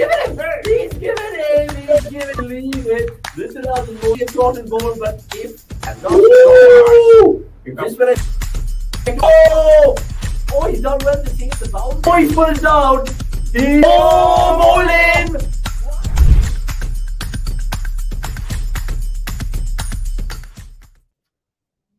give it him! He's given him! He's given him! Leave it! This is not the most important ball, but if and not if this were a oh, he's done well to save the bounce. Oh, he's put it down! Bowling!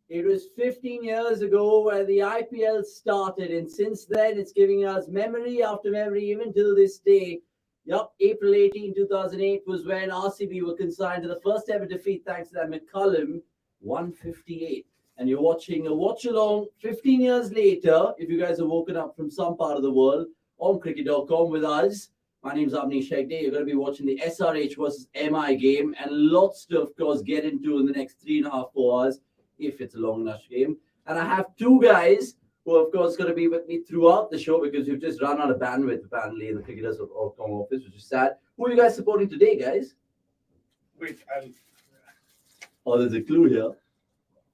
It was 15 years ago where the IPL started, and since then it's giving us memory after memory, even till this day. Yup, April 18, 2008 was when RCB were consigned to the first ever defeat thanks to that McCullum 158. And you're watching a watch-along 15 years later, if you guys have woken up from some part of the world, on cricket.com with us. My name's Avnish Hegde. You're going to be watching the SRH versus MI game, and lots to, of course, get into in the next 3.5, 4 hours, if it's a long enough game. And I have two guys who are, of course, going to be with me throughout the show because we've just run out of bandwidth, apparently, in the cricketers.com office, which is sad. Who are you guys supporting today, guys? Wait, Oh, there's a clue here.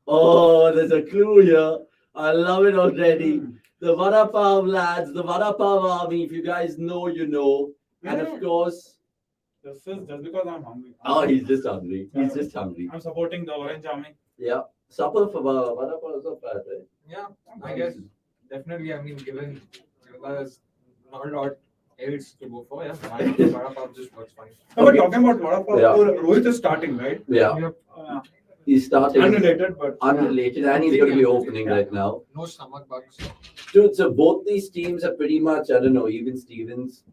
Oh, there's a clue here. I love it already. The Vada Pav lads, the Vada Pav army. If you guys know, you know. And of course... This is just because I'm hungry. Oh, he's just hungry. He's just hungry. I'm supporting the Orange Army. Yeah. Supper for Vada Pav is not bad, right? Yeah, I guess definitely. I mean, given there's not a lot else to go for, yeah, why not Vada Pav just works fine. No, but talking about Vada Pav, Yeah. Rohit is starting, right? Yeah. He's starting. Unrelated, but Unrelated, and he's going to be opening right now. No stomach bugs. Dude, so both these teams are pretty much, I don't know, even Stevens.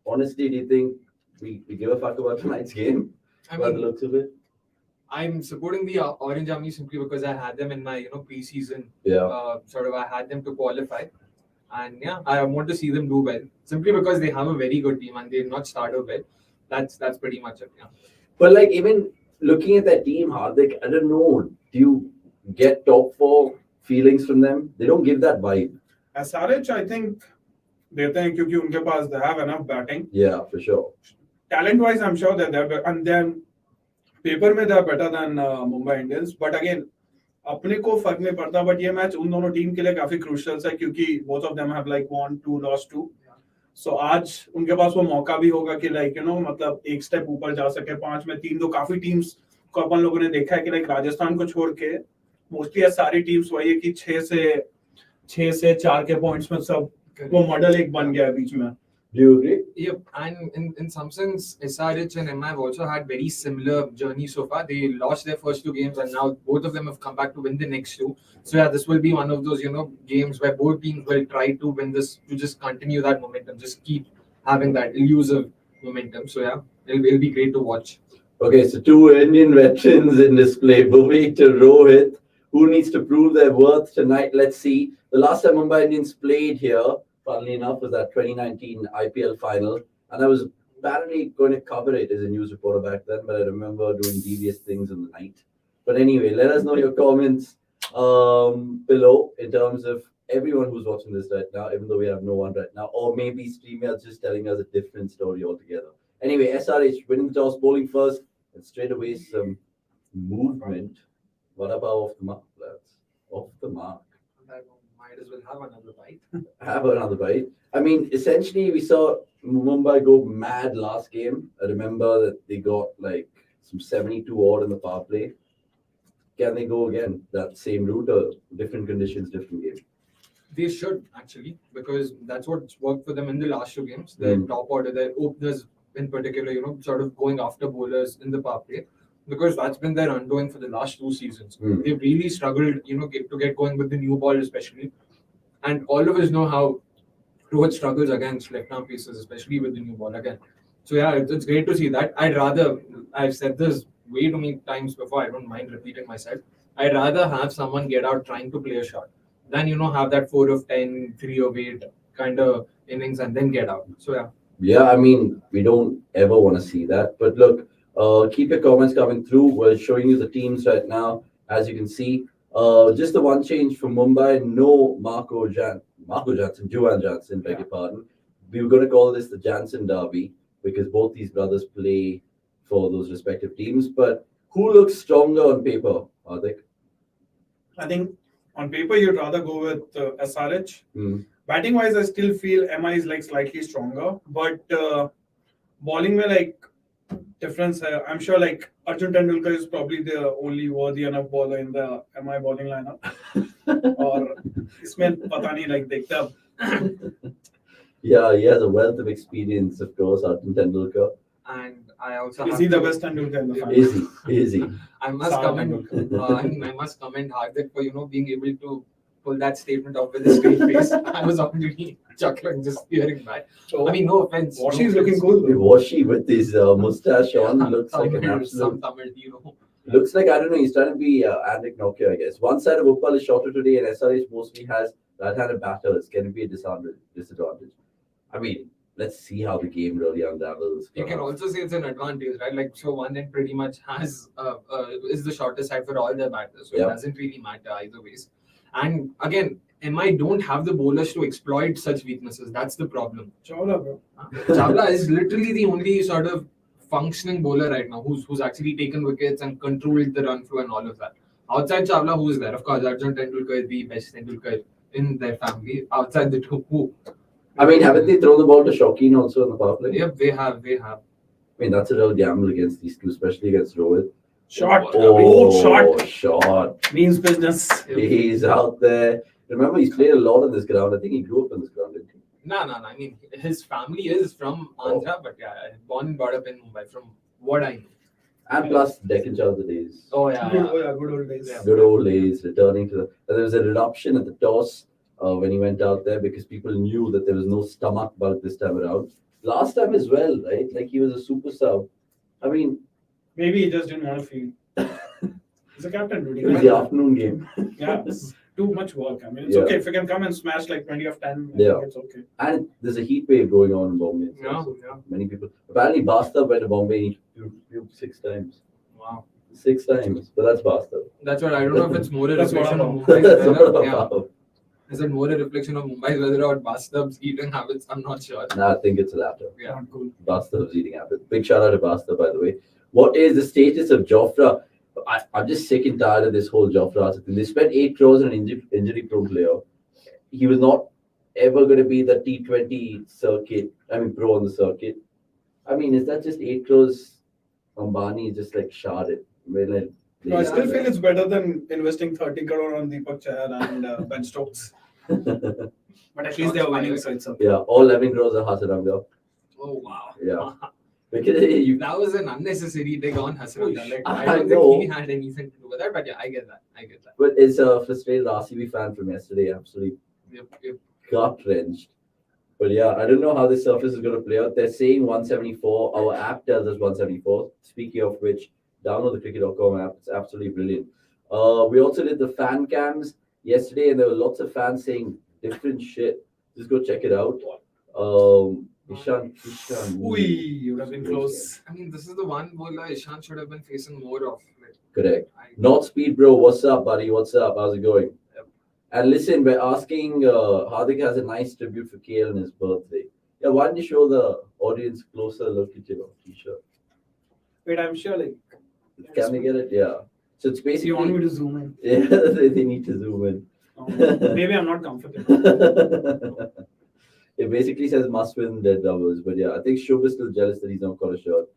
Honestly, do you think we give a fuck about tonight's game? I By the mean, looks of it? I'm supporting the Orange Army simply because I had them in my pre-season. Yeah. I had them to qualify, and yeah, I want to see them do well. Simply because they have a very good team and they've not started well. That's pretty much it. Yeah. But like even looking at that team, Hardik, I don't know. Do you get top 4 feelings from them? They don't give that vibe. SRH, I think देते हैं क्योंकि उनके पास they have enough batting. Yeah, for sure. Talent-wise, I'm sure that they're better. And then paper में they're better than Mumbai Indians. But again, अपने को फर्क नहीं पड़ता. But ये मैच उन दोनों टीम के लिए काफी crucial है क्योंकि both of them have like won 2, lost 2. So आज उनके पास वो मौका भी होगा कि like मतलब एक स्टेप ऊपर जा सके. 5 में 3 तो काफी टीम्स को अपन लोगों ने देखा है कि like राजस्थान को छोड़ के मोस्टली सारी टीम्स वही है कि 6 से 4 के पॉइंट्स में सब वो मॉडल एक बन गया है बीच में. Do you agree? Yep, and in some sense, SRH and MI have also had very similar journey so far. They lost their first 2 games, and now both of them have come back to win the next 2. So yeah, this will be one of those games where both teams will try to win this to just continue that momentum, just keep having that elusive momentum. So yeah, it'll be great to watch. Okay, so 2 Indian veterans in display. Bhuvik to Rohit. Who needs to prove their worth tonight? Let's see. The last time Mumbai Indians played here, funnily enough, was that 2019 IPL final. And I was apparently going to cover it as a news reporter back then, but I remember doing devious things in the night. But anyway, let us know your comments below in terms of everyone who's watching this right now, even though we have no one right now. Or maybe StreamYard's just telling us a different story altogether. Anyway, SRH winning the toss, bowling first, and straight away some movement. What about off the mark, lads? Off the mark. Might as well have another bite. Have another bite. I mean, essentially, we saw Mumbai go mad last game. I remember that they got like some 72 odd in the power play. Can they go again that same route or different conditions, different game? They should actually, because that's what's worked for them in the last 2 games. Their top order, their openers in particular, sort of going after bowlers in the power play. Because that's been their undoing for the last 2 seasons. They've really struggled, to get going with the new ball, especially. And all of us know how Rohit struggles against left-arm pieces, especially with the new ball again. So yeah, it's great to see that. I've said this way too many times before, I don't mind repeating myself. I'd rather have someone get out trying to play a shot than, have that 4 of 10, 3 of 8 kind of innings and then get out. So yeah. Yeah, I mean, we don't ever want to see that. But look, keep your comments coming through. We're showing you the teams right now, as you can see. Just the one change from Mumbai, no Juan Jansen, beg your pardon. We were going to call this the Jansen Derby because both these brothers play for those respective teams. But who looks stronger on paper, Hardik? I think on paper you'd rather go with SRH. Batting wise, I still feel MI is like slightly stronger, but bowling में like difference है. I'm sure like Arjun Tendulkar is probably the only worthy enough bowler in the MI bowling lineup. और इसमें पता नहीं like देखते अब. Yeah, he has a wealth of experience, of course, Arjun Tendulkar. And I also Is have he the to- best Tendulkar in the family? Is he? Is he? I must Sara comment. Tendulkar. I must comment Hardik for being able to pull that statement off with a straight face. I was already chuckling just hearing that. So, I mean, no offense. Washi is no looking offense. cool though. Washi with his mustache on looks like an Tamil, absolute. some Tamil hero. Looks like, I don't know, he's trying to be Andik Nokia, I guess. One side of Uppal is shorter today, and SRH mostly has right-handed batters. Can it be a disadvantage? I mean, let's see how the game really unravels. You can also say it's an advantage, right? Like, so one end pretty much has is the shortest side for all their batters, so Yeah. it doesn't really matter either ways. And again, MI don't have the bowlers to exploit such weaknesses. That's the problem. Chawla, bro. Chawla is literally the only sort of functioning bowler right now who's actually taken wickets and controlled the run flow and all of that. Outside Chawla, who is there? Of course, Arjun Tendulkar is the best Tendulkar in their family. Outside the two, who? I mean, haven't they thrown the ball to Shokeen also in the power play? Yep, they have. I mean, that's a real gamble against these two, especially against Rohit. Shot. Oh, Shot. shot. Means business. He's out there. Remember, he's played a lot on this ground. I think he grew up on this ground, didn't he? No. I mean, his family is from Andhra, but yeah, born and brought up in Mumbai, from what I know. And plus, Deccan Chowdhury days. Oh yeah, Good, yeah. oh, yeah, good old days. Yeah. Good old days, returning to the. There was a reduction at the toss when he went out there because people knew that there was no stomach bug this time around. Last time as well, right? Like he was a super sub. I mean, Maybe he just didn't want to feel. He's a captain, dude. He it was can't- the afternoon game. Yeah, it's too much work. I mean, it's Yeah. okay if you can come and smash like 20 of 10. I Yeah. think it's okay. And there's a heat wave going on in Bombay. Yeah, So yeah. many people. Apparently, Basta went to Bombay and he puked 6 times. Wow. 6 times. But that's Basta. That's what I don't know if it's more a That's reflection of what Mumbai's That's weather. what Yeah. about. Is it more a reflection of Mumbai's weather or Bastub's eating habits? I'm not sure. Nah, I think it's the latter. Yeah. Not cool. Basta's eating habit. Big shout out to Basta, by the way. What is the status of Jofra? I'm just sick and tired of this whole Jofra thing. They spent 8 crores on an injury-prone player. He was not ever going to be the T20 circuit. I mean, pro on the circuit. I mean, is that just 8 crores? Ambani is just like sharded. No, I still feel it's better than investing 30 crore on Deepak Chahar and Ben Stokes. But at least they're winning, so it's okay. Yeah, all 11 crores are Hasaranga. Oh wow. Yeah. Because you, That was an unnecessary dig on Hasranga. Like, I I don't know. think he had anything to do with that, but yeah, I get that. but it's a frustrated RCB fan from yesterday, absolutely Yep. gut-wrenched. But yeah, I don't know how this surface is going to play out. They're saying 174. Our app tells us 174. Speaking of which, download the cricket.com app. It's absolutely brilliant. We also did the fan cams yesterday, and there were lots of fans saying different shit. Just go check it out. Ishan. Ooh, you would have been close. I mean, this is the one bowler Ishan should have been facing more of. Like, Correct. I, Not speed, bro. What's up, buddy? What's up? How's it going? Yep. And listen, we're asking. Hardik has a nice tribute for KL on his birthday. Yeah, why don't you show the audience closer look at your t-shirt? Wait, I'm sure like. Can they get it? Yeah. So it's basically. You want me to zoom in? Yeah, they need to zoom in. Oh, maybe I'm not comfortable. It basically says must win dead rubbers, but yeah, I think Shubh is still jealous that he's not got a shirt.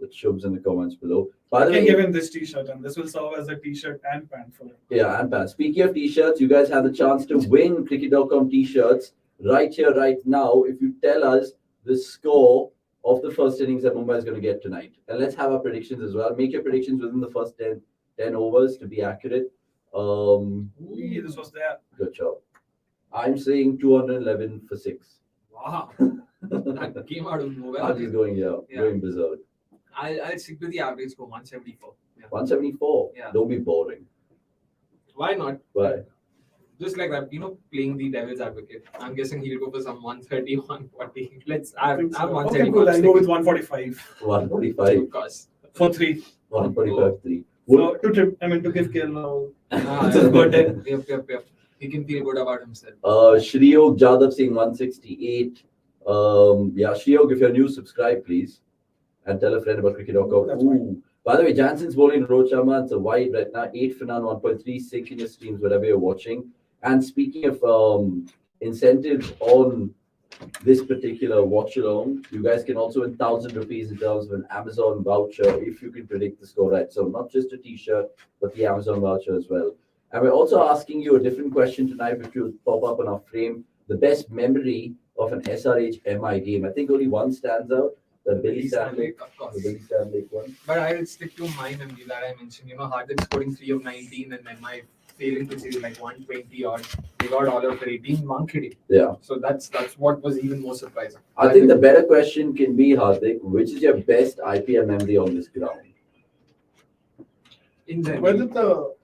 But Shubh's in the comments below. By I the can way, give him this t-shirt and this will serve as a t-shirt and pant for him. yeah, and pants. Speaking of t-shirts, you guys have the chance to win cricket.com t-shirts right here, right now, if you tell us the score of the first innings that Mumbai is going to get tonight. And let's have our predictions as well. Make your predictions within the first 10 overs to be accurate. Ooh, this was there. Good job. I'm saying 211 for 6. wow. That came out of nowhere. I'm just going, Yeah. going berserk. I'll stick to the average score, 174. Yeah. 174. Yeah. Don't be boring. Why not? Why? Just like that, playing the devil's advocate. I'm guessing he'll go for some 130, 140. Let's have think so. 130. Okay, cool. I'll go with 145 145. Of course. for 3. 145 3. So, to give Kerala. Ah, It's his birthday. Yep. He can feel good about himself. Shriyog Jadhav saying 168. Yeah, Shriyog, if you're new, subscribe, please. And tell a friend about cricket.com. That's Ooh. By the way, Jansen's bowling Rohit Sharma. It's a wide right now. 8 for none, 1.3. Sync in your streams, whatever you're watching. And speaking of incentives on this particular watch along. You guys can also win 1,000 rupees in terms of an Amazon voucher if you can predict the score right. So not just a T-shirt, but the Amazon voucher as well. And we're also asking you a different question tonight, which will pop up on our frame. The best memory of an SRH MI game. I think only one stands out. The Billy Stanley, of course. the Billy Stanley one. But I'll stick to my memory that I mentioned. Hardik scoring 3 of 19 and then my failing to say like 120 odd. They got all of 18 monkey. Yeah. So that's what was even more surprising. I think the better question can be, Hardik, which is your best IPL memory on this ground? In general. When did the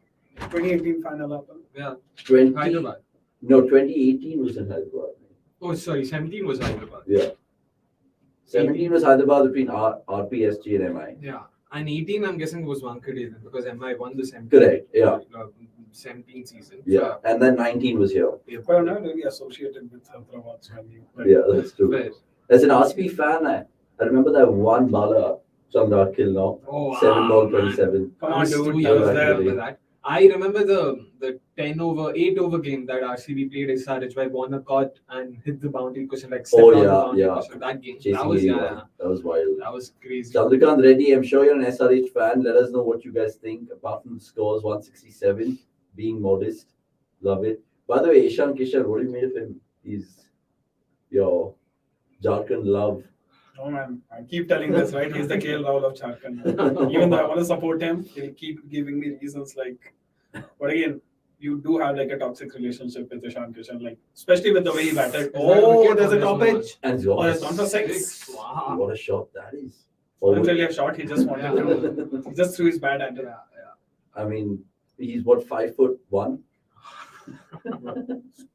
2018 final happen? Yeah. 20, Hyderabad. No, 2018 was in Hyderabad. Oh, sorry. 17 was Hyderabad. Yeah. 17 was Hyderabad between RPSG and MI. Yeah. And 18, I'm guessing, was Wankhede then because MI won the 17. Correct, yeah. 17 season. Yeah, and then 19 was here. But I'm not really associated with Hyderabad's venue. Yeah, that's true. Fair. As an RCB fan, I remember that one baller, Chandra Kilnock, Oh, 7 ball man. 27. Come I on, was dude. 2 I years was there there. for that. I remember the 8 over game that RCB played SRH where Warner caught and hit the boundary cushion, like stepped Oh, on the yeah, boundary yeah. cushion. That game. Chasing That was, 81. yeah, That was wild. that was crazy. Chandrakant Reddy, I'm sure you're an SRH fan. Let us know what you guys think. Apart from the scores, 167, being modest. Love it. By the way, Ishan Kishan, what do you made of him? He's your Jharkhand love. Oh man, I keep telling this, right? He's the KL Rahul of Jharkhand. Even though I want to support him, he'll keep giving me reasons like. But again, you do have like a toxic relationship with Ishan Kishan, like especially with the way he batted. Oh, there's a top edge. And Oh, it's gone for 6. Wow. What a shot that is. Not really a shot. He just wanted to. He just threw his bat at it. Yeah. I mean, he's what, 5'1"?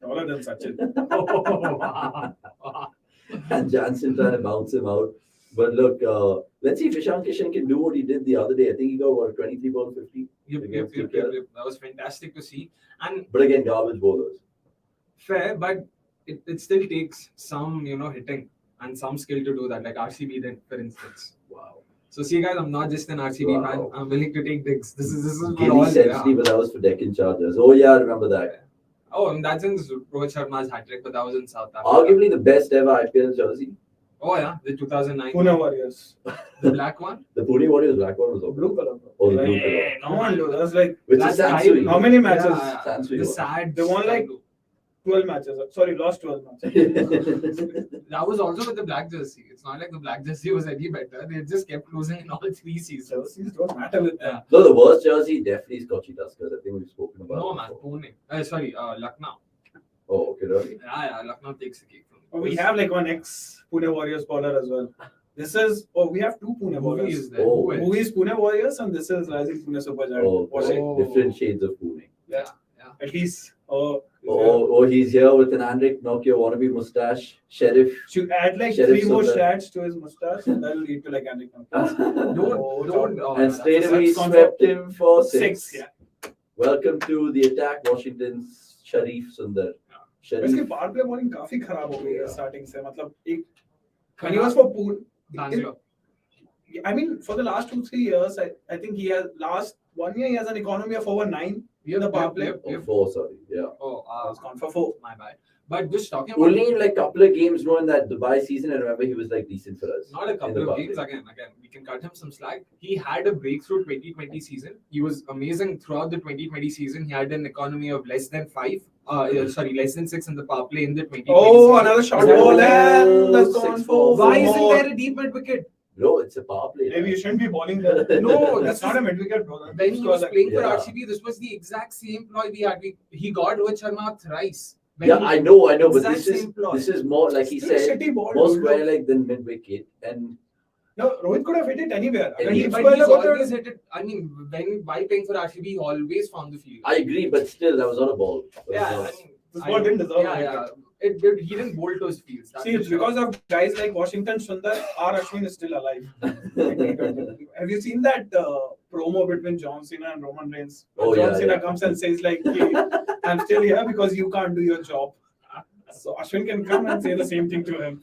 Taller than Sachin. And Jansen trying to bounce him out. But look, let's see if Ishan Kishan can do what he did the other day. I think he got what, 23 ball 50. Yep. That was fantastic to see. And But again, garbage bowlers. fair, but it still takes some, hitting and some skill to do that, like RCB then, for instance. Wow. So see guys, I'm not just an RCB Wow. fan. I'm willing to take digs. This is for Gilly all. Century, but that was for Deccan Chargers. Oh yeah, I remember that. Oh, and that's in Rohit Sharma's hat trick, but that was in South Africa. Arguably the best ever IPL jersey. Oh yeah, the 2009, Pune Warriors. the black one. The Pune Warriors black one was Blue color. Bro. Oh, the blue Hey, color. come on, dude. That's like Which That's is Sansui. how many matches? Yeah, Sansui the one. sad. They won, like, 12 matches. Sorry, lost 12 matches. That was also with the black jersey. It's not like the black jersey was any better. They just kept losing in all 3 seasons. Jerseys don't matter with them. Yeah. No, the worst jersey definitely is Kochi Tuskers. I think we've spoken about No it man, before. Pune. Lucknow. Oh, okay, really? Yeah, Lucknow takes the cake from me. But we have like one ex-Pune Warriors bowler as well. This is, we have 2 Pune Movie bowlers. is there. Oh. Who else? Who is Pune Warriors and this is Rising Pune Super Giant. Oh, Washing. Oh. different shades of Pune. Yeah. At least, He's here with an Andrik Nokia wannabe mustache. Sheriff. should add like Sheriff 3 more Sundar. stats to his mustache and that'll lead to like Andy Knockers. Don't. And straight away he that's gone swept him for 6. 6. Yeah. Welcome to the attack, Washington's Sharif Sundar. इसके Sharif. Power play bowling काफी खराब हो गई है starting से मतलब एक when he was for Pune Bangalore. I mean for the last 2-3 years I think he has last 1 year he has an economy of over 9 in the power play. Oh, 4, sorry. Yeah. Oh, It's gone for 4. my bad. But just talking about Only in like couple of games now in that Dubai season, I remember he was like decent for us. not a in couple the of power games play. again, we can cut him some slack. He had a breakthrough 2020 season. He was amazing throughout the 2020 season. He had an economy of less than 5. Less than 6 in the power play in the 2020 Oh, season. another shot Oh, ball and that's gone 6-4. for Why isn't 4. there a deep mid wicket? Bro, it's a power play. Maybe you shouldn't be bowling there. No, that's this not is- a mid wicket bro. When he was playing for Yeah. RCB, this was the exact same ploy we had. He got Rohit Sharma thrice. When Yeah, he- I know, but Exact this is same ploy. more like he Still a said, shitty ball, more dude. square leg than mid wicket. And No, Rohit could have hit it anywhere. Yeah, Agar deep But square he's leg hota, always hit it. I mean, while playing for RCB, he always found the field. I agree, but still, that was not a ball. That was Yeah, not- I mean, this ball didn't deserve yeah, it. yeah. He didn't bolt those fields. That's See, for it's sure. because of guys like Washington Sundar, R. Ashwin is still alive. Have you seen that promo between John Cena and Roman Reigns? Oh, John yeah, Cena yeah. comes and says like, "Hey, I'm still here because you can't do your job." So Ashwin can come and say the same thing to him.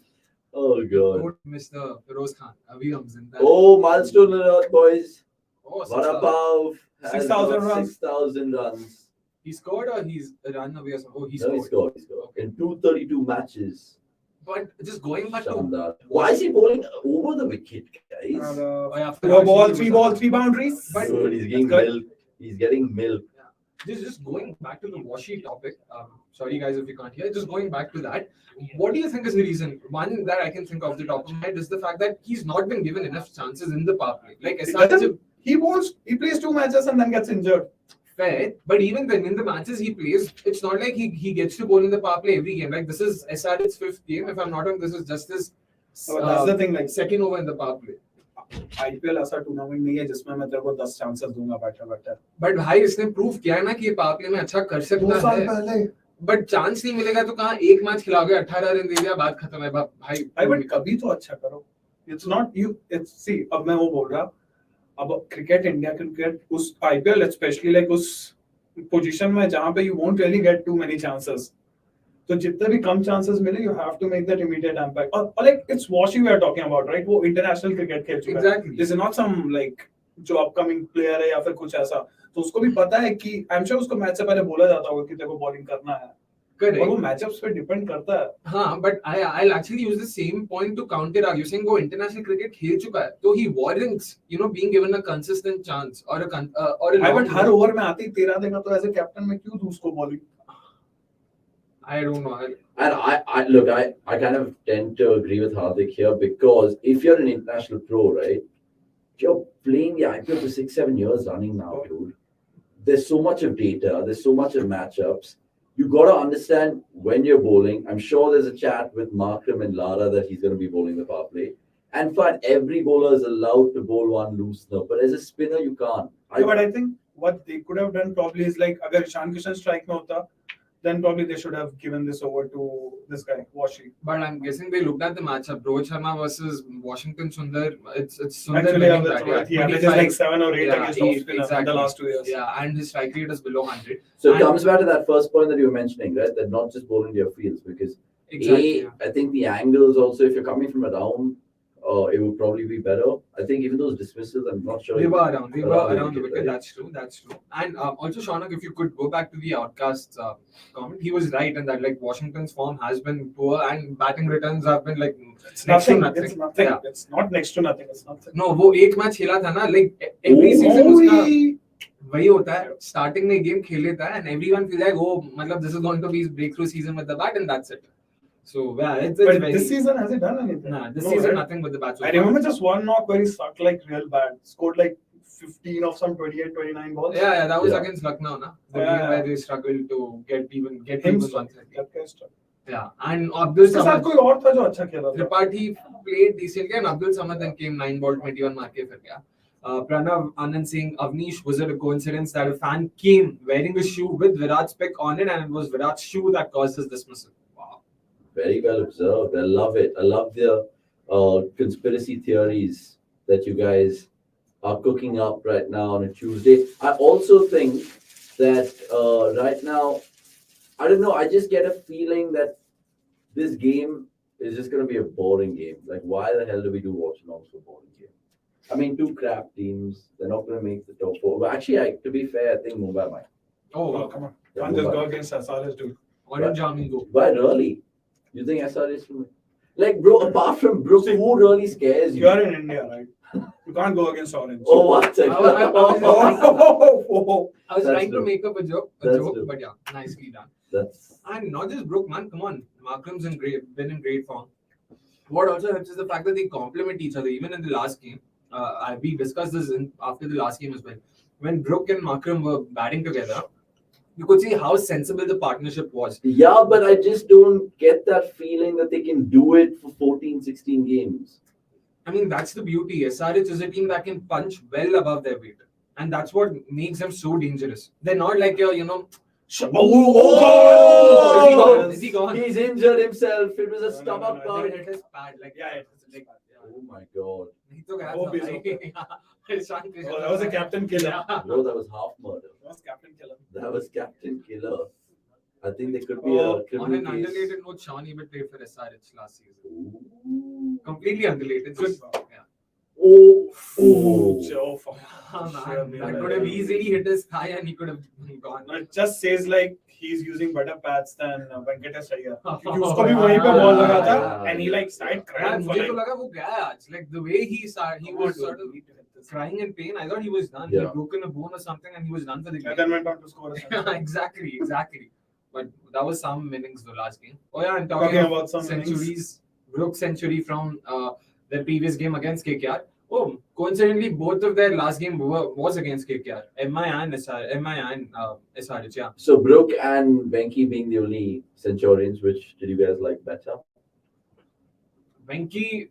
Oh, God. Don't miss the Feroz Khan. Avi Hamzin. Oh, milestone alert, boys. Oh, Vadapav has 6,000 got runs. 6,000 runs. he scored or he's run away or something? Oh, he No, scored. he scored. In 232 matches. But just going back to Shandar. Why is he bowling over the wicket, guys? yeah, Three ball, three boundaries. But- Dude, he's getting Good. milk. He's getting milk. just going back to the washy topic. Sorry guys if you can't hear. Just going back to that. What do you think is the reason? One that I can think of the top of my head is the fact that he's not been given enough chances in the power play. Like He SRH doesn't- He bowls. He plays 2 matches and then gets injured. fair, but even then in the matches he plays, it's not like he gets to bowl in the power play every game. Like this is SRH's 5th game. If I'm not wrong, this is just his So that's the thing. Like second over in the power play. IPL ऐसा tournament नहीं है जिसमें मैं तेरे को 10 chances दूंगा batter. But भाई इसने प्रूव किया है ना कि ये पावर प्ले में अच्छा कर 2 सकता साल है. पहले. बट चांस नहीं मिलेगा तो कहाँ एक मैच खिलाओगे 18 रन दे दिया बात खत्म है भाई. भाई बट कभी तो अच्छा करो. It's not you. It's see. अब मैं वो बोल रहा. अब क्रिकेट इंडिया क्रिकेट उस IPL especially like उस पोजीशन में जहाँ पे you won't really get too many chances. तो जितने भी कम चांसेस मिले you have to make that immediate impact. और like it's washy we are talking about, right? वो international cricket खेल चुका है. Exactly. This is not some like जो upcoming player है या फिर कुछ ऐसा. तो उसको भी पता है कि I'm sure उसको मैच से पहले बोला जाता होगा कि तेरे को बॉलिंग करना है. और वो Correct. मैचअप्स पे डिपेंड करता है. हाँ, but I'll actually use the same point to counter argue, saying वो international cricket खेल चुका है, तो he warrants, being given a consistent chance or a भाई long बट हर ओवर में आती 13 देगा तो एज ए कैप्टन में क्यों दूं उसको bowling. I don't know. And I look, I kind of tend to agree with Hardik here because if you're an international pro, right, you're playing the IPL for 6-7 years running now, dude. There's so much of data, there's so much of matchups. You got to understand when you're bowling. I'm sure there's a chat with Markram and Lara that he's going to be bowling the power play. And fine, every bowler is allowed to bowl one loosener, but as a spinner, you can't. Yeah, but I think what they could have done probably is like, अगर Ishan Kishan strike में होता, then probably they should have given this over to this guy, Washi. But I'm guessing they looked at the matchup. Rohit Sharma versus Washington Sundar. It's Sundar Actually, winning that's that. right. He averages 25. like 7 or 8 Yeah, against off 8, spinner in exactly. the last 2 years. Yeah, and his strike rate is below 100. So it And- comes back to that first point that you were mentioning, right? That not just bowling their fields, because Exactly. Yeah. I think the angles also, if you're coming from around, it would probably be better. I think even those dismissals, I'm not sure. They were around the wicket. right? That's true. And also, Shaunak, if you could go back to the outcast comment, he was right in that like Washington's form has been poor and batting returns have been like It's next to nothing. nothing. It's nothing. Yeah. It's not next to nothing. It's nothing. No, वो एक match खेला था ना, like every season उसका वही होता है. Starting में गेम खेल लेता है and everyone feels like मतलब this is going to be his breakthrough season with the bat and that's it. So yeah, it's But very. this season has he done anything? Nah, this No, season right? nothing with the bat. So I far. remember just one knock where he sucked like real bad. Scored like 15 of some 28, 29 balls. Yeah, that was Yeah. against Lucknow, na? The Yeah. game where they struggled to get even Him one struck. thing. That guy struck. Yeah, and Abdul उसके साथ Samad, कोई और था जो अच्छा खेला था. Tripathi played decently, and Abdul Samad then came 9 ball 21 mark ke fir gaya. Pranav Anand Singh, Avnish, was it a coincidence that a fan came wearing a shoe with Virat's pic on it, and it was Virat's shoe that caused his dismissal? Wow. Very well observed. I love it. I love the conspiracy theories that you guys are cooking up right now on a Tuesday. I also think that right now, I don't know, I just get a feeling that this game is just going to be a boring game. Like, why the hell do we do watchalongs for boring game? I mean, 2 crap teams, they're not going to make the top 4. But actually, to be fair, I think Mumbai might. Oh, Oh, come on. Yeah, Can't just Mumbai. go against SRS, dude. why did Jami go? Why really? You think SRS will? Like, bro, apart from Brook, who really scares you? You are in India, right? You can't go against Orange. Oh, what? I was I was That's trying to true. make up a joke, That's true. but yeah, nicely done. That's And not just Brook, man, come on. Markram's been in great form. What also helps is the fact that they complement each other. Even in the last game, we discussed this after the last game as well. When Brook and Markram were batting together, you could see how sensible the partnership was. yeah, but I just don't get that feeling that they can do it for 14, 16 games. I mean, that's the beauty. SRH is a team that can punch well above their weight. And that's what makes them so dangerous. They're not like your, Oh! Is he gone? He's injured himself. It was a No, stomach no, I bug. think it is bad. Like, Yeah, it's like, Oh my god. he took I hope he's okay. Ishan Kishan. Oh, that was a captain killer. Yeah. Bro, that was half murder. That was captain killer. That was Captain Killer. I think there could be Oh, a On criminal an case. underrated note, Shawnee played for SRH last season. Ooh. Completely underrated. Just, yeah. Oh, Joe, for Man, that could have easily hit his thigh and he could have gone. No, it just says like he's using better pads than Venkatesh Iyer. क्योंकि उसको भी वहीं पे ball लगा था and he like started यार crying for मुझे तो like लगा वो गया आज. Like the way he was sort of crying in pain. I thought he was done. He had broken a bone or something and he was done for the game. and then went on to score a century. Exactly. But that was some innings the last game. Oh yeah, and talking about some centuries, Brooks century from their previous game against KKR. Oh, coincidentally, both of their last game was against KKR. MI and SRH, yeah. So Brook and Venki being the only Centurions, which did you guys like better? Venki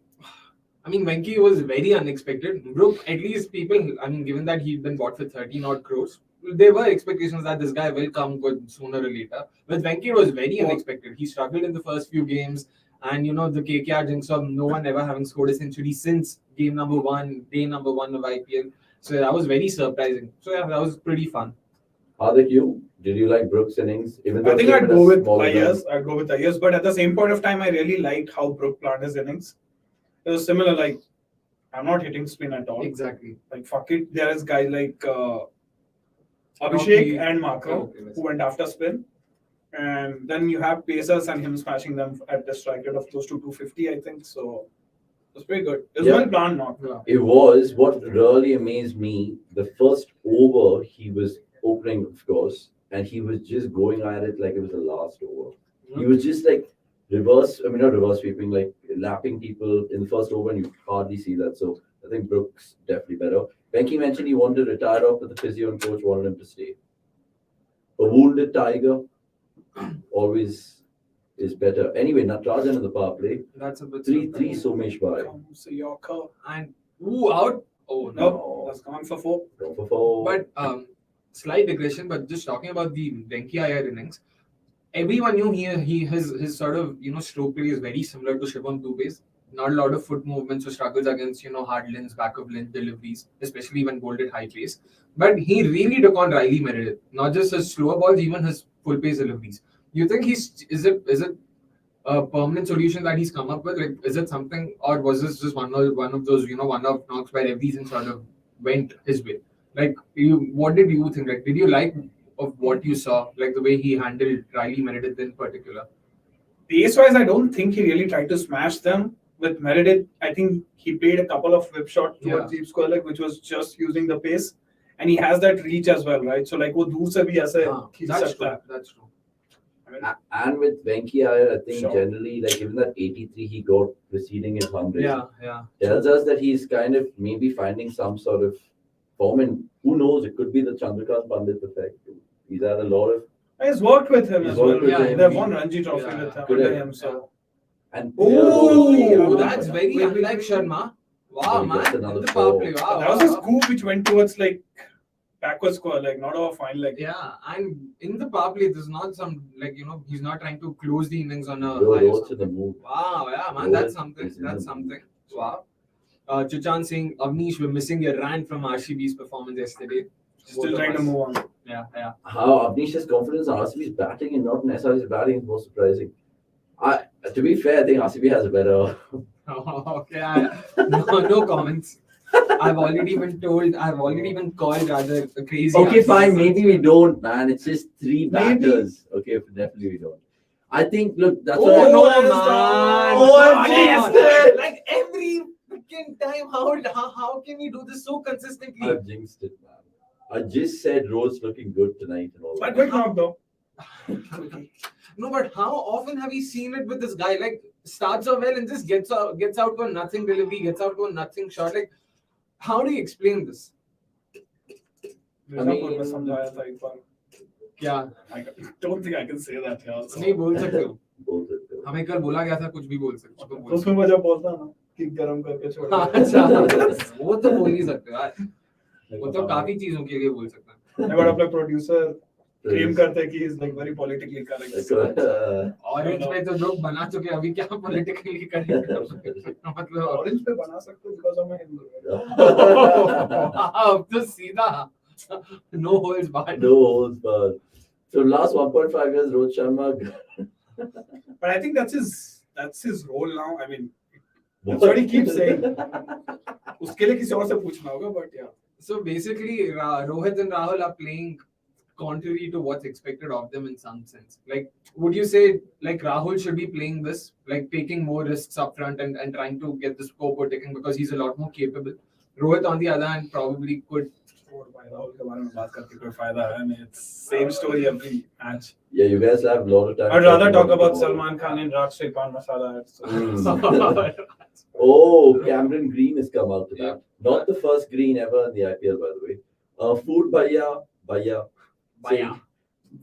was very unexpected. Brook, at least people, given that he'd been bought for 13 odd crores, there were expectations that this guy will come good sooner or later. But Venki, it was very unexpected. He struggled in the first few games. And the KKR jinx of no one ever having scored a century since day number one of IPL. So that was very surprising. So yeah, that was pretty fun. Hardik, did you like Brook's innings? Even though I think it I'd was go with smaller Ayers. I'd go with Ayers, but at the same point of time, I really liked how Brook planned his innings. It was similar, like I'm not hitting spin at all. Exactly. Like fuck it. There is guys like Abhishek Rocky and Markram who went after spin. And then you have Pacers and him smashing them at the strike rate of close to 250, I think. So it was pretty good. It was well planned, not. Yeah. It was. What really amazed me, the first over, he was opening, of course, and he was just going at it like it was the last over. He was just like not reverse sweeping, like lapping people in the first over, and you hardly see that. So I think Brooks definitely better. Venki mentioned he wanted to retire off, but the physio and coach wanted him to stay. A wounded tiger always is better. Anyway, Natarajan in the power play. That's a bit 3-3 Somesh Bhai. Comes a Yorker. And out. Oh no. Nope, that's gone for 4. Gone for 4. But slight digression, but just talking about the Venki Iyer innings, everyone knew his sort of stroke play is very similar to Shivam Dube's. Not a lot of foot movements or struggles against hard lens, back of lens deliveries, especially when bowled at high pace. But he really took on Riley Meredith, not just his slower balls, even his full pace deliveries. You think is it a permanent solution that he's come up with? Like, is it something, or was this just one of those one-off knocks where everything sort of went his way? Like, what did you think? Like, did you like of what you saw, like the way he handled Riley Meredith in particular? Pace-wise, I don't think he really tried to smash them. With Meredith, I think he played a couple of whip shots towards deep square leg, which was just using the pace, and he has that reach as well, right? So like, वो दूर से भी ऐसे खींच सकता है. That's true. And with Venki Iyer, I think generally, like even that 83 he got preceding his 100, tells us that he's kind of maybe finding some sort of form, and who knows, it could be the Chandrakant Pandit effect. He's had a lot of. He's worked with him as well. They've won Ranji Trophy with him. Under him, so. And that's very unlike Sharma. Wow, man. In the power play. Wow. That was a scoop which went towards like backward score, like not over fine leg. Yeah, and in the power play, there's not some he's not trying to close the innings on a to the move. Wow, yeah, man, that's something. Wow. Chuchan saying, Avnish, we're missing your rant from RCB's performance yesterday. Still trying to move on. Yeah. How Avnish's confidence on RCB's batting and not in SR's batting is more surprising. To be fair, I think RCB has a better. Okay, no comments. I've already been called rather crazy. Okay, fine. Maybe we don't, man. It's just 3 batters. Okay, definitely we don't. I think, look, that's what like every freaking time. How can you do this so consistently? I've jinxed it, man. I just said Rose looking good tonight and all But that. quick knock though. No, but how often have we seen it with this guy? Like, starts off well and just gets out to a nothing delivery, gets out to a nothing shot. Like, how do you explain this? I mean, क्या? I don't think I can say that here. नहीं बोल सकते हो. बोल सकते हो. हमें कल बोला गया था कुछ भी बोल सकते हो. तो उसमें मजा बोलता ना कि गरम करके छोड़. अच्छा, वो तो बोल नहीं सकते यार. वो तो काफी चीजों के लिए बोल सकते हैं. But अपना producer claim करते हैं कि he's like very politically correct. Orange पे तो लोग बना चुके अभी क्या politically correct मतलब Orange पे बना सकते because I'm a Hindu. अब तो सीधा no holds barred. No holds barred. So last 1.5 years, Rohit Sharma. But I think that's his role now. I mean, that's what he keeps saying. उसके लिए किसी और से पूछना होगा, but yeah. So basically, Rohit and Rahul are playing contrary to what's expected of them in some sense. Like, would you say like Rahul should be playing this, like taking more risks up front and trying to get the scoreboard ticking because he's a lot more capable? Rohit, on the other hand, probably could. और भाई राहुल के बारे में बात करके कोई फायदा है नहीं. It's same story every match. Yeah, you guys have a lot of time. I'd rather talk about Salman Khan and Rajshri Pan Masala. Oh, Cameron Green has come out to that. Not the first green ever in the IPL, by the way. Food Bhaiya.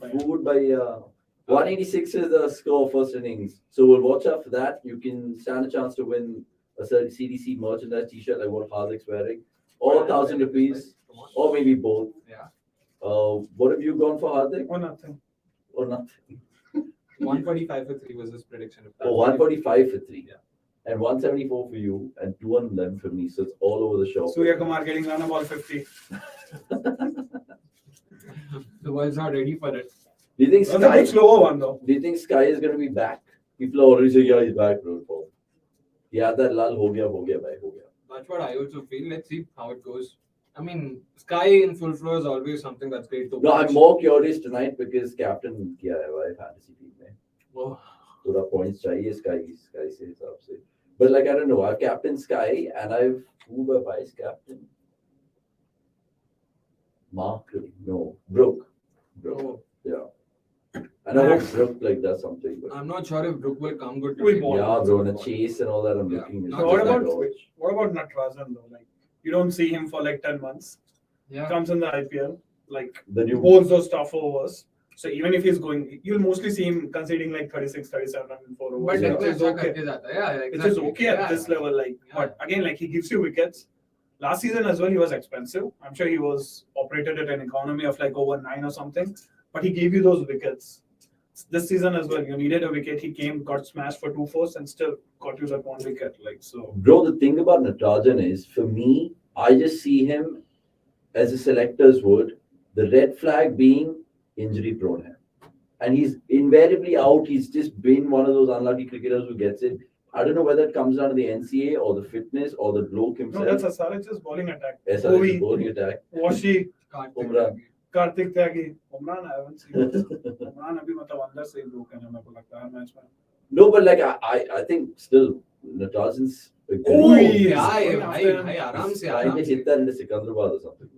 Food Bhaiya. 186 is the score first innings. So we'll watch out for that. You can stand a chance to win a certain CDC merchandise t-shirt like what Hardik's wearing. Or 1,000 rupees. Or maybe both. Yeah. What have you gone for, Hardik? Or nothing. Or nothing? 145 for 3 was his prediction. Oh, 145 for 3. Yeah. And 174 for you, and 211 for me. So it's all over the shop. Surya Kumar getting run ball 50. The world's not ready for it. Do you think That's a bit slower one though. Do you think Sky is going to be back? People are already saying, yeah, he's back, bro. Yeah, that lull ho gaya, bhai, ho gaya. That's what I also feel. Let's see how it goes. I mean, Sky in full flow is always something that's great to No, watch. I'm more curious tonight because captain kiya hai bhai fantasy team mein. Oh. Pura points chahiye Sky se hisab se. But like I don't know, I've captained Sky and I've who by vice captain? Brook. Oh. Yeah. And I hope Brook like does something. But I'm not sure if Brook will come good. We today. won't. yeah, bro, and a chase and all that. I'm Yeah. looking. Not So what just about that, what about Natarajan though? Like you don't see him for like 10 months. Yeah. Comes in the IPL, like the new bowls those tough overs. So even if he's going, you'll mostly see him conceding like 36, 37 and 4 overs. But Yeah. it which is okay. Yeah, Which is okay at this level. Like, Yeah. but again, like he gives you wickets. Last season as well, he was expensive. I'm sure he was operated at an economy of like over 9 or something. But he gave you those wickets. This season as well, you needed a wicket. He came, got smashed for 2 4s, and still got you that 1 wicket. Like so. Bro, the thing about Natarajan is, for me, I just see him as the selectors would. The red flag being injury prone. And he's invariably out. He's just been one of those unlucky cricketers who gets it. I don't know whether it comes down to the NCA or the fitness or the bloke No, himself. that's SRH's bowling attack. SRH's bowling attack. Washi, Umrah. Karthik Tyagi, Umran, I haven't seen Umran abhi matlab andar se hi broken hai, मेरे को लगता है match में. No, but like I think still Natarajan's a good Oh, bowler. Yeah, Yes. bhai, aaram se, Trying aaram to se. hit that into Sikandrabad or something.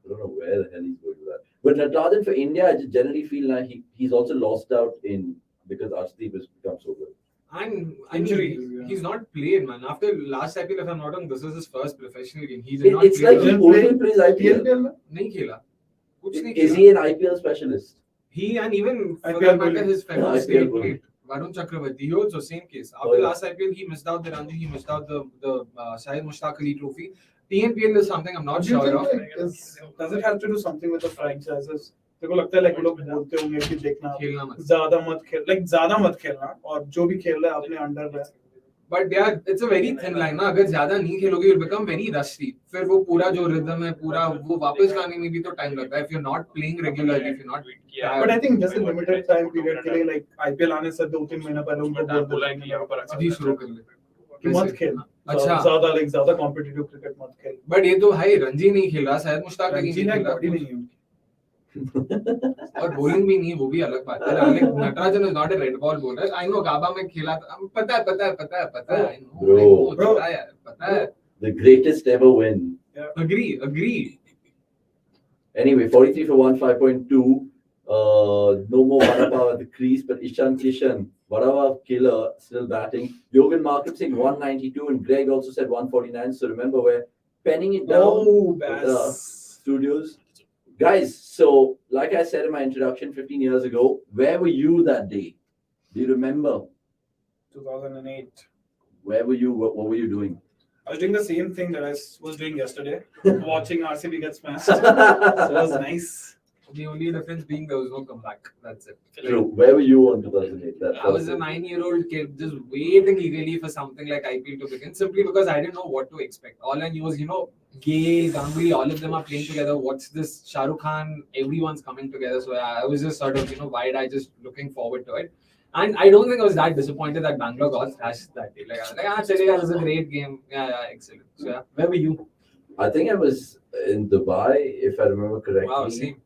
I don't know where the hell he's going with that. But Natarajan for India, I just generally feel like he's also lost out in because Arshdeep has become so good. And I Injuries, mean, yeah. he's not played, man. After last IPL, if I'm not wrong, this is his first professional game. He did not It's play. like he Didn't only play plays IPL. TNPL में? Nahi khela. Kuch nahi Is khela. he an IPL specialist? He and even for IPL that matter, bowling. his fellow IPL state bowling. played. Varun Chakravarti, he also same case. After Oh, yeah. last IPL, he missed out the Ranji, he missed out the Syed Mushtaq Ali Trophy. TNPL is something I'm not Do you sure think, of. like, does it have to do something with the franchises? देखो लगता है like वो लोग बोलते होंगे कि देखना खेलना मत. ज्यादा मत खेल like ज्यादा मत खेलना और जो भी खेल रहा है अपने अंडर रहे. But yeah, it's a very thin line ना. अगर ज्यादा नहीं खेलोगे, you'll become very rusty. फिर वो पूरा जो rhythm है, पूरा वो वापस लाने में भी तो time लगता है. If you're not playing regularly, if you're not. But I think just a limited time period के लिए like IPL आने से 2-3 महीने पहले उनको बोल देते हैं अभी शुरू कर ले. कि मत खेल. अच्छा. ज्यादा like ज्यादा competitive cricket मत खेल. But ये तो भाई रणजी नहीं खेल रहा, शायद मुश्ताक अली रणजी नहीं ने खेल body रहा. नहीं है. और bowling भी नहीं, वो भी अलग बात है. Like, Natarajan is not a red ball bowler. I know गाबा में खेला था. पता है. I know. Bro. पता है. The greatest ever win. Agree. Anyway, 43 for 1, 5.2. No more Varapa at the crease, but Ishan Kishan, Varava killer, still batting. Yogan Markham saying 192, and Greg also said 149. So remember, we're penning it down. Oh, at the Bass. studios. Guys, so like I said in my introduction 15 years ago, where were you that day? Do you remember? 2008. Where were you? What were you doing? I was doing the same thing that I was doing yesterday, watching RCB get smashed. So it was nice. The only difference being there was no comeback. That's it. True. Where were you on 2008? I was a 9-year-old kid just waiting eagerly for something like IPL to begin, simply because I didn't know what to expect. All I knew was, Gail, Ganguly, all of them are playing together. What's this? Shah Rukh Khan, everyone's coming together. So I was just sort of, wide-eyed, just looking forward to it. And I don't think I was that disappointed that Bangalore got thrashed that day. Like, I was like, chalega, it was a great game. Yeah, excellent. So yeah, where were you? I think I was in Dubai, if I remember correctly. Wow, same.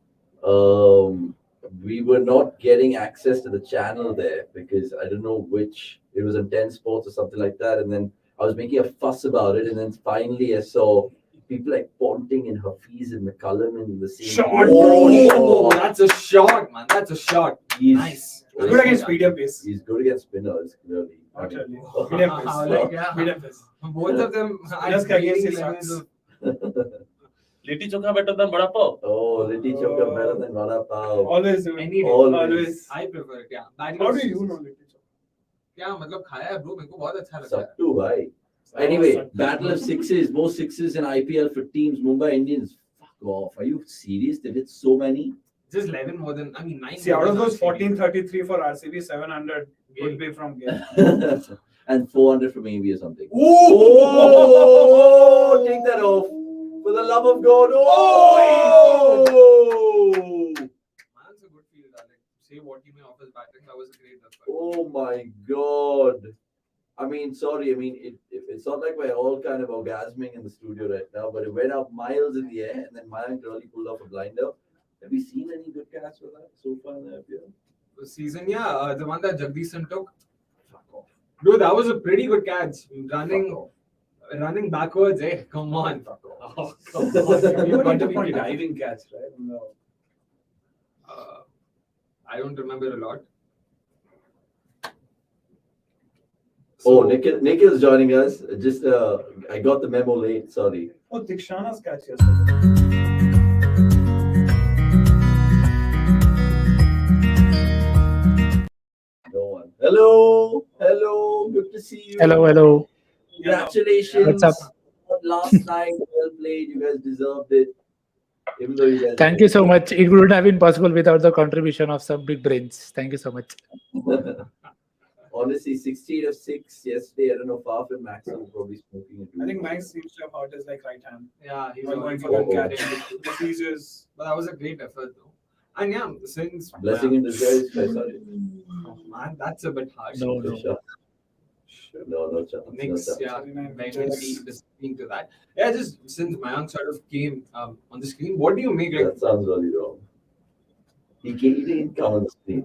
We were not getting access to the channel there because I don't know which. It was on 10 Sports or something like that, and then I was making a fuss about it, and then finally I saw people like Ponting and Hafiz and McCullum in the same. Shot, Oh, that's a shot, man. That's a shot. He's Nice. Good against medium pace. He's good against spinners, clearly. Not really. Wow, Medium pace. like, yeah. Medium pace. Both of them Spinners are can against varying his levels sucks. of Litti Chokha better than Vada Pav. Oh, Litti Chokha better than Vada Pav. Always do it. any day. Always. I prefer it, yeah. Battle How of do you Sexes. know Litti Chokha? क्या मतलब खाया है bro मेरे को बहुत अच्छा लगता है Sattu, bhai. Anyway, Battle of Sixes, most sixes in IPL for teams. Mumbai Indians. Fuck off. Are you serious? They did so many. just 11 more than I mean 9 See, more out of than those RCB. 1433 for RCB, 700 would be from Gale. And 400 from AB or something. Oh! Take that off. For the love of God. Oh! Man's a good fielder. Like say what he may off his batting, that was a great effort. Oh my God. I mean, sorry. I mean, it's not like we're all kind of orgasming in the studio right now, but it went up miles in the air, and then Mayank really pulled off a blinder. Have we seen any good catch for that so far in the IPL? The season, yeah, the one that Jagdishan took. Fuck off. Dude, that was a pretty good catch. Running backwards, eh? Come on. Oh, come on. You've got to be diving catch, right? No. I don't remember a lot. Oh, Nikhil's joining us. Just I got the memo late. Sorry. Oh, Dikshana's catch yesterday. No one. Hello. Good to see you. Hello. Congratulations. What's up? Last night, well played. You guys deserved it. Even though you guys. Thank you so much. It wouldn't have been possible without the contribution of some big brains. Thank you so much. Honestly, 16 of 6 yesterday. I don't know. Far from Max was probably smoking it. I think Mike seems to have hurt his like right hand. Yeah, he's While always going for Oh. that catch. The seizures. But that was a great effort, though. And yeah, since Blessing in disguise. Sorry. Oh, man, that's a bit harsh. No. Good shot. No chance. No Next, chance. yeah, 39 very pitches. listening to that. Yeah, just since Mayank sort of came on the screen, what do you make like? That sounds really wrong. He didn't come on the screen.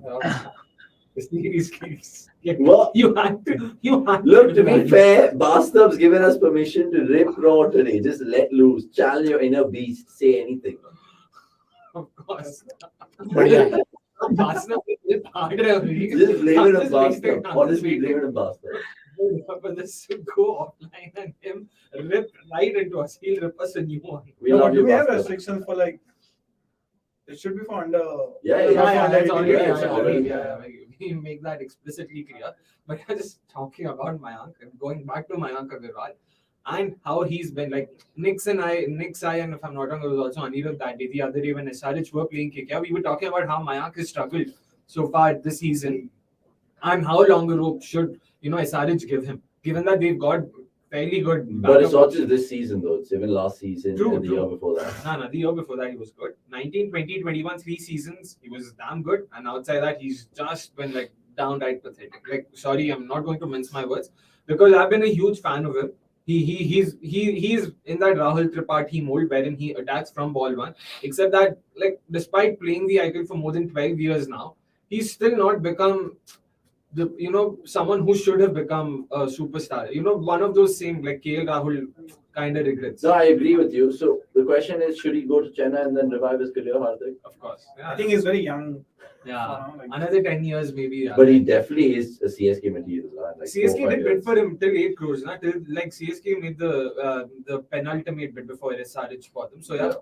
What? You had to. Look, to be fair, Bastard's given us permission to rip raw today. Just let loose. Challenge your inner beast. Say anything. Of course. But yeah, Bastard is harder. Just blame it on I'm Bastard. just Honestly, waiting. blame it on Bastard. But this should go offline and him rip right into us. He'll rip us a new one. We No, love do you, we have Bastard. restrictions for like? It should be for under. Yeah, That's That's already, yeah, it's already- we make that explicitly clear. But I'm just talking about Mayank and going back to Mayank Agarwal and how he's been like Nix and and if I'm not wrong, it was also Anirudh that day, the other day when SRH were playing KKR, we were talking about how Mayank has struggled so far this season and how long a rope should SRH give him, given that they've got fairly good. But it's backup not just this season, though. It's even last season True, and the true. year before that. No, the year before that he was good. 19, 20, 21, 3 seasons, he was damn good. And outside that, he's just been like downright pathetic. Like, sorry, I'm not going to mince my words because I've been a huge fan of him. He's in that Rahul Tripathi mold wherein he attacks from ball one. Except that, like, despite playing the IPL for more than 12 years now, he's still not become someone who should have become a superstar. One of those same like KL Rahul kind of regrets. No, I agree with you. So the question is, should he go to Chennai and then revive his career, Hardik? Of course. I think he's very young. Yeah. Like, Another 10 years maybe. Yeah. But he definitely is a CSK material. Like CSK 4 or 5 did bid years. for him till 8 crores, na? Till like CSK made the penultimate bid before SRH bought them. So yeah.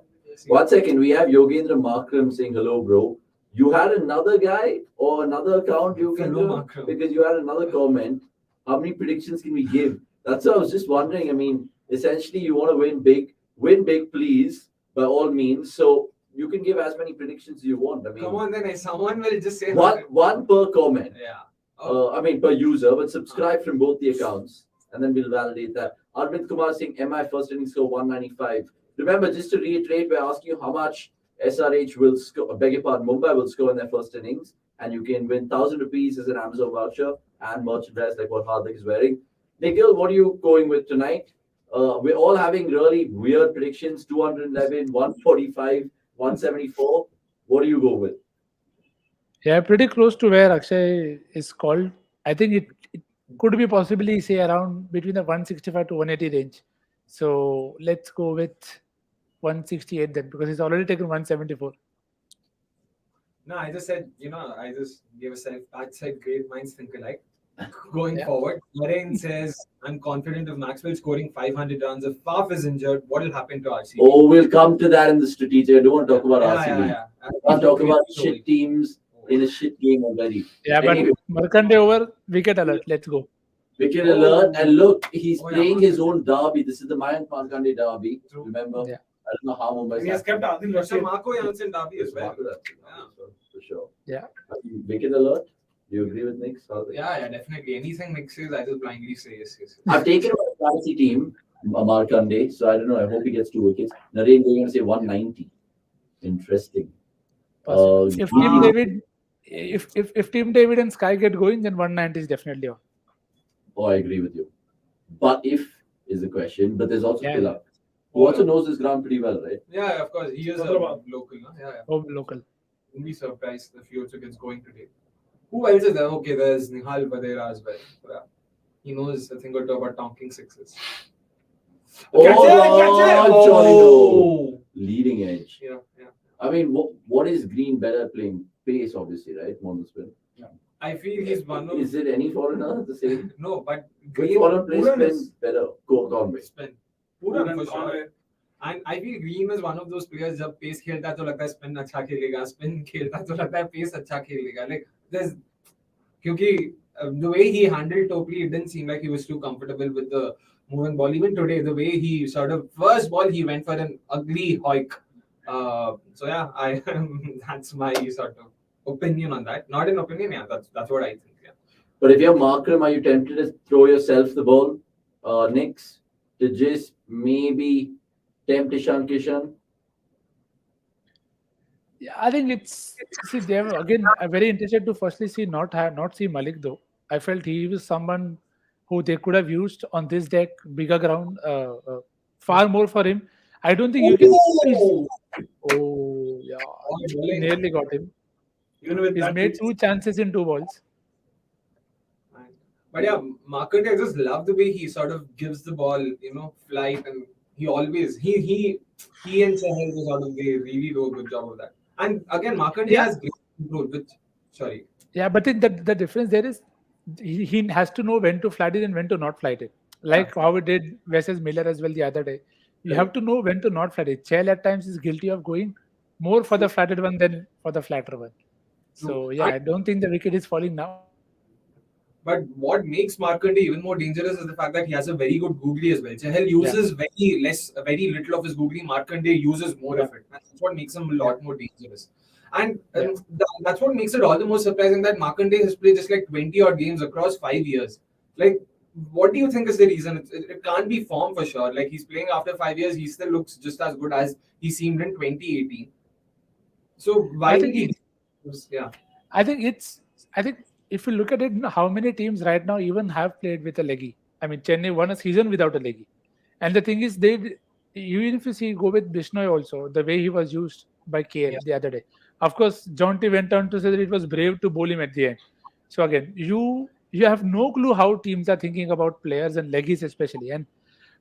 1 second, we have Yogendra Makram saying hello, bro. You had another guy or another account, Hello, Yogendra? Makram. Because you had another comment. How many predictions can we give? That's what I was just wondering. I mean, essentially, you want to win big. Win big, please, by all means. So you can give as many predictions as you want. I mean, Come on, then someone will just say one per comment. Yeah. I mean, per user, but subscribe from both the accounts, and then we'll validate that. Arvind Kumar saying, MI first inning score 195. Remember, just to reiterate, we're asking you how much SRH will score, beg your pardon, Mumbai will score in their first innings, and you can win 1,000 rupees as an Amazon voucher and merchandise like what Hardik is wearing. Nikhil, what are you going with tonight? We're all having really weird predictions: 211, 145, 174. What do you go with? Yeah, pretty close to where Akshay is called. I think it could be possibly say around between the 165 to 180 range. So let's go with 168 then because he's already taken 174. No, I just said, I just gave a self pat, said great minds think alike. Going Yeah. forward, Naren says, I'm confident of Maxwell scoring 500 runs. If Faf is injured, what will happen to RCB? Oh, we'll come to that in the strategic. I don't want to talk about RCB. Yeah. I'm talking about Sorry. shit teams in a shit game already. Yeah, but Anyway, Markande over, wicket alert. Let's go. wicket alert, and look, he's Oh, yeah, playing his Markande. own derby. This is the Mayank Markande derby. True. Remember? Yeah. I don't know how Mumbai. And he has kept Adil Russia Rashid. Marco Janssen Derby as well. For sure. Yeah. Wicket alert. Do you agree with Nick? Yeah, definitely. Anything Nick says, I just blindly say yes. I've taken my fantasy team, Markande, so I don't know. I hope he gets 2 wickets. Naren, you're going to say 190. Interesting. If Team David, if Team David and Sky get going, then 190 is definitely on. Oh, I agree with you. But if is the question. But there's also Yeah. Killa, who also knows this ground pretty well, right? Yeah, of course. He is a Hyderabad. local. No? Yeah. Oh, local. Wouldn't be surprised if he also gets going today. Who else is there? Okay, there's Nihal Vadera as well. So, yeah. He knows a thing or two about tonking sixes. Oh, Catch it! Johnny, no. Oh. Leading edge. Yeah. I mean, what is Green better at playing? Pace, obviously, right? More than spin. I feel he's one of. Is it any foreigner the same? No, but Which Green foreigner plays Pooran spin is- better? Conway. spin. Pooran and For sure. Conway. And I feel Green is one of those players जब pace खेलता है तो लगता है spin अच्छा खेलेगा, spin खेलता है तो लगता है pace अच्छा खेलेगा. Like there's क्योंकि the way he handled Topley, it didn't seem like he was too comfortable with the moving ball. Even today, the way he sort of first ball he went for an ugly hoik. So yeah, I that's my sort of opinion on that. Not an opinion, yeah. That's what I think. Yeah. But if you're Markram, are you tempted to throw yourself the ball, Nix, to just maybe tempt Ishan Kishan? Yeah, I think it's see they have again. I'm very interested to firstly see not see Malik though. I felt he was someone who they could have used on this deck, bigger ground, far more for him. I don't think you can. Oh yeah, nearly got him. Even with He's that made pitch, 2 chances in 2 balls. But yeah, Markande, I just love the way he sort of gives the ball, flight, and he always he and Chahal sort of they really do a good job of that. And again, Markande Yeah. has great control. Sorry. Yeah, but then the difference there is he has to know when to flat it and when to not flat it. Like how it did versus Miller as well the other day. You have to know when to not flat it. Chahal at times is guilty of going more for the flatted one than for the flatter one. So yeah, I don't think the wicket is falling now. But what makes Markande even more dangerous is the fact that he has a very good googly as well. Chahal uses very little of his googly. Markande uses more of it. That's what makes him a lot more dangerous. And that's what makes it all the more surprising that Markande has played just like 20 odd games across 5 years. Like, what do you think is the reason? It can't be form for sure. Like, he's playing after 5 years, he still looks just as good as he seemed in 2018. So why I think he? Yeah. I think if you look at it, how many teams right now even have played with a leggy? I mean, Chennai won a season without a leggy. And the thing is, even if you see, go with Bishnoi also, the way he was used by KL the other day. Of course, John T went on to say that it was brave to bowl him at the end. So again, you have no clue how teams are thinking about players and leggies especially. And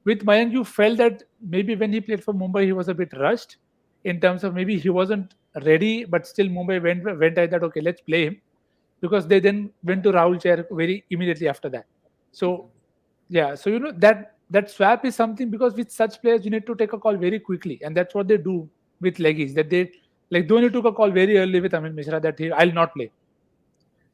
with Mayank, you felt that maybe when he played for Mumbai, he was a bit rushed in terms of maybe he wasn't ready, but still Mumbai went at that, okay, let's play him. Because they then went to Rahul Chair very immediately after that. So yeah, so that swap is something because with such players you need to take a call very quickly, and that's what they do with leggies. That they like Dhoni took a call very early with Amit Mishra that I'll not play.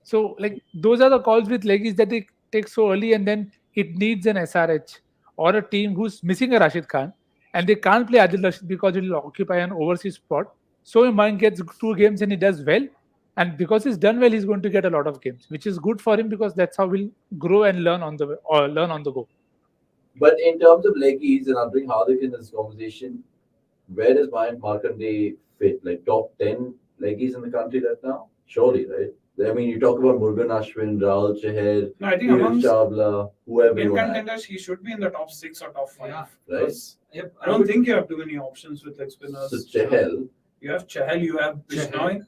So like those are the calls with leggies that they take so early, and then it needs an SRH or a team who's missing a Rashid Khan, and they can't play Adil Rashid because it will occupy an overseas spot. So Mayank gets 2 games and he does well. And because he's done well, he's going to get a lot of games, which is good for him because that's how we'll grow and learn on the go. But in terms of leggies, and I'll bring Hardik in this conversation, where does Mayank Markande fit? Like top 10 leggies in the country right now? Surely, right? I mean, you talk about Murugan Ashwin, Rahul Chahar, No, I think Neeraj amongst Chawla, whoever in you want. contenders, he should be in the top 6 or top 5. Yeah. Right. Because Yep. I don't think you have too many options with leg spinners. So Chahal, You have Chahal, you have Bishnoi,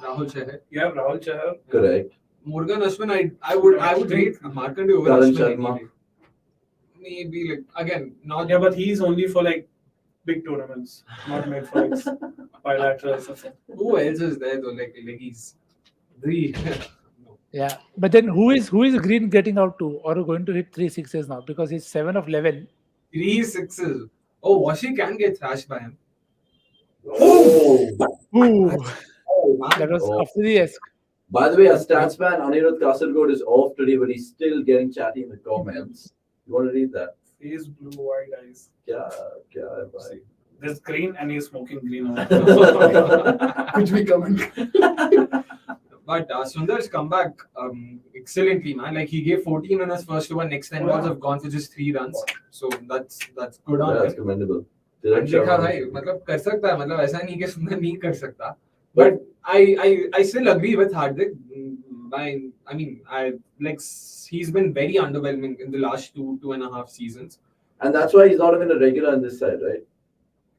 Rahul Chahar. you have Rahul Chahar. correct. Murugan Ashwin, I would rate Markande over Karan Ashwin Sharma. anyway. Maybe like again not Yeah, but he's only for like big tournaments, not made for like bilaterals or something. who else is there though like leggies. Three. Yeah, but then who is Green getting out to or going to hit 3 sixes now because he's 7 of 11. 3 sixes. Oh, Washi can get thrashed by him. Oh! Ooh, Oh man. that was Oh. Afridi-esque. By the way, our stats man Anirudh Kasargod is off today, but he's still getting chatty in the comments. You want to read that? Face blue, wide eyes. Kya hai bhai? This green and he's smoking green. Which we comment. But Sundar's comeback excellently, man. Like he gave 14 on his first over. Next 10 balls have gone for just 3 runs. So that's good on Yeah, that's him. commendable. And देखा भाई मतलब कर सकता है मतलब ऐसा नहीं कि सुंदर नहीं कर सकता. But I still agree with Hardik. I mean he's been very underwhelming in the last 2.5 seasons. And that's why he's not even a regular on this side, right?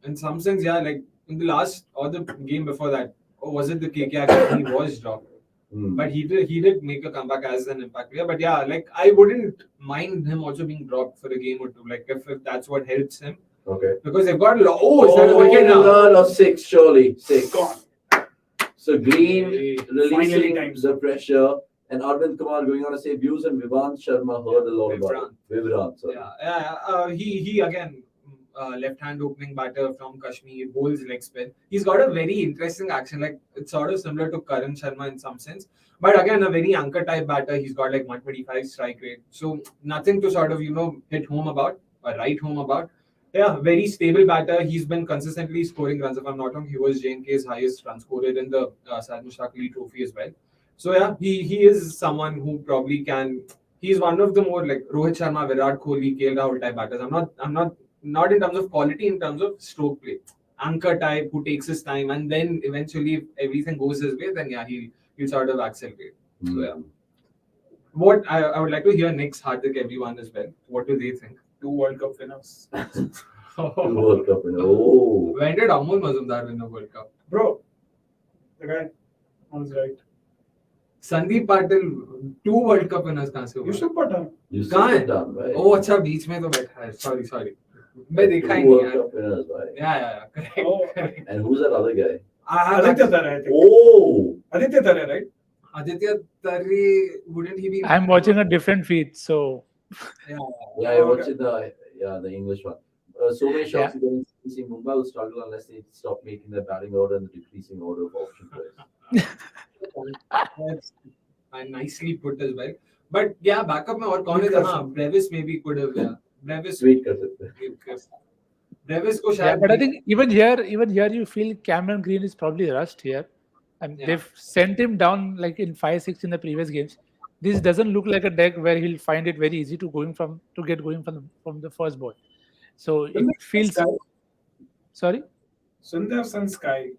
In some sense, yeah, like in the last or the game before that, or was it the KKR game? He was dropped. But he did make a comeback as an impact player. But yeah, like I wouldn't mind him also being dropped for a game or two. Like if that's what helps him. Okay. Because they've got is that a wicket now? No, 6, surely. 6. Gone. So Green Finally releasing times. the pressure, and Arvind Kumar going on to say views and Vivant Sharma heard a lot about it. Vivrant, sorry. He again left hand opening batter from Kashmir, bowls leg spin. He's got a very interesting action. Like it's sort of similar to Karan Sharma in some sense, but again a very anchor type batter. He's got like 125 strike rate, so nothing to sort of hit home about or write home about. Yeah, very stable batter. He's been consistently scoring runs. If I'm not wrong, he was J&K's highest run scorer in the Syed Mushtaq Ali Trophy as well. So yeah, he is someone who probably can. He's one of the more like Rohit Sharma, Virat Kohli, KL Rahul type batters. I'm not in terms of quality, in terms of stroke play. Anchor type who takes his time, and then eventually if everything goes his way, then yeah, he'll sort of accelerate. So yeah. What I would like to hear next, Hardik, everyone as well. What do they think? 2 World Cup winners. World Cup winner. Oh. When did Amol Mazumdar win the World Cup? Bro, the guy was right. Sandeep Patil 2 world cup winners कहां से You हुआ? should put him. You कहां sit है? down, right? ओ अच्छा बीच में तो बैठा है. Sorry. मैं देखा ही नहीं World यार. Cup winners, right? Yeah, correct. Oh. And who's that other guy? Aditya Tare, I think. Oh. Aditya Tare, right? Aditya Tare, wouldn't he be? I'm watching a different feed, so Yeah, I Oh, watched the English one. So many shots against Mumbai will struggle unless they stop making their batting order and the decreasing order of option players. That's nicely put as well. But yeah, backup में और कौन है जहाँ Brevis maybe could have Brevis. Sweet कर सकते. Brevis को yeah. शायद. But I think even here you feel Cameron Green is probably rushed here, and Yeah. they've sent him down like in 5-6 in the previous games. This doesn't look like a deck where he'll find it very easy to get going from the first ball. So it feels. Sorry. Shouldn't they have sent Sky?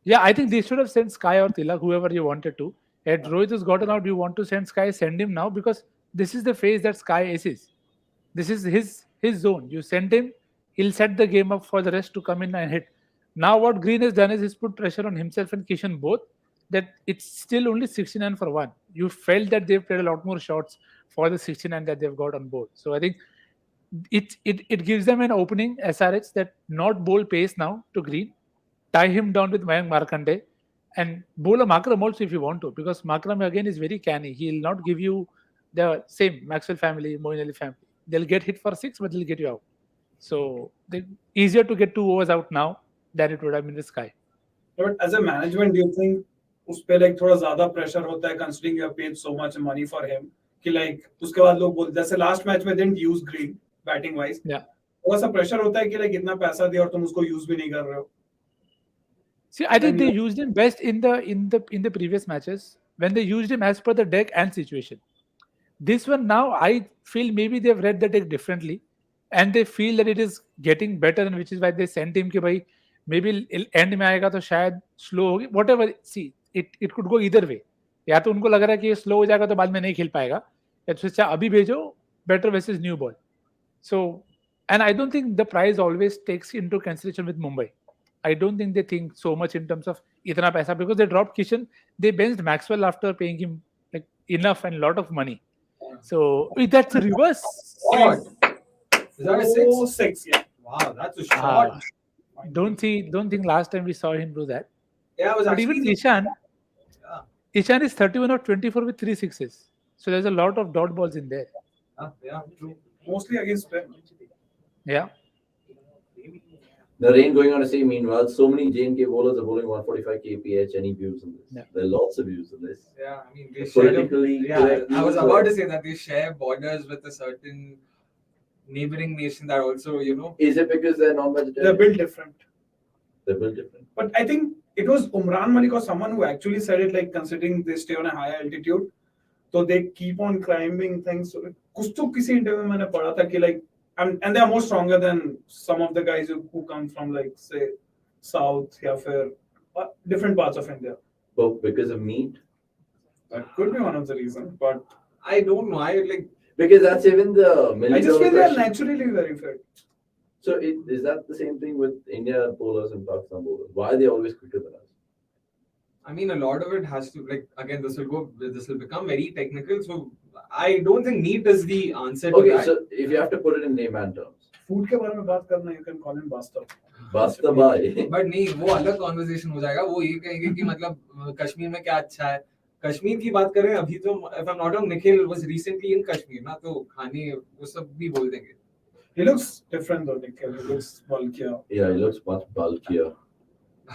Yeah, I think they should have sent Sky or Tilak, whoever you wanted to. Had Rohit has gotten out, you want to send Sky, send him now, because this is the phase that Sky aces. This is his zone. You send him, he'll set the game up for the rest to come in and hit. Now what Green has done is he's put pressure on himself and Kishan both, that it's still only 69 for 1. You felt that they've played a lot more shots for the 69 that they've got on board. So I think it gives them an opening, SRH, that not bowl pace now to Green, tie him down with Mayank Markande, and bowl a Makram also if you want to, because Makram again is very canny. He'll not give you the same Maxwell family, Moeen Ali family. They'll get hit for 6, but they'll get you out. So easier to get 2 overs out now than it would have been the Sky. But as a management, do you think उस पे like थोड़ा ज़्यादा pressure होता है, considering you have paid so much money for him, कि like उसके बाद लोग बोलते हैं जैसे last match में didn't use Green batting wise. Yeah. थोड़ा सा pressure होता है कि like इतना पैसा दिया और तुम उसको use भी नहीं कर रहे हो. See, I think they used him best in the previous matches when they used him as per the deck and situation. This one now, I feel maybe they've read the deck differently, and they feel that it is getting better, and which is why they sent him कि भाई maybe end में आएगा तो शायद slow होगी. Whatever. See, it could go either way. या तो उनको लग रहा है कि ये स्लो हो जाएगा तो बाद में नहीं खेल पाएगा, या तो सोचा अभी भेजो better versus new ball. So, and I don't think the price always takes into consideration with Mumbai. I don't think they think so much in terms of itna paisa, because they dropped Kishan, they benched Maxwell after paying him like enough and lot of money. So that's a reverse. Shot. Is that a six? Oh, 6, yeah. Wow, that's a shot. Don't think last time we saw him do that. Yeah, it was But actually even Ishan, Yeah. Ishan is 31 or 24 with 3 sixes. So there's a lot of dot balls in there. Yeah, true. Mostly against spin. Yeah. The rain going on to say, meanwhile, so many J&K bowlers are bowling 145 kph. Any views on this? Yeah. There are lots of views on this. Yeah, I mean, they share Politically correct I was views, about to say that they share borders with a certain neighboring nation that also, Is it because they're They're non-vegetarian? built different. They're built different. But I think it was Umran Malik or someone who actually said it, like considering they stay on a higher altitude, so they keep on climbing things. So कुछ तो किसी interview में मैंने पढ़ा था कि like and they are more stronger than some of the guys who come from like say south या फिर different parts of India. But because of meat? That could be one of the reasons. But I don't know. I like Because that's even the I just feel they are question. naturally very fit. So is that the same thing with India bowlers and Pakistan bowlers? Why are they always quicker than us? I mean, a lot of it has to again. This will become very technical. So I don't think meat is the answer to Okay, that. so if you have to put it in layman terms, Food के बारे में बात करना, you can call him Basta. basta bhai. But नहीं, वो अलग conversation हो जाएगा. वो ये कहेंगे कि मतलब कश्मीर में क्या अच्छा है. कश्मीर की बात करें अभी तो if I'm not wrong, Nikhil was recently in Kashmir ना, तो खाने वो सब भी बोल देंगे. He looks different though, Nikhil. He looks bulkier. Yeah, he looks much bulkier.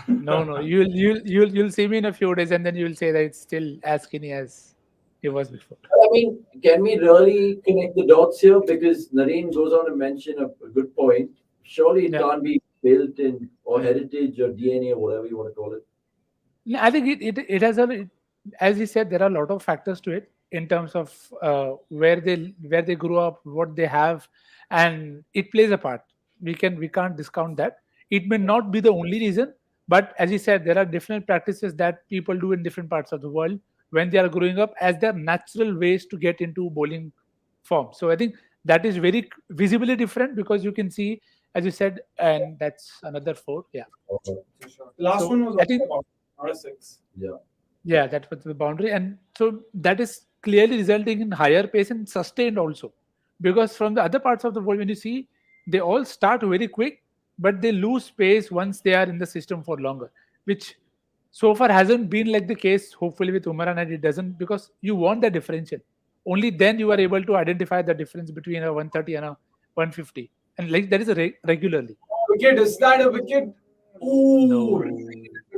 No. You'll see me in a few days, and then you'll say that it's still as skinny as he was before. I mean, can we really connect the dots here? Because Nareen goes on to mention a good point. Surely it Yeah. can't be built in or heritage or DNA or whatever you want to call it. I think it has as he said, there are a lot of factors to it in terms of where they grew up, what they have, and it plays a part. We can't discount that. It may not be the only reason, but as he said, there are different practices that people do in different parts of the world when they are growing up as their natural ways to get into bowling form. So I think that is very visibly different, because you can see, as you said, and that's another 4. Yeah. Last So, one was I think- about not a 6. Yeah, that was the boundary. And so that is clearly resulting in higher pace and sustained also. Because from the other parts of the world, when you see, they all start very quick, but they lose pace once they are in the system for longer, which so far hasn't been like the case, hopefully, with Umaran, and it doesn't, because you want the differential. Only then you are able to identify the difference between a 130 and a 150. And like that is regularly. Wicket, is that a wicket? Ooh, No.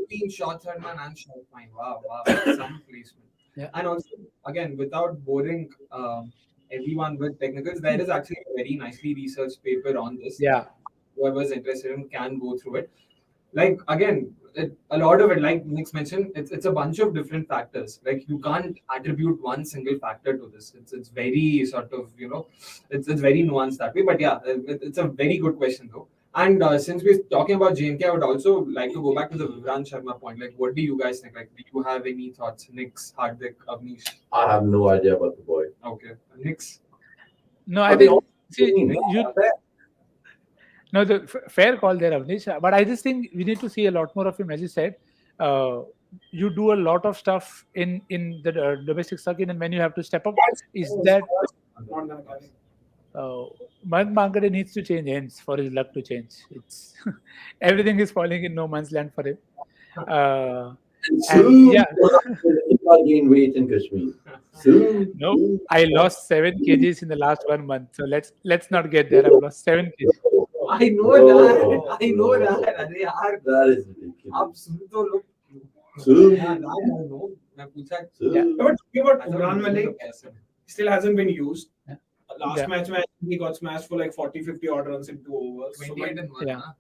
15 shots at man and shot fine. Wow, some placement. Yeah. And also, again, without boring everyone with technicals, there is actually a very nicely researched paper on this. Yeah. Whoever's interested in can go through it. Like again, a lot of it, like Nick's mentioned, it's a bunch of different factors. Like you can't attribute one single factor to this. It's very sort of it's very nuanced that way. But yeah, it's a very good question though. And since we're talking about J&K, I would also like to go back to the Vivran Sharma point. Like, what do you guys think? Like, do you have any thoughts? Nick's, Hardik, Avnish? I have no idea about the boy. Okay, Nick's. No, But I they think all see, mean, no, the fair call there, Avnish. But I just think we need to see a lot more of him, as you said. You do a lot of stuff in the domestic circuit, and when you have to step up, is that Not gonna carry. Mayank Mangade needs to change ends for his luck to change. It's everything is falling in no man's land for him. Soon, yeah. you can't gain weight in Kashmir. Soon. No, I lost 7 kgs in the last 1 month. So let's not get there. I've lost 7 kgs. I know Oh, that. I know no. that. अरे यार, That is ridiculous. आप सुन तो लो. Soon. Yeah, that I know. मैं पूछा. Soon. Yeah. But talking about I thought Umran you knew Malik, the person. still hasn't been used. Yeah. Last Yeah. match, he got smashed for like 40-50 odd runs in 2 overs. So 28 and 1. Yeah. huh?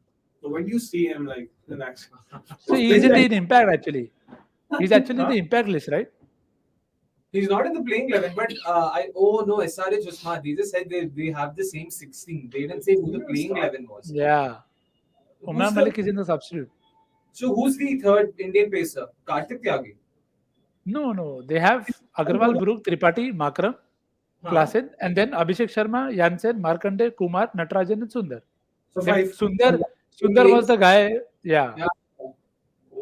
when do you see him like in action? So he isn't in impact actually. He's actually in the impact list, right? He's not in the playing 11, but no, SRH was smart. They just said they have the same 16. They didn't say who the playing 11 was. Yeah. Who's Umran the- Malik is in the substitute. So who's the third Indian pacer? Karthik Tyagi. No. They have Agarwal, Brook, Tripathi, Makram, Klassen, and then Abhishek Sharma, Jansen, Markande, Kumar, Natarajan, and Sundar. So Then 5. Sundar was the guy. Yeah. Yeah.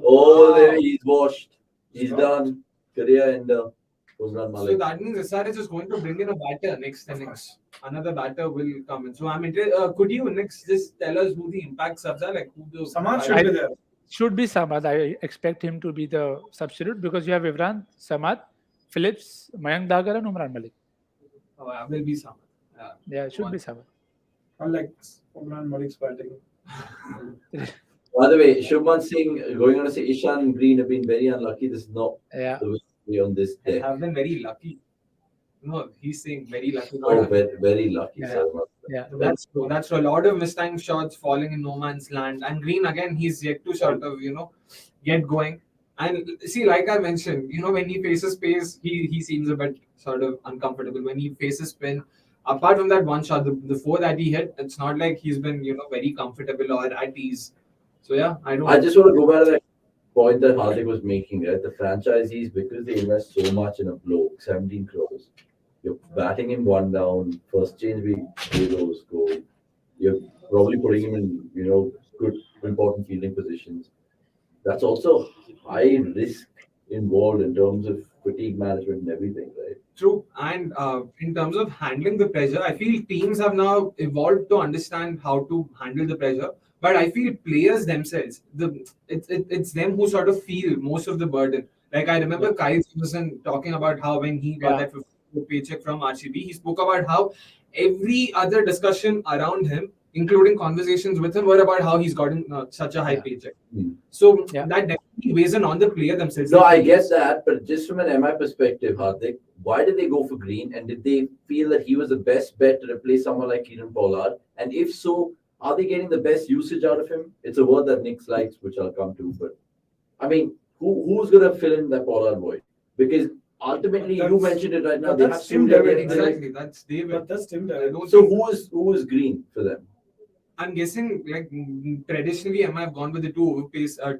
Oh, there Wow. he's washed. He's Stop. done. Career ender. Umran So Malik. that means SRH is going to bring in a batter next innings. Another batter will come in. So could you next just tell us who the impact subs are? Like who the Samad should I- be there. Should be Samad. I expect him to be the substitute because you have Imran, Samad, Phillips, Mayank Dagar, and Umran Malik. will be some. Yeah, should be Samad. Unlike Umran Malik's batting. By the way, Shubman Singh going on to say Ishan and Green have been very unlucky. This is not Yeah. the way on this They day. have been very lucky. No, he's saying very lucky. not Oh, unlucky. very, very lucky. Yeah. Salman. Yeah. That's true. That's true. A lot of mistimed shots falling in no man's land. And Green again, he's yet to sort of get going. And see, like I mentioned, when he faces pace, he seems a bit sort of uncomfortable. When he faces spin, apart from that one shot, the four that he hit, it's not like he's been very comfortable or at ease. So yeah, I don't. I just want to go back to that point that Hardik was making, right? The franchisees, because they invest so much in a bloke, 17 crores. You're batting him one down, first change we those go. You're probably putting him in, good, important fielding positions. That's also high risk involved in terms of fatigue management and everything, right? True. And in terms of handling the pressure, I feel teams have now evolved to understand how to handle the pressure. But I feel players themselves, it's them who sort of feel most of the burden. Like I remember Kyle Stevenson talking about how when he got that 50 paycheck from RCB, he spoke about how every other discussion around him, including conversations with him, were about how he's gotten such a high paycheck. So that definitely weighs in on the player themselves. No, I guess that, but just from an MI perspective, Hardik, why did they go for Green? And did they feel that he was the best bet to replace someone like Kieran Pollard? And if so, are they getting the best usage out of him? It's a word that Nick likes, which I'll come to. But I mean, who's going to fill in that Pollard void? Because ultimately, you mentioned it right now. but They that's have Tim Surya David, getting there. Exactly, that's David. But that's Tim David. So who is Green for them? I'm guessing like traditionally MI have gone with the two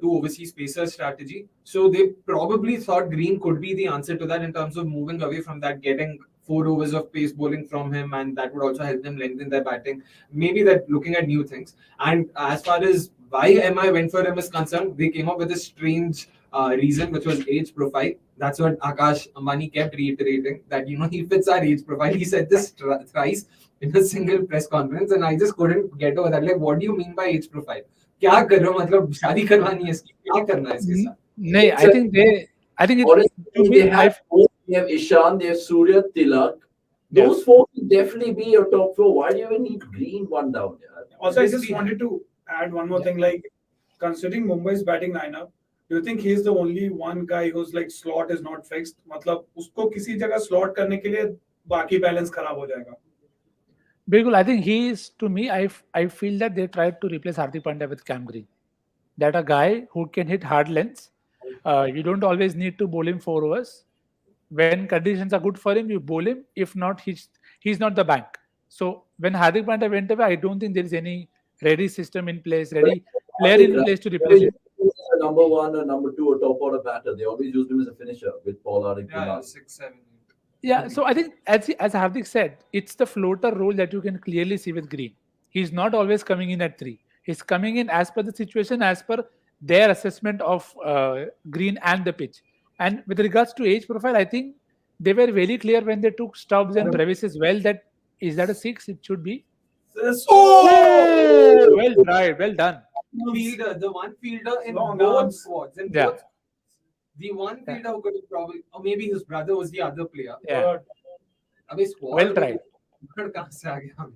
overseas pacer strategy. So they probably thought Green could be the answer to that in terms of moving away from that, getting 4 overs of pace bowling from him, and that would also help them lengthen their batting. Maybe that looking at new things. And as far as why MI went for him is concerned, they came up with a strange reason, which was age profile. That's what Akash Ambani kept reiterating, that he fits our age profile. He said this thrice in a single press conference, and I just couldn't get over that. Like, what do you mean by age profile? क्या कर रहे हो? मतलब शादी करवानी है इसकी? क्या करना है इसके साथ? No, I think Honestly, they have Ishan, they have Surya, Tilak. Those four can definitely be your top 4. Why do you even need Green one down? Also, I just wanted to add one more thing. Like, considering Mumbai's batting lineup, do you think he's the only one guy who's like slot is not fixed? मतलब उसको किसी जगह slot करने के लिए बाकी balance खराब हो जाएगा. Bilkul, I think he is, to me, I feel that they tried to replace Hardik Pandya with Cam Green. That a guy who can hit hard lengths. You don't always need to bowl him 4 overs. When conditions are good for him, you bowl him. If not, he's not the bank. So when Hardik Pandya went away, I don't think there is any ready system in place, ready player in place to replace him. Number 1 or number 2 or top order batter. They always used him as a finisher with Pollard and Yeah, Kunal. 6, 7. Yeah, so I think as Hardik said, it's the floater role that you can clearly see with Green. He's not always coming in at 3. He's coming in as per the situation, as per their assessment of Green and the pitch. And with regards to age profile, I think they were very clear when they took Stubbs and Brevis as well that is that a 6? It should be. Oh! Well tried, well done. The one fielder in Long both arms. squads. Yeah. The one fielder who could have probably, or maybe his brother was the other player. Yeah. Abhi squad Well tried. कहाँ से आ गया हमें?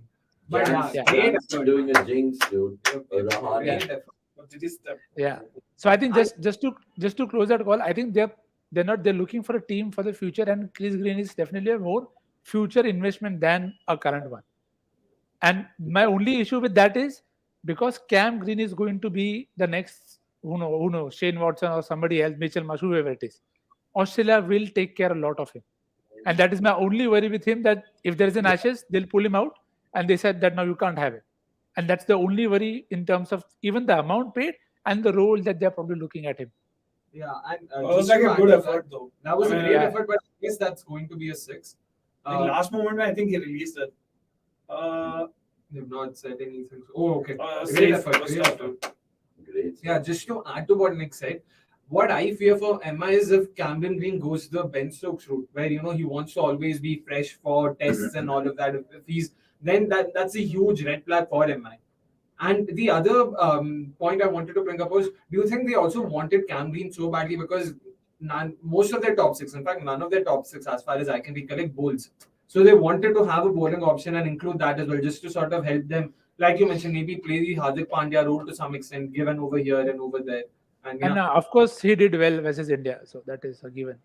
But Yeah. great Jan's effort. doing a jinx, dude. Rahane. Great effort. But it is the Yeah. So I think just to close that call, I think they're looking for a team for the future, and Chris Green is definitely a more future investment than a current one. And my only issue with that is because Cam Green is going to be the next who knows, Shane Watson or somebody else, Mitchell Marsh, whoever it is. Australia will take care a lot of him. And that is my only worry with him, that if there is an Ashes, they'll pull him out and they said that now you can't have it. And that's the only worry in terms of even the amount paid and the role that they're probably looking at him. Yeah, and It was just like to a add good to effort though. that was I a mean, great yeah. effort, but I guess that's going to be a 6. In last moment, I think he released it. They've not said anything. Oh, okay. Great Safe effort. was Great tough. effort. Great. Yeah, just to add to what Nick said, what I fear for Emma is if Cameron Green goes the Ben Stokes route, where he wants to always be fresh for tests and all of that. If he's then that's a huge red flag for Emma. And the other point I wanted to bring up was, do you think they also wanted Cam Green so badly because most of their top 6, in fact, none of their top 6, as far as I can recollect, bowls. So they wanted to have a bowling option and include that as well, just to sort of help them, like you mentioned, maybe play the Hardik Pandya role to some extent, given over here and over there. And And of course, he did well versus India, so that is a given.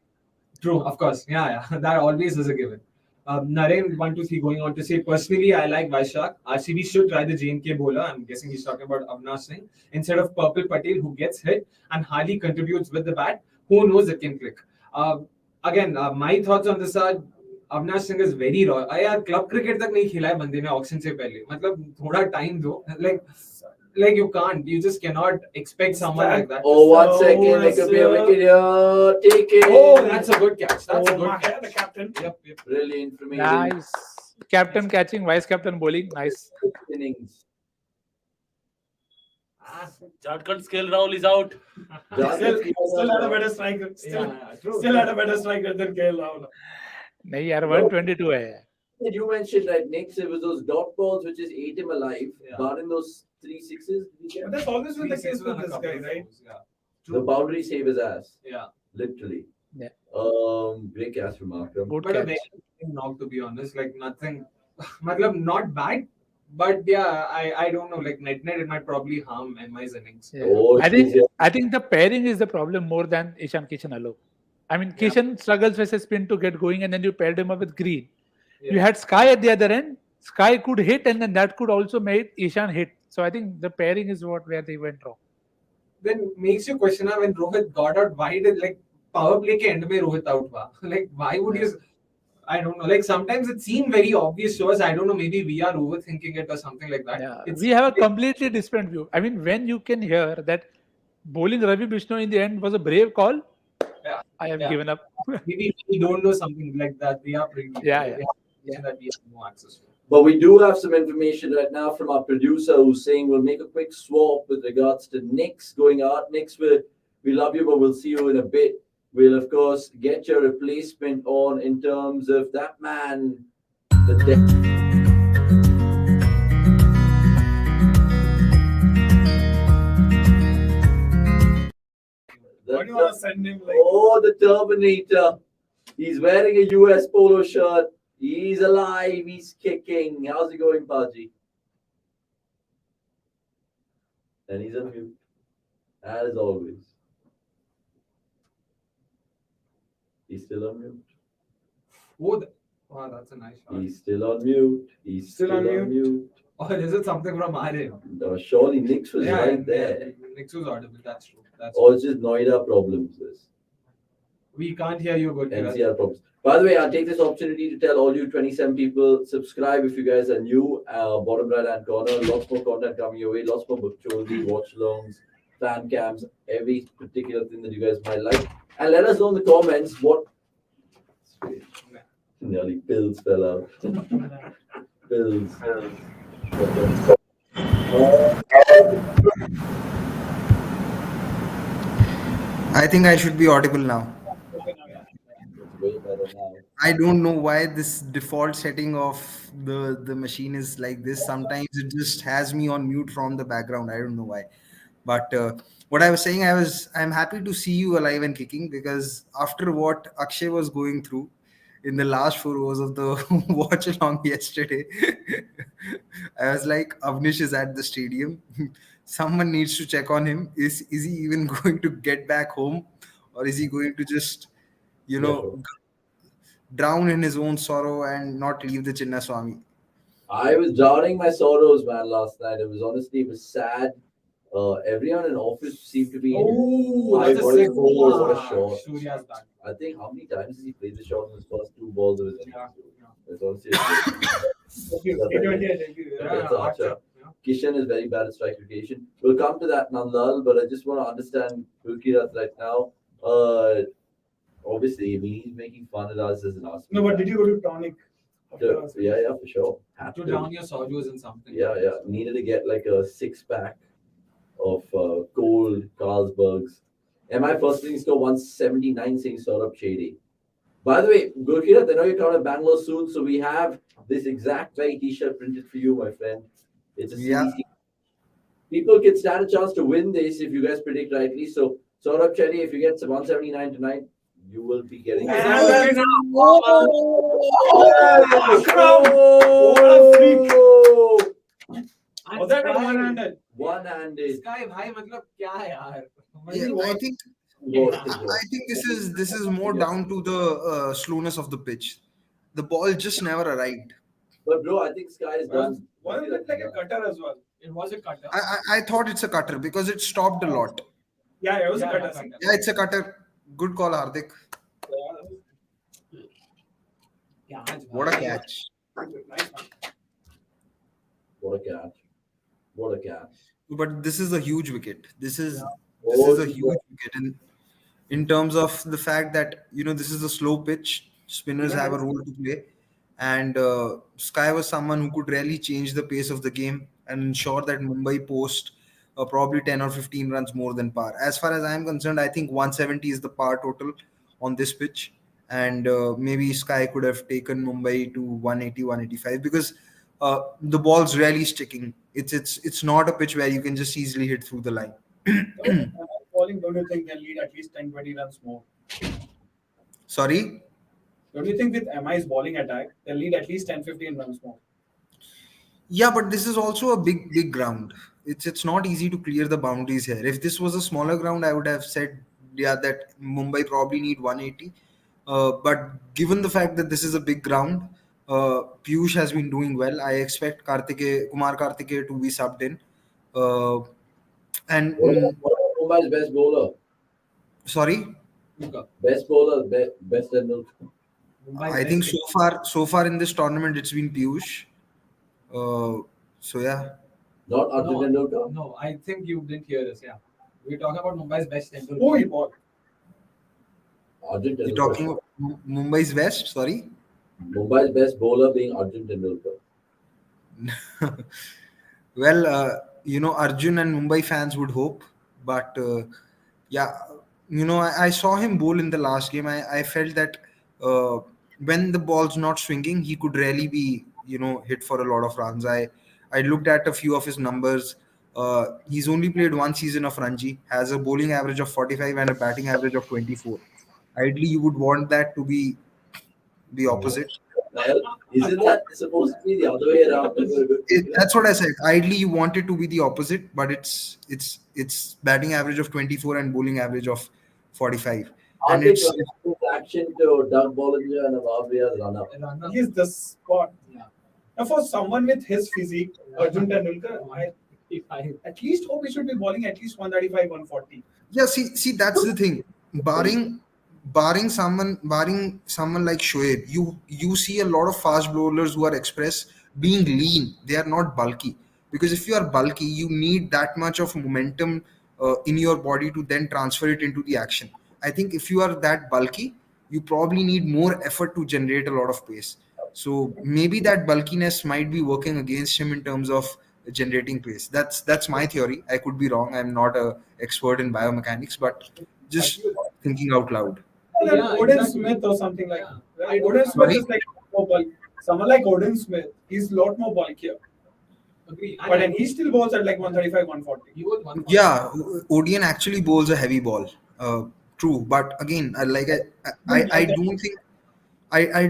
True, of course. Yeah. That always is a given. Naren 123 going on to say, personally, I like Vaishak. RCB should try the JNK bowler. I'm guessing he's talking about Avinash Singh instead of Purple Patel, who gets hit and hardly contributes with the bat. Who knows it can click. Again, my thoughts on this are, Avinash Singh is very raw. यार club cricket तक नहीं खिला है बंदे ने auction से पहले. मतलब थोड़ा टाइम दो. Like you can't, you just cannot expect someone like that. Oh, 1 second, there could be a wicket here. Take it. Oh, that's a good catch. That's a good my catch. the captain. Yep. Brilliant from me. Nice. Captain catching, vice captain bowling. Nice. Innings. Jharkhand skill Rahul is out. Still had a better striker. Still had a better striker than KL Rahul. नहीं यार 122 है. You mentioned that Knicks, it was those dot balls which just ate him alive. Yeah. Barring those 3 6s. But that's always been the case with this guy, right? Yeah. The boundary save his ass. Yeah. Literally. Yeah. Great catch from Akram. Good But a catch. very knock, to be honest. Like nothing. Matlab, not bad. But yeah, I don't know. Like net it might probably harm MI's innings. Yeah. Oh, I think yeah. I think the pairing is the problem more than Ishan Kishan alone. I mean, Kishan struggles versus spin to get going, and then you paired him up with Green. Yeah. You had Sky at the other end. Sky could hit, and then that could also make Ishan hit. So I think the pairing is where they went wrong. Then makes you question when Rohit got out. Why did like power play ke end mein Rohit out hua? Like why would you? I don't know. Like sometimes it seemed very obvious to us. I don't know. Maybe we are overthinking it or something like that. Yeah, we have a completely different view. I mean, when you can hear that bowling Ravi Bishnoi in the end was a brave call, I have given up. Maybe we don't know something like that. We are pretty. Yeah. That we have no access to. But we do have some information right now from our producer who's saying we'll make a quick swap with regards to Knicks going out. Knicks, we love you, but we'll see you in a bit. We'll, of course, get your replacement on in terms of that man. Why do you want to send him like? Oh, the Terminator. He's wearing a US polo shirt. He's alive. He's kicking. How's it going, Paji? And he's on mute. As always. He's still on mute. Oh, wow, that's a nice shot. He's still on mute. He's still on mute. Or is it something from our end? No, surely Knicks was right there. Nix was audible. That's true. Or it's just Noida problems. This. We can't hear you good. NCR problems. By the way, I'll take this opportunity to tell all you 27 people, subscribe if you guys are new. Bottom right hand corner, lots more content coming your way, lots more Bukcholi, watchalongs, fan cams, every particular thing that you guys might like. And let us know in the comments what. Nearly pills fell out. Pills. I think I should be audible now. Way better now. I don't know why this default setting of the machine is like this. Sometimes it just has me on mute from the background. I don't know why. But what I was saying, I'm happy to see you alive and kicking, because after what Akshay was going through in the last 4 hours of the watch along yesterday, I was like, Avnish is at the stadium. Someone needs to check on him. Is he even going to get back home, or is he going to just, drown in his own sorrow and not leave the Chinna Swami? I was drowning my sorrows, man, last night. It was sad. Everyone in office seemed to be in that's a sick what a shot. Surya's back. I think how many times has he played the shot in his first 2 balls of his innings? Yeah. It's honestly That's Archer. Kishan is very bad at strike location. We'll come to that, Nandlal, but I just want to understand Gulkirat right now. Obviously, I mean, he's making fun of us as last. No, but did you go to tonic? Yeah, for sure. Had To to. drown your sorrows in something. Yeah. Needed to get like a 6-pack of cold Carlsbergs. And my first inning score 179 saying Saurabh Shady. By the way, Gurkirat, I know you're coming to Bangalore soon, so we have this exact very t-shirt printed for you, my friend. It's a Yeah. CDC. People can stand a chance to win this if you guys predict rightly. So, Saurabh Shady, if you get 179 tonight, you will be getting. Was that a one-handed? One-handed. Sky भाई मतलब क्या है यार? Yeah, I think this is more down to the slowness of the pitch. The ball just never arrived. But bro, I think Sky is done. Wasn't it like a cutter as well? It was a cutter. I thought it's a cutter because it stopped a lot. Yeah, it was a Yeah, cutter. cutter. Yeah, it's a cutter. Good call, Hardik. Yeah, What a catch. Nice one. What a catch. What a catch. But this is a huge wicket. This is a Oh, huge wicket. And in terms of the fact that, this is a slow pitch, spinners have a role to play. And Sky was someone who could really change the pace of the game and ensure that Mumbai post probably 10 or 15 runs more than par. As far as I'm concerned, I think 170 is the par total on this pitch. And maybe Sky could have taken Mumbai to 180, 185 because the ball's really sticking. It's not a pitch where you can just easily hit through the line. Bowling, don't you think can lead at least 10-20 runs more? Sorry? Don't you think with MI's bowling attack, they'll lead at least 10-15 runs more? Yeah, but this is also a big ground. It's not easy to clear the boundaries here. If this was a smaller ground, I would have said, yeah, that Mumbai probably need 180. But given the fact that this is a big ground, Piyush has been doing well. I expect Kumar Kartike to be subbed in. And What about Mumbai's best bowler? sorry, Best bowler, best Tendulkar. I think so far in this tournament it's been Piyush. So yeah, Not Arjun Tendulkar. No, I think you didn't hear us. Yeah, we're talking about Mumbai's best Tendulkar. Who he bowled? Arjun you're Tendulkar. talking about Mumbai's West. Sorry. Mumbai's best bowler being Arjun Tendulkar. Well, Arjun and Mumbai fans would hope, but yeah, I saw him bowl in the last game. I felt that when the ball's not swinging, he could really be, hit for a lot of runs. I looked at a few of his numbers. He's only played one season of Ranji, has a bowling average of 45 and a batting average of 24. Ideally, you would want that to be the opposite. Well, isn't that supposed to be the other way around? That's what I said. Ideally, you want it to be the opposite, but it's batting average of 24 and bowling average of 45. And it's action to Doug Bollinger and Avabria's run-up. He's the spot. Yeah. Now, for someone with his physique, Arjun Tendulkar, I at least hope he should be bowling at least 135, 140. yeah. See, that's the thing. Barring someone like Shoaib, you see a lot of fast bowlers who are express being lean. They are not bulky, because if you are bulky, you need that much of momentum in your body to then transfer it into the action. I think if you are that bulky, you probably need more effort to generate a lot of pace. So maybe that bulkiness might be working against him in terms of generating pace. That's my theory. I could be wrong. I'm not a expert in biomechanics, but just thinking out loud. Like Yeah, Odin exactly. Smith or something like Yeah. that. I don't- Odin Smith Sorry? is like more bulk. Someone like Odin Smith, he's a lot more bulkier. Agree. But then he still bowls at like 135, 140. He was one. Yeah, Odian actually bowls a heavy ball. True, but again, I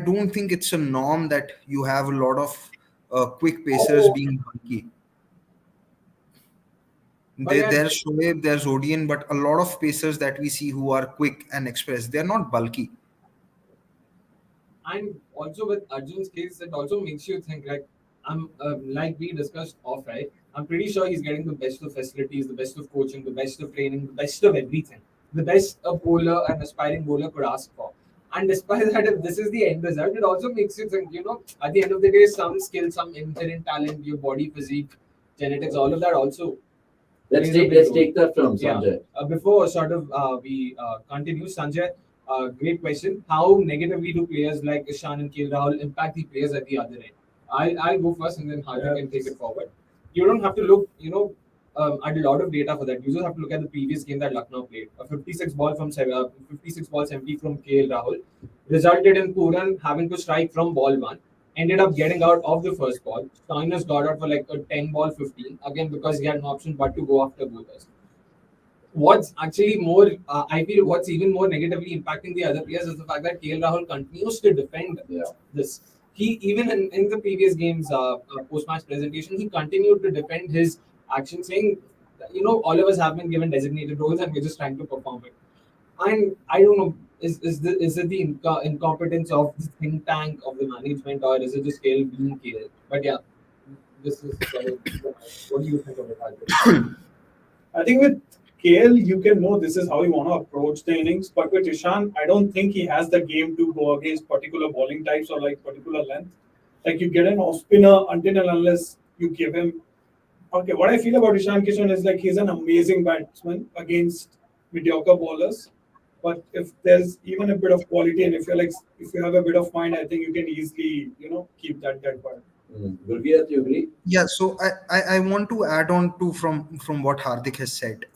don't think it's a norm that you have a lot of quick pacers being bulky. But yeah, There's Shoaib, there's Odian, but a lot of pacers that we see who are quick and express, they're not bulky. And also with Arjun's case, it also makes you think like we discussed off, right? I'm pretty sure he's getting the best of facilities, the best of coaching, the best of training, the best of everything. The best a bowler, an aspiring bowler could ask for. And despite that, if this is the end result, it also makes you think, at the end of the day, some skill, some inherent talent, your body physique, genetics, all of that also Let's plays a take big let's role. take that from Yeah. Sanjay. Before we continue, Sanjay, great question. How negatively do players like Ishan and KL Rahul impact the players at the other end? I'll go first, and then Hardik can take it forward. You don't have to look, at a lot of data for that. You just have to look at the previous game that Lucknow played. A 56 ball 70 from KL Rahul resulted in Puran having to strike from ball one. Ended up getting out of the first ball. Stoinis got out for like a 10 ball 15 again because he had an option but to go after bowlers. What's actually more, I feel what's even more negatively impacting the other players is the fact that KL Rahul continues to defend this. He, even in the previous game's post-match presentation, he continued to defend his action, saying, all of us have been given designated roles and we're just trying to perform it. And I don't know, is it the incompetence of the think tank of the management, or is it just KL being KL? But yeah, this is what do you think of it, Hardik? I think with KL, you can know this is how you want to approach the innings. But with Ishan, I don't think he has the game to go against particular bowling types or like particular length. Like you get an off spinner until and unless you give him. Okay, what I feel about Ishan Kishan is like he's an amazing batsman against mediocre bowlers. But if there's even a bit of quality and if you have a bit of mind, I think you can easily keep that part. Gurviat, you agree? Yeah, so I want to add on to from what Hardik has said.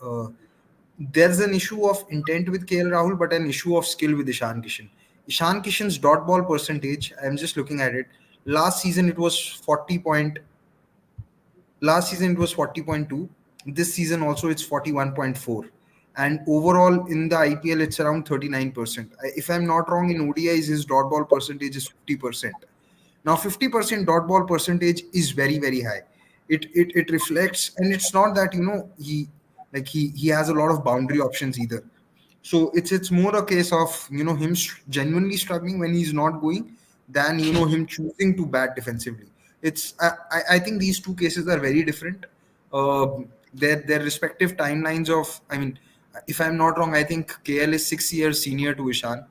There's an issue of intent with KL Rahul, but an issue of skill with Ishan Kishan. Ishan Kishan's dot ball percentage, I'm just looking at it. Last season it was 40.2. This season also it's 41.4. And overall in the IPL it's around 39%. If I'm not wrong, in ODIs his dot ball percentage is 50%. Now 50% dot ball percentage is very very high. It reflects, and it's not that he has a lot of boundary options either. So it's more a case of him genuinely struggling when he's not going than him choosing to bat defensively. I think these two cases are very different. Their respective timelines of, I mean, if I'm not wrong, I think KL is 6 years senior to Ishan.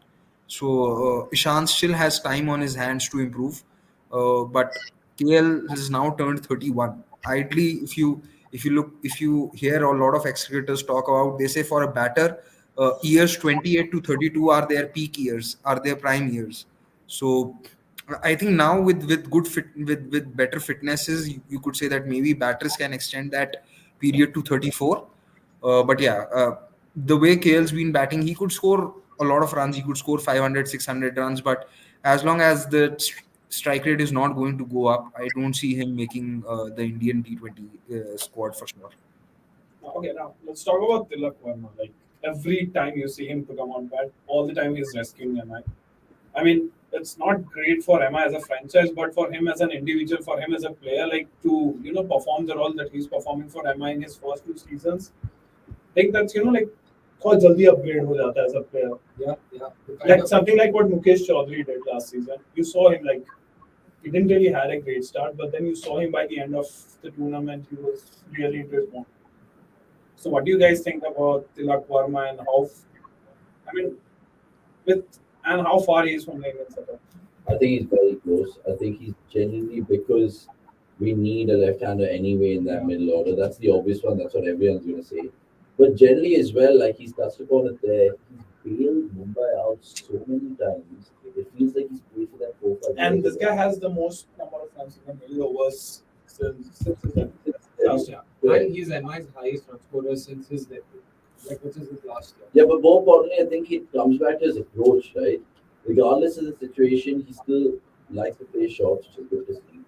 So Ishan still has time on his hands to improve. But KL has now turned 31. Ideally, if you hear a lot of ex-cricketers talk about, they say for a batter, years 28 to 32 are their peak years, are their prime years. So I think now with good fit with better fitnesses, you could say that maybe batters can extend that period to 34. But yeah, the way KL's been batting, he could score a lot of runs. He could score 500, 600 runs. But as long as the strike rate is not going to go up, I don't see him making the Indian T20 squad for sure. Okay, now let's talk about Tilak Verma. Like every time you see him to come on bat, all the time he's rescuing MI. I mean, it's not great for MI as a franchise, but for him as an individual, for him as a player, like to perform the role that he's performing for MI in his first 2 seasons. I think that's like बहुत जल्दी upgrade हो जाता है as a player. Yeah. Like something like what Mukesh Chaudhary did last season. You saw him like he didn't really had a great start, but then you saw him by the end of the tournament, he was really into his form. So what do you guys think about Tilak Verma and how far he is from the Indian setup? I think he's very close. I think he's genuinely, because we need a left-hander anyway in that middle order. That's the obvious one. That's what everyone's going to say. But generally as well, like he's touched upon it there, he's bailed Mumbai out so many times. It feels like he's played for that profile. And this guy has the most number of runs in the middle overs since his last year. And he's MI's highest run scorer since his debut, which is his last year. Yeah, but more importantly, I think it comes back to his approach, right? Regardless of the situation, he still likes to play shots, which is good to see.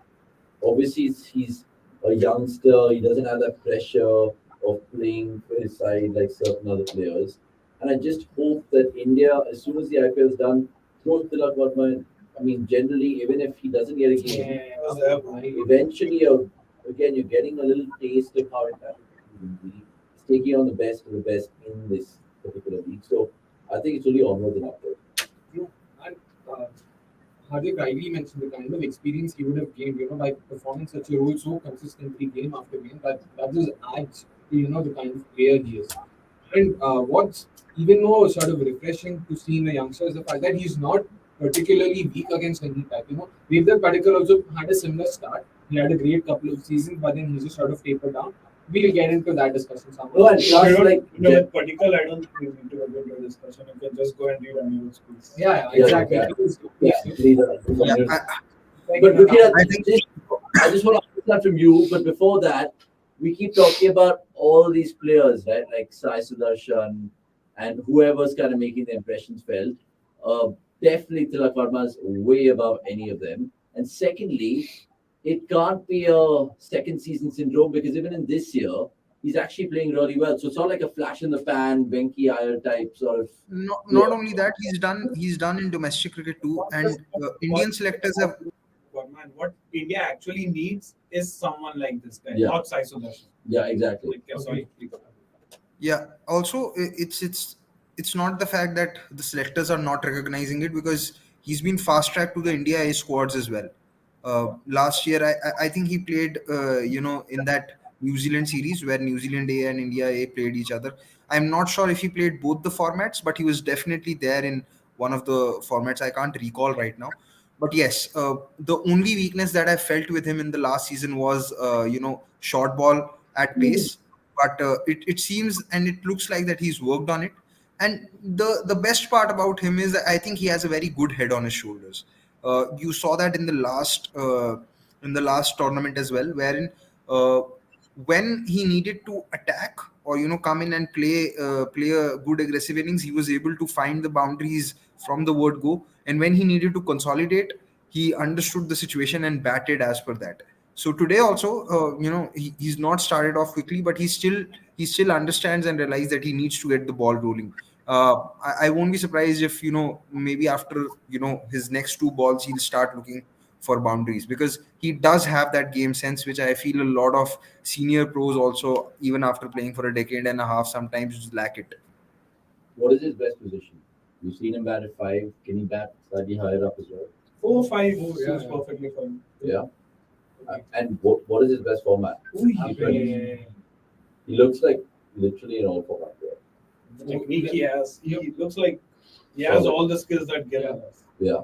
Obviously, he's a youngster. He doesn't have that pressure of playing for his side like certain other players. And I just hope that India, as soon as the IPL is done, throws Tilak Verma in. I mean, generally, even if he doesn't get a game, eventually, you're getting a little taste of how it happens. He's taking on the best of the best in this particular league. So I think it's only onwards and upwards. And Hardik rightly mentioned the kind of experience he would have gained, by performing such a role so consistently game after game. That just adds to the kind of player he is. And what's even more sort of refreshing to see in a youngster is the fact that he's not particularly weak against any type. Devdutt Padikkal also had a similar start. He had a great couple of seasons, but then he just sort of tapered down. we'll get into that discussion No, somewhere. and plus, like, with particle, I don't think we need to go into a discussion. You can just go and read a news piece. Yeah, Yeah, exactly. yeah. Please, Yeah, please. please. Yeah, but Gurkira, I think I just want to understand from you. But before that, we keep talking about all these players, right? Like Sai Sudarshan and whoever's kind of making the impressions felt. Definitely Tilak Varma is way above any of them. And secondly, it can't be a second season syndrome because even in this year, he's actually playing really well. So it's not like a flash in the pan, Venki Iyer type sort of. not only that, he's done in domestic cricket too, and Indian selectors have. Man, what India actually needs is someone like this guy, Yeah. not Sai Sudarshan. Yeah, exactly. Like, sorry. Yeah. Also, it's not the fact that the selectors are not recognizing it, because he's been fast tracked to the India A squads as well. Last year, I think he played in that New Zealand series where New Zealand A and India A played each other. I'm not sure if he played both the formats, but he was definitely there in one of the formats. I can't recall right now. But yes, the only weakness that I felt with him in the last season was short ball at pace. But it seems and it looks like that he's worked on it. And the best part about him is that I think he has a very good head on his shoulders. You saw that in the last tournament as well, wherein uh, when he needed to attack or come in and play a good aggressive innings, he was able to find the boundaries from the word go. And when he needed to consolidate, he understood the situation and batted as per that. So today also, he's not started off quickly, but he still understands and realizes that he needs to get the ball rolling. I won't be surprised if maybe after his next two balls he'll start looking for boundaries, because he does have that game sense, which I feel a lot of senior pros also, even after playing for a decade and a half, sometimes lack it. What is his best position? You've seen him bat at 5. Can he bat slightly higher up as well? 4-5 Oh, suits yeah. perfectly fine. Yeah. And what is his best format? He He looks like literally in all formats. the technique he has, he looks like he has all the skills that Gill has. Yeah.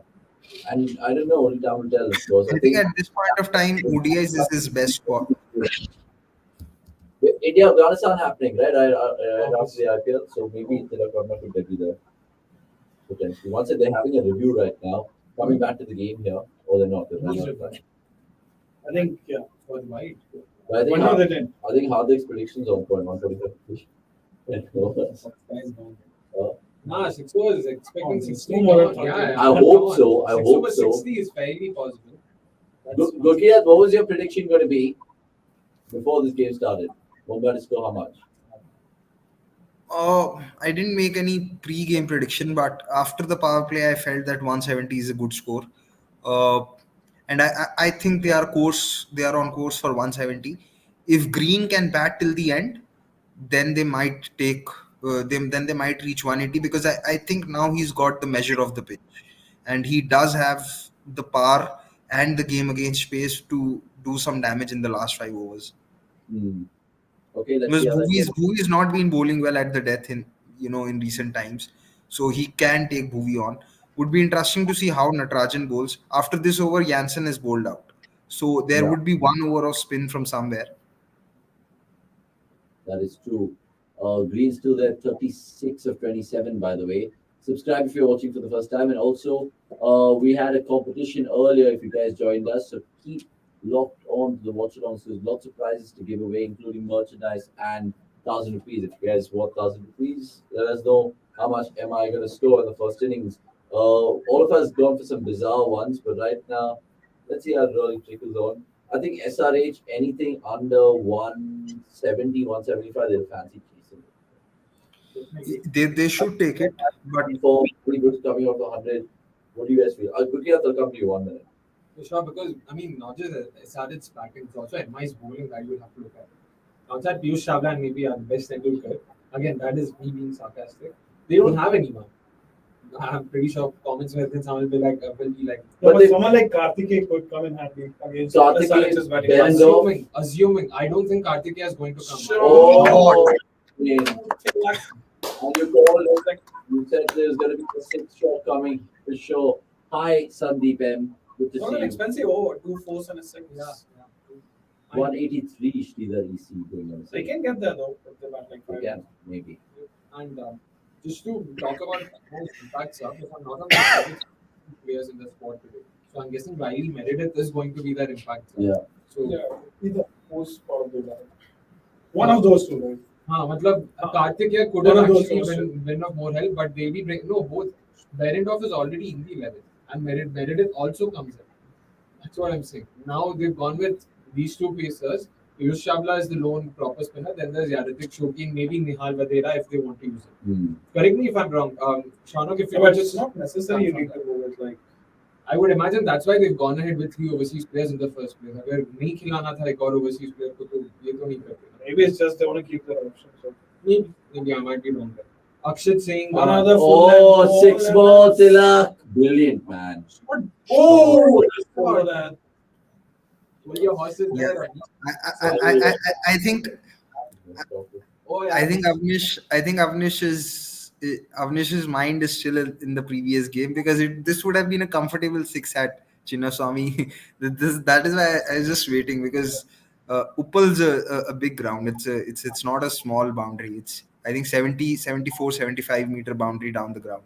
And I don't know, only time will tell, of course. I think at this point of time, ODIs is his best spot. India Afghanistan happening, right? After the IPL, so maybe Tilak Varma could debut there potentially. Once they're having a review right now, coming back to the game here, or they're not. They're running out of time. I think, yeah. For the white. But I think, One of the 10. I think Hardik's predictions on point 145. Nah, 6 overs expecting 60. more than Yeah, I hope so. I 6 hope over so. 60 is fairly possible. Gurkirat, what was your prediction going to be before this game started? Mumbai to score how much? I didn't make any pre-game prediction, but after the power play, I felt that 170 is a good score. And I think they are on course for 170. If Green can bat till the end, then they might take them. Then they might reach 180, because I think now he's got the measure of the pitch, and he does have the power and the game against pace to do some damage in the last 5 overs. Okay, let's Because see how that goes. Bhuvi's not been bowling well at the death in recent times, so he can take Bhuvi on. Would be interesting to see how Natarajan bowls. After this over, Jansen is bowled out, so there Yeah. would be 1 over of spin from somewhere. That is true. Green's still there, 36 of 27, by the way. Subscribe if you're watching for the first time. And also, we had a competition earlier if you guys joined us. So keep locked on to the Watchalong. So there's lots of prizes to give away, including merchandise and 1,000 rupees. If you guys want 1,000 rupees, let us know how much am I going to score in the first innings. All of us gone for some bizarre ones, but right now, let's see how it really trickles on. I think SRH, anything under 170, 175, they'll fancy chasing. They should take it, but 24, pretty good coming off 100. What do you guys feel? Quickly, I'll come to you 1 minute. Sure, because I mean, not just SRH's batting, it's also MI's bowling that you'll have to look at. Outside Piyush Chawla and maybe our best Tendulkar, again, that is me being sarcastic. They don't have anyone. I'm pretty sure comments where someone will be like, But someone like Karthikeya could come in handy against SRH's batting. assuming, I don't think Karthikeya is going to come. Oh, man. And you said there's going to be a 6th shot coming for sure. Hi, Sandeep M. Good to Not see an you. expensive over, 2 4s and a 6. Yeah. 183 Sridhar EC going on. They can get there though if they bat like They 5. can, maybe. And just to talk about most impact stuff, if I'm not wrong, there's only players in the squad today. So I'm guessing Riley Meredith is going to be their impact sub. Yeah. So Yeah, either most probably that. One of those two, right? मतलब Karthik here could One have of those actually also. been of more help, but they'll be both. Berendorf is already in the 11, and Meredith also comes in. That's what I'm saying. Now they've gone with these two pacers. Piyush Chavla is the lone proper spinner. Then there's Yadatik Shoki and maybe Nihal Vadera if they want to use it. Correct me if I'm wrong. Shawnok, if you But could it's just not necessary you need to go with like. I would imagine that's why they've gone ahead with 3 overseas players in the first place. अगर नहीं खिलाना था एक और overseas player को तो ये तो नहीं करते. Maybe it's just they want to keep their options. So. Maybe I might be wrong there. Akshit Singh. Another full Oh, length 6 ball, Tilak. Brilliant, man. Oh, for that. Well, your horse is there. I think Oh yeah. I think Avnish's mind is still in the previous game because this would have been a comfortable 6 at Chinnaswamy. That is why I was just waiting because Uppal's a big ground. It's not a small boundary. It's I think 70, 74, 75 meter boundary down the ground.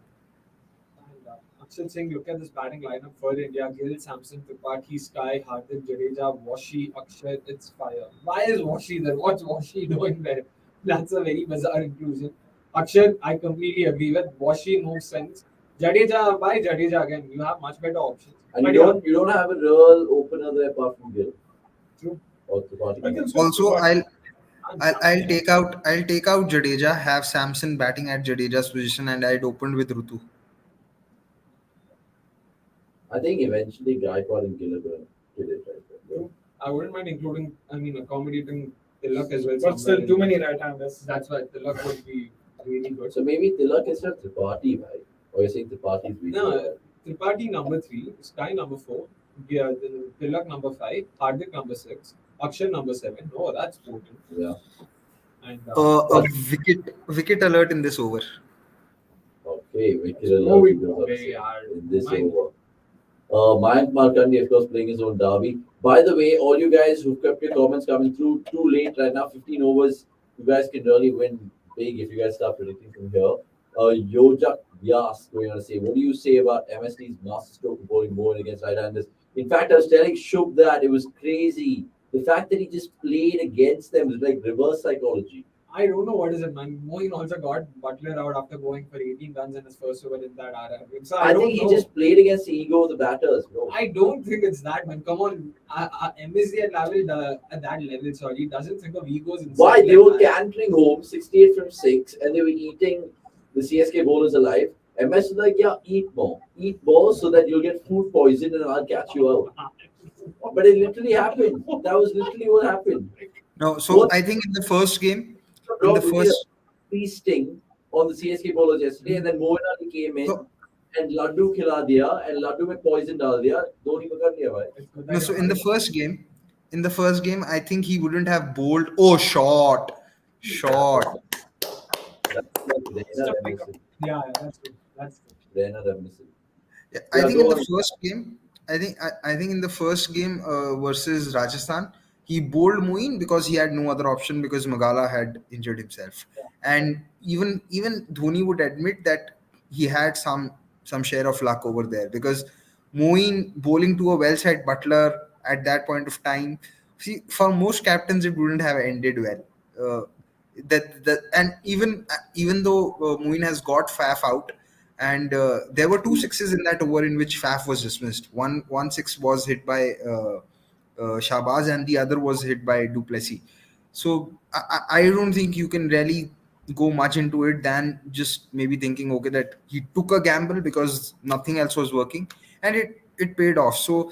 Akshit Singh, look at this batting lineup for India. Gill, Samson, Tripathi, Sky, Hardik, Jadeja, Washi, Akshay. It's fire. Why is Washi there? What's Washi doing there? That's a very bizarre inclusion. Akshay, I completely agree with. Washi, no sense. Jadeja, why Jadeja again? You have much better options. And But you don't have a real opener there apart from Gill. True. Or Tripathi. Also, I'll take out Jadeja, have Samson batting at Jadeja's position, and I'd opened with Rutu. I think eventually Gaikwad and Gill are going to kill it right there. I wouldn't mind accommodating Tilak as well. But still, too many right-handers. That's why Tilak would be really good. So maybe Tilak instead of Tripathi, right? Or you're saying Tripathi is weak? No, Tripathi number 3, Sky number 4, Tilak number 5, Hardik number 6, Akshay number 7. Oh, that's potent. Yeah. And A wicket alert in this over. Okay, wicket alert in this over. Mayank Markandi, of course, playing his own derby. By the way, all you guys who've kept your comments coming through too late right now, 15 overs, you guys can really win big if you guys start predicting from here. Yojak Vyas going on to say, what do you say about MSD's masterstroke bowling more against right-handers? In fact, I was telling Shub that it was crazy. The fact that he just played against them is like reverse psychology. I don't know what is it, man. Moeen also got Butler out after going for 18 runs in his first over in that RR. So I think he just played against the ego of the batters, bro. I don't think it's that, man. Come on, MSD at that level, sorry, doesn't think of egos. Why? They were cantering home 68 from 6 and they were eating the CSK bowlers alive. MS is like, yeah, eat more so that you'll get food poison and I'll catch you out. But it literally happened. That was literally what happened. No, so I think in the first game, feasting on the CSK bowlers yesterday, and then Moeen Ali came in and Laddu khila diya and Laddu mein poison dal diya. Dhoni ko kar liya bhai. No, so in the first game, I think he wouldn't have bowled. Oh, shot. Yeah, that's good. Rehna reminiscent. Yeah, I think in the first game, I think in the first game versus Rajasthan, he bowled Moeen because he had no other option because Magala had injured himself, and even Dhoni would admit that he had some share of luck over there because Moeen bowling to a well-set Butler at that point of time. See, for most captains, it wouldn't have ended well. And even though Moeen has got Faf out. And there were 2 sixes in that over in which Faf was dismissed. One 6 was hit by Shahbaz and the other was hit by Duplessis. So I don't think you can really go much into it than just maybe thinking, okay, that he took a gamble because nothing else was working and it paid off. So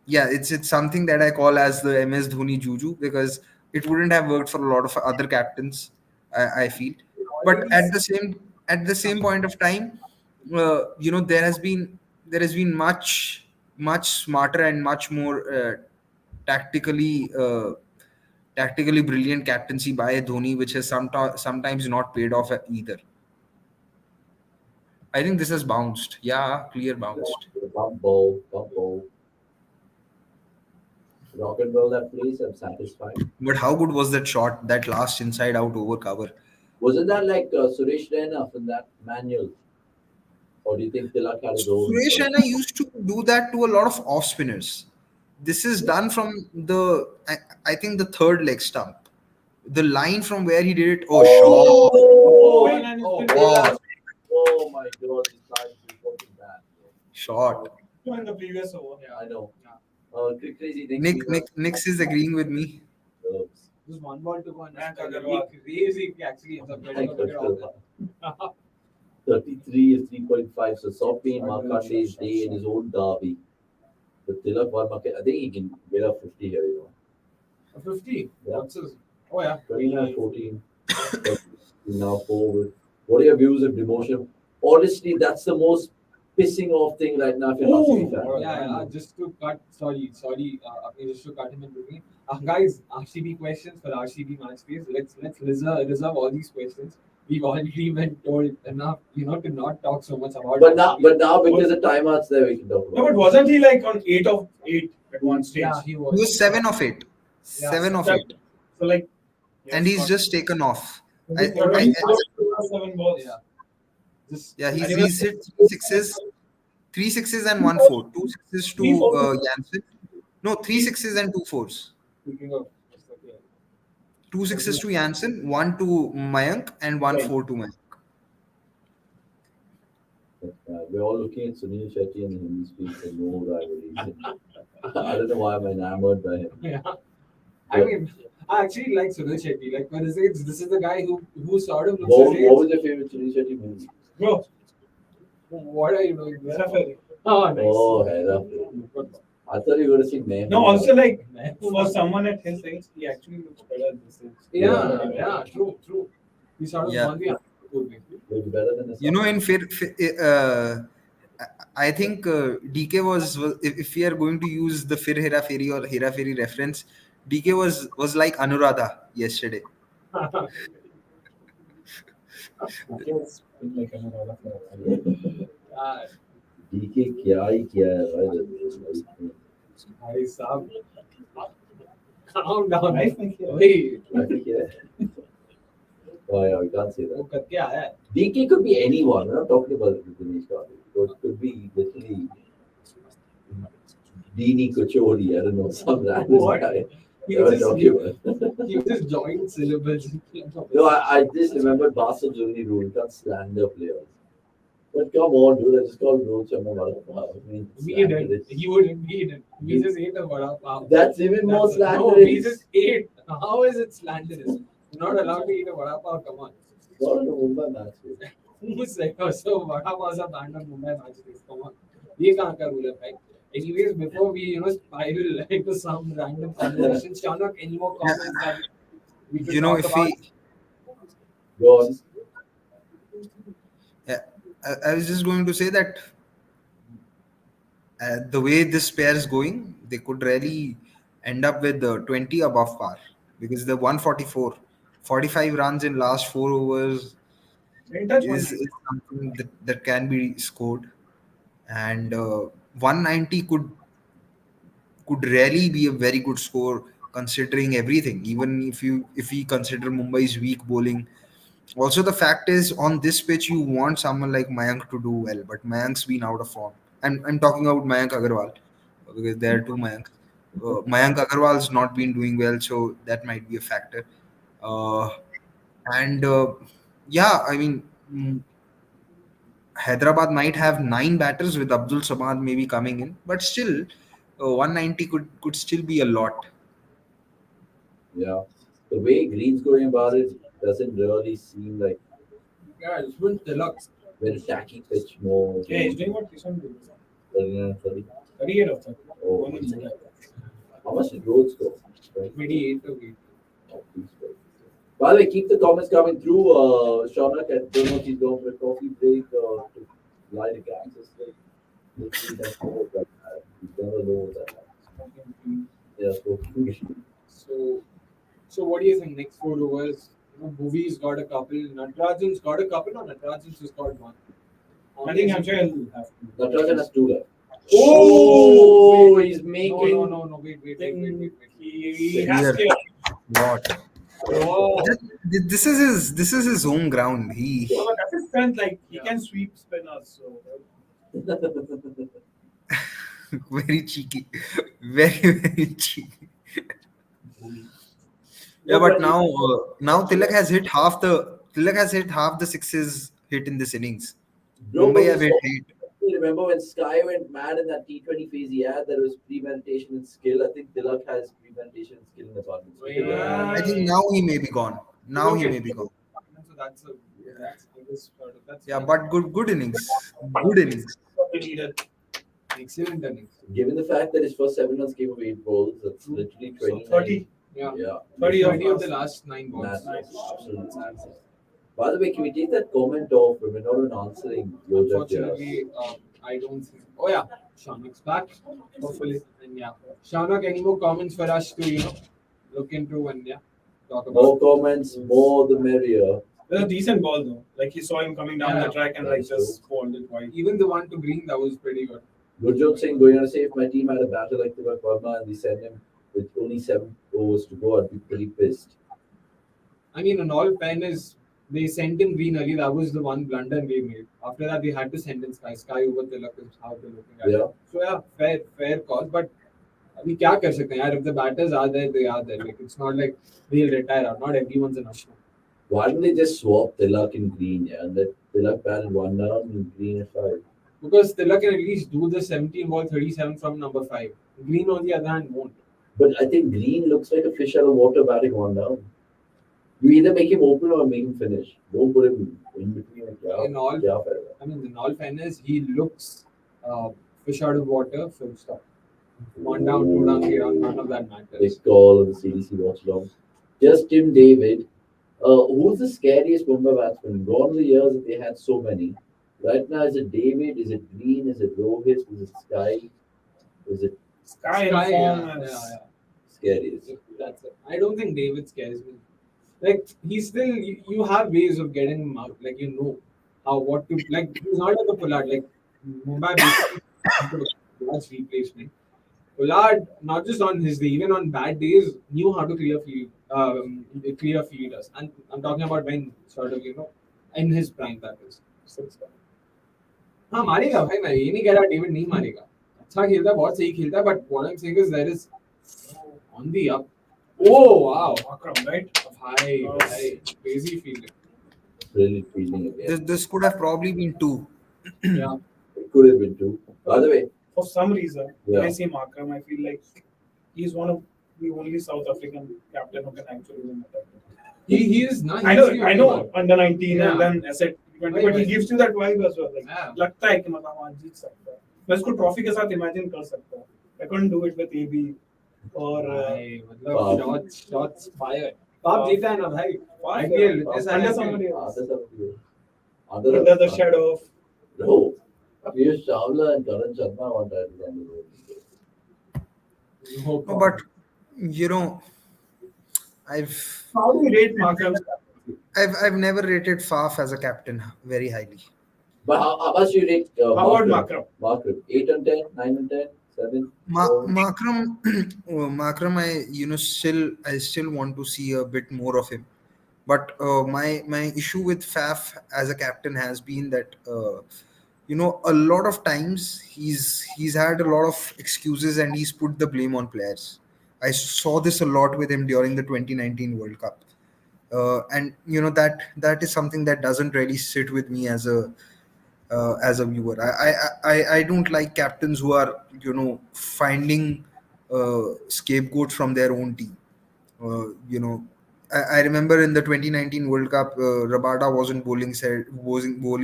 yeah, it's something that I call as the MS Dhoni Juju because it wouldn't have worked for a lot of other captains, I feel. But at the same point of time, there has been much smarter and much more tactically brilliant captaincy by Dhoni, which has sometimes not paid off either. I think this has bounced. Yeah, clear bounced. Bump ball. rock and roll that place. I'm satisfied. But how good was that shot? That last inside out over cover. Wasn't that like Suresh Raina from that manual? Or do you think Tilak had his own? Suresh Raina used to do that to a lot of off spinners. This is done from I think the third leg stump. The line from where he did it. Oh, shot. Oh, Wait, and oh, it's Wow. Oh my god, this line is fucking bad. Shot. in the previous over. I know. Crazy Nick is agreeing with me. Just one ball to one. Mayank It'll Agarwal. be crazy if he actually ends up getting a wicket off that. 33 is 3.5. So Sophie Markande's day in his own derby. But Tilak one market, I think he can get a 50 here, you know. A 50. Yeah. What's his? Oh yeah. 29, 14. Now forward. What are your views of demotion? Honestly, that's the most pissing off thing right now if you're not seeing that. Yeah. Just to cut. Sorry. Just to cut him in between. Guys, RCB questions for RCB match days. Let's reserve all these questions. We've already been told enough, to not talk so much about. But now RCB. because the timeouts there, we can talk No, about but wasn't he like on 8 of 8 at one stage? Yeah, he He was. was 7 of 8. Yeah, 7 of seven. 8. So like, And he's just taken off. He's I- already I- scored 7 balls. Yeah. Just Yeah, And he he's hit 3 sixes and 1 4. 2 sixes Three to fours? Jansen. No, 3 sixes and 2 fours. speaking of. 2 sixes to Jansen, 1 to Mayank, and 1 4 to Mayank. We're all looking at Sunil Shetty and him speak for no rivalry. I don't know why I'm enamored by him. Yeah. I mean, I actually like Sunil Shetty. Like, for this is the guy who sort of looks What his age. was your favorite Sunil Shetty movie? Bro, What are you doing? Hera Fairy. Oh, nice. Oh, Hera. I thought you were going to see Mayhem. No, also like for someone at his age, he actually looks better this age. Yeah, true. He sort of Yeah. won the Looks better than his You know, in I think DK was if we are going to use the Fir Hera Fairy or Hera Fairy reference, DK was like Anuradha yesterday. Like another player. DK क्या ही किया है भाई भाई साहब, calm down. Nice, thank you. Wait, Life किया है Oh yeah, we can't say वो that. करके आया है. DK could be anyone. We're not talking about Dinesh Karthik. It could be literally Dini Kochori. I don't know, some random What? guy. He We're just talking about. he just joined syllables. No, I just remembered Basil's only rule. You can't slander players. But come on, dude. I just called Rohit Sharma Vada Pav. I mean, We slander didn't. is- He wouldn't. We didn't. We just ate a vada pav. That's even more No, slanderous. we just ate. How is it slanderous? You're not allowed to eat a vada pav. Come on. Not in a Mumbai match. dude. Who's like, oh, so vada pavs are banned on Mumbai matches? Come on. ये कहाँ का rule है भाई? Anyways, before we spiral into some random conversation, Shanak, any more comments that we could You know, talk if about? we Go on. I was just going to say that the way this pair is going, they could really end up with 20 above par because the 144, 45 runs in last 4 overs In touch is something that can be scored, and 190 could really be a very good score considering everything. Even if we consider Mumbai's weak bowling. Also, the fact is, on this pitch, you want someone like Mayank to do well, but Mayank's been out of form. I'm talking about Mayank Agarwal because there are two Mayanks. Mayank Agarwal's not been doing well, so that might be a factor. And yeah, I mean, Hyderabad might have 9 batters with Abdul Samad maybe coming in, but still, 190 could still be a lot. Yeah. The way Green's going about it doesn't really seem like Yeah, it's been Tilak. we're attacking pitch more. Yeah, he's doing what he's doing. 30. 38 of 30. Oh, Only Mumbai. how much did Rhodes score? 28 to 8. Oh, please, please. By the way, keep the comments coming through. Shaunak, I don't know if he's going for a coffee break to lie to Kansas. Let's see that score, but you never know what that happens. Yeah, So what do you think next 4 overs? Bhuvi's got a couple, Natarajan's got a couple, or Natarajan's just got one? I think I'm sure he'll have to. Natarajan has 2 left. Oh, he's No, making. wait. He has Here. clear. What? Oh, This is his home ground. So that's his strength. Like he Yeah. can sweep spinners. So Very cheeky, very cheeky. Yeah, but now Tilak has hit half the sixes hit in this innings. Bro, but Mumbai we have hit saw, 8. remember when Sky went mad in that T20 phase he had, there was premeditation and skill. I think Tilak has premeditation and skill in abundance. Yeah. I think now he may be gone. Now he may be gone. So that's I guess sort of that's Yeah, fine. but good innings. Good innings. what we needed. Excellent innings. Given the fact that his first 7 runs came of 8 balls, that's literally So 29. 30. Yeah. Yeah. 30 30 of of the us. last 9 balls. Massive. Absolutely. By the way, can we take that comment off? We're not even answering your Unfortunately, I don't think. Oh yeah, Shaunak's back. Hopefully, and yeah, Shaunak, any more comments for us to look into and talk about? More comments, more the merrier. It was a decent ball though. Like he saw him coming down Yeah. the track and like just bowled it wide. Even the one to green, that was pretty good. Gurjot Singh going on to say if my team had a batter like Tilak Verma and we send him with only 7 overs to go, I'd be pretty pissed. I mean, in all fairness, they sent him green early. That was the one blunder they made. After that, they had to send in Sky. Sky over Tilak is how they're looking at Yeah. it. So yeah, fair call. But we क्या कर सकते हैं यार? If the batters are there, they are there. Like it's not like they'll retire out. Not everyone's an Ashram. Why don't they just swap Tilak in green, yeah? And let Tilak bat in 1 down and green at 5. Because Tilak can at least do the 17 ball 37 from number 5. Green, on the other hand, won't. But I think green looks like a fish out of water batting 1 down. You either make him open or make him finish. Don't put him in between. Like, In all- fair. I mean, in all fairness, he looks fish out of water, full stop. 1 down, 2 down, 3 down, none of that matters. Big call on the CDC Watchalong. Just Tim David. Who's the scariest Mumbai batsman? Gone are the years that they had so many. Right now, is it David? Is it Green? Is it Rohit? Is it Sky? Is it Sky in Sky, form yeah, is yeah. scariest? That's it. I don't think David scares me. Like he's still, you have ways of getting him out. Like how what to like. He's not like a Pollard. Like Mumbai Pollard's replacement. Pollard, not just on his day, even on bad days, knew how to clear fielders. And I'm talking about when sort of in his prime, that is. हाँ मारेगा भाई, मैं ये नहीं कह रहा David नहीं मारेगा, अच्छा खेलता है, बहुत सही खेलता है, but what I'm saying is there is on the up. Oh wow, Akram, right? High, crazy feeling. Brilliant fielding again. This could have probably been 2. Yeah, It could have been 2. By the way, For some reason, Yeah. when I see Akram, I feel like he's one of the only South African captain who can actually win the title. he is nice. I know, under 19 Yeah. and then asset 20, but he gives you that vibe as well. Like, Yeah. लगता है कि मतलब हाँ जीत सकता है. मैं इसको trophy के साथ इमेजिन कर सकता हूँ. I couldn't do it with AB or भाई, Wow. मतलब shots fired. आप जीता है ना भाई. Wow. IPL, Wow. this Under IPL. somebody else. Under Under the shadow of No. Piyush Chawla and Karan Sharma won titles on the road. No No, problem. but how do you rate Akram's I've never rated Faf as a captain very highly. But how much you rate How about Makram? Makram? 8 on 10, 9 on 10, 7? Makram, Makram, I still want to see a bit more of him. But my issue with Faf as a captain has been that a lot of times he's had a lot of excuses and he's put the blame on players. I saw this a lot with him during the 2019 World Cup, and that is something that doesn't really sit with me as a viewer. I don't like captains who are finding scapegoats from their own team. I remember in the 2019 World Cup, Rabada wasn't bowling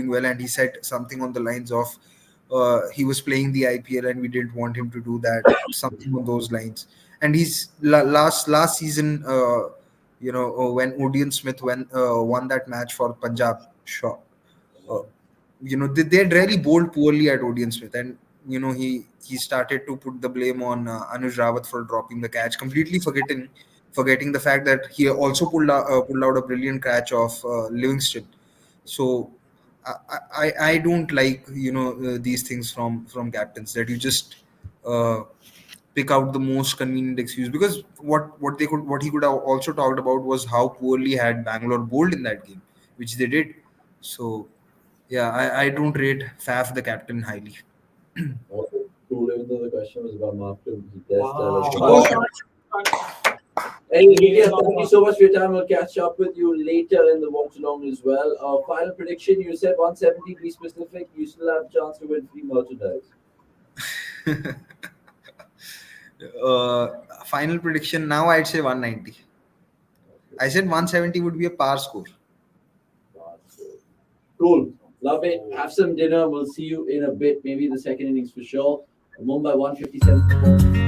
well, and he said something on the lines of he was playing the IPL and we didn't want him to do that, something on those lines. And he's last season, when Odean Smith won that match for Punjab, sure. They had really bowled poorly at Odean Smith, and he started to put the blame on Anuj Rawat for dropping the catch, completely forgetting the fact that he also pulled out a brilliant catch of Livingston. So I don't like these things from captains, that you just pick out the most convenient excuse, because what he could have also talked about was how poorly had Bangalore bowled in that game, which they did. So yeah, I don't rate Faf the captain highly. Also, cool, even though the question was about Markham, he test Anyway, Media, thank you so much for your time. We'll catch up with you later in the Watchalong as well. Final prediction, you said 170, be specific. You still have a chance to win free merchandise. Final prediction now, I'd say 190. I said 170 would be a par score. Cool. Love it. Have some dinner. We'll see you in a bit. Maybe the second innings for sure. Mumbai 157.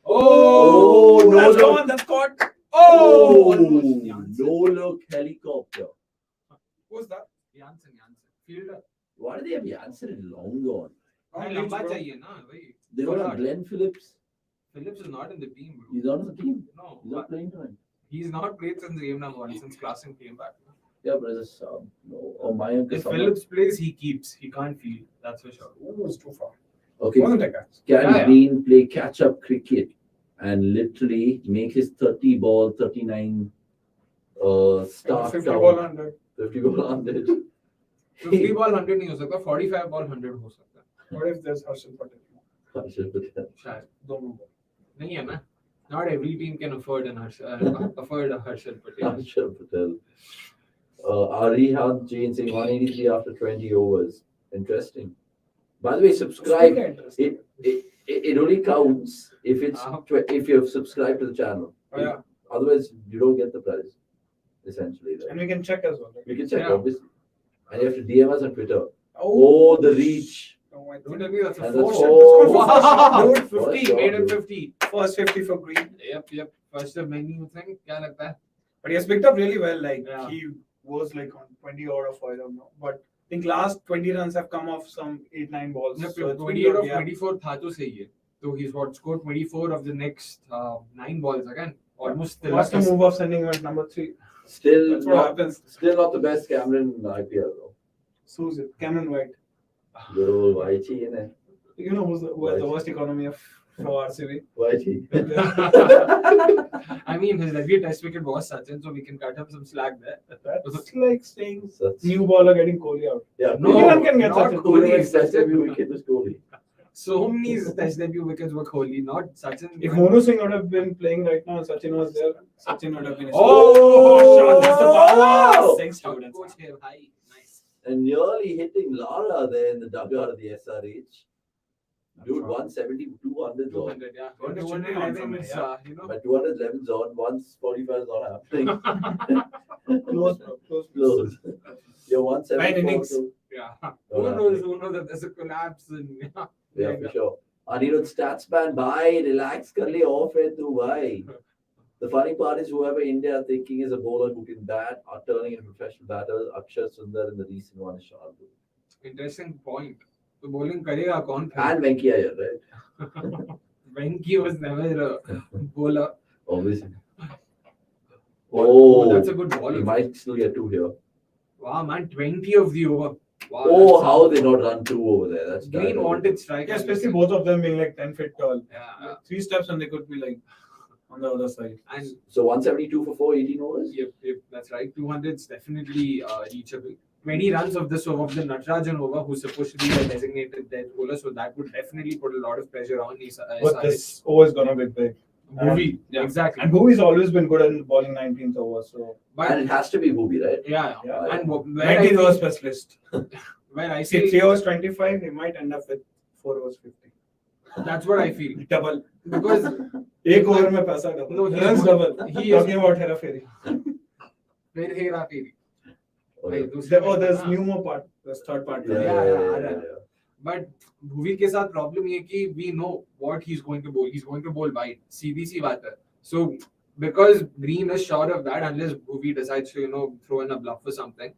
Oh, no that's look. gone. That's caught. Oh, Jansen. no look helicopter. Who's that? Jansen. Fielder. Why do they have Jansen and long gone? भाई लंबा चाहिए ना भाई. They don't have Glenn Phillips. Phillips is not in the team, bro. He's not on the team. No, He's not playing time. he's not played since game number 1, since Klassen came back. Yeah, but as a sub. No. Oh, Mayank. If Phillips plays, he keeps. He can't field. That's for sure. Ooh, it's too far. Okay. Wasn't like that. Can Yeah. Green play catch-up cricket and literally make his 30 ball, 39 start 50 count? ball 100. 50 ball 100. 50 ball 100 नहीं हो सकता, 45 ball 100 हो सकता है. What if there's Harshal Patel? शायद. Don't know. नहीं है ना. Not every team can afford a Harshal Patel. Harshal Patel. Arihan Jain saying 183 after 20 overs. Interesting. By the way, subscribe. It only counts if it's if you've subscribed to the channel. Oh, yeah. Otherwise, you don't get the prize. Essentially, right? And we can check as well. Right? We can check, Yeah. obviously. And you have to DM us on Twitter. Oh, Oh, the reach. no, I Don't think tell me that's a And four. that's four. Wow, dude, What a 50, shot, made him dude. 50. first 50 for Green. Yep. First of many, you think? क्या लगता है? But he has picked up really well. Like Yeah. he was like on 20 out of, I don't know. But I think last 20 runs have come off some 8-9 balls. No, So it's been 28 good, of yeah. 24 था तो सही है. So he's scored 24 of the next 9 balls again. Almost the Must have move off sending him at number 3. Still That's what not, happens. still not the best Cameron in IPL though. Susan, Cameron White. Good old Whitey, innit? You know who has the worst economy of for RCB? Whitey. I mean, his debut test wicket was Sachin, so we can cut him some slack there. That's like saying That's, new baller getting Kohli out. yeah, No, Anyone can get not such a Kohli. Kohli's test debut wicket was Kohli. So many test debut wickets were Kohli, not Sachin. If Monu Singh would have been playing right now and Sachin was there, Sachin would have been. Oh! shot! That's the Wow! power. Six Shot students. coach here, high. Nice. And nearly hitting Lara there in the dugout of the SRH. Dude, 170, 200 on. 200, yeah. 200 should be 211 on somewhere, is, yeah. you know. But 211's on, 145 is not happening. Close, bro. Close. Close. You're 174. Nine innings. so- Yeah. Oh, Who knows that there's a collapse and yeah. Yeah, for sure. Anirudh stats man, bhai, relax kar le, off hai tu, bhai. The funny part is whoever India are thinking is a bowler who can bat are turning into professional batters. Akshar Sundar in the recent one is Shardu. Interesting point. So bowling करेगा कौन फिर? And Venki Iyer, right? Venki was never a bowler. Obviously. Oh, that's a good ball. He might still get 2 here. Wow, man, 20 of the over. Wow, Oh, that's- how they not run 2 over there. That's Green bad. wanted strike. Yeah, especially both of them being like 10 feet tall. Yeah. Like 3 steps and they could be like on the other side. And So 172 for 4, 18 overs? yep, that's right. 200 is definitely reachable. 20 runs of this over, of the Natarajan over, who's supposed to be the designated death bowler, so that would definitely put a lot of pressure on his But this over is gonna be big. movie. Yeah. Exactly. And Bhuvi's always been good at bowling 19th over. So But And it has to be Bhubi, right? yeah. yeah. And where 19th over specialist. I See, see, 3 overs 25, he might end up with 4 overs 50. that's what I feel. Double. Because एक over में पैसा double. No, he Runs is- double. he is- Talking about Hera Fairy. फिर हेरा फेरी. Okay. भाई, दूसरे There's हाँ. new more part. There's third part. Yeah. But Bhuvi के साथ problem ये कि we know what he's going to bowl. He's going to bowl wide. सीधी सी बात है. So because Green is sure of that, unless Bhuvi decides to throw in a bluff or something,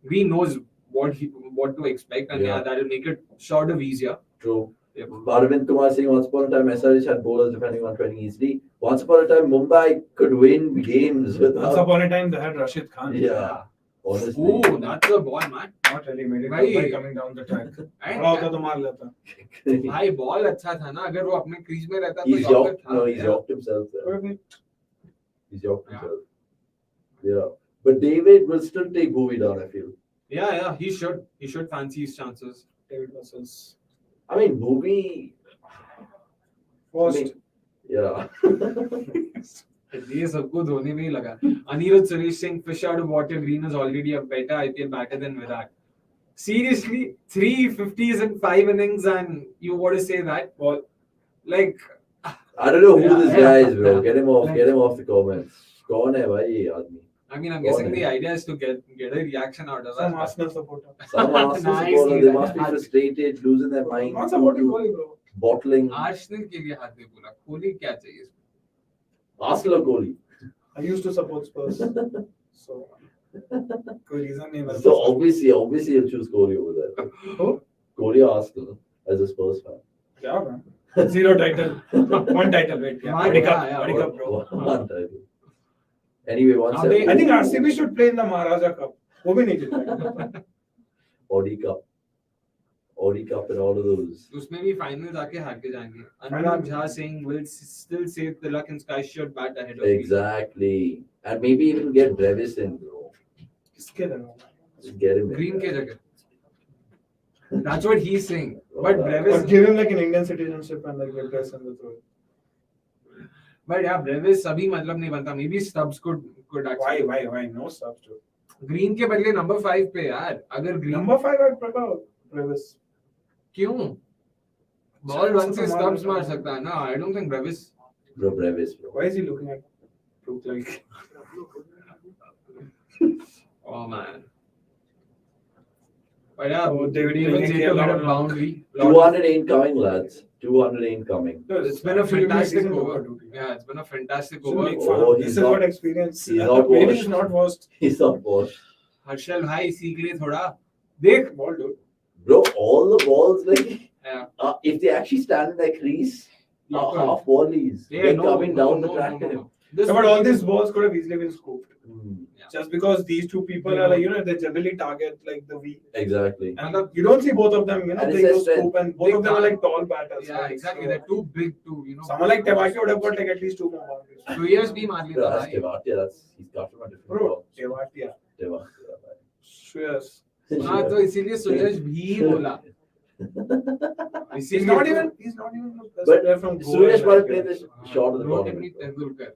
Green knows what to expect, and Yeah. that will make it sort of easier. True. Arvind Kumar saying once upon a time SRH had bowlers defending 120 easily. Once upon a time Mumbai could win games Once without. upon a time they had Rashid Khan. Yeah, honestly. Oh, that's a ball, man. Not really made it Bhai. by coming down the track. And बड़ा होता तो मार लेता. भाई ball अच्छा था ना, अगर वो अपने क्रीज में रहता तो He's यॉर्कर yocked. था. No, he's Yeah. yocked himself there. Perfect. He's yocked Yeah. himself. Yeah. But David will still take Bhuvi down, I feel. Yeah, he should. He should fancy his chances. David versus I mean, Bhuvi. first. Yeah. ये सबको धोने में ही लगा. Anirudh Suresh saying fish out of water, Green is already a better IPL batter than Virat. Seriously, 3 50s in 5 innings, and you want to say that? Well, Like, I don't know who this Yeah, guy yeah. is, bro. Get him off. Like- Get him off the comments. कौन है भाई ये आदमी? I mean, I'm Go guessing on, the man. idea is to get a reaction out of some that. Arsenal supporter. Some Arsenal Nice, supporter, they Neeraj. must be frustrated, losing their mind, Not supporting Kohli, bro. bottling. Arsenal के लिए हाथ दे बोला, कोहली क्या चाहिए? Arsenal or Kohli? I used to support Spurs. So कोई reason नहीं मेरे So pass. obviously he'll choose Kohli over there. Who? Kohli or Arsenal as a Spurs fan. क्या man? Zero title. One title. Wait. Yeah. One, World Cup. yeah, World Cup, bro. One title. Anyway, one Now second. I think RCB should play in the Maharaja Cup. वो भी नहीं जीता. Audi Cup and all of those. उसमें भी final जाके हार के जाएंगे. Final. Anurag Jha saying will still save Tilak and Sky should bat ahead of me. Exactly. And maybe even get Brevis in, bro. किसके लगा? Just get him in. Green के there. जगह. That's what he's saying. But Oh, Or Brevis, give him like an Indian citizenship and like address in the throne. but yeah, Brevis अभी मतलब नहीं बनता. Maybe Stubbs could actually. Why? No substitute. Green के बदले number 5 पे यार. अगर Green Number 5 I'd prefer Brevis. क्यों? Ball 1 से Stubbs मार सकता है ना. I don't think Brevis. Bro, Brevis, bro. Why is he looking at Brook like? Oh man. But yeah, Oh, David David Jacob Jacob had a had a boundary. 200 ain't coming, lads. 200 ain't coming. It's been a fantastic over. Duty. Yeah, it's been a fantastic Should over. make fun Oh, of. he's This is not- what experience. he's not Maybe washed. he's not washed. He's not washed. Harshal भाई सीख ले थोड़ा. देख. Ball, dude. Bro, all the balls, like, Yeah. if they actually stand in that crease, Locker. half volleys. Yeah, They're no, coming no, down no, the track. no, no. This No, but all these balls could have easily been scooped. Hmm, Just because these two people are like, they generally target like the V. exactly. And you don't see both of them, And they it's their go strength. scoop and both of them are like tall batters. Yeah, right? exactly. So, They're too big to, someone like Tewaki would have got like at least 2 more boundaries. 2 years भी मार Bro, लेता that's भाई. Tewatia, he's cut from a different Bro, box. Tewatia. Tewatia, Shreyas. हाँ तो इसीलिए सुरेश भी बोला. He's इसीलिए not तो- even the best But player from Goa. Suresh might play the हाँ, shot of the Rohit tournament. Tendulkar.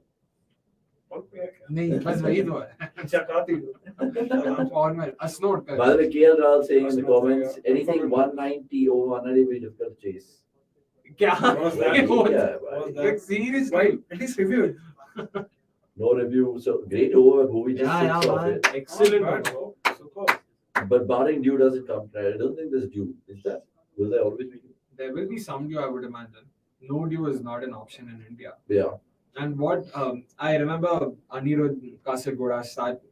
What player? नहीं बस वही तो है. Chakati. Formal Asnodkar. By the way, KL Ral saying in the That's not comments, fair. anything 190 over 190 will be difficult to chase. क्या? was that? ये वो- Yeah, was bhai. that? Like seriously. Why? At least review it. No review. So great over, who we just Yeah, six off man. it. Excellent. Not bad, bro. Superb. But barring due doesn't come. I don't think there's due. Is that? Will there always be due? There will be some due, I would imagine. No due is not an option in India. Yeah. And what I remember Anirudh Kasargoda's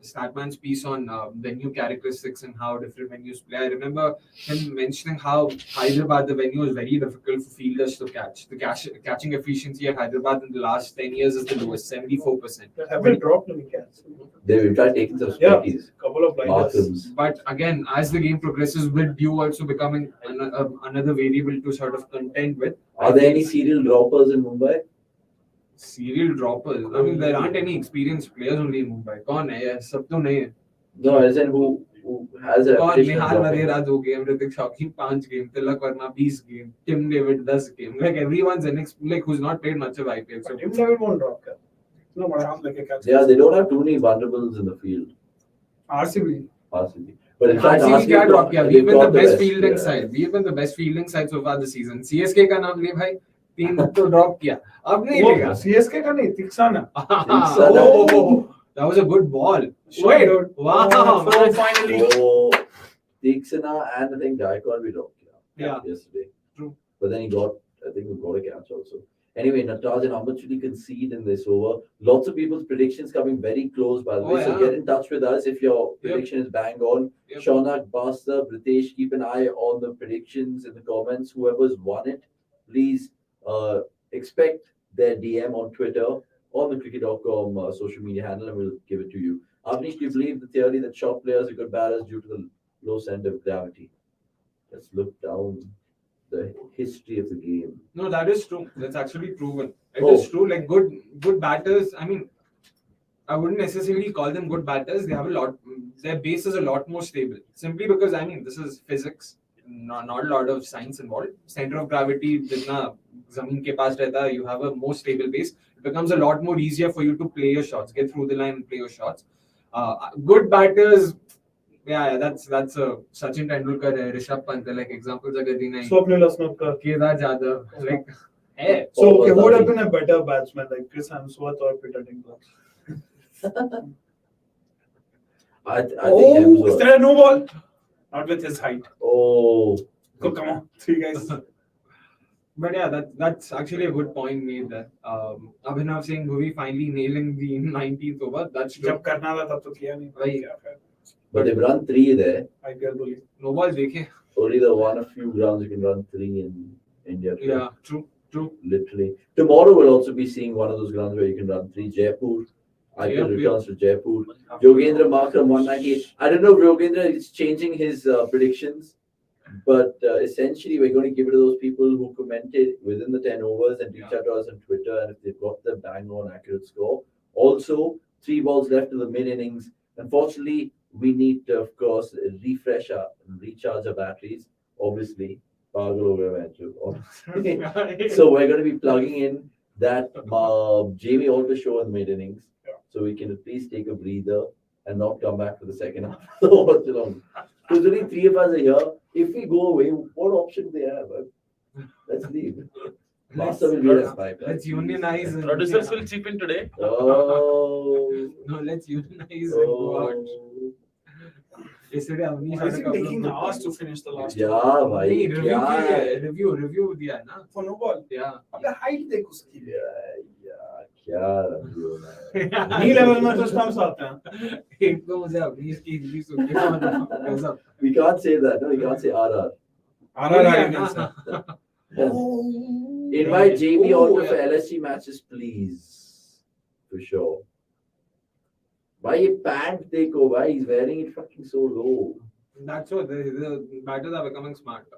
Statman's piece on venue characteristics and how different venues play. I remember him mentioning how Hyderabad, the venue, is very difficult for fielders to catch. The catching efficiency at Hyderabad in the last 10 years is the lowest, 74%. That haven't dropped any cats. They've in fact taken some Yeah. spotties. Couple of blinders. Bathrooms. But again, as the game progresses, with due also becoming another variable to sort of contend with. Are there any serial droppers in Mumbai? Serial droppers. I mean, there aren't any experienced players only in Mumbai. कौन है यार? सब तो नहीं है. No, as in who has a कौन? reputation of Nihal dropping? वरेरा 2 game, Hrithik शॉकी 5 game, Tilak Varma 20 game, Tim David 10 game. Like everyone's like who's not played much of IPL. So But Tim David won't drop cat. No, but I have like a catch. Yeah, they don't have too many vulnerables in the field. RCB. RCB. But in fact, RCB क्या drop किया? We've been got the best fielding yeah. side. We've been the best fielding side so far this season. CSK का नाम ले भाई. 3 तो drop किया. अब नहीं लेगा. CSK का नहीं, Tiksana. Oh, that was a good ball. Sure, Wait, dude. wow, Oh, man. finally. Oh, Tiksana and I think Gaikwad we dropped Yeah. yesterday. True. But then he got a catch also. Anyway, Natarajan, how much should he concede in this over? Lots of people's predictions coming very close, by the Oh, way. So yeah. get in touch with us if your prediction is bang on. Yep. Shaunak, Basta, British, keep an eye on the predictions in the comments. Whoever's won it, please expect their DM on Twitter or the cricket.com social media handle, and we'll give it to you. Avnish, do you believe the theory that short players are good batters due to the low center of gravity? Let's look down the history of the game. No, that is true. That's actually proven. It Oh. is true. Like good batters. I mean, I wouldn't necessarily call them good batters. They have a lot. Their base is a lot more stable. Simply because I mean, this is physics. Not a lot of science involved. Center of gravity, jitna zameen ke paas rehta hai, you have a more stable base. It becomes a lot more easier for you to play your shots, get through the line and play your shots. Good batters. Yeah, that's Sachin Tendulkar, Rishabh Pant, like examples are getting like Swapnil Asnokar. Kedar Jadhav, like hey. So, okay, who would have been a better batsman, like Chris Hemsworth or Peter Dinklage? I think Oh, Hemsworth. is there a no ball? Not with his height. Oh, So, come on, three guys. But yeah, that's actually a good point made there. Abhinav Singh Bhuvi finally nailing the 19th over. That's true. जब करना था तब तो किया नहीं. Right. क्या फिर? but they've run 3 there. IPL बोली. No ball dekhe. Only the one a few grounds you can run 3 in India. Yeah, true. Literally. Tomorrow we'll also be seeing one of those grounds where you can run 3. Jaipur. IPL returns to Jaipur. Yogendra Markram 198. I don't know if Yogendra is changing his predictions, but essentially we're going to give it to those people who commented within the 10 overs and reach out to us on Twitter, and if they've got the bang on accurate score. Also, 3 balls left in the mid-innings. Unfortunately, we need to, of course, refresh and recharge our batteries. Obviously, so we're going to be plugging in that Jamie Alter show in the mid-innings, so we can at least take a breather and not come back for the second half of the Watchalong. Because only 3 of us are here. If we go away, what option do they have? Let's leave. Master will beat us by. Let's unionize. And, Producers will chip in today. Oh. No, let's unionize and go out. Yesterday, Avnish Why is it taking hours to finish the last Yeah, one? bhai. review kya hai? review diya hai na. For no ball. Yeah. अपने height देख उसकी. क्या review है? Knee level में तो stumps आते हैं. एक तो मुझे Avnish की हिंदी सुन के गजब. We can't say that. No, we can't say RR. Invite Jamie Alter for LSC matches, please. For sure. Why ye pant dekho, why he's wearing it fucking so low. That's what the batters are becoming smarter.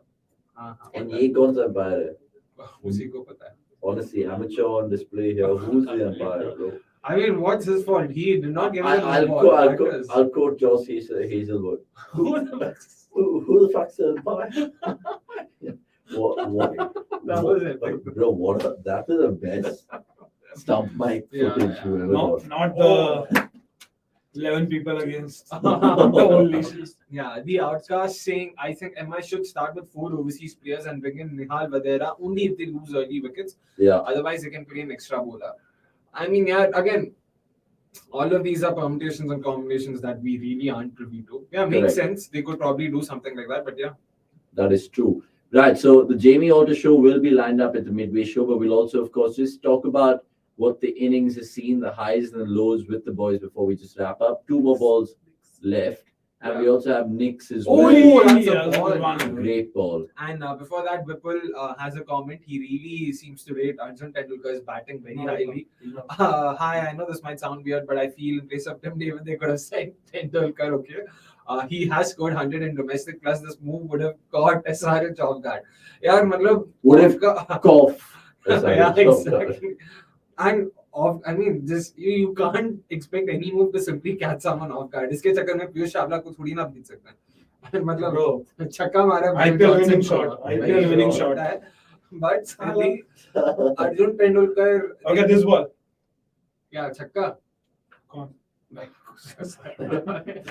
And ye kaun sa umpire hai? उसी को पता है. Honestly, amateur on display here. Who's the umpire, bro? I mean, what's his fault? He did not give I'll quote Josh Hazelwood. Who the fuck's the umpire? What? That was it. Bro, that is the best stump mic footage you ever got. Not the 11 people against the whole nation. Yeah, the outcast saying, I think MI should start with 4 overseas players and bring in Nihal Vadera only if they lose early wickets. Yeah. Otherwise, they can play an extra bowler. I mean, yeah, again, all of these are permutations and combinations that we really aren't privy to. Yeah, makes Correct. sense. They could probably do something like that, but yeah. That is true. Right, so the Jamie Alter show will be lined up at the midway show, but we'll also, of course, just talk about what the innings has seen, the highs and the lows with the boys before we just wrap up. 2 more balls left, and we also have Nick's as well. That's a ball. Great ball. And before that, Vipul has a comment. He really seems to rate Arjun Tendulkar's batting very highly. Hi, I know this might sound weird, but I feel in place of Tim David, they could have said Tendulkar, okay? He has scored 100 in domestic, plus this move would have caught SRH off guard. Yeah, matlab, Would have cough. yeah, exactly. And I mean, just you can't expect any move to simply catch someone off guard. इसके चक्कर में पीयूष चावला को थोड़ी ना बीत सकता है. मतलब Bro, छक्का मारा IPL winning shot. IPL winning shot. But still, Arjun Tendulkar. Okay, this ball. Yeah, छक्का. कौन?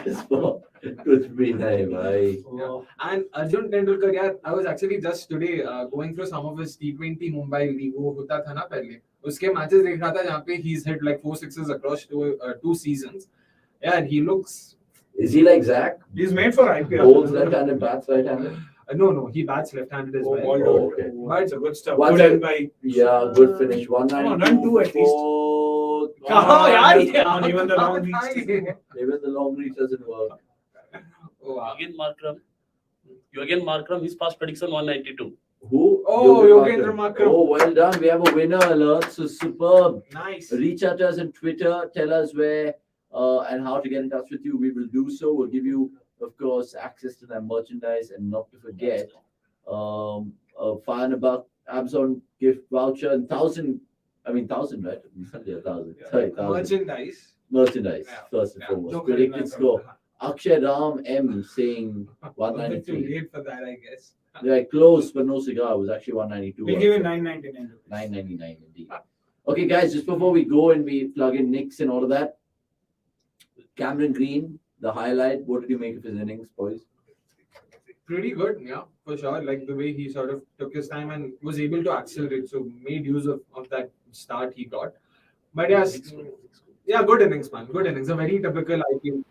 This ball could be nice, bhai. Yeah. And Arjun Tendulkar, yeah, I was actually just today going through some of his T20 Mumbai league. वो होता था ना पहले. उसके matches देख रहा था जहाँ पे he's hit like 4 sixes across 2 seasons. Yeah, and he looks. Is he like Zach? He's made for IPL. Bowls left-handed, bats right-handed? No, he bats left-handed as well. Oh, okay. But it's a good stuff. What's Good it? end by. Yeah, good finish. Come on, 192. run 2 at least. Oh, Oh, yeah, Come on, even the long reach. even the long reach doesn't work. Oh, wow. Again, Markram. His past prediction 192. Who? Oh, Yogendra Makram. Oh, well done. We have a winner alert. So superb. Nice. Reach out to us on Twitter. Tell us where and how to get in touch with you. We will do so. We'll give you, of course, access to that merchandise, and not to forget, a $500 Amazon gift voucher and 1,000. I mean 1,000, right? You said 1,000. Sorry, 1,000. Merchandise Yeah. first and Yeah. foremost. Don't Predicted forget score. that. Akshay Ram M saying A bit too 193. late for that, I guess. Yeah, close but no cigar. It was actually 192. We'll give you 999. 999 indeed. Okay, guys, just before we go and we plug in Knicks and all of that, Cameron Green, the highlight. What did you make of his innings, boys? Pretty good, yeah, for sure. Like the way he sort of took his time and was able to accelerate, so made use of that start he got. But yes, yeah, good innings, man. Good innings. A very typical IPL.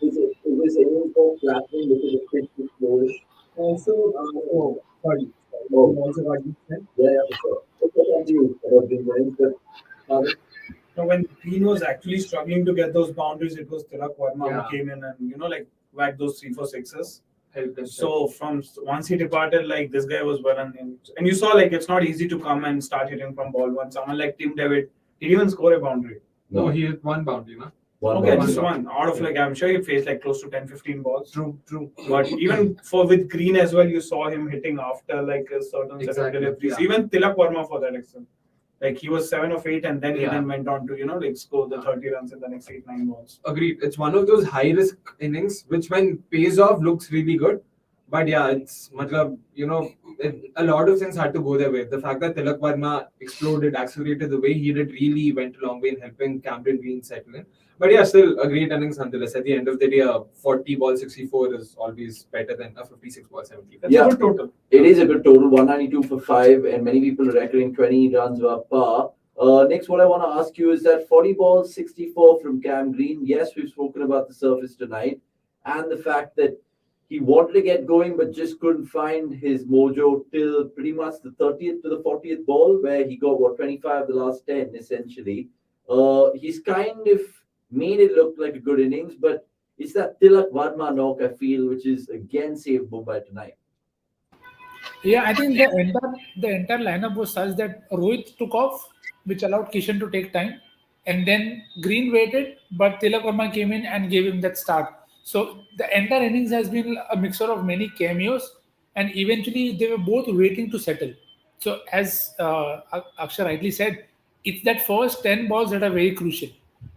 Is his innings go flattening because the pitch is slowish? Also, sorry. Oh. Also got this. Yeah, for sure. What's on you about these innings? But, So when Green was actually struggling to get those boundaries, it was Tilak Verma Yeah. who came in and like whacked those 3-4 sixes. Helped him. So from once he departed, like this guy was well and you saw like it's not easy to come and start hitting from ball one. Someone like Tim David didn't even score a boundary. No, he hit one boundary, no? Okay, one. just one out of like I'm sure he faced like close to 10-15 balls. True. But even with Green as well, you saw him hitting after like a certain set of Exactly, deliveries. yeah. Even Tilak Verma for that extent. Like he was 7 of 8 and then he Yeah. then went on to like score the 30 runs in the next 8-9 balls. Agreed. It's one of those high risk innings which, when pays off, looks really good. But yeah, it's matlab, a lot of things had to go their way. The fact that Tilak Verma exploded, accelerated the way he did, really went a long way in helping Cameron Green settle in. But yeah, still a great innings nonetheless. At the end of the day, a 40 ball 64 is always better than a 56 ball 70. That's Yeah. a good total. It is a good total, 192 for 5, and many people are reckoning 20 runs were par. Next, what I want to ask you is that 40 balls, 64 from Cam Green. Yes, we've spoken about the surface tonight and the fact that he wanted to get going but just couldn't find his mojo till pretty much the 30th to the 40th ball, where he got 25 of the last 10 essentially. He's kind of made it look like a good innings, but it's that Tilak Verma knock, I feel, which is again saved Mumbai tonight. Yeah, I think the entire lineup was such that Rohit took off, which allowed Kishan to take time, and then Green waited, but Tilak Verma came in and gave him that start. So the entire innings has been a mixture of many cameos, and eventually they were both waiting to settle. So as Akshay rightly said, it's that first 10 balls that are very crucial.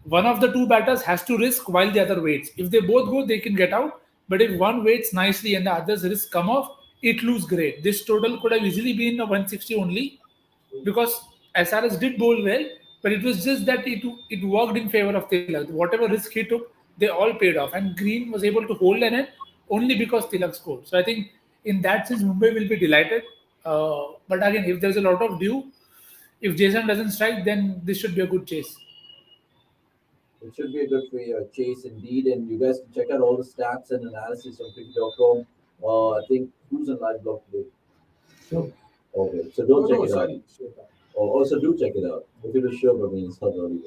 One of the two batters has to risk while the other waits. If they both go, they can get out. But if one waits nicely and the other's risk come off, it looks great. This total could have easily been a 160 only, because SRS did bowl well, but it was just that it worked in favor of Tilak. Whatever risk he took, they all paid off. And Green was able to hold an end only because Tilak scored. So I think in that sense, Mumbai will be delighted. But again, if there's a lot of dew, if Jason doesn't strike, then this should be a good chase. It should be a good for your chase indeed, and you guys can check out all the stats and analysis on cricket.com. I think who's on live blog today? Sure. Okay, so don't check it out. Sorry. Also do check it out. If it was sure, I mean it's not early.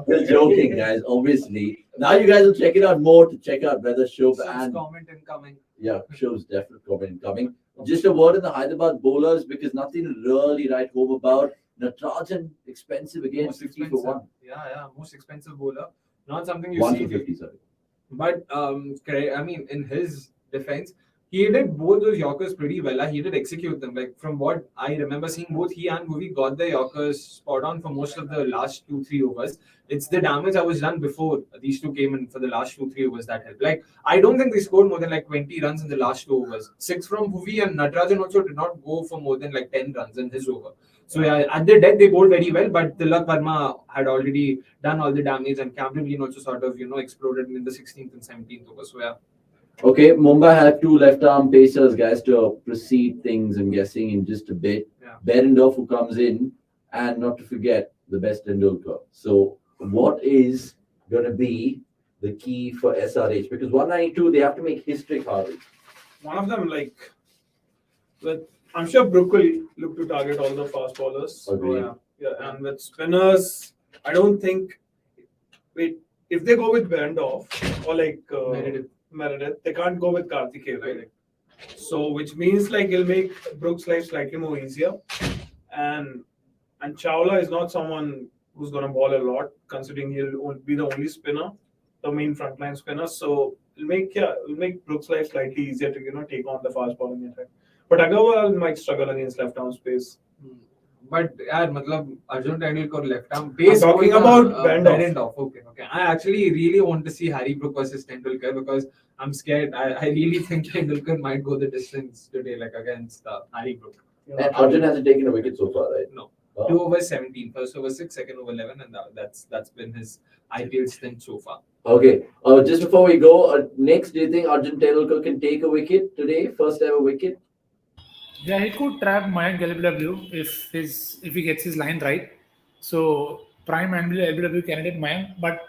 Just joking, guys. Obviously, now you guys will check it out more to check out whether Shubh and Comment incoming. Shubh's definite comment coming. Just a word on the Hyderabad bowlers, because nothing to really write home about. Natarajan expensive again, Most 50 for 1. Yeah, most expensive bowler. Not something you 1 see. for 50, sorry. But I mean, in his defense, he did both those Yorkers pretty well. He did execute them. Like from what I remember seeing, both he and Bhuvi got the Yorkers spot on for most of the last 2-3 overs. It's the damage that was done before these two came in for the last 2-3 overs that helped. Like I don't think they scored more than like 20 runs in the last 2 overs. 6 from Bhuvi, and Natarajan also did not go for more than like 10 runs in his over. So yeah, at their death they bowled very well, but Tilak Verma had already done all the damage, and Cameron Green also sort of exploded in the 16th and 17th over. So yeah. Okay, Mumbai had 2 left-arm pacers, guys, to precede things, I'm guessing, in just a bit. Yeah. Berendorf, who comes in, and not to forget, the best Tendulkar. So what is going to be the key for SRH? Because 192, they have to make history, Harvey. One of them, I'm sure Brook will look to target all the fast bowlers. Agreed. Yeah, and with spinners, I don't think. If they go with Berendorf or Meredith, they can't go with Karthikeyan, right? So which means like he'll make Brooks' life slightly more easier. And Chawla is not someone who's going to ball a lot, considering he'll be the only spinner, the main frontline spinner. So it'll make Brooks' life slightly easier to take on the fast bowling attack. But Agarwal might struggle against left arm space. But यार मतलब Arjun Tendulkar left arm I'm pace talking about bend off. Okay. I actually really want to see Harry Brook versus Tendulkar because I'm scared. I really think Tendulkar might go the distance today, like against Harry Brook. And Arjun hasn't taken a wicket so far, right? No. Oh. 2 over 17, first over 6, second over 11, and that's been his IPL stint so far. Okay. Just before we go, next, do you think Arjun Tendulkar can take a wicket today? First ever wicket? Yeah, he could trap Mayank LBW if he gets his line right. So prime LBW candidate Mayank, but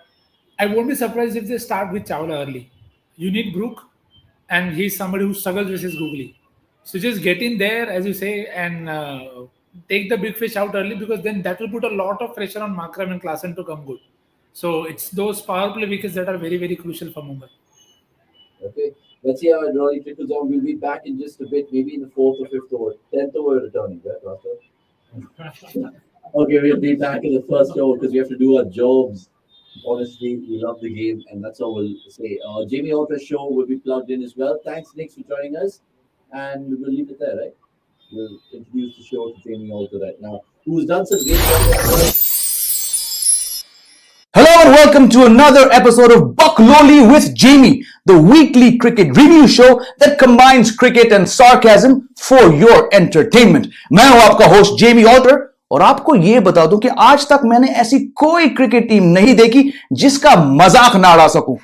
I won't be surprised if they start with Chawla early. You need Brook, and he's somebody who struggles with his googly. So just get in there, as you say, and take the big fish out early, because then that will put a lot of pressure on Makram and Klaasen to come good. So it's those power play wickets that are very, very crucial for Mumbai. Okay. Let's see how it really trickles on. We'll be back in just a bit, maybe in the 4th or 5th over, 10th over returning, right, Rasta? Okay, we'll be back in the first over because we have to do our jobs. Honestly, we love the game, and that's all we'll say. Jamie Alter's show will be plugged in as well. Thanks, Nick, for joining us. And we'll leave it there, right? We'll introduce the show to Jamie Alter right now, who's done some great work. Hello and welcome to another episode of Buck Lowly with Jamie, the weekly cricket review show that combines cricket and sarcasm for your entertainment. मैं हूं आपका host Jamie alter और आपको यह बता दूं कि आज तक मैंने ऐसी कोई क्रिकेट टीम नहीं देखी जिसका मजाक ना उड़ा सकूं।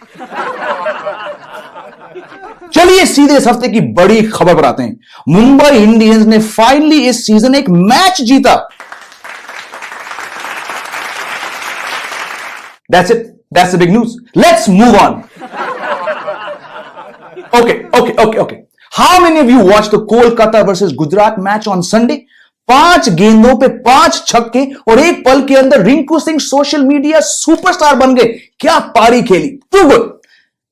चलिए सीधे इस हफ्ते की बड़ी खबर पर आते हैं। मुंबई इंडियंस ने फाइनली इस सीजन एक मैच जीता। That's it. That's the big news. Let's move on. Okay. How many of you watched the Kolkata versus Gujarat match on Sunday? 5 गेंदों पे 5 छक्के और एक पल के अंदर Rinku Singh social media superstar बन गए। क्या पारी खेली, टू गुड।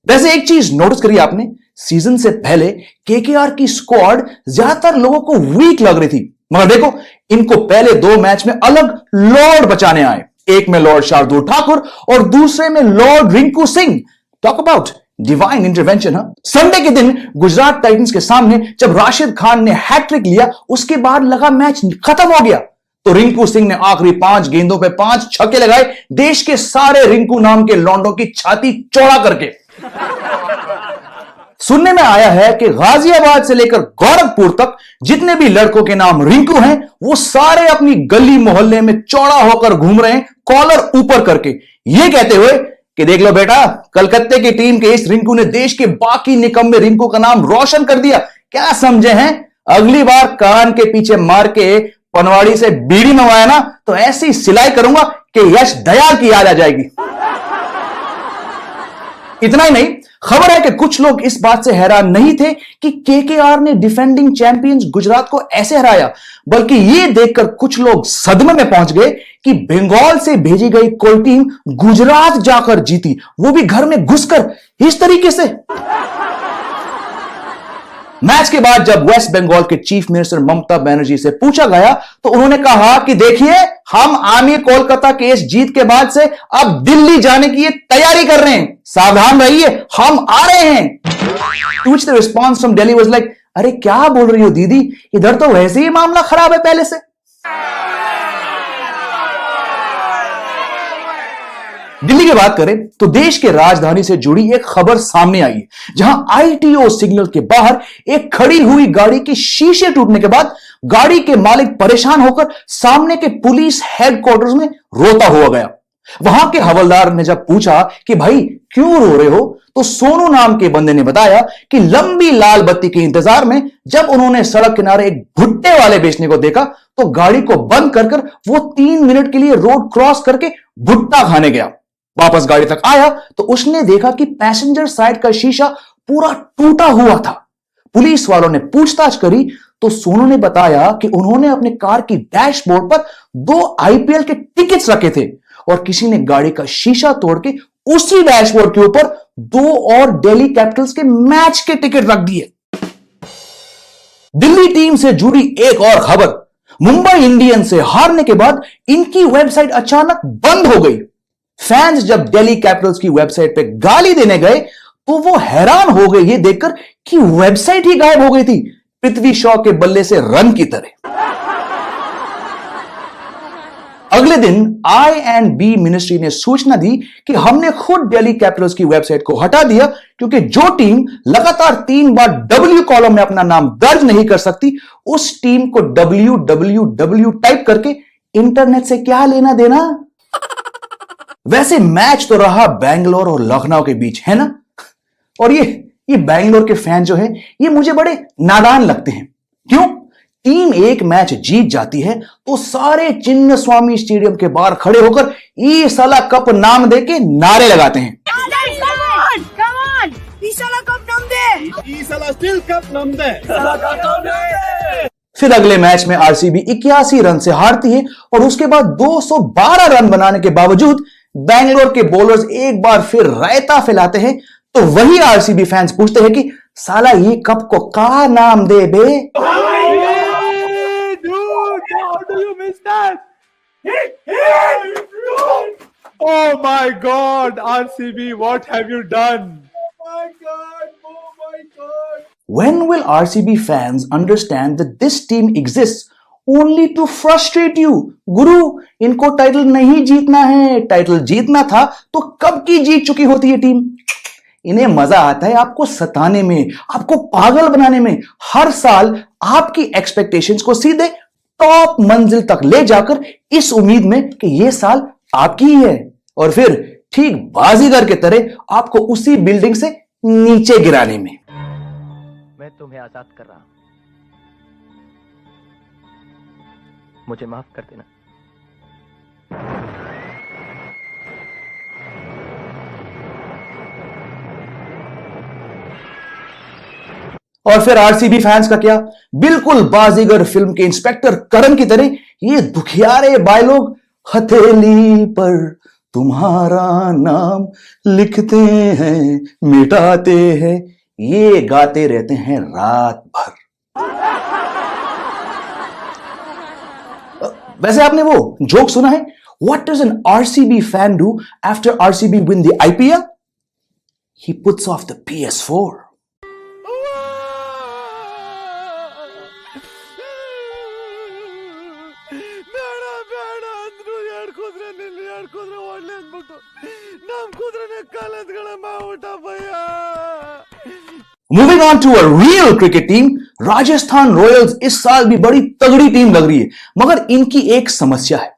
वैसे एक चीज नोटिस करी आपने, सीजन से पहले केकेआर की स्क्वाड ज्यादातर लोगों को वीक लग रही थी, मगर देखो इनको पहले 2 मैच में अलग लॉर्ड बचाने आए। एक में लॉर्ड शार्दुल ठाकुर और दूसरे में Lord Rinku Singh. Talk about divine intervention. Sunday के दिन गुजरात टाइटंस के सामने जब राशिद खान ने हैट्रिक लिया, उसके बाद लगा मैच खत्म हो गया, तो रिंकू सिंह ने आखिरी 5 गेंदों पे 5 छक्के लगाए, देश के सारे रिंकू नाम के लौंडों की छाती चौड़ा करके। सुनने में आया है कि गाजियाबाद से लेकर गोरखपुर तक जितने भी लड़कों के नाम रिंकू हैं, वो सारे अपनी गली मोहल्ले में चौड़ा होकर घूम रहे हैं, कॉलर ऊपर करके, ये कहते हुए कि देख लो बेटा, कलकत्ते की टीम के इस रिंकू ने देश के बाकी निकम्मे रिंकू का नाम रोशन कर दिया। क्या समझे हैं? अगली बार कान के पीछे मार के पनवाड़ी से बीड़ी मंगवाया ना, तो ऐसी सिलाई करूंगा कि यश दयाल की याद आ जाएगी। इतना ही नहीं, खबर है कि कुछ लोग इस बात से हैरान नहीं थे कि केकेआर ने डिफेंडिंग चैंपियंस गुजरात को ऐसे हराया, बल्कि यह देखकर कुछ लोग सदमे में पहुंच गए कि बंगाल से भेजी गई कोई टीम गुजरात जाकर जीती, वो भी घर में घुसकर इस तरीके से। मैच के बाद जब वेस्ट बंगाल के चीफ मिनिस्टर ममता बनर्जी से पूछा गया, तो उन्होंने कहा कि देखिए, हम आर्मी कोलकाता के इस जीत के बाद से अब दिल्ली जाने की तैयारी कर रहे हैं, सावधान रहिए, हम आ रहे हैं। To which the response from Delhi was like, अरे क्या बोल रही हो दीदी, इधर तो वैसे ही मामला खराब है पहले से। दिल्ली की बात करें तो देश के राजधानी से जुड़ी एक खबर सामने आई है, जहां आईटीओ सिग्नल के बाहर एक खड़ी हुई गाड़ी के शीशे टूटने के बाद गाड़ी के मालिक परेशान होकर सामने के पुलिस हेडक्वार्टर्स में रोता हुआ गया। वहां के हवलदार ने जब पूछा कि भाई क्यों रो रहे हो, तो सोनू नाम के बंदे ने बताया कि लंबी लाल बत्ती के इंतजार में जब उन्होंने सड़क किनारे एक भुट्टे वाले बेचने को देखा, तो गाड़ी को बंद कर वो 3 मिनट के लिए रोड क्रॉस करके भुट्टा खाने गया। वापस गाड़ी तक आया तो उसने देखा कि पैसेंजर साइड का शीशा पूरा टूटा हुआ था। पुलिस वालों ने पूछताछ करी तो सोनू ने बताया कि उन्होंने अपने कार की डैशबोर्ड पर 2 आईपीएल के टिकट्स रखे थे और किसी ने गाड़ी का शीशा तोड़ के उसी डैशबोर्ड के ऊपर 2 और दिल्ली कैपिटल्स के मैच के टिकट रख दिए। दिल्ली टीम से जुड़ी एक और खबर, मुंबई इंडियंस से हारने के बाद इनकी वेबसाइट अचानक बंद हो गई। फैंस जब दिल्ली कैपिटल्स की वेबसाइट पे गाली देने गए तो वो हैरान हो गए ये देखकर कि वेबसाइट ही गायब हो गई थी, पृथ्वी शॉ के बल्ले से रन की तरह। अगले दिन I&B मिनिस्ट्री ने सूचना दी कि हमने खुद दिल्ली कैपिटल्स की वेबसाइट को हटा दिया क्योंकि जो टीम लगातार 3 बार W कॉलम में अपना नाम दर्ज नहीं कर सकती, उस टीम को www टाइप करके इंटरनेट से क्या लेना देना। वैसे मैच तो रहा बैंगलोर और लखनऊ के बीच, है ना। और ये बैंगलोर के फैन जो है ये मुझे बड़े नादान लगते हैं। क्यों? टीम एक मैच जीत जाती है तो सारे चिन्न स्वामी स्टेडियम के बाहर खड़े होकर ई साला कप नाम दे के नारे लगाते हैं। फिर अगले मैच में आरसीबी 81 रन से हारती है और उसके बाद 212 रन बनाने के बावजूद बैंगलोर के बॉलर्स एक बार फिर रायता फैलाते हैं। तो वही आरसीबी फैंस पूछते हैं कि साला ये कप को का नाम दे बे। How do you miss that? Oh my God, RCB, what have you done? When will RCB fans understand that this team exists only to frustrate you? गुरु, इनको टाइटल नहीं जीतना है, टाइटल जीतना था तो कब की जीत चुकी होती है टीम। इन्हें मजा आता है आपको सताने में, आपको पागल बनाने में, हर साल आपकी एक्सपेक्टेशंस को सीधे टॉप मंजिल तक ले जाकर इस उम्मीद में कि यह साल आपकी ही है, और फिर ठीक बाजीगर के तरह आपको उसी बिल्डिंग से नीचे गिराने में। मैं तुम्हें आजाद कर रहा हूं, मुझे माफ कर देना। और फिर आरसीबी फैंस का क्या, बिल्कुल बाजीगर फिल्म के इंस्पेक्टर करण की तरह ये दुखियारे बाय लोग हथेली पर तुम्हारा नाम लिखते हैं, मिटाते हैं, ये गाते रहते हैं रात भर। वैसे आपने वो जोक सुना है, what does an RCB fan do after RCB win the IPL? He puts off the PS4। Moving on to a real cricket team, Rajasthan royals इस साल भी बड़ी तगड़ी टीम लग रही है, मगर इनकी एक समस्या है।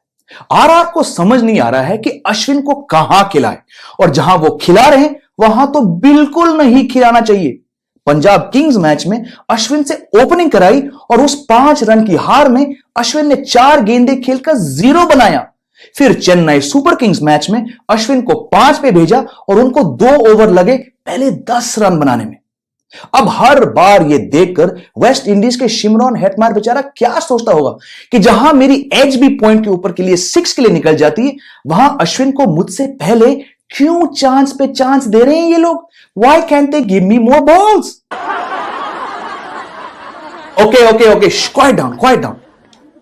आरआर को समझ नहीं आ रहा है कि अश्विन को कहां खिलाए, और जहां वो खिला रहे हैं वहां तो बिल्कुल नहीं खिलाना चाहिए। पंजाब किंग्स मैच में अश्विन से ओपनिंग कराई और उस 5 रन की हार में अश्विन ने 4 गेंदें खेलकर 0 बनाया। फिर चेन्नई सुपर किंग्स मैच में अश्विन को 5 पे भेजा और उनको 2 ओवर लगे पहले 10 रन बनाने में। अब हर बार ये देखकर वेस्ट इंडीज के शिमरॉन हेटमायर बेचारा क्या सोचता होगा कि जहां मेरी एज भी पॉइंट के ऊपर के लिए 6 के लिए निकल जाती है, वहां अश्विन को मुझसे पहले क्यों चांस पे चांस दे रहे हैं ये लोग? Why can't they give me more balls? Okay, quiet down.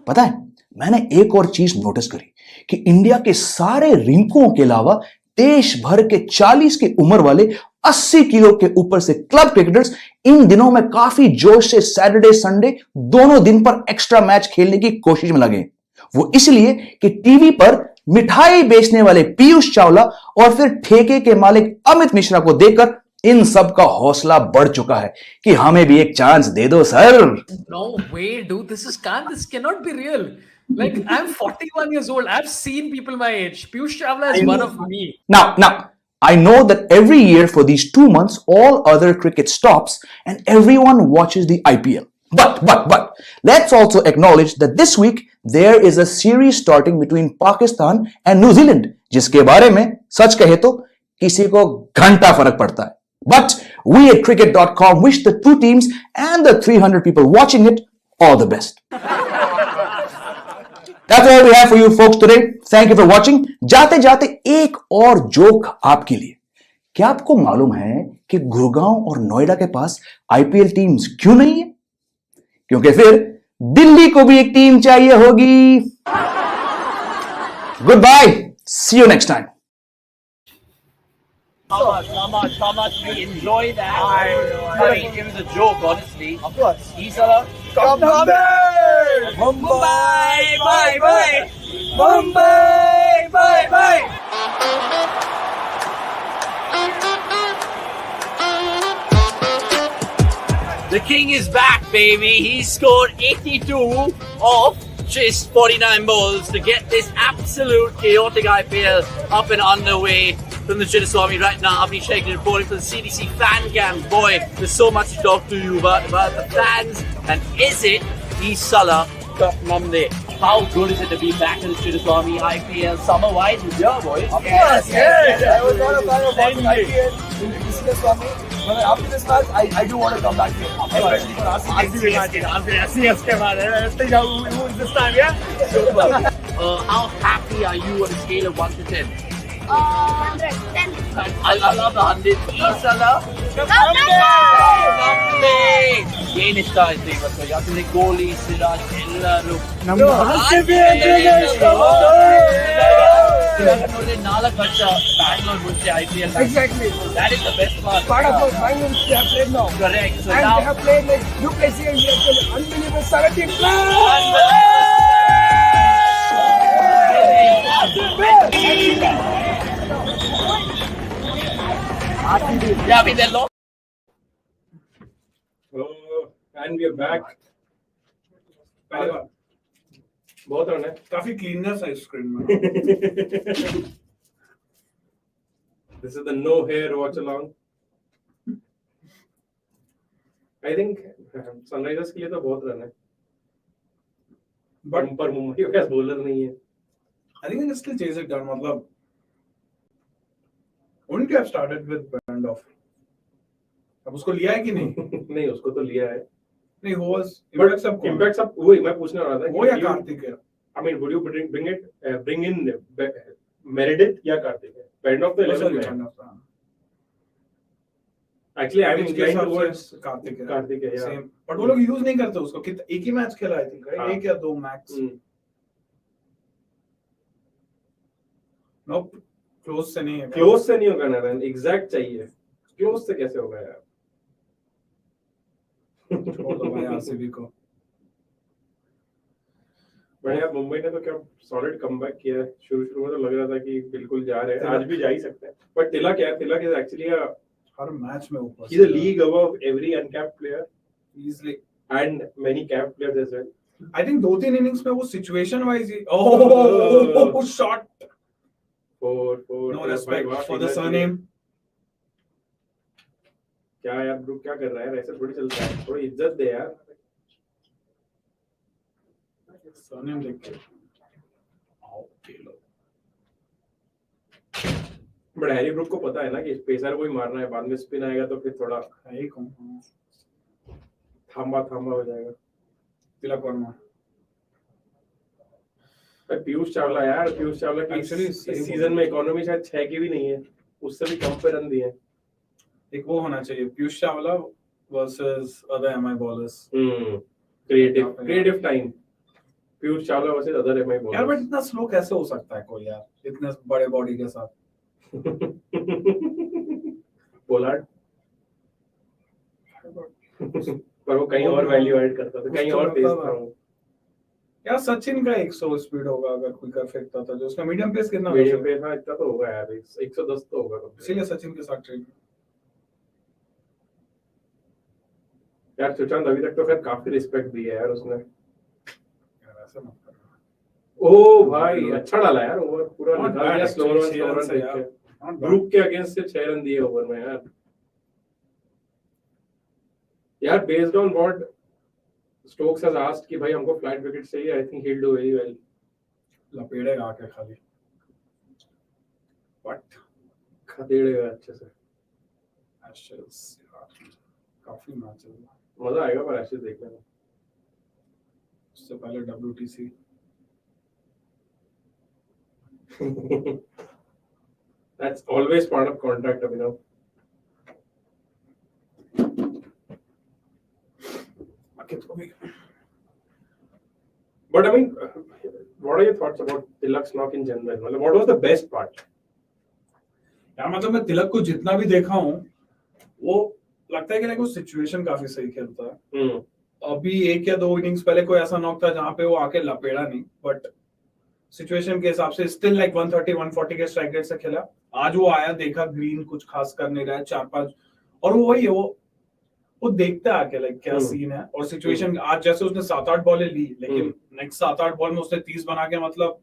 पता है, मैंने एक और चीज नोटिस करी कि इंडिया के सारे रिंकुओं के अलावा देश भर के 40 की उम्र वाले 80 किलो के ऊपर से क्लब क्रिकेटर्स इन दिनों में काफी जोश से सैटरडे संडे दोनों दिन पर एक्स्ट्रा मैच खेलने की कोशिश में लगे। वो इसलिए कि टीवी पर मिठाई बेचने वाले पीयूष चावला और फिर ठेके के मालिक अमित मिश्रा को देखकर इन सब का हौसला बढ़ चुका है कि हमें भी एक चांस दे दो sir. No way, dude. This cannot be real. Like, I'm 41 years old. I've seen people my age. Piyush Chawla is one of me. Now, I know that every year for these 2 months, all other cricket stops and everyone watches the IPL. But, let's also acknowledge that this week there is a series starting between Pakistan and New Zealand, जिसके बारे में सच कहे तो किसी को घंटा फर्क पड़ता है. But we at cricket.com wish the 2 teams and the 300 people watching it all the best. That's all we have for you folks today. Thank you for watching. जाते जाते एक और जोक आपके लिए. क्या आपको मालूम है कि गुड़गांव और नोएडा के पास आईपीएल टीम्स क्यों नहीं है? क्योंकि फिर दिल्ली को भी एक टीम चाहिए होगी। Goodbye, see you next time. How much we enjoy that. I mean, it was a joke, honestly. Of course. He's a Mumbai! Mumbai, bye bye. Mumbai, bye bye. The king is back, baby. He scored 82 off just 49 balls to get this absolute chaotic IPL up and underway. From the Chinnaswamy right now, Abhishek reporting for the CDC fan cam. Boy, there's so much to talk to you about the fans. And is it Isala Monday? How good is it to be back in the Chinnaswamy IPL summer-wise? Yeah, boys. Of course, yes. I was not a fan of watching IPL in the Chinnaswamy. But after this match, I do want to come back here. Especially for RCB match. CSK man. Let's think who is this time, yeah? Super. How happy are you on a scale of 1 to 10? 10. I love the 100. Isala. ಏನ್ ಇಷ್ಟ ಆಯ್ತು ಇವತ್ತು? ಯಾಕಂದ್ರೆ ಕೊಹ್ಲಿ, ಸಿರಾಜ್ ಎಲ್ಲರೂ ನೋಡಿ 4 ವರ್ಷ ಬ್ಯಾಂಗ್ಳೂರ್ ಮುಂಚೆ IPL. Exactly. That is the best part. Part of our Bangalore they have played now. Correct. So And now they have played like Duplessis and we have played unbelievable 17 yeah, I mean they're lost. And we are back. बहुत run है, काफी cleanness है screen में. This is the no hair Watchalong. I think Sunrisers के लिए तो बहुत run है. But पर मुंबई के पास बॉलर नहीं है. I think they still chase it down. मतलब wouldn't you have started with Brandoff? अब उसको लिया है कि नहीं? नहीं, उसको तो लिया है. नहीं, who was impact सब वही मैं पूछने वाला था. वो या कार्तिक है? I mean, would you bring in Meredith या कार्तिक है? Brandoff तो 11 है. Actually, I'm inclined towards Kartik है. Yeah. Same. But वो लोग यूज नहीं करते उसको. एक ही मैच खेला I think, right? एक या दो मैक्स. Nope. क्लोज से नहीं है. क्लोज से नहीं होगा ना रन. एग्जैक्ट चाहिए. क्लोज से कैसे होगा यार? छोड़ दो भाई आरसीबी को. बढ़िया. मुंबई ने तो क्या सॉलिड कमबैक किया है. शुरू में तो लग रहा था कि बिल्कुल जा रहे हैं. आज भी जा ही सकते हैं. बट तिलक इज एक्चुअली हर मैच में ऊपर. ही is a league above every uncapped player easily and many capped players as well. I think 2-3 innings में वो सिचुएशन वाइज ही ओह shot. No respect for the surname. क्या यार ग्रुप क्या कर रहा है? ऐसे थोड़ी चलता है. थोड़ी इज्जत दे यार. सरनेम देख के आओ खेलो. बट हैरी ब्रुक को पता है ना कि पेसर को ही मारना है. बाद में स्पिन आएगा तो फिर थोड़ा है ही कम थांबा हो जाएगा. तिलक वर्मा. पीयूष चावला यार. पीयूष चावला की इस सीजन में इकोनॉमी शायद 6 की भी नहीं है. उससे भी कम पे रन दिए. एक वो होना चाहिए Piyush Chawla versus other MI bowlers. Creative time. Piyush Chawla versus other MI bowlers. यार बट इतना स्लो कैसे हो सकता है कोई यार इतने बड़े बॉडी के साथ? पोलार्ड. पर वो कहीं और वैल्यू ऐड करता था. कहीं और तेज था वो. यार सचिन का 100 स्पीड होगा अगर कोई कर फेंकता था. जो उसका मीडियम पेस कितना? मीडियम पेस हां इतना तो होगा यार. 110 तो होगा. इसीलिए सचिन के साथ ट्रेड. यार सुशांत अभी तक तो खैर काफी रिस्पेक्ट दी है यार उसने. यार ऐसा मत कर. ओ भाई अच्छा डाला यार. ओवर पूरा निकाल दिया. स्लो रन देख के ग्रुप के अगेंस्ट से 6 रन दिए ओवर में यार. यार based on what Stokes has asked कि भाई हमको फ्लैट विकेट चाहिए. I think he'll do very well. लपेड़ेगा आके खाली. What? खदेड़ेगा अच्छे से. Ashes काफी मैच है. मजा आएगा पर Ashes देखने में. उससे पहले WTC. That's always part of contract, Abhinav. Okay, But I mean, what are your thoughts about Tilak's knock in general? मतलब what was the best part? यार मतलब मैं तिलक को जितना भी देखा हूँ वो लगता है कि लाइक वो सिचुएशन काफी सही खेलता है। अभी एक या दो इनिंग्स पहले कोई ऐसा नॉक था जहां पे वो आके लपेड़ा नहीं, बट सिचुएशन के हिसाब से स्टिल लाइक 130 140 के स्ट्राइक रेट से खेला। आज वो आया, देखा ग्रीन कुछ खास कर नहीं रहा है, 4-5, और वो वही है, वो देखता है आके लाइक क्या सीन है और सिचुएशन। आज जैसे उसने 7-8 बॉलें ली, लेकिन नेक्स्ट 7-8 बॉल में उसने 30 बना के, मतलब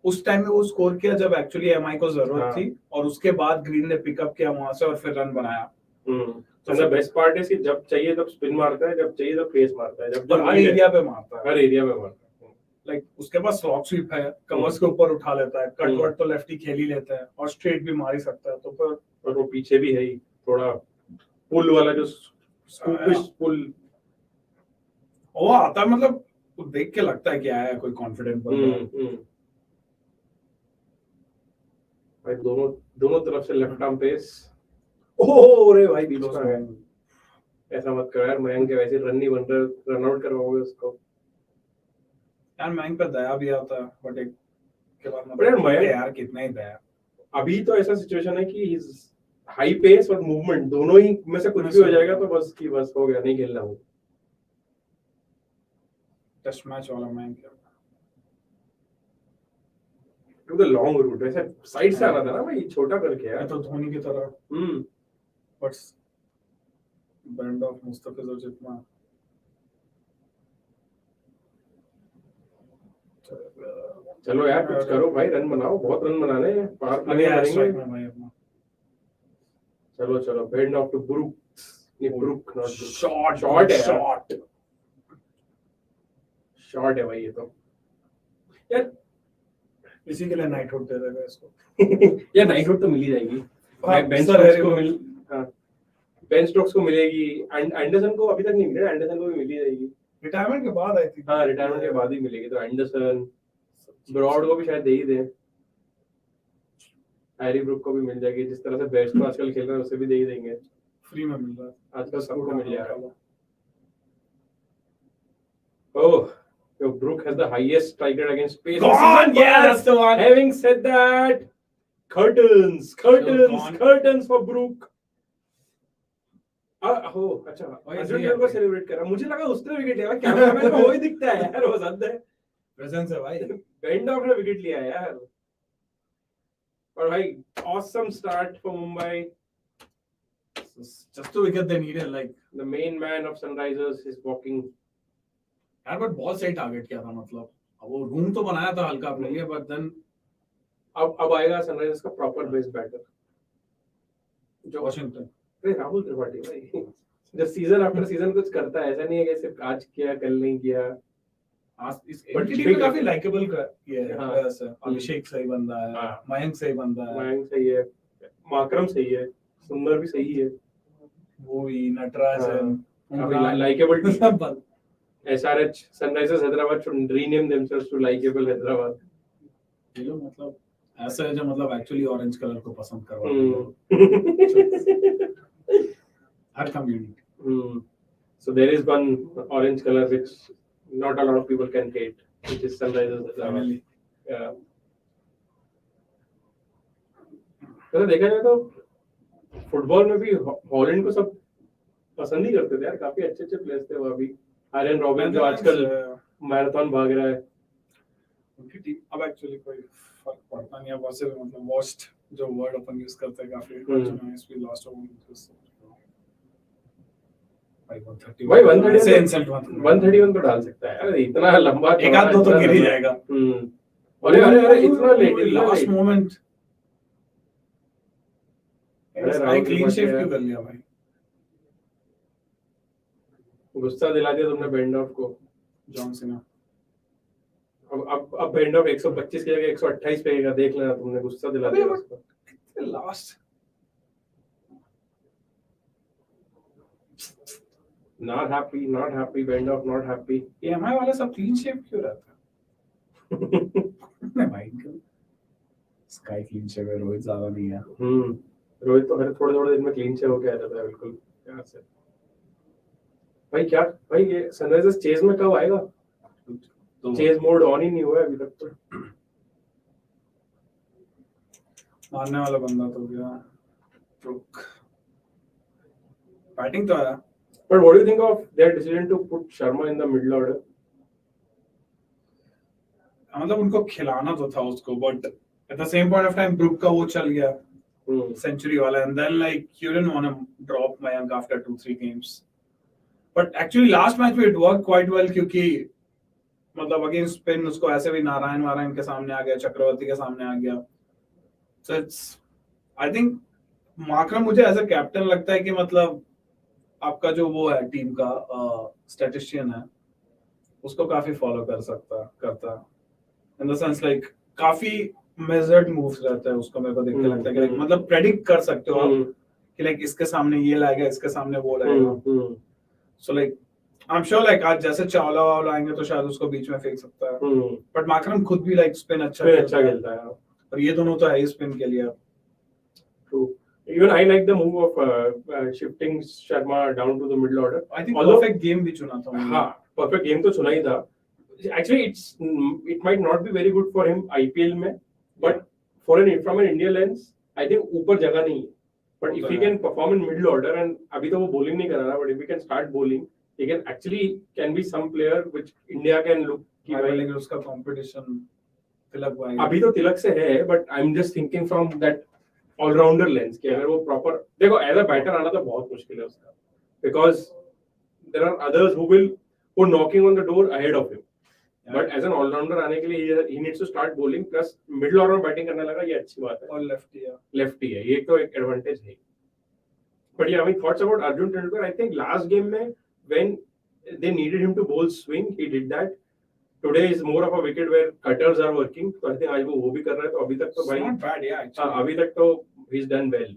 उस टाइम में वो स्कोर किया जब एक्चुअली एमआई को जरूरत थी, और उसके बाद ग्रीन ने पिकअप किया वहां से और फिर रन बनाया। तो द बेस्ट पार्ट है कि जब चाहिए तब स्पिन मारता है, जब चाहिए तब पेस मारता है, जब हर एरिया पे मारता है, हर एरिया पे मारता है। लाइक उसके पास स्लॉप स्वीप है, कवर्स के ऊपर उठा लेता है, कट वर्ड तो लेफ्टी खेल ही लेता है, और स्ट्रेट भी मार ही सकता है। तो फिर और वो पीछे भी है ही थोड़ा पुल वाला, जो स्कूपिश पुल वो आता है, मतलब देख के लगता है कि आया कोई कॉन्फिडेंट बंदा। भाई दोनों तरफ से लेफ्ट आर्म पेस। ओह रे भाई, बीच में है। ऐसा मत करो यार, मयंक के वैसे रन नहीं बन रहे, रन आउट करवाओगे उसको। यार मयंक पे दया भी आता है, बट एक के बाद यार मयंक यार कितना ही दया। अभी तो ऐसा सिचुएशन है कि हाई पेस और मूवमेंट दोनों ही में से कुछ भी हो जाएगा तो बस हो गया, नहीं खेलना वो। टेस्ट मैच वाला Mayank to the long route, ऐसे साइड से आना था ना भाई, छोटा करके यार। तो धोनी की तरह बट बैंड ऑफ मुस्तफिज और जितना चलो यार कुछ करो भाई, रन बनाओ, बहुत रन बनाने हैं, पार प्ले करेंगे। चलो बैंड ऑफ टू ब्रूक, नहीं ब्रूक नॉट शॉट है भाई ये तो। यार इसी के लिए नाइट आउट दे देगा इसको। यार नाइट आउट तो मिल ही जाएगी, बेन स्टोक्स को मिलेगी, एंडरसन को अभी तक नहीं मिला, एंडरसन को भी मिल ही जाएगी रिटायरमेंट के बाद आई थी। हाँ रिटायरमेंट के बाद ही मिलेगी, तो एंडरसन, ब्रॉड को भी शायद दे ही दे, हैरी ब्रूक को भी मिल जाएगी, जिस तरह से बेस्ट को आजकल खेल रहा है उसे भी दे ही देंगे, फ्री में मिल रहा है आजकल सबको मिल जा रहा है। ओह, so Brook has the highest strike rate against pace. Go on, yeah, that's the one. Having said that, curtains for Brook. हो अच्छा, अर्जुन को सेलिब्रेट कर रहा, मुझे लगा उसने विकेट लिया, कैमरामैन को वही दिखता है यार, वो सद है, प्रेजेंस है भाई। बेंड ऑफ ने विकेट लिया यार। और भाई awesome start for Mumbai. Just to wicket they needed, like the main man of Sunrisers is walking. यार बट बहुत सही टारगेट किया था, मतलब वो रूम तो बनाया था हल्का अपने लिए, बट देन अब आएगा सनराइजर्स का प्रॉपर बेस्ट बैटर जो वाशिंगटन, अरे राहुल त्रिपाठी भाई, जब सीजन आफ्टर सीजन कुछ करता है, ऐसा नहीं है कि सिर्फ आज किया कल नहीं किया। आज इस टीम में काफी लाइकेबल ये है, अभिषेक सही बंदा है, मयंक सही बंदा है, मयंक सही है, माकरम सही है, सुंदर भी सही है, वो ही नटराजन, काफी likeable team. SRH Sunrisers Hyderabad should rename themselves to likeable Hyderabad. ये लोग मतलब ऐसा है जो मतलब एक्चुअली ऑरेंज कलर को पसंद करवा हर community. So there is one orange color which not a lot of people can hate, which is Sunrisers Hyderabad. Yeah. तो देखा जाए तो फुटबॉल में भी हॉलैंड को सब पसंद ही करते थे यार, काफी अच्छे प्लेयर्स थे वो। अभी आर्यन रॉबिन जो आजकल मैराथन भाग रहा है, उनकी टीम अब एक्चुअली कोई फर्क पड़ता नहीं है, वैसे मतलब वर्स्ट जो वर्ड अपन यूज करते हैं काफी वी लॉस्ट भाई 131 तो डाल सकता है यार, इतना लंबा एक आध दो तो गिर ही जाएगा। अरे इतना लेट लास्ट मोमेंट भाई, क्लीन शेव क्यों कर लिया भाई, गुस्सा दिला दिया तुमने बेंडॉफ को। जॉन सीना अब बेंडॉफ 125 की जगह 128 पे गया, देख लेना, तुमने गुस्सा दिला दिया उसको। Last not happy बेंडॉफ not happy। MI वाला सब क्लीन शेव क्यों रहता है भाई, स्काई क्लीन शेव है, रोहित ज्यादा नहीं है। रोहित तो हर थोड़े दिन में क्लीन शेव होके आ जाता है बिल्कुल प्यार से। भाई क्या भाई, ये सनराइजर्स चेज में कब आएगा? तो चेज मोड ऑन ही नहीं हुआ है अभी तक तो. मारने वाला बंदा तो गया. रुक. बैटिंग तो आया. But what do you think of their decision to put Sharma in the middle order? मतलब उनको खिलाना तो था उसको, but at the same point of time Brook का वो चल गया सेंचुरी वाला, and then like you didn't want to drop Mayank after 2-3 games. But actually last match में इट वर्क क्वाइट वेल, क्योंकि मतलब अगेंस्ट स्पिन उसको ऐसे भी नारायण के सामने आ गया, चक्रवर्ती के सामने आ गया. सो इट्स आई थिंक माकरम मुझे एज अ कैप्टन लगता है कि मतलब आपका जो वो है टीम का स्टैटिस्टिशियन है उसको काफी फॉलो करता इन द सेंस लाइक काफी मेजर्ड मूव्स रहता है उसको. मेरे को देख के लगता है कि like, मतलब प्रेडिक्ट कर सकते हो आप कि लाइक इसके सामने ये लाएगा, इसके सामने वो लाएगा. So like I am sure like आज जैसे चावला वाला आएंगे तो शायद उसको बीच में फेंक सकता है, बट माकरम खुद भी लाइक स्पिन अच्छा खेलता है, और ये दोनों तो है ही स्पिन के लिए. True. Even I like the move of shifting Sharma down to the middle order. I think perfect game भी चुना था. हाँ, perfect game तो चुना ही था. Actually, it might not be very good for him IPL में, but from an India lens, I think ऊपर जगह नहीं है. But if he can perform in middle order, and अभी तो वो bowling नहीं कर रहा, but if he can start bowling, he can be some player which India can look. कि भाई उसका competition तिलक भाई. अभी तो तिलक से है, but I'm just thinking from that all-rounder lens कि अगर वो प्रॉपर देखो एज अ बैटर आना तो बहुत मुश्किल है उसका, because there are others who will वो knocking on the door ahead of him, but as an all-rounder आने के लिए he needs to start bowling plus middle order में बैटिंग करने लगा, ये अच्छी बात है. और लेफ्टी है, ये तो एक एडवांटेज है. बट या I mean thoughts about Arjun Tendulkar. I think last game में when they needed him to bowl swing he did that. Today is more of a wicket where cutters are working. So I think आज वो भी कर रहा है, तो अभी तक तो भाई not bad, yeah, actually. अभी तक तो he's done well.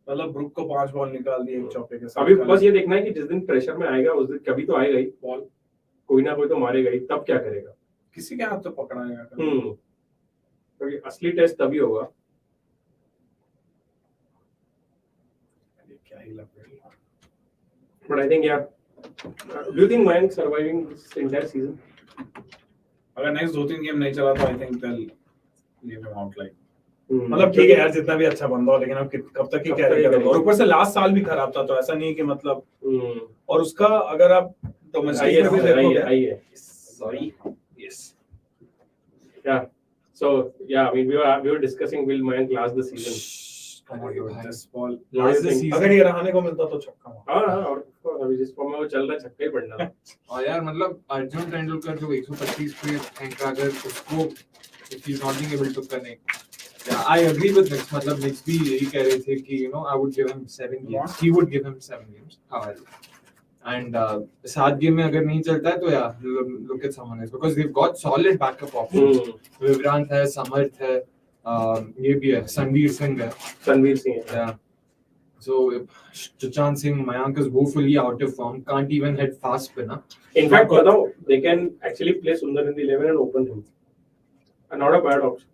मतलब ब्रुक को 5 बॉल निकाल दिए एक चौके के साथ. अभी बस ये देखना है कि जिस दिन प्रेशर में आएगा उस दिन कभी तो आएगा ही बॉल, कोई ना कोई तो मारेगा ही, तब क्या करेगा, किसी के हाथ तो पकड़ाएगा. क्योंकि असली टेस्ट तभी होगा. क्या ही लग रहा है. But I think yeah. Do you think Mayank surviving this entire season? अगर नेक्स्ट 2-3 गेम नहीं चला तो I think they'll leave him out like. मतलब ठीक है यार, जितना भी अच्छा बंदा हो, लेकिन अब कब तक ही कैरी करेगा. और ऊपर से लास्ट साल भी खराब था, तो ऐसा नहीं कि मतलब. और उसका अगर आप डोमेस्टिक में भी देखोगे, sorry, yes, yeah, so yeah, I mean we were discussing will Mayank last the season. this ball Last the season. अगर ये रहने को मिलता तो छक्का. हाँ, और अभी जिस फॉर्म में वो चल रहा है छक्का ही पड़ना. और यार मतलब अर्जुन तेंदुलकर जो 125 पे फेंका, अगर उसको if he's not being able to connect, yeah, I agree with Nick. मतलब Nick भी यही कह रहे थे कि you know I would give him 7 games. He would give him 7 games. And 7 game में अगर नहीं चलता है तो yeah, look at someone else because they've got solid backup options. Vikrant है, समर्थ है, ये भी है, रणवीर सिंह है. Yeah. So Sushant Singh, Mayank is woefully out of form. Can't even hit fast spinner. In fact, बताओ, they can actually play Sundar in the 11 and open him. And not a bad option.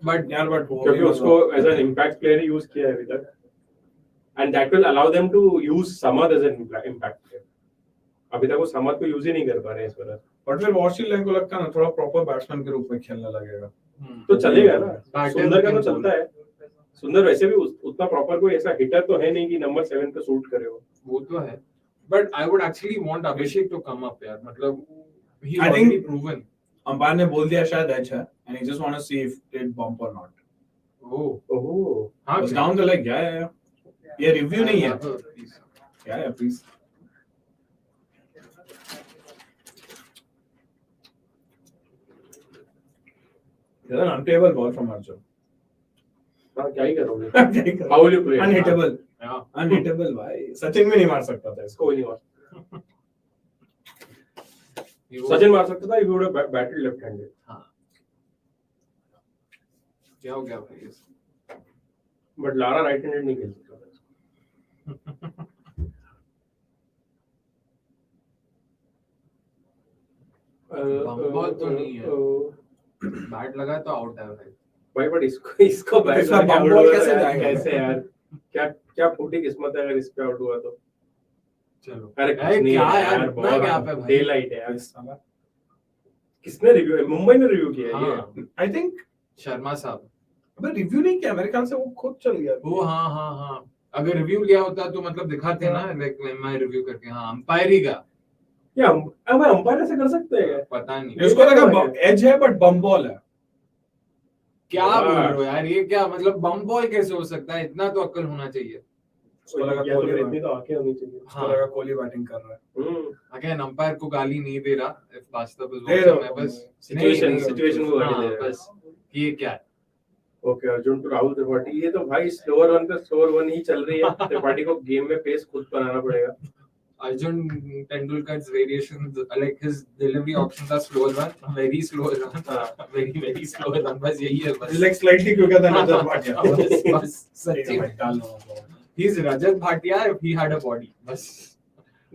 But यार but क्योंकि उसको as an impact player he use किया है अभी तक. And that will allow them to use Samad as an impact player. अभी तक वो समद को यूज ही नहीं कर पा रहे हैं इस बार. बट फिर वॉशिंग को लगता है ना थोड़ा प्रॉपर बैट्समैन के रूप में खेलने लगेगा तो चलेगा ना. सुंदर का तो चलता है. सुंदर वैसे भी उतना प्रॉपर कोई ऐसा हिटर तो है नहीं कि नंबर 7 पे शूट करे वो तो है. But I would actually want Abhishek to come up यार. मतलब he I already think- proven. Umpire ने बोल दिया शायद एच है and he just want to see if it bump और नॉट. ओह हां, बस डाउन द लेग. या ये रिव्यू नहीं है. या please. It's an unplayable ball from Arjun. क्या ही करोगे. How How will you play? Unhittable. Yeah. Unhittable भाई. सचिन भी नहीं मार सकता था इसको. कोई नहीं मार. सचिन मार सकता था if he would have batted left-handed. हां. क्या हो गया भाई. But Lara right-handed नहीं खेल सकता था. बॉल तो नहीं है. बैट लगा तो आउट है भाई. भाई बट इसको बैट इसका लगा बम के बॉल out कैसे हुआ है, जाएगा? कैसे यार. क्या क्या फूटी किस्मत है अगर इस पे आउट हुआ तो. चलो अरे क्या यार इतना बहुत gap है भाई। डे लाइट है यार। किसने रिव्यू, मुंबई ने रिव्यू किया है ये? आई थिंक शर्मा साहब। अबे रिव्यू नहीं किया मेरे ख्याल से, वो खुद चल गया। वो हाँ, अगर रिव्यू लिया होता तो मतलब दिखाते ना, लाइक मैं रिव्यू करके, हाँ अंपायर ही का। या अब अंपायर ऐसे कर सकते हैं क्या? पता नहीं इसको लगा एज है बट बम बॉल है। क्या बोल रहे हो यार, ये क्या मतलब बम बॉल कैसे हो सकता है? इतना तो अक्ल होना चाहिए। उसको लगा या तो कोहली इतनी तो आंखें होनी चाहिए। उसको लगा कोहली बैटिंग कर रहा है। अगेन अंपायर को गाली नहीं दे रहा, इफ वास्तव दे रहा मैं बस सिचुएशन को गाली दे रहा है। बस ये क्या है? ओके, अर्जुन टू राहुल त्रिपाठी, ये तो भाई स्लोअर वन पे स्लोअर वन ही चल रही है। त्रिपाठी को गेम में पेस खुद बनाना पड़ेगा। Arjun Tendulkar's variations, like his delivery options are slower run, very slow run, very slow run. बस यही है बस. He's like slightly quicker than Rajat Bhatia. बस सच्ची में. He's Rajat Bhatia if he had a body. बस.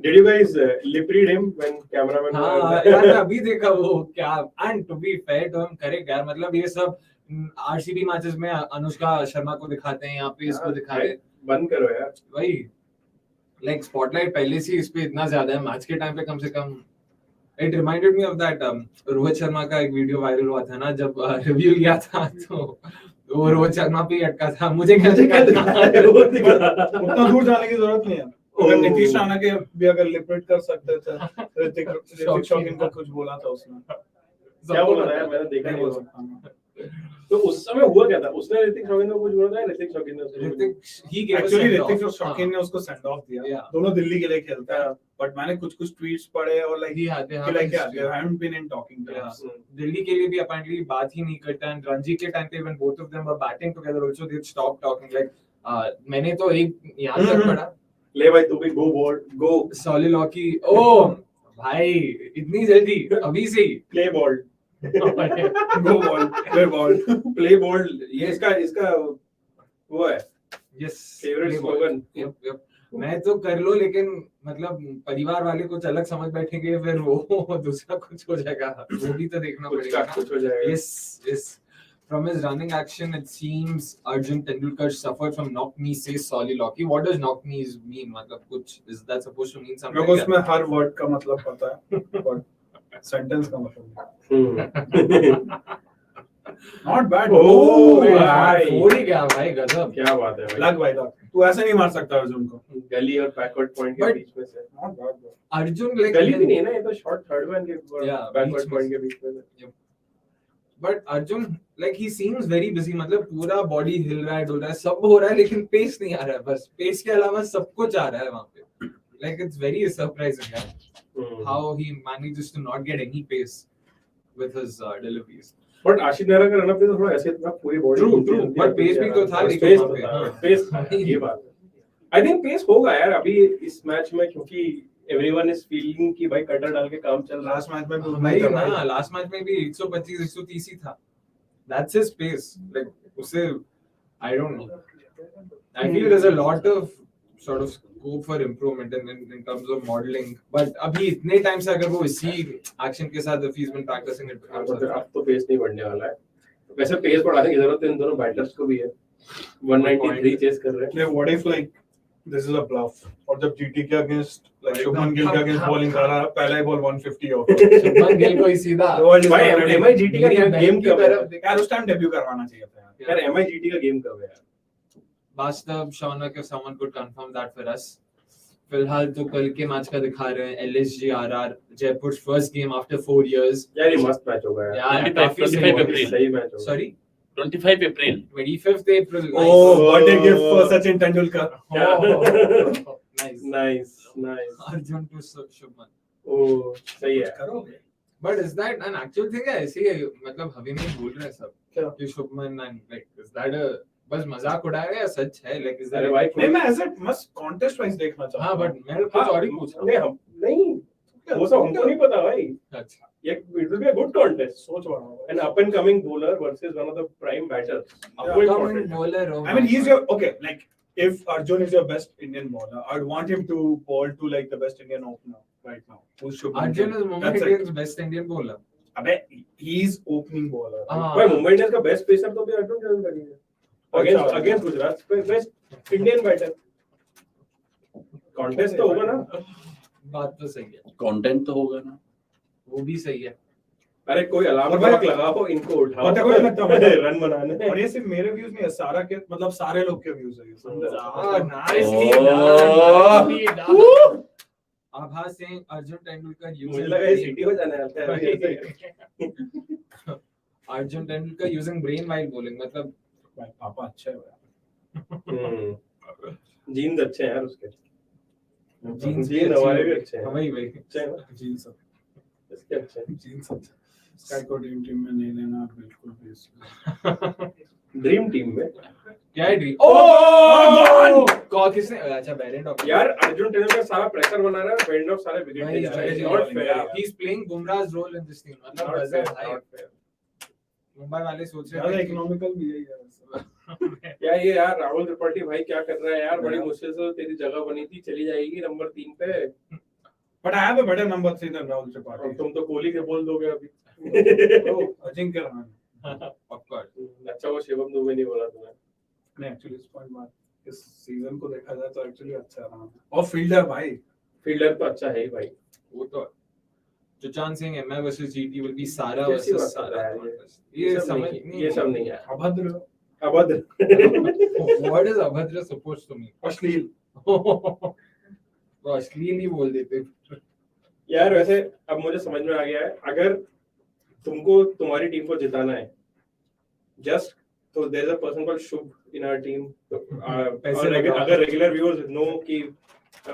Did you guys lip read him when cameraman? हाँ यार अभी देखा वो क्या. And to be fair to him, correct यार, मतलब ये सब RCB मैचेस में अनुष्का शर्मा को दिखाते हैं, यहाँ पे इसको दिखा रहे. बंद करो यार. वही. लाइक स्पॉटलाइट पहले से इस पे इतना ज्यादा है, मैच के टाइम पे कम से कम. It reminded me of that Rohit Sharma का एक वीडियो वायरल हुआ था ना, जब रिव्यू लिया था तो वो रोहित शर्मा पे अटका था. मुझे क्या उतना दूर जाने की जरूरत नहीं है. अगर नीतीश राणा के भी अगर लिपरेट कर सकते थे, ऋतिक शौकीन को कुछ बोला था उसने. क्या बोला था यार, मैंने देखा नहीं. बोल सकता तो उस समय हुआ क्या था? उसने ऋतिक शौकीन को कुछ बोला था, ऋतिक शौकीन ने ऋतिक शौकीन ने उसको सेंड ऑफ दिया. दोनों दिल्ली के लिए खेलते हैं, बट मैंने कुछ ट्वीट्स पढ़े और like they haven't been in talking terms. Delhi के लिए भी अपैरेंटली बात ही नहीं करता. एंड रणजी के टाइम पे when both of them were batting together also they stopped talking. like मैंने तो एक यहाँ तक पढ़ा, ले भाई तू भी गो बॉल गो सॉलिलॉकी. ओ भाई इतनी जल्दी अभी से ही play ball go ball play ball play ball. ये इसका वो है यस फेवरेट स्लोगन. यप मैं तो कर लो, लेकिन मतलब परिवार वाले कुछ अलग समझ बैठेंगे, फिर वो दूसरा कुछ हो जाएगा. वो भी तो देखना पड़ेगा. कुछ हो जाएगा. Yes. From his running action, it seems Arjun Tendulkar suffered from knock knee, says Soliloquy. What does knock knees mean? मतलब कुछ is that supposed to mean something? मेरे को उसमें हर वर्ड का मतलब पता है, but सेंटेंस का मतलब नॉट बैड. ओह भाई फोड़ ही गया भाई, गजब. क्या बात है भाई. लग भाई लग. तू ऐसे नहीं मार सकता अर्जुन को गली और बैकवर्ड पॉइंट के बीच में से. Not bad. अर्जुन लाइक गली भी नहीं है ना, ये तो शॉर्ट थर्ड मैन के बैकवर्ड बीच पॉइंट के बीच में से. But Arjun like he seems very busy. मतलब पूरा बॉडी हिल रहा है, डुल रहा है, सब हो रहा है, लेकिन पेस नहीं आ रहा है. बस पेस के अलावा सब कुछ आ रहा है वहां पे. लाइक इट्स वेरी सरप्राइजिंग यार how he manages to not get any pace with his deliveries. But Ashish Nehra का रनअप तो थोड़ा ऐसे था, पूरी बॉडी ट्रू बट पेस भी तो था, लेकिन पेस ये बात है. आई थिंक पेस होगा यार अभी इस मैच में, क्योंकि एवरीवन इज फीलिंग कि भाई कटर डाल के काम चल रहा है. लास्ट मैच में भी भाई ना, लास्ट मैच में भी 125 130 ही था. That's his pace. लाइक उसे I don't know, I feel there is a lot of sort of scope for improvement in terms of modeling. But अभी इतने टाइम से अगर वो इसी एक्शन के साथ if he's been practicing it, अब तो पेस नहीं बढ़ने वाला है. वैसे पेस बढ़ाने की जरूरत है इन दोनों बैटर्स को भी है. 193 चेस कर रहे हैं. What if like this is a bluff? और जब जीटी के अगेंस्ट like शुभमन गिल के अगेंस्ट बॉलिंग कर रहा है, पहला ही बॉल 150 हो गया. शुभमन गिल को ही सीधा भाई एमआई जीटी का गेम कब है यार? उस टाइम डेब्यू करवाना चाहिए था यार. एमआई जीटी का गेम कब है यार? वास्तव Shaunak if someone could confirm that for us. फिलहाल तो कल के मैच का दिखा रहे हैं. LSG RR Jaipur first game after 4 years. यार ये मस्त मैच होगा यार. काफी सही मैच होगा. Sorry 25 April. 25th April. Oh, bbirthday gift for Sachin Tendulkar. Nice. Arjun to Shubman. Oh, सही है. करोगे? But is that an actual thing? ऐसे मतलब हवे में बोल रहे हैं सब क्या? कि Shubman and like is that a बस मजाक उड़ाया या सच है? लाइक इज अरे भाई नहीं, मैं ऐसे मस्त कॉन्टेस्ट वाइज देखना चाहता हां हूं. बट मैं कुछ और ही पूछ रहा हूं. नहीं वो सब हमको नहीं पता भाई. अच्छा ये it will be a good contest. सोच रहा हूं. An up and coming bowler versus one of the prime batters. Upcoming bowler. I mean, he's your okay. Like, if Arjun is your best Indian bowler, I'd want him to bowl to like the best Indian opener right now. Who's Shubman Arjun Gill. is Mumbai That's it. Indians best Indian bowler. अबे he's opening bowler. भाई Mumbai Indians का best pacer तो भी अर्जुन टेंडुलकर करेंगे. Against Gujarat best Indian batter. Contest तो होगा ना, बात तो सही है, कंटेंट तो होगा ना, वो भी सही है। अरे कोई अलार्म क्लॉक लगाओ, इनको उठाओ, पता को लगता है रन बनाने। और ये सिर्फ मेरे व्यूज नहीं है, सारा के मतलब सारे लोग के व्यूज है ये, समझे? आभास सिंह, अर्जुन तेंदुलकर मुझे लगा ये सिटी हो जाने वाला है। Arjun Tendulkar using brain while bowling, मतलब भाई पापा अच्छा है यार। जीन्स अच्छे हैं यार उसके, जीन्स हमारे भी अच्छे हैं, वही वही अच्छे हैं ना जीन्स इसके अच्छे हैं। जीन्स अच्छा, स्काई को टीम में नहीं लेना बिल्कुल भी। ड्रीम टीम में क्या है ड्रीम? ओह कॉल किसने? अच्छा वेरिएंट ऑफ यार अर्जुन तेंदुलकर सारा प्रेशर बना रहा है, वेंड ऑफ सारे विकेट ले जा रहे हैं, not fair. He is playing Bumrah's role in this team, मतलब गजब भाई। मुंबई वाले सोच रहे ज्यादा थे इकोनॉमिकल भी है यार। क्या ये यार राहुल त्रिपाठी भाई क्या कर रहा है यार, बड़ी मुश्किल से तेरी जगह बनी थी, चली जाएगी नंबर 3 पे। But I have a better number 3 then Rahul Tripathi. तुम तो कोहली के बोल दोगे अभी। अजिंक्य रहाणे। पक्का। अच्छा वो शिवम दुबे नहीं बोला तुमने। नहीं एक्चुअली इस पॉइंट बात, इस सीजन को देखा जाए तो एक्चुअली अच्छा रहा। और फील्डर भाई, फील्डर तो अच्छा है ही भाई। वो तो जुचान Singh MI versus GT will be सारा कैसी वर्सेस बात कर सारा। रहा है ये समझ ये सब नहीं है। अभद्र अभद्र व्हाट इज अभद्र सपोज्ड टू मीन? अश्लील। वो अश्लील ही बोल देते। यार वैसे अब मुझे समझ में आ गया है, अगर तुमको तुम्हारी टीम को जिताना है, जस्ट तो there is a person called Shubh in our team. अगर रेगुलर व्यूअर्स नो कि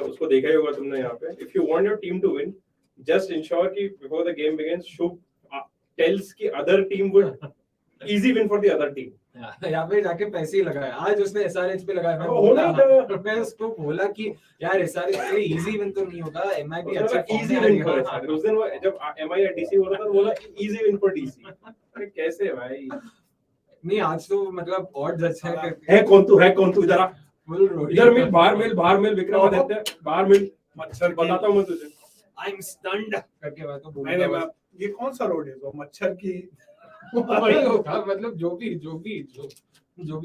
उसको देखा ही होगा तुमने यहाँ पे, if you want your team to win, just ensure कि before the game begins Shubh tells की other team would easy win for the other team. यहाँ पे जाके पैसे ही लगाए। आज उसने एसआरएच पे लगाया। मैं उसको बोला कि यार एसआरएच पे इजी विन तो नहीं होगा, एमआई भी अच्छा इजी विन फॉर एसआरएच। उस दिन वो जब एमआई या डीसी हो रहा था बोला इजी विन फॉर डीसी। अरे कैसे भाई? नहीं आज तो मतलब ऑड्स अच्छा है कौन तू इधर आ, इधर मिल, बाहर मिल विक्रमादित्य, बाहर मिल, मच्छर बताता हूँ मैं तुझे। आई एम स्टन्ड करके मैं तो नहीं नहीं, मैं ये कौन सा रोड है? वो मच्छर की वही होगा, मतलब जो भी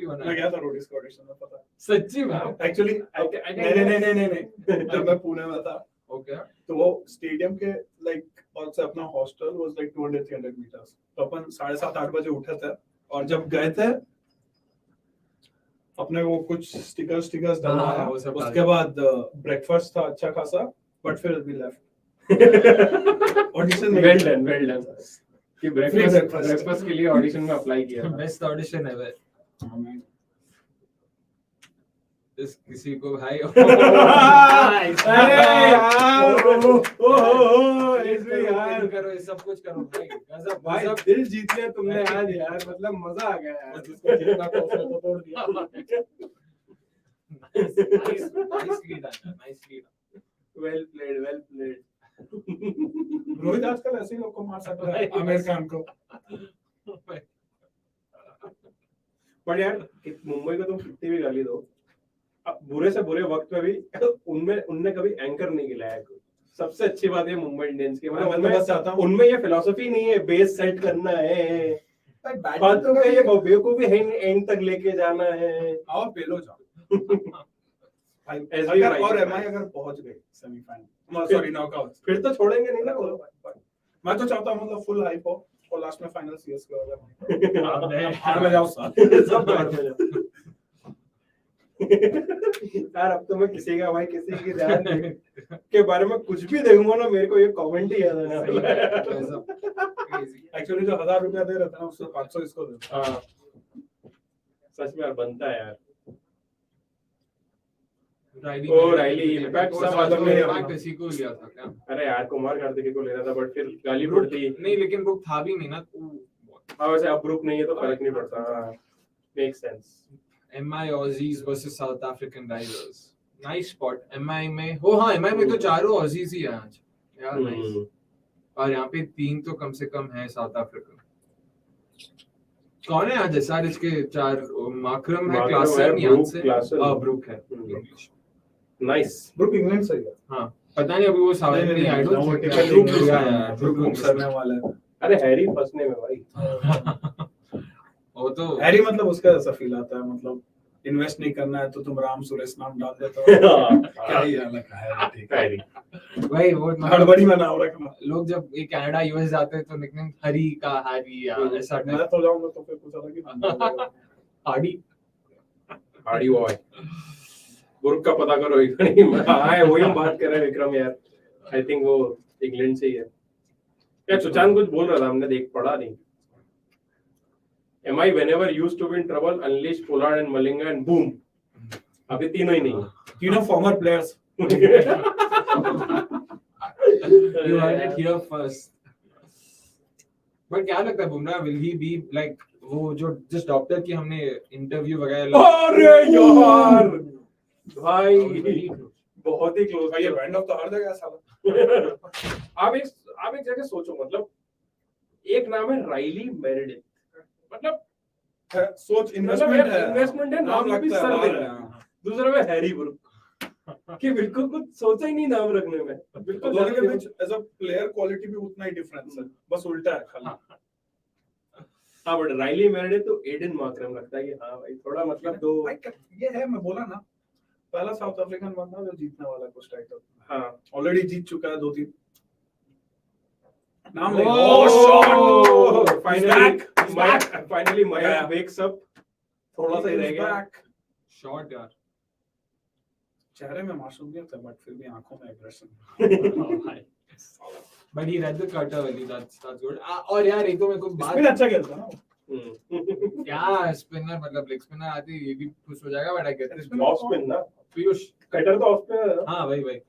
बना। मैं गया था रोड इसका ऑडिशन में, पता सच्ची में एक्चुअली नहीं जब मैं पुणे में था, ओके, तो वो स्टेडियम के लाइक और से अपना हॉस्टल वाज लाइक 200-300 मीटर्स। तो अपन 7:30-8 बजे उठे थे, और जब गए थे अपने वो कुछ स्टिकर्स डलवाया, उसके बाद ब्रेकफास्ट था अच्छा खासा, बट फिर भी लेफ्ट। ऑडिशन वेल डन कि ब्रेकफास्ट के लिए ऑडिशन में अप्लाई किया। Best audition ever. इस किसी को भाई अरे यार करो, ये सब कुछ करो भाई, गजब भाई दिल जीत लिया तुमने आज यार, मतलब मजा आ गया यार। जिसको जीतना था उसने तो तोड़ दिया। Nicely done. Well played. Rohit आजकल ऐसे ही लोग को मार सकता है, आमिर खान को। पर यार मुंबई को तुम कितनी भी गाली दो, अब बुरे से बुरे वक्त में भी उनने कभी एंकर नहीं गिलाया। सबसे अच्छी बात है मुंबई इंडियंस की, मतलब उनमें ये फिलॉसफी नहीं है बेस सेट करना है, फालतू का ये बेवकूफी है, एंड तक लेके जाना है। आओ पेलो जाओ और एमआई अगर पहुंच गए सेमीफाइनल, सॉरी नॉकआउट, फिर तो छोड़ेंगे नहीं ना। मैं तो चाहता हूं मतलब फुल हाइप हो और लास्ट में फाइनल सीएसके हो जाए। हार में जाओ साथ सब हार में जाओ यार। अब तो मैं किसी की ध्यान के बारे में कुछ भी देखूंगा ना, मेरे को ये कमेंट ही याद आने वाला है। एक्चुअली जो 1000 रुपया दे रहे थे ना, उससे 500 इसको दे। हाँ सच में यार बनता है यार। राइली इम्पैक्ट किसी को लिया था क्या? अरे यार कुमार कार्तिक को लेना था, बट फिर गाली पड़ती नहीं, लेकिन बुक था भी नहीं ना। हाँ वैसे अब ब्रुक नहीं है तो फर्क नहीं पड़ता। Make sense. MI Aussies versus South African Risers. Nice spot. MI में MI में तो चारों Aussies ही हैं आज यार। नाइस। और यहाँ पे 3 तो कम से कम है साउथ अफ्रीकन। कौन है आज एसआरएच के 4? माकरम है, क्लासन यहाँ से, ब्रुक है। नाइस। ब्रुक इंग्लैंड से है। हाँ पता नहीं अभी वो साउथ में आई डोंट ब्रुक सरने वाला है। अरे हैरी फंसने में भाई। वो तो हैरी मतलब उसका ऐसा फील आता है, मतलब इन्वेस्ट नहीं करना है तो तुम राम सुरेश नाम डाल देते हो। क्या ही अलग है, ठीक है भाई वो हड़बड़ी में नाम रखना। लोग जब ये कनाडा यूएस जाते हैं तो निकनेम हरी का हैरी या ऐसा मैं तो जाऊंगा तो फिर कुछ अलग ही नाम डालूंगा। हार्डी बॉय बुर्क का पता करो नहीं। हाँ वही हम बात कर रहे हैं विक्रम यार, आई थिंक वो इंग्लैंड से ही है क्या? सुशांत कुछ बोल रहा था, हमने देख पढ़ा नहीं। Am I whenever used to be in trouble unleash Pollard and Malinga and boom, अभी तीनों ही नहीं, तीनों farmer players. You heard it here first. But क्या लगता है Bumrah will he be like वो जो जिस डॉक्टर की हमने इंटरव्यू वगैरह? अरे यार भाई बहुत ही क्लोज भाई ये बैंड ऑफ तो हर जगह साला। आप एक जगह सोचो, मतलब एक नाम है राइली मेरेडिथ, मतलब सोच इन्वेस्टमेंट है, नाम भी लगता सर है। देगा। दूसरा में हैरी ब्रुक कि बिल्कुल कुछ सोचा ही नहीं नाम रखने में, बिल्कुल दोनों के बीच एज अ प्लेयर क्वालिटी भी उतना ही डिफरेंस है, बस उल्टा है खाली। हाँ बट राइली मेरेडिथ तो एडन मार्करम लगता है कि हाँ भाई थोड़ा मतलब दो ये है, मैं बोला ना पहला साउथ अफ्रीकन बंदा जो जीतने वाला कुछ टाइटल। हाँ ऑलरेडी जीत चुका है 2-3 नाम ले। फाइनली मयंक वेक्स अप, थोड़ा सा ही रह गया। शॉट यार, चेहरे में मासूमियत है बट फिर भी आंखों में aggression. but he read the cutter early, that's good. और यार एक तो मेरे को बात स्पिन अच्छा खेलता है ना क्या स्पिनर, मतलब लेग स्पिनर आती ये भी खुश हो जाएगा, but I get this off spin ना पीयूष कटर तो ऑफ स्पिन है। हाँ भाई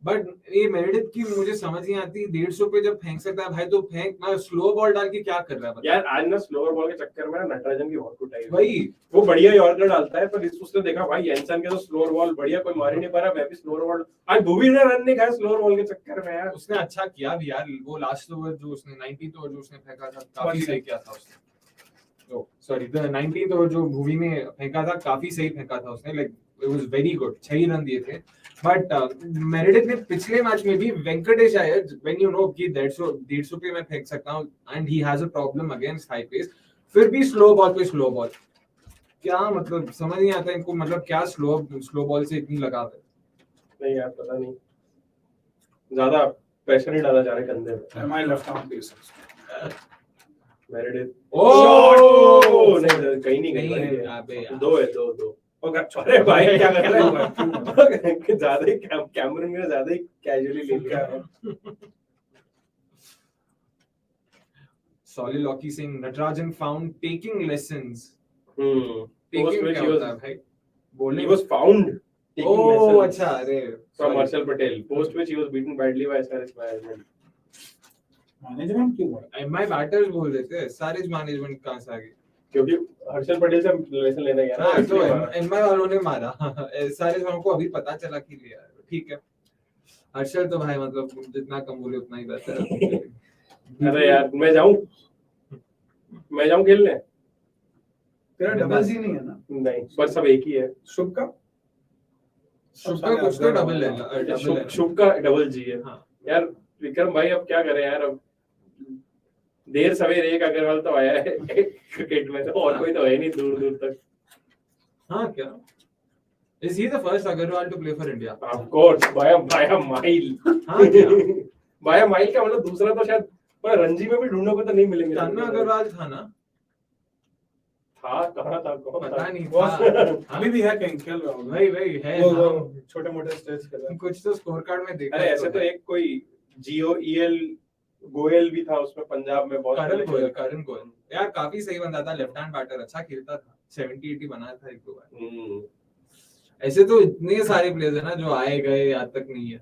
बट ये मेरेडिथ की मुझे समझ नहीं आती, 150 पे जब फेंक सकता है भाई तो फेंक ना, स्लो बॉल डाल के क्या कर रहा है यार? आज ना स्लोअर बॉल के चक्कर में नटराजन की बहुत कुटाई हुई। भाई वो बढ़िया यॉर्कर डालता है, पर उसने देखा भाई एंसन के तो स्लोअर बॉल बढ़िया कोई मार ही नहीं पा रहा, मैं भी स्लोअर बॉल। आज भुवी ने रन नहीं खाया स्लोअर बॉल के चक्कर में यार। उसने अच्छा किया भी यार, वो लास्ट ओवर जो उसने 90th ओवर जो उसने फेंका था काफी सही किया था उसने। सॉरी द 19th ओवर जो भुवी ने फेंका था काफी सही फेंका था उसने, like it was very good, 6 run दिए थे। बट मेरेडिथ ने पिछले मैच में भी वेंकटेश आया, व्हेन यू नो कि 150 पे मैं फेंक सकता हूं and he has a problem against high pace, फिर भी स्लो बॉल पे स्लो बॉल, क्या मतलब समझ नहीं आता इनको, मतलब क्या स्लो बॉल से इतनी लगाव है? नहीं यार पता नहीं, ज्यादा प्रेशर नहीं डाला जा रहा कंधे पे। My left arm piece Meredith oh नहीं कहीं नहीं गई, अबे दो है दो। ओके अरे भाई क्या कर रहे हो? ज्यादा ही कैमरन में ज्यादा ही कैजुअली ले लिया। Solly Locky saying Natarajan found taking lessons. Post which क्या he होता है was भाई? बोलने he was found taking oh lessons अच्छा, अरे from Harshal Patel. Post which he was beaten badly by SRH management. Management क्यों है? my batters बोल देते हैं, सारे मैनेजमेंट कहाँ से आ गए? क्योंकि हर्षल पटेल से लेसन लेने गया ना, हाँ, तो इसलिए मारा। एमआई वालों ने मारा। सारे हमको अभी पता चला कि लिया, ठीक है। हर्षल तो भाई मतलब जितना कम बोले उतना ही बेहतर है। अरे यार मैं जाऊं खेलने? तेरा डबल जी नहीं है ना? नहीं पर सब एक ही है। शुभ का कुछ तो डबल है, शुभ का डबल जी है। हाँ यार विक्रम भाई अब क्या करें यार, अब देर सवेरे एक अग्रवाल तो आया है क्रिकेट में, तो और कोई तो है नहीं दूर तक। हाँ क्या? Is he the first Agarwal to play for India? Of course, by a mile. हाँ क्या? by a mile का मतलब दूसरा तो शायद, पर रणजी में भी ढूंढो को तो नहीं मिलेंगे। तन्ना अग्रवाल था ना? था कहाँ था पता नहीं था। अभी भी है कहीं खेल रहा होगा। वही है, वो छोटे मोटे स्टेज के लिए कुछ तो स्कोर कार्ड में देखा। अरे ऐसे तो एक कोई GOEL गोयल भी था उसमें, पंजाब में बहुत करण गोयल यार काफी सही बंदा था, लेफ्ट हैंड बैटर, अच्छा खेलता था, 70-80 बनाया था एक दो बार। ऐसे तो इतने सारे प्लेयर्स है ना जो आए गए याद तक नहीं है।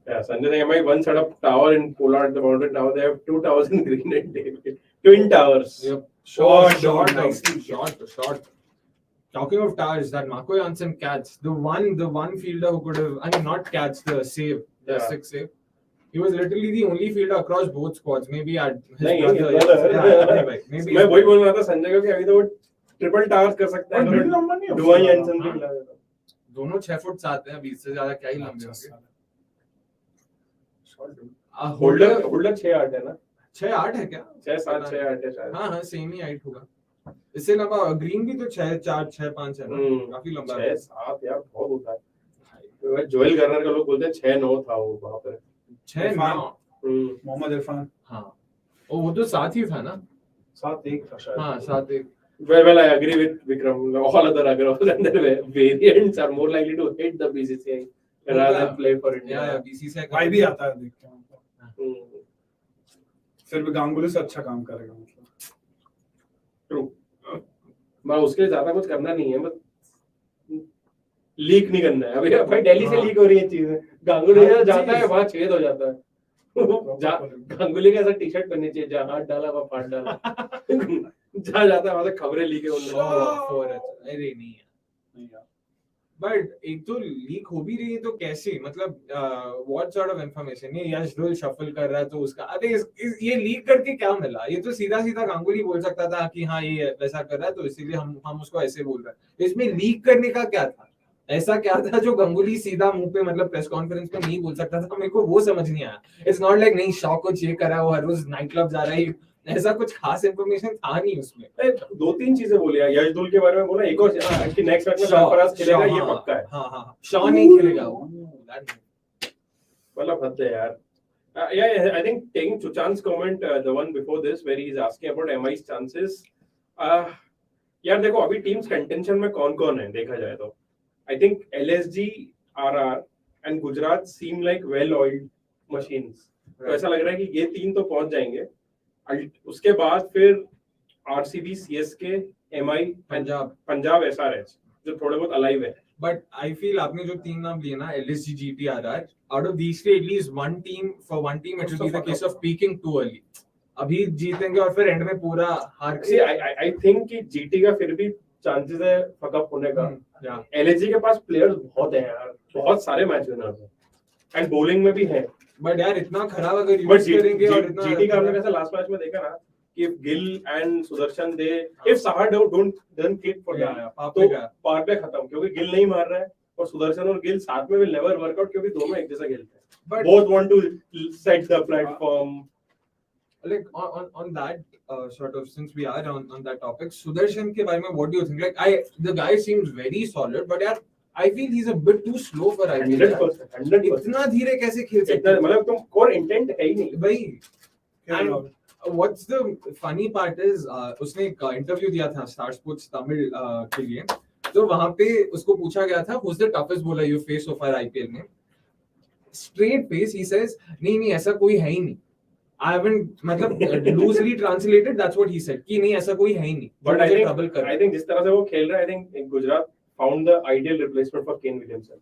Yeah, Sanjay Singh might once set up tower in Pollard, the mountain tower. They have 2 towers in Green and David. Twin towers. Yep. Short. Short. Talking of towers, that Marco Janssen catch, the one fielder who could have, I mean not catch, the save, the 6 save. He was literally the only fielder across both squads. Maybe at his brother. Maybe मैं वही बोल रहा था संजय को कि अभी तो वो ट्रिपल टावर्स कर सकता है। बड़ी लंबा नहीं है। डुआई एंसन भी खिला देता। दोनों 6 फुट 7 हैं, अभी इससे ज्यादा क्या ही लंबे होंगे। होल्डर 6-8 है ना? 6-8 है क्या? 6-7 6-8 है शायद। हाँ सेम ही हाइट होगा। इससे लंबा ग्रीन भी तो 6 4 6 5 है ना, काफी लंबा है। 6 7 यार बहुत होता है। जोएल गर्नर का लोग बोलते हैं 6 9 था वो वहां पर। 6 9 मोहम्मद इरफान। हाँ वो तो 7 ही था ना, 7-1 था शायद। हाँ 7-1। Well, I agree with Vikram. All other agrounds and their variants are more likely to hit the BCCI rather than play for India. या BCCI भाई भी आता है देखते हैं, फिर भी गांगुली से अच्छा काम करेगा मतलब। True. मैं उसके लिए ज्यादा कुछ करना नहीं है, बस लीक नहीं करना है। अभी भाई दिल्ली से लीक हो रही है चीजें, गांगुली जाता है वहां छेद हो जाता है। गांगुली का ऐसा टी शर्ट पहननी चाहिए जहाँ हाथ डाला वहाँ फाड़ डाला। जहाँ जाता है वहां से खबरें लीक है अरे नहीं है, बट एक तो लीक हो भी रही है तो कैसे, मतलब व्हाट सॉर्ट ऑफ इंफॉर्मेशन? ये यशदुल शफल कर रहा है तो उसका, अरे ये लीक करके क्या मिला? ये तो सीधा सीधा गांगुली बोल सकता था कि हाँ ये वैसा कर रहा है तो इसीलिए हम उसको ऐसे बोल रहे हैं। इसमें लीक करने का क्या था? ऐसा क्या था जो गांगुली सीधा मुंह पे मतलब प्रेस कॉन्फ्रेंस में नहीं बोल सकता था? मेरे को वो समझ नहीं आया। इट्स नॉट लाइक नहीं शॉक को चेक करा, वो हर रोज नाइट क्लब जा रहा है, ऐसा कुछ खास इंफॉर्मेशन था नहीं उसमें। 2-3 चीजें बोली यार, यशदुल के बारे में बोला, एक और कि नेक्स्ट मैच में सरफराज खेलेगा, ये पक्का है। हाँ शॉ नहीं खेलेगा मतलब हद है यार। Yeah, I think taking Chuchan's comment, the one before this, where he is asking about MI's chances. यार देखो अभी टीम्स कंटेंशन में कौन-कौन है देखा जाए तो I think LSG, RR and Gujarat seem like well-oiled machines. तो ऐसा लग रहा है कि ये 3 तो पहुंच जाएंगे। उसके बाद फिर RCB, CSK, MI, Punjab SRH जो थोड़े बहुत अलाइव है। But I feel आपने जो 3 नाम लिए ना, LSG, GT, RR, out of these three, at least one team it will be the case of peaking too early. अभी जीतेंगे और फिर एंड में पूरा हार के। I think कि GT का फिर भी चांसेस है फकअप होने का। LSG के पास प्लेयर्स बहुत हैं यार, बहुत सारे मैच विनर्स हैं एंड बॉलिंग में भी हैं। बट यार इतना खराब अगर यूज करेंगे और इतना GT का हमने कैसा लास्ट मैच में देखा ना कि Gill and Sudarshan they if Sahar don't click for तो पावर प्ले खत्म, क्योंकि गिल नहीं मार रहा है और सुदर्शन और गिल साथ में विल नेवर वर्कआउट क्योंकि दोनों एक जैसा खेलते हैं। Both want to set the platform. Like on that sort of, since we are on that topic, Sudarshan के बारे में what do you think? Like the guy seems very solid, but यार I feel he's a bit too slow for IPL. 100%. इतना धीरे कैसे खेल सकता है? मतलब तुम core intent है ही नहीं भाई। And what's the funny part is उसने एक इंटरव्यू दिया था स्टार स्पोर्ट्स तमिल के लिए, तो वहां पे उसको पूछा गया था who's the toughest bowler you face so far IPL में? Straight face he says नहीं ऐसा कोई है ही नहीं। I haven't मतलब loosely translated that's what he said कि नहीं ऐसा कोई है ही नहीं। But I think जिस तरह से वो खेल रहा है, I think Gujarat found the ideal replacement for Kane Williamson.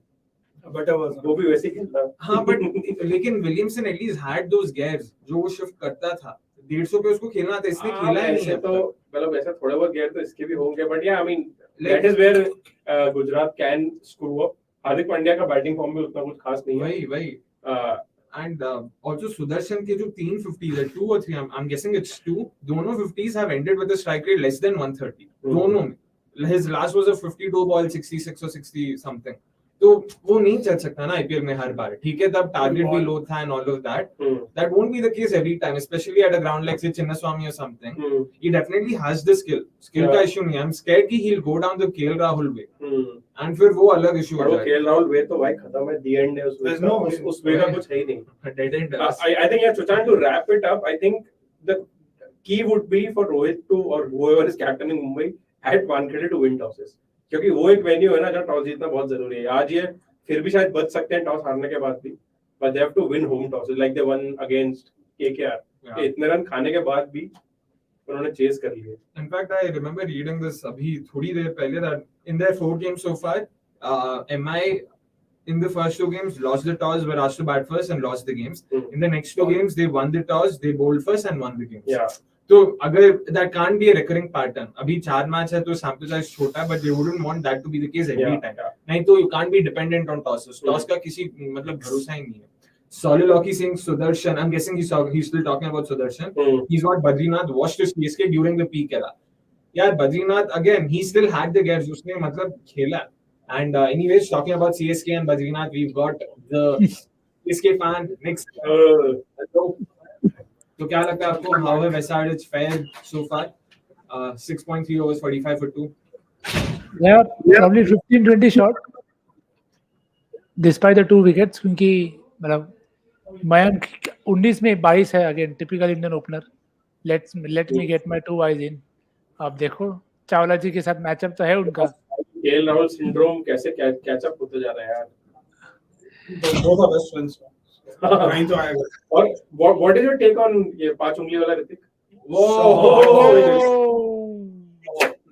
But वो भी वैसे ही खेलता है। हाँ but लेकिन Williamson at least had those gears जो वो शिफ्ट करता था। 150 पे उसको खेलना था, इसने खेला ही नहीं है। तो मतलब ऐसे थोड़े बहुत गेयर तो इसके भी होंगे, but yeah I mean that is where Gujarat can screw up. Hardik Pandya का बैटिंग फॉर्म भी उतना कुछ खास नहीं है। वही and also Sudarshan के जो 3 50s है 2 or 3 I'm guessing it's 2, दोनों 50s have ended with a strike rate less than 130 दोनों में। His last was a 52 ball 66 or 60 something, तो वो नहीं चल सकता ना आईपीएल में हर बार। ठीक है तब टारगेट भी लो था and all of that, that won't be the case every time, especially at a ground like say Chinnaswamy or something. He definitely has the skill का issue नहीं है। I'm scared कि he'll go down the KL Rahul way and फिर वो अलग issue हो जाएगा। KL Rahul way तो भाई खत्म है, the end है उस way का कुछ है ही नहीं। Dead end। I think yeah, Chuchan, to wrap it up, I think the key would be for Rohit to or whoever is captaining Mumbai at Wankhede to win tosses, क्योंकि वो एक venue है ना जहाँ टॉस जीतना बहुत जरूरी है। आज ये फिर भी शायद बच सकते हैं टॉस हारने के बाद भी, but they have to win home tosses like they won against KKR. इतने रन खाने के बाद भी उन्होंने चेस कर लिए। In fact, I remember reading this अभी थोड़ी देर पहले that in their 4 games so far, MI in the first 2 games lost the toss, were asked to bat first and lost the games. In the next 2 games, they won the toss, they bowled first and won the games. Yeah. तो अगर that can't be a recurring pattern, अभी 4 match है तो sample size छोटा है, but they wouldn't want that to be the case every time. नहीं तो you can't be dependent on tosses. Toss का किसी मतलब भरोसा ही नहीं है। Soliloquy saying Sudarshan, I'm guessing he's still talking about Sudarshan. He's got Badrinath watched his CSK during the peak era. यार Badrinath again, he still had the gears, उसने मतलब खेला। And anyways, talking about CSK and Badrinath, we've got the CSK fan next. तो क्या लगता है आपको, how have SRH fared so far? 6.3 overs, 45 for 2. Yeah, probably 15-20 shot. Despite the 2 wickets, क्योंकि मतलब मयंक 19 में 22 है, again typical Indian opener. Let me gate my 2 eyes in. अब देखो चावला जी के साथ मैचअप तो है उनका. केएल राहुल सिंड्रोम कैसे कैचअप होते जा रहा है यार. both are best friends. नहीं तो आएगा. और what is your take on ये 5 उंगली वाला ऋतिक?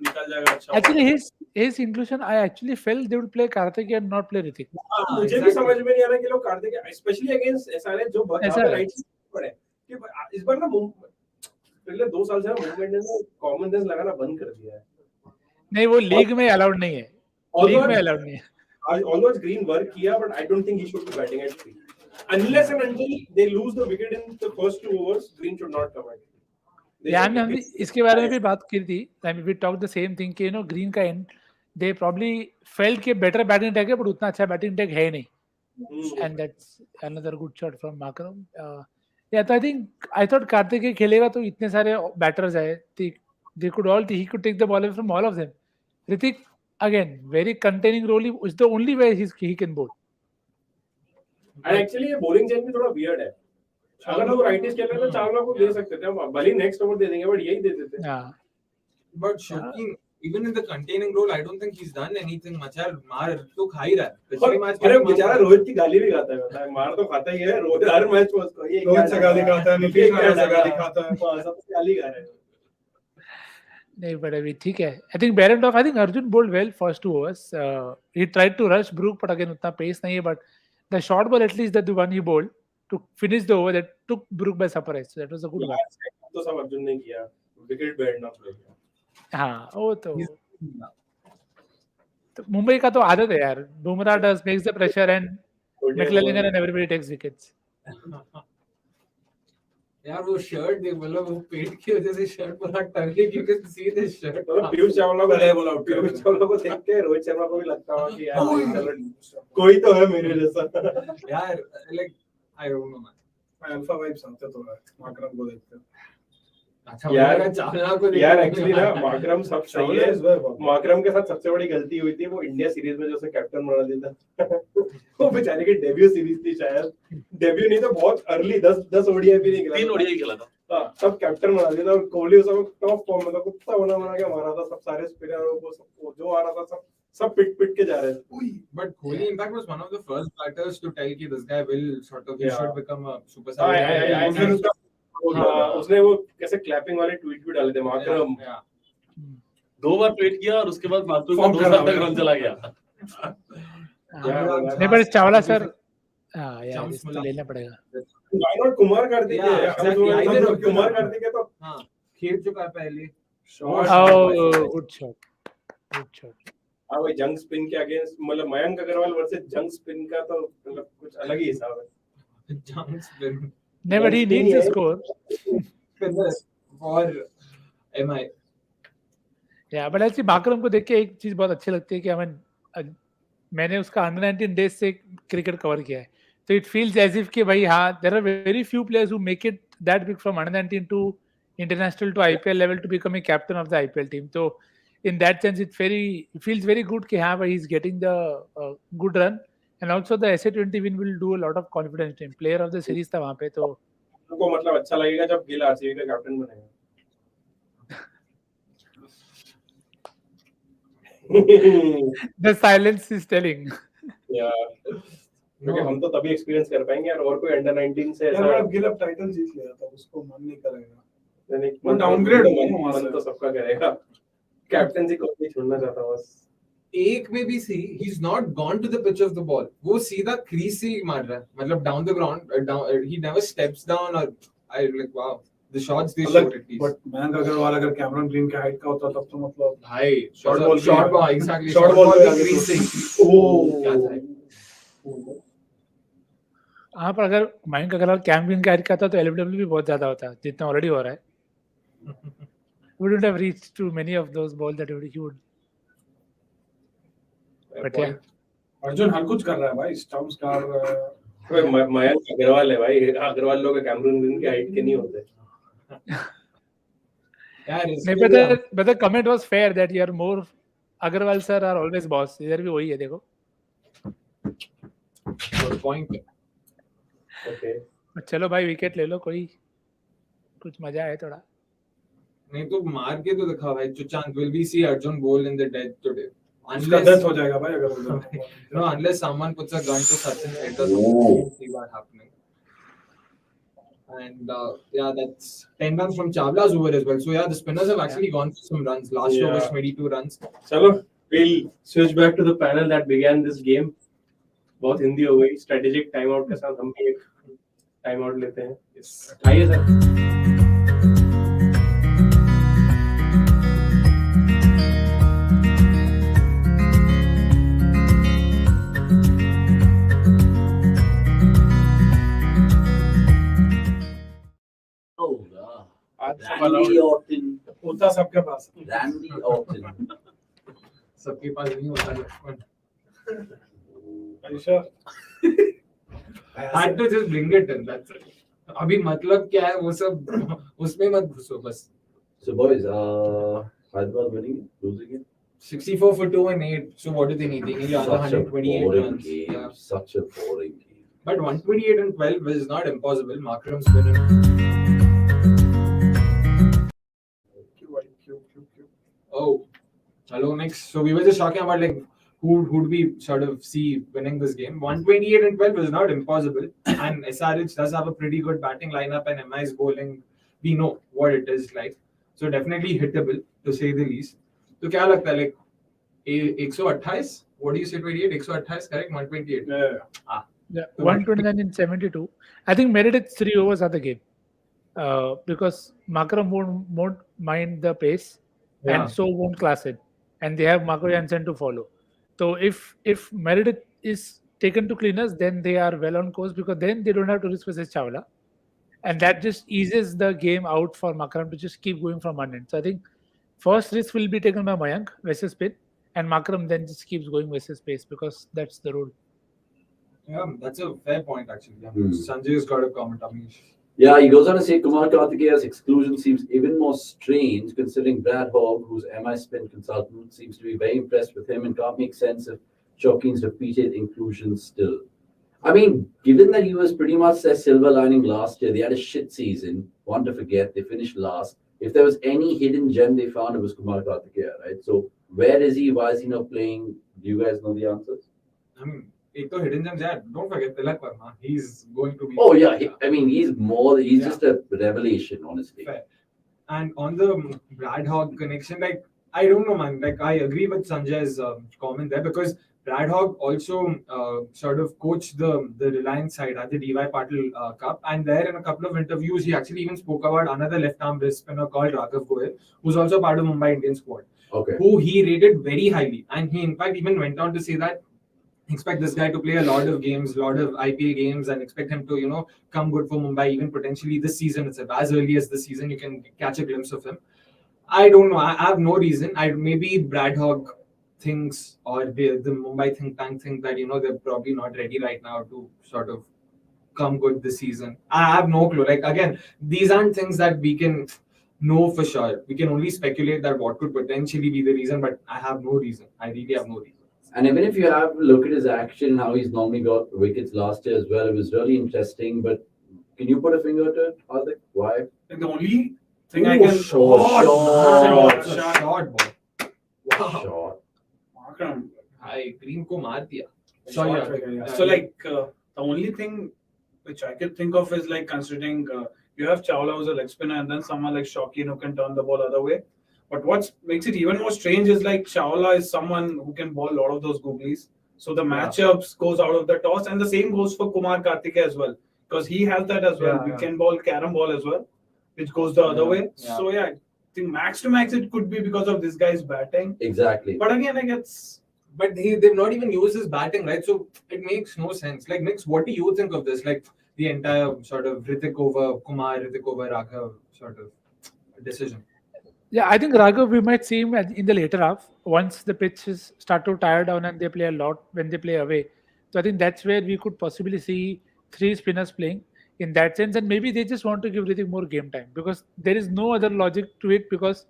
निकल जाएगा. अच्छा. Actually, his inclusion, I actually felt they would play Karthik and not play Ritik. मुझे भी समझ में नहीं आ रहा कि लोग कार्तिक स्पेशली अगेंस्ट एसआरएच जो बहुत राइट पड़े कि इस बार ना पिछले 2 साल से ना मुंबई इंडियंस ने कॉमन सेंस लगाना बंद कर दिया है. नहीं, वो लीग में अलाउड नहीं है. लीग में अलाउड नहीं है. Although Green work किया, but I don't think he should be batting at 3 unless and until they lose the wicket in the first 2 overs. Green should not come at 3. हमने इसके बारे में भी बात की थी. I mean, we talked the same thing कि Green का end they probably felt कि better batting tag है, but उतना अच्छा batting tag है नहीं. And that's another good shot from Makram. Yeah, so I thought Karthik के खेलेगा तो इतने सारे batters आए. He could take the ball away from all of them. Ritik again very containing role is the only way he can bowl. And actually ये bowling change भी थोड़ा weird है. अगर वो राइटिस खेल रहे तो चावला को दे सकते थे, भले नेक्स्ट ओवर दे देंगे, बट यही दे देते. But Shaki, even in the containing role, I don't think he's done anything much. यार मार तो खा ही रहा है. पिछले मैच अरे बेचारा रोहित की गाली भी खाता है, पता है. मार तो खाता ही है रोहित हर मैच में. उसको ये रोहित से गाली खाता है, नीतीश से गाली खाता है, सबसे गाली खा रहे हैं. नहीं, but अभी ठीक है. I think Behrendorff, I think Arjun bowled well first 2 overs. He tried to rush Brook, but again उतना pace नहीं है. But the short ball, at least the one he bowled to finish the over, that took Brook by surprise. So that was a good one. तो सब अर्जुन ने किया, wicket Behrendorff ले गया. हाँ, वो तो मुंबई का तो आदत है यार. Bumrah does makes the pressure and McLellan and everybody takes wickets. यार वो शर्ट देख, मतलब वो पेट की वजह से शर्ट पूरा टंग गई. You can see this shirt. Piyush Chawla को लेवल आउट. पीयूष चावला को देख के रोहित शर्मा को भी लगता होगा कि यार कोई तो है मेरे जैसा. यार like I don't know man. Alpha vibes आते तो है माकरम को देखते. अच्छा यार चावला को देख. यार एक्चुअली ना माकरम सब सही है. माकरम के साथ सबसे बड़ी गलती हुई थी वो इंडिया सीरीज में जो उसे कैप्टन बना दिया था. वो बेचारे की डेब्यू सीरीज थी शायद. डेब्यू नहीं तो बहुत अर्ली 10 ओडीआई भी नहीं खेला. 3 ओडीआई खेला था. हां, सब कैप्टन बना दिया था. और कोहली उसको टॉप फॉर्म में था, कुत्ता बना के मारा था. सब सारे स्पिनरों को सब जो आ रहा था सब पिट के जा रहे थे. But Kohli in fact was one of the first batters to tell कि this guy will sort of he should become a superstar. उसने वो कैसे क्लैपिंग वाले ट्वीट भी डाले थे. माकरम 2 बार ट्वीट किया और उसके बाद फालतू का 2 साल तक रन चला गया. नहीं, पर चावला सर यार इसको लेना पड़ेगा. Why not Kumar Kartik? कुमार कार्तिक है तो हाँ खेल चुका है पहले. Good shot. हाँ भाई, जंग स्पिन के अगेंस्ट मतलब मयंक अग्रवाल वर्सेस जंग स्पिन का तो मतलब कुछ अलग ही हिसाब है. जंग स्पिन नहीं, but he needs to score for MI. Yeah, but actually माकरम को देख के एक चीज बहुत अच्छी लगती है कि मैंने उसका अंडर 19 डेज से क्रिकेट कवर किया है, तो इट फील्स एज इफ कि भाई हाँ, there are very few players who make it that big from under 19 to international to IPL level to become a captain of the IPL team. तो in that sense it feels very good कि हाँ भाई he's getting the good run, and also the SA20 win will do a lot of confidence to him. Player of the series था वहाँ पे, तो उनको मतलब अच्छा लगेगा जब गिल आरसीबी का कैप्टन बनेगा. The silence is telling. क्योंकि हम तो तभी एक्सपीरियंस कर पाएंगे यार, और कोई अंडर 19 से ऐसा यार गिल अब टाइटल जीत लिया था, उसको मन नहीं करेगा. नहीं, डाउनग्रेड मन तो सबका करेगा. कैप्टनसी को नहीं छोड़ना चाहता बस. एक में भी सी he's not gone to the pitch of the ball. वो सीधा क्रीज से मार रहा है, मतलब down the ground, he never steps down. or I like wow the shots they showed at least. But Mayank Agarwal अगर कैमरन ग्रीन के हाइट का होता तब तो मतलब भाई short ball exactly short ball crease से. क्या था हाँ, पर अगर मयंक अग्रवाल कैमरन के हाइट का था तो एलबीडब्ल्यू भी बहुत ज्यादा होता जितना ऑलरेडी हो रहा है. Wouldn't have reached to many of those balls that he would. But yeah, Arjun हर कुछ कर रहा है भाई. स्टंप्स कर मयंक अग्रवाल है भाई. अग्रवाल लोग कैमरून ग्रीन के हाइट के नहीं होते. Yeah, risk नहीं, but the comment was fair that you are more Agarwal sir are always boss. इधर भी वही है देखो. good point. Okay. चलो भाई विकेट ले लो कोई, कुछ मजा है थोड़ा. नहीं तो मार के तो दिखा भाई. Chuchant, will we see Arjun bowl in the death today? उसका death हो जाएगा भाई अगर उधर. No, unless someone puts a gun to Sachin's head or something, see what happening. And yeah, that's 10 runs from Chawla's over as well. So yeah, the spinners have actually gone for some runs. Last over 22 runs. चलो, we'll switch back to the panel that began this game. बहुत हिंदी हो गई. Strategic timeout के साथ हम भी एक timeout लेते हैं. Yes. आइए सर. Oh, wow. आज Randy Orton. होता सबके पास. Randy Orton. सबके पास नहीं होता Lakshman. Are you sure? Had to just bring it in. That's it. अभी मतलब क्या है वो सब उसमें मत घुसो बस. So boys, Hyderabad winning it, losing it. 64 for 2 and 8. So what do they need? They need another Such a 128 boring runs. game. Yeah. Such a boring game. But 128 and 12 is not impossible. Markram's been in. Oh, hello next. So we were just talking about like who do we sort of see winning this game. 128 and 12 is not impossible. And SRH does have a pretty good batting lineup and MI's bowling. We know what it is like. So definitely hittable to say the least. तो क्या लगता है like 128? What do you say 28? 128 correct? 128. Yeah. 129 in 72. I think Meredith's 3 overs are the game. Because Markram won't mind the pace and so won't class it. And they have Marco Jansen to follow. So if Meredith is taken to cleaners, then they are well on course because then they don't have to risk versus Chawla. And that just eases the game out for Markram to just keep going from one end. So I think first risk will be taken by Mayank versus spin, and Markram then just keeps going versus pace because that's the rule. Yeah, that's a fair point actually. Yeah. Sanjay's got a comment. Amish. Yeah, he goes on to say Kumar Kartikeya's exclusion seems even more strange considering Brad Hogg, whose MI spin consultant, seems to be very impressed with him and can't make sense of Shokeen's repeated inclusion still. I mean, given that he was pretty much their silver lining last year, they had a shit season, one to forget, they finished last. If there was any hidden gem they found, it was Kumar Kartikeya, right? So where is he? Why is he not playing? Do you guys know the answers? I mean, एक तो hidden gems है. Don't forget Tilak Verma. He's going to be. Oh yeah, I mean he's just a revelation, honestly. Fair. And on the Brad Hogg connection, like I don't know, man. Like I agree with Sanjay's comment there because Brad Hogg also sort of coached the Reliance side at the DY Patil Cup, and there in a couple of interviews he actually even spoke about another left-arm wrist spinner called Raghav Goyal, who's also part of Mumbai Indian squad, who he rated very highly, and he in fact even went on to say that expect this guy to play a lot of games, a lot of IPL games, and expect him to come good for Mumbai even potentially this season itself. As early as this season, you can catch a glimpse of him. I don't know. I have no reason. Maybe Brad Hogg thinks or the Mumbai think tank think that they're probably not ready right now to sort of come good this season. I have no clue. Like again, these aren't things that we can know for sure. We can only speculate that what could potentially be the reason, but I have no reason. I really have no reason. And even if you have a look at his action, how he's normally got wickets last year as well, it was really interesting. But can you put a finger to it, Hardik? Why? Like the only thing I can shot. Wow. Markram. Hi, green ko maar diya. So like the only thing which I could think of is like considering you have Chawla who's a leg spinner and then someone like Shokeen who can turn the ball other way. But what makes it even more strange is like Chawla is someone who can bowl a lot of those googlies. So the matchups goes out of the toss, and the same goes for Kumar Kartikeya as well because he has that as well. We can bowl carom ball as well, which goes the other way. So I think max to max it could be because of this guy's batting. Exactly. But again, like it's. But they've not even used his batting, right? So it makes no sense. Like, Nix, what do you think of this? Like, the entire sort of Hrithik over Kumar, Hrithik over Raghav sort of decision. Yeah, I think Raghav, we might see him in the later half once the pitches start to tire down and they play a lot when they play away. So I think that's where we could possibly see 3 spinners playing. in that sense, and maybe they just want to give Hrithik more game time because there is no other logic to it. Because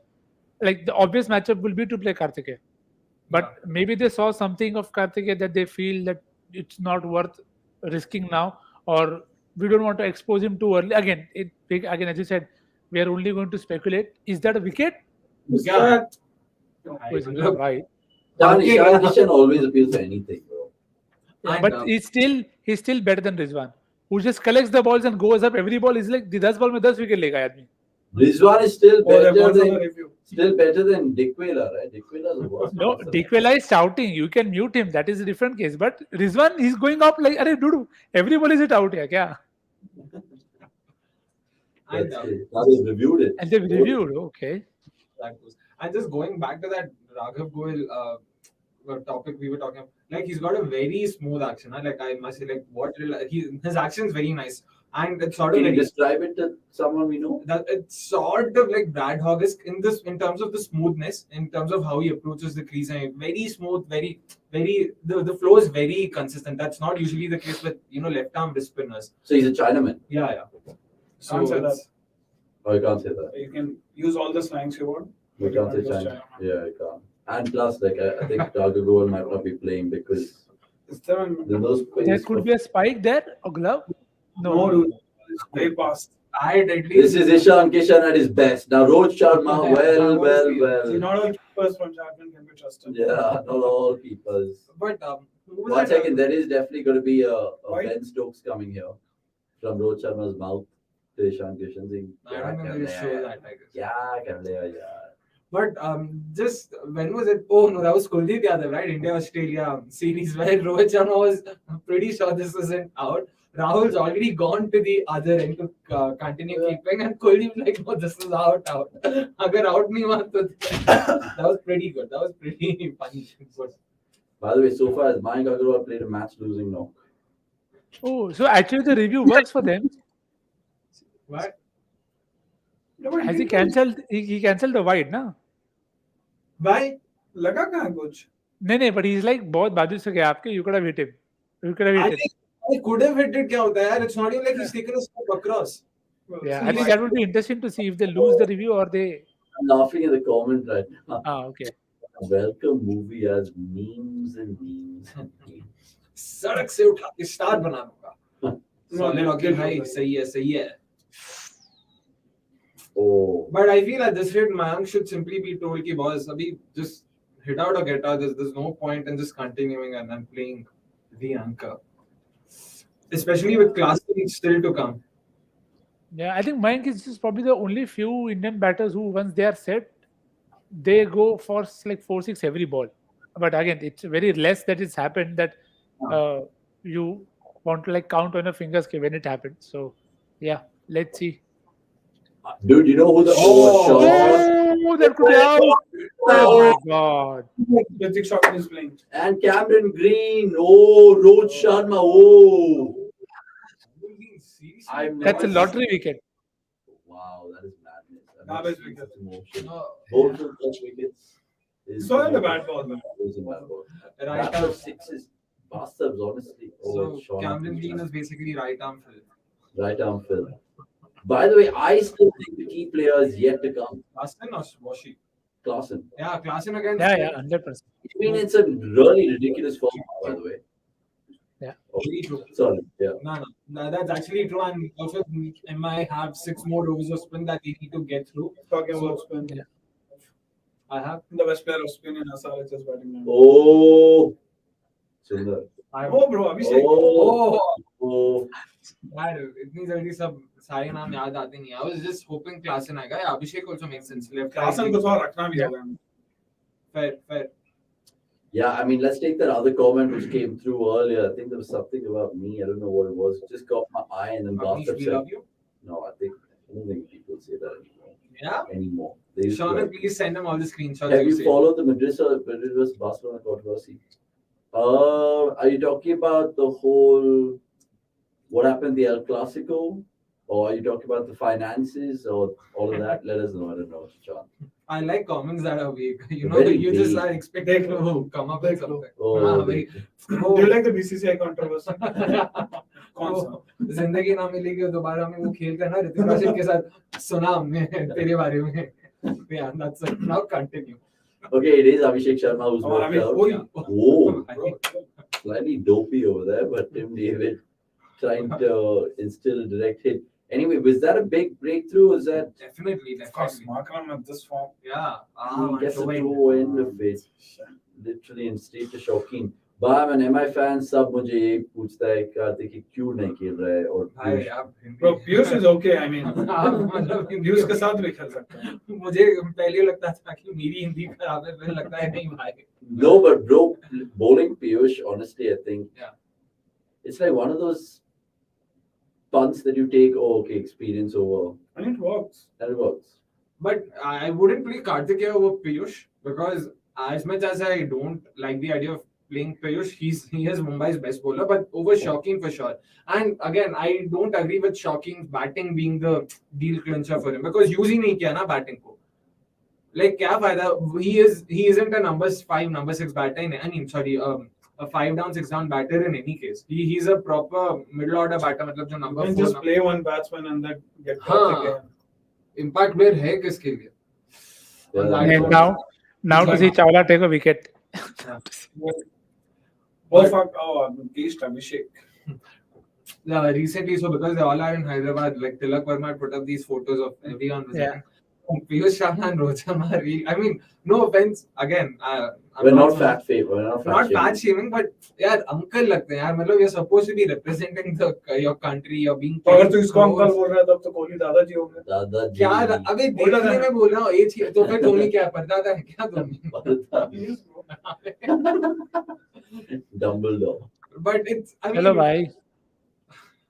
like the obvious matchup will be to play Karthikeya, but maybe they saw something of Karthikeya that they feel that it's not worth risking now, or we don't want to expose him too early. Again, again as you said, we are only going to speculate. Is that a wicket? Yeah. Right. Ishan Kishan always appeals to anything, bro. But he's still better than Rizwan, who just collects the balls and goes up every ball. Is like 10 ball में 10 wicket लेगा आदमी. Rizwan is still better than Dickwela, right? Dickwela is the worst. No, Dickwela is shouting. You can mute him. That is a different case. But Rizwan, he's going up like, "Arey, dude, every ball is it out here, kya?" Now they've reviewed it. And they've reviewed. Okay. And just going back to that Raghav Goel topic we were talking about, like he's got a very smooth action. Like I must say, like his action is very nice, and it's sort of. Can you describe it to someone we know? That it's sort of like Brad Hoggisk in terms of the smoothness, in terms of how he approaches the crease, and very smooth, very the flow is very consistent. That's not usually the case with left arm wrist spinners. So he's a Chinaman. Yeah. So can't say that. Oh, you can't say that. You can use all the slangs you want. You can't say China. Yeah, you can't. And plus, like I think Raghav Goel might not be playing because there could be a spike there, a glove. No, dude. They passed. This is Ishan Kishan at his best. Now Rohit Sharma, well. See, not all keepers from Jharkhand can be trusted. Yeah, not all keepers. But one second, there is definitely going to be a Ben Stokes coming here from Rohit Sharma's mouth to Ishan Kishan saying, I don't know if show that, I guess. Yeah. But just when was it? Oh no, that was Kuldeep Yadav, right? India-Australia series where Rohit Sharma was pretty sure this isn't out. Rahul's already gone to the other end to continue keeping, and Kuldeep like, no, this is out. Agar out nahi hua to that was pretty good. That was pretty funny. By the way, so far as Mayank Agarwal played a match-losing knock. Oh, so actually the review works for them. What? Has he cancelled? He cancelled the wide, na? Why? लगा कहाँ कुछ? नहीं, but he's like बहुत बाजू से गया आपके. You could have hit him. I could have hit it. क्या होता है यार? It's not even like he's taken a step across. Yeah, I think that would be interesting to see if they lose the review or they. I'm laughing at the comment right now. Okay. Welcome movie has memes and memes. सड़क से उठा के star बना दूंगा. भाई सही है. Oh. But I feel at this rate, Mayank should simply be told कि boss, अभी just hit out or get out. There's no point in just continuing and playing the anchor, especially with Class still to come. Yeah, I think Mayank is just probably the only few Indian batters who, once they are set, they go for like 4-6 every ball. But again, it's very less that it's happened that you want to like count on your fingers when it happened. So yeah, let's see. Dude, you know who the Oh, that could be out. Oh my god. Hrithik Sharma is playing. And Cameron Green. Oh, Rohit Sharma. Oh. That's a lottery wicket. Wow, that is madness. Garbage wicket. Both of those wickets. So in the bad ball, man. Right arm sixes. Bastards, honestly. So Cameron Green is basically right arm fill. Right arm fill. By the way, I still think the key player is yet to come. Klaasen or Washi? Klaasen. Yeah, Klaasen again. Yeah, 100%. I mean, it's a really ridiculous form, by the way. Yeah. Oh, true. Sorry. Yeah. No, that's actually true. And also, MI have 6 more overs of spin that they need to get through. Talking about spin. Yeah. I have the best player of spin in SRH is batting now. Oh. Sundar. Oh, bro. Abhishek. Oh. यार इतनी जल्दी सब सारे नाम याद आते नहीं. I was just hoping Klaasen आएगा. Yeah, Abhishek also makes sense. Klaasen को थोड़ा रखना भी होगा. Fair. Yeah, I mean, let's take that other comment which came through earlier. I think there was something about me. I don't know what it was. It just caught my eye and then Bastard said, no, I don't think people say that anymore. Yeah? Anymore. Shauna, please send them all the screenshots. Have you followed the Madrid vs Barcelona controversy? Are you talking about the whole what happened in the El Clasico? Or are you talking about the finances or all of that? Let us know. I don't know, Sean. I like comments that are vague. You know, Very you just vague. are expecting to come up with something. Oh, Do you like the BCCI controversy? कौन सा? वो जिंदगी ना मिलेगी दोबारा में वो खेल कर ना ऋतिक रोशन के साथ सुना हमने तेरे बारे में. Yeah, that's it. Now continue. Okay, it is Abhishek Sharma who's Oh, worked I mean, out. oh, Yeah. Whoa, slightly dopey over there, but Tim David trying to instill direct hit. Anyway, was that a big breakthrough? Was that Definitely, Of course, definitely. Markram at this form. Yeah. he gets a so throw in of it, literally and straight to Shaukin. But I'm an MI fan. सब मुझे ये पूछता है कार्तिक कि क्यों नहीं खेल रहा है और भाई पीयूष- आप Hindi- Bro, Piyush is okay. I mean, मतलब हिंदी Piyush के साथ भी खेल सकता है. मुझे पहले लगता था कि मेरी हिंदी खराब है, फिर लगता है नहीं भाई. No, but bro, bowling Piyush, honestly, I think Yeah. it's like one of those punts that you take. Oh, okay, experience over, And it works. and it works. But I wouldn't play Kartikeya over Piyush because as much as I don't like the idea of playing Piyush, he is Mumbai's best bowler, but over Shaukin for sure. And again, I don't agree with Shaukin's batting being the deal clincher for him because use ही नहीं किया ना batting को. Like क्या फायदा? He isn't a number 5, number 6 batter. I mean, sorry, a 5 down, 6 down batter in any case. He's a proper middle order batter. मतलब जो You number can 4 just play one batsman and then get हाँ. again. impact player है किसके लिए? Yeah, And that's that's And what- now to see Chawla take a wicket. Oh, fuck. Oh, beast Abhishek. Yeah, recently, so because they all are in Hyderabad, like Tilak Verma had put up these photos of everyone visiting. Piyush Sharma and Rohit Sharma, I mean, no offense, again, I'm We're not so- fat fame. We're not not fat fat shaming. shaming, but यार uncle लगते हैं यार, मतलब you're supposed to be representing your country, you're being तो अगर तू इसको close. Uncle बोल रहा है तब तो कोहली दादाजी हो गए. दादाजी. क्या अबे देखने में बोल रहा हूँ एज तो फिर धोनी क्या परदादा है क्या Dhoni? Dumbledore. But it's I mean चलो भाई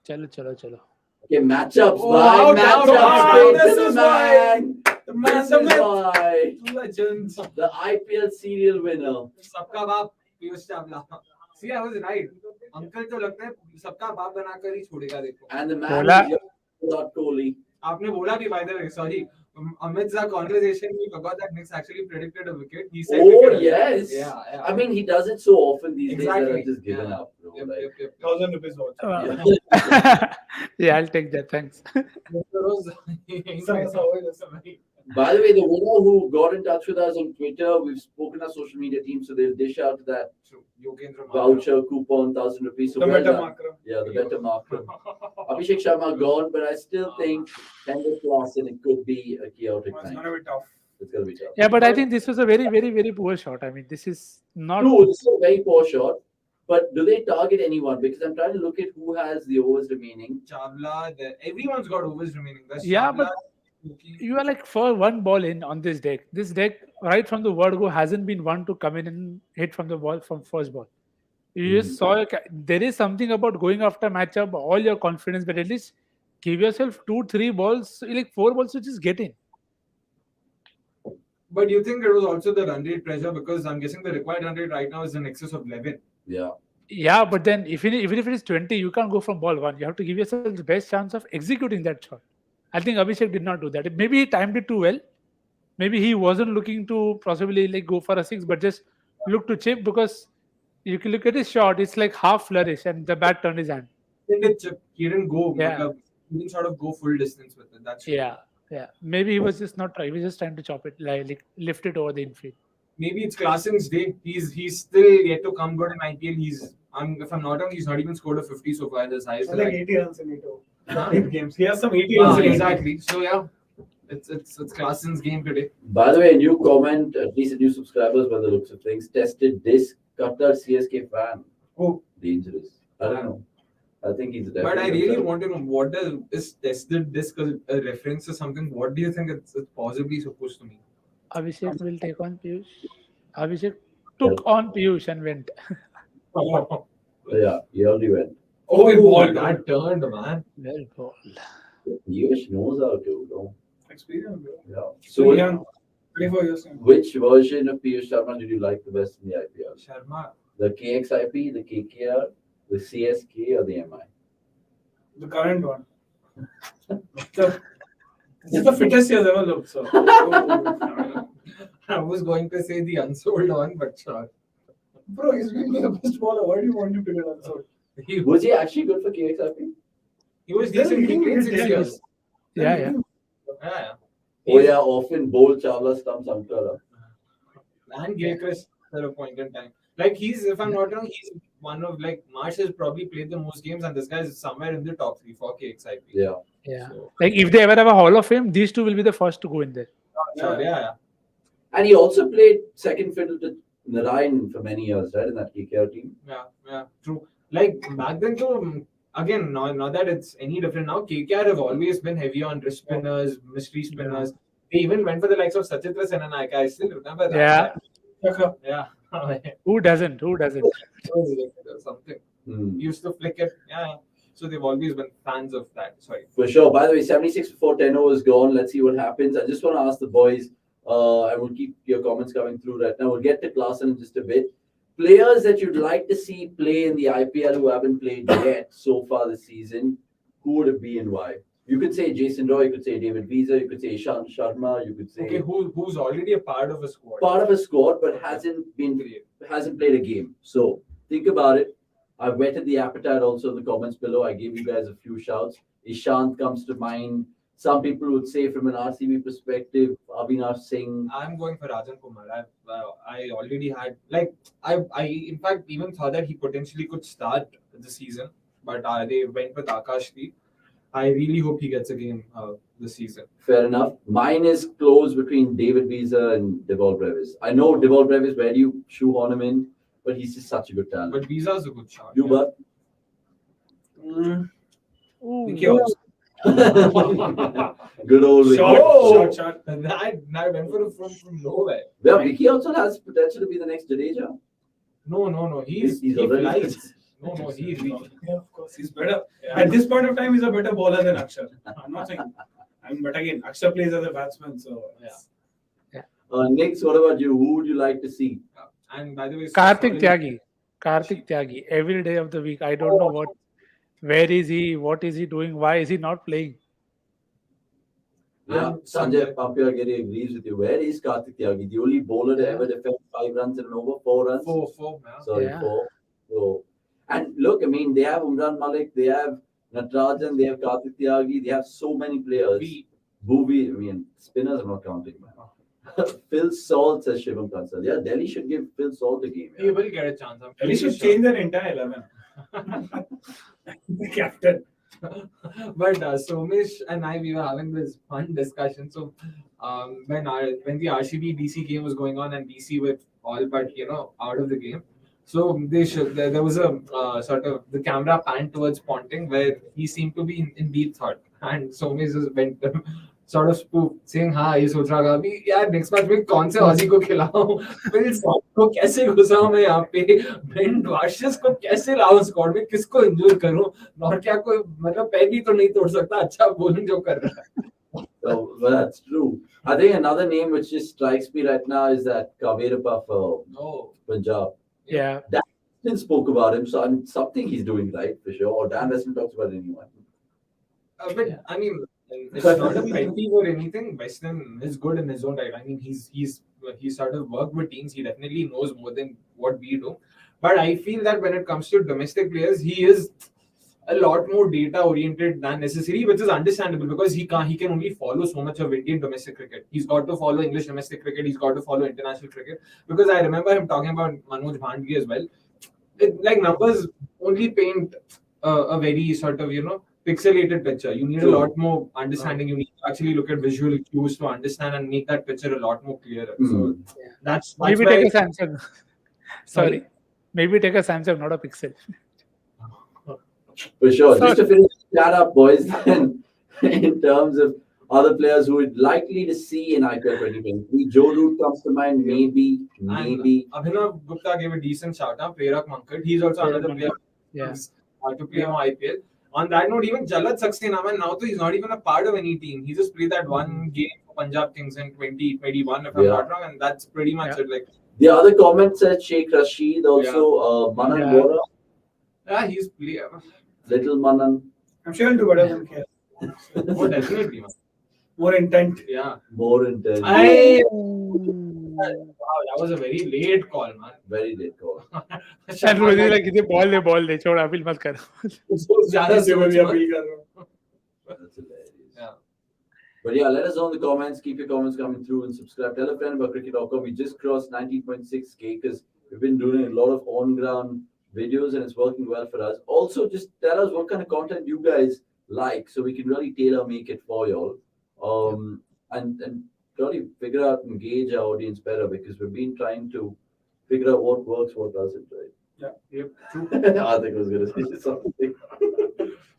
चलो Okay, matchups. Oh, bye. how Matchups. down, straight this to the is man. The man, This the is myth. why. legends. The IPL serial winner. सबका बाप Piyush Chawla. See, I was right. Uncle तो लगता है सबका बाप बनाकर ही छोड़ेगा देखो. And the man Bola. who's not Kohli. आपने बोला भी by the way, sorry. Amidst our conversation, we forgot that Nick's actually predicted a wicket. He said Oh, wicket. yes. Yeah. I mean, he does it so often these days that Exactly. I've just given Yeah. up. Bro. Yep, Like, yep. 1,000 rupees watch. Yeah, I'll take that. Thanks. By the way, the winner who got in touch with us on Twitter, we've spoken to our social media team, so they'll dish out that Yogendra voucher coupon, 1,000 rupees. So The well better done. marker. Yeah, the better marker. Abhishek Sharma gone, but I still think 10 plus and it could be a chaotic It's time. gonna be tough. It's gonna be tough. Yeah, but I think this was a very poor shot. I mean, this is not. True, this is a very poor shot. But do they target anyone? Because I'm trying to look at who has the overs remaining. Chavla, everyone's got overs remaining. That's Yeah, Chavla, but you are like for one ball in on this deck. This deck, right from the word go, hasn't been one to come in and hit from the ball from first ball. You just saw there is something about going after matchup, all your confidence, but at least give yourself 2-3 balls, like 4 balls to just get in. But you think it was also the run rate pressure because I'm guessing the required run rate right now is in excess of 11. Yeah. Yeah, but then even if it is 20, you can't go from ball 1. You have to give yourself the best chance of executing that shot. I think Abhishek did not do that. Maybe he timed it too well. Maybe he wasn't looking to possibly like go for a 6, but just look to chip because you can look at his shot. It's like half flourish and the bat turned his hand. He didn't go. Yeah. He didn't sort of go full distance with it. That's true. Yeah. Maybe he was just not trying. He was just trying to chop it, like lift it over the infield. Maybe it's Klaasen's day. He's still yet to come good in IPL. If I'm not wrong, he's not even scored a 50 so far. His highest. Like 80 runs in 8 games. He has some 80 runs in 8 exactly. So yeah, it's Klaasen's game today. By the way, a new comment, at least a new subscribers by the looks of things, tested disc, Qatar CSK fan. Oh. Dangerous. I don't know. I think he's definitely. But I really want to know what is tested disc a reference to something? What do you think it's possibly supposed to mean? Abhishek will take on Piyush. Abhishek took on Piyush and went. Yeah, he already went. Oh, ball that turned, man. Well ball. Piyush knows how to, no? Experience, bro. Yeah. So young. 24 years young. Which version of Piyush Sharma did you like the best in the IPL? Sharma. The KXIP, the KKR, the CSK, or the MI? The current one. It's the fittest he has ever looked, so. I was going to say the unsold one, but sure. Bro, he's been the best bowler. Why do you want him to get unsold? Was he actually good for KXRP? He was decent. He played 6 years. Yeah. Yeah. Oh yeah, often bowl Chawla stumps uncle. And Gilchrist at a point in time. Like if I'm not wrong, he's one of Marsh has probably played the most games, and this guy is somewhere in the top 3 for KXIP. Yeah. Yeah. So, Like if they ever have a Hall of Fame, these two will be the first to go in there. sure, yeah. And he also played second fiddle to Narayan for many years, right, in that KKR team. Yeah, true. Like back then too, again, not that it's any different now. KKR have always been heavy on wrist spinners, mystery spinners. They even went for the likes of Sachitra Senanayaka. I still remember that. Yeah. Who doesn't? Something. Used to flick it. Yeah. So they've always been fans of that. Sorry. For sure. By the way, 76 before 10 overs gone. Let's see what happens. I just want to ask the boys, and we'll keep your comments coming through right now. We'll get to Klassen in just a bit. Players that you'd like to see play in the IPL who haven't played yet so far this season, who would it be and why? You could say Jason Roy, you could say David Visa, you could say Ishant Sharma, you could say who's already a part of a squad. But hasn't played a game. So think about it. I've whetted the appetite also in the comments below. I gave you guys a few shouts. Ishant comes to mind. Some people would say from an RCB perspective, Avinash Singh. I'm going for Rajan Kumar. I already had I in fact even thought that he potentially could start the season, but they went with Akashdeep. I really hope he gets a game this season. Fair enough. Mine is close between David Visa and Devol Brevis. I know Devol Brevis, where do you shoehorn him in? But he's just such a good talent. But Visa's a good shot. You but good old Vicky. Shot. I went for a from nowhere. Yeah, Vicky also has potential to be the next Jadeja. No. He already flies. No, he's of course, he's better. Yeah. At this point of time, he's a better bowler than Akshar. I'm not saying. But again, Akshar plays as a batsman, so yeah. Nix, what about you? Who would you like to see? And by the way, Karthik Tyagi. Every day of the week. I don't know where is he? What is he doing? Why is he not playing? Yeah, Sanjay Pampiyagiri agrees with you. Where is Karthik Tyagi? The only bowler to ever defend 5 runs in an over, 4 runs. 4. Sorry, 4. So, and look, I mean, they have Umran Malik, they have Natarajan, they have Karthik Tyagi, they have so many players. Bhuvi, I mean, spinners are not counting, man. Phil Salt says Shivam Kansal. Yeah, Delhi should give Phil Salt a game. He will get a chance. Delhi should change their entire 11. The captain. But Somesh and we were having this fun discussion. So when the RCB DC game was going on and DC were all but out of the game, so there was a sort of the camera panned towards Ponting where he seemed to be in deep thought, and Somesh just went sort of spoof saying ये सोच रहा था अभी यार next match में कौन से Aussie को खिलाऊं फिल सॉल्ट को कैसे घुसाऊं मैं यहाँ पे ब्रेंट वाशियस को कैसे लाऊं स्क्वाड में किसको इंजूर करूं और क्या कोई मतलब पैर भी तो नहीं तोड़ सकता अच्छा बॉलिंग जो कर रहा है. So, well, that's true. I think another name which just strikes me right now is that Kavirappa for Punjab. Yeah. Dan spoke about him, so something he's doing right for sure. Or Dan Weston talks about it anyway. But I mean, it's not a pet peeve or anything. Weston is good in his own right. I mean, he's sort of worked with teams. He definitely knows more than what we do. But I feel that when it comes to domestic players, he is a lot more data oriented than necessary, which is understandable because he can only follow so much of Indian domestic cricket. He's got to follow English domestic cricket. He's got to follow international cricket. Because I remember him talking about Manoj Bhandgi as well. Like numbers only paint a very sort of pixelated picture. You need a lot more understanding. You need to actually look at visual cues to understand and make that picture a lot more clearer. So that's maybe take a Samsung. Sorry. Maybe take a Samsung, not a Pixel. For sure. Just to finish that up, boys, then, in terms of other players who would likely to see in IPL 2023, Joe Root comes to mind, maybe. Abhinav Gupta gave a decent shout out. Prerak Mankad, he's also another player to play on IPL. On that note, even Jalad Saxena, now he's not even a part of any team. He just played that one game for Punjab Kings in 2021, if I'm not wrong, and that's pretty much it. Like the other comment said Sheikh Rashid, also Manan Bora. Yeah, he's player. Little Manan. I'm sure he'll do better than Care. Oh, definitely. More intent. Yeah. More intent. Wow, that was a very late call, man. Very late call. And Rohit like ये ball दे छोड़ appeal मत कर. ज़्यादा सोच मत. That's hilarious. Yeah. But yeah, let us know in the comments. Keep your comments coming through and subscribe. Tell a friend about cricket.com. We just crossed 19.6K because we've been doing a lot of on-ground videos and it's working well for us. Also, just tell us what kind of content you guys like so we can really tailor make it for y'all. And really figure out and gauge our audience better because we've been trying to figure out what works, what doesn't, right? Yeah. Yep. True. I think I was gonna say something.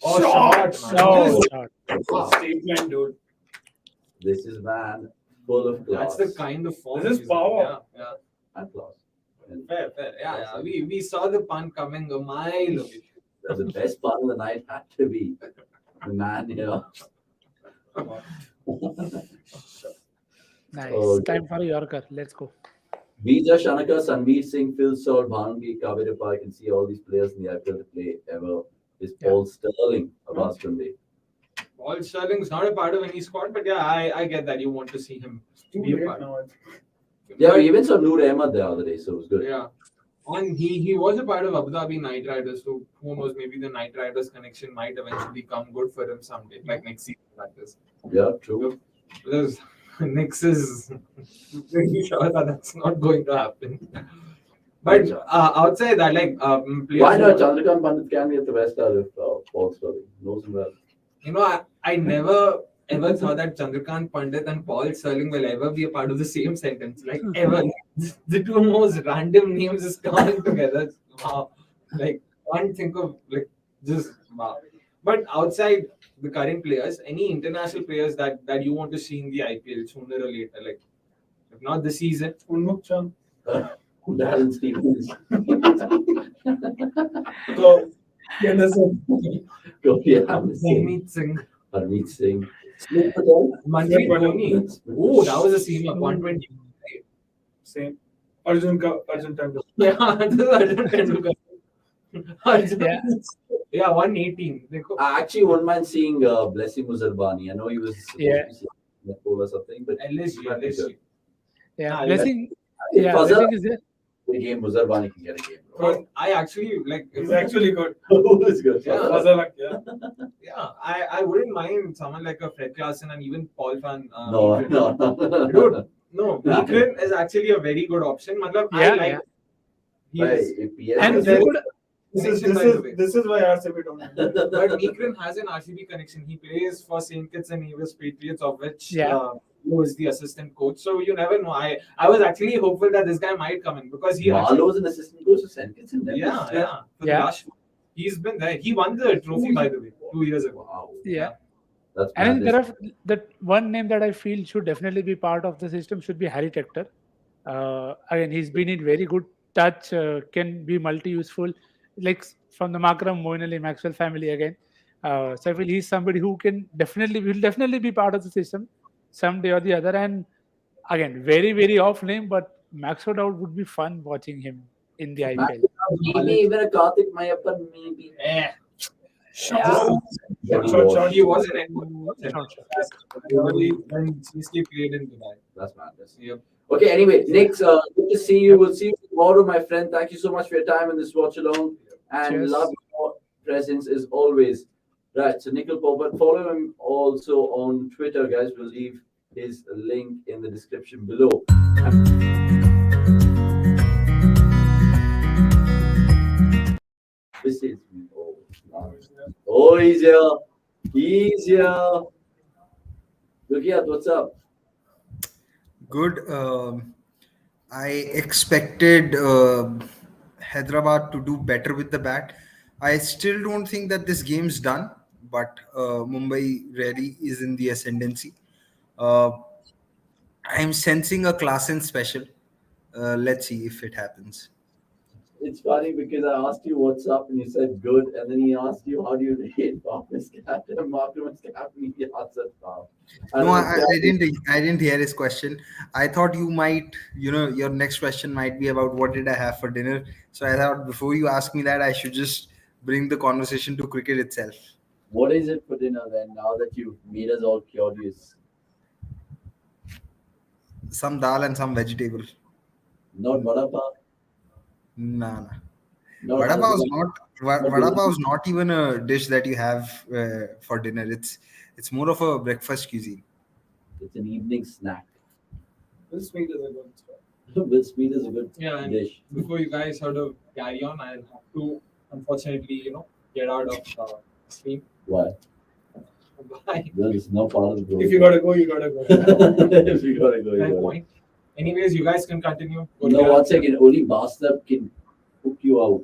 Oh, shot. No, shot. Statement, dude. This is man full of class. That's the kind of form. This is he's in. power. Yeah, yeah. And class. And Fair. Yeah. We saw the pun coming a mile away. the best part of the night had to be the man here. Nice. Oh, Time for a Yorker. Let's go. Vijay Shanaka, Sanveer Singh, Phil Salt, Bhanuki, Kavirappa. I can see all these players in the IPL to play ever. Is Paul Sterling a last one day? Paul Sterling's not a part of any squad, but yeah, I get that you want to see him be a part. Yeah, we even saw Noor Ahmed the other day, so it was good. Yeah. And he was a part of Abu Dhabi Knight Riders, so who knows, maybe the Knight Riders connection might eventually come good for him someday, like next season like this. Yeah, true. Because Knicks is pretty sure that that's not going to happen. But outside that, like players Why not? Chandrakant Pandit can be at the best out of Paul Sterling. Knows him well. You know, I never ever thought that Chandrakant Pandit and Paul Sterling will ever be a part of the same sentence. Like ever. The two most random names is coming together. Wow. Like can't think of like just wow. But outside the current players, any international players that you want to see in the IPL sooner or later, like if not this season. Unmukh Chand. Darren Stevens. So, Anderson. Harmeet Singh. Harmeet Singh. Manpreet Dhoni. Oh, that was a seam up 120. Same. Arjun Tendulkar. Yeah, this is Arjun Tendulkar. Yeah. Yeah, 118. Dekho. I actually wouldn't mind seeing Blessing Muzarbani. I know he was supposed to be Netball or something, but LSG. Yeah. Ah, Blessing. If Yeah. Fazal Blessing is there. the game, Muzarbani can get a game. But I actually like. He's actually good. It's good. Yeah. Fazal, yeah. Yeah, I wouldn't mind someone like a Fred Klaassen and even Paul Van. No. Dude, no. Meekrin is actually a very good option. Matlab, I like. He is. And they could. This is why RCB don't have it. But Meekrin has an RCB connection. He plays for St. Kitts and Nevis Patriots, of which Marlo is the assistant coach. So you never know. I was actually hopeful that this guy might come in because he. Marlo is an assistant coach for St. Kitts and Nevis. Yeah. For the last, he's been there. He won the trophy, by the way, 2 years ago. Wow. Yeah. That's And madness. there are that one name that I feel should definitely be part of the system should be Harry Tector. Again, he's been in very good touch, can be multi-useful, like from the Makram, Moeen Ali, Maxwell family again. So I feel he's somebody who will definitely be part of the system someday or the other. And again, very, very off name, but Maxwell out would be fun watching him in the IPL. Maybe even a Karthik Mayappan, maybe. Shot. He was an when CSK played in Dubai. That's madness. Yep. Okay, anyway, Nick, good to see you. We'll see you tomorrow, my friend. Thank you so much for your time in this watch along. And Cheers. love your presence as always. Right, so Nikhil Popat, follow him also on Twitter, guys. We'll leave his link in the description below. This is he's here. He's here. Look, what's up? Good. I expected Hyderabad to do better with the bat. I still don't think that this game's done, but Mumbai really is in the ascendancy. I'm sensing a Klaassen special. Let's see if it happens. It's funny because I asked you what's up and you said good, and then he asked you how do you rate Marcus Captain? Marcus Captain, he answered Bob. No, I didn't hear his question. I thought you might, your next question might be about what did I have for dinner. So I thought before you ask me that, I should just bring the conversation to cricket itself. What is it for dinner then? Now that you've made us all curious. some dal and some vegetable. Not vada pav. Nah. Not Vada pav is aloo- not not vada pav aloo- is not even a dish that you have for dinner. It's more of a breakfast cuisine. It's an evening snack. Will Smith is a good stuff. Will Smith is a good Yeah, and dish. before you guys sort of carry on, I'll have to unfortunately, get out of stream. Why? Bye. That is not part of the program. If you gotta go, you gotta go. If you gotta go, you Fair gotta. point. Anyways, you guys can continue. No, one second. Only Bastard can hook you out.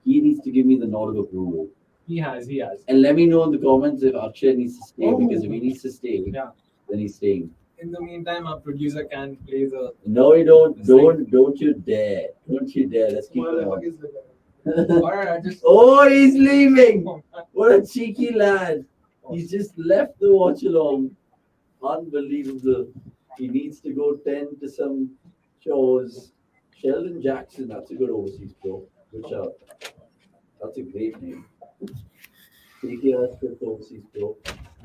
He needs to give me the nod of approval. He has. And let me know in the comments if Akshay needs to stay. Oh. Because if he needs to stay, Yeah. then he's staying. In the meantime, our producer can play the. No, you don't. The same. Don't you dare. Don't you dare. Let's keep going. Alright, I just. Oh, he's leaving. What a cheeky lad. He's just left the watch along. Unbelievable. He needs to go tend to some chores. Sheldon Jackson, that's a good overseas pro. Good shout. That's a great name. KKR fifth overseas pro.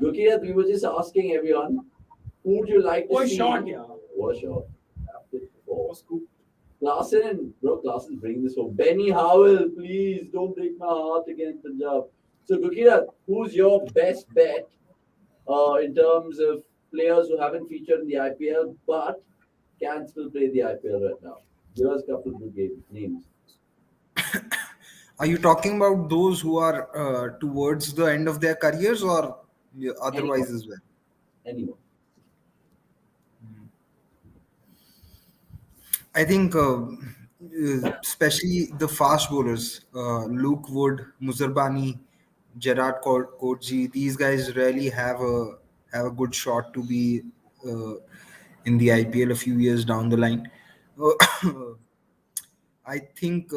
Gukirat, we were just asking everyone, who would you like to What see? shot, yeah. What a shot. Klassen and Klassen bring this home. Benny Howell, please don't break my heart again, Punjab. So Gukirat, who's your best bet in terms of players who haven't featured in the IPL but can still play the IPL right now? Give us a couple of good names. Are you talking about those who are towards the end of their careers or otherwise as well? Anyone. I think especially the fast bowlers, Luke Wood, Muzarbani, Gerard Kodji, these guys really have a good shot to be in the IPL a few years down the line. I think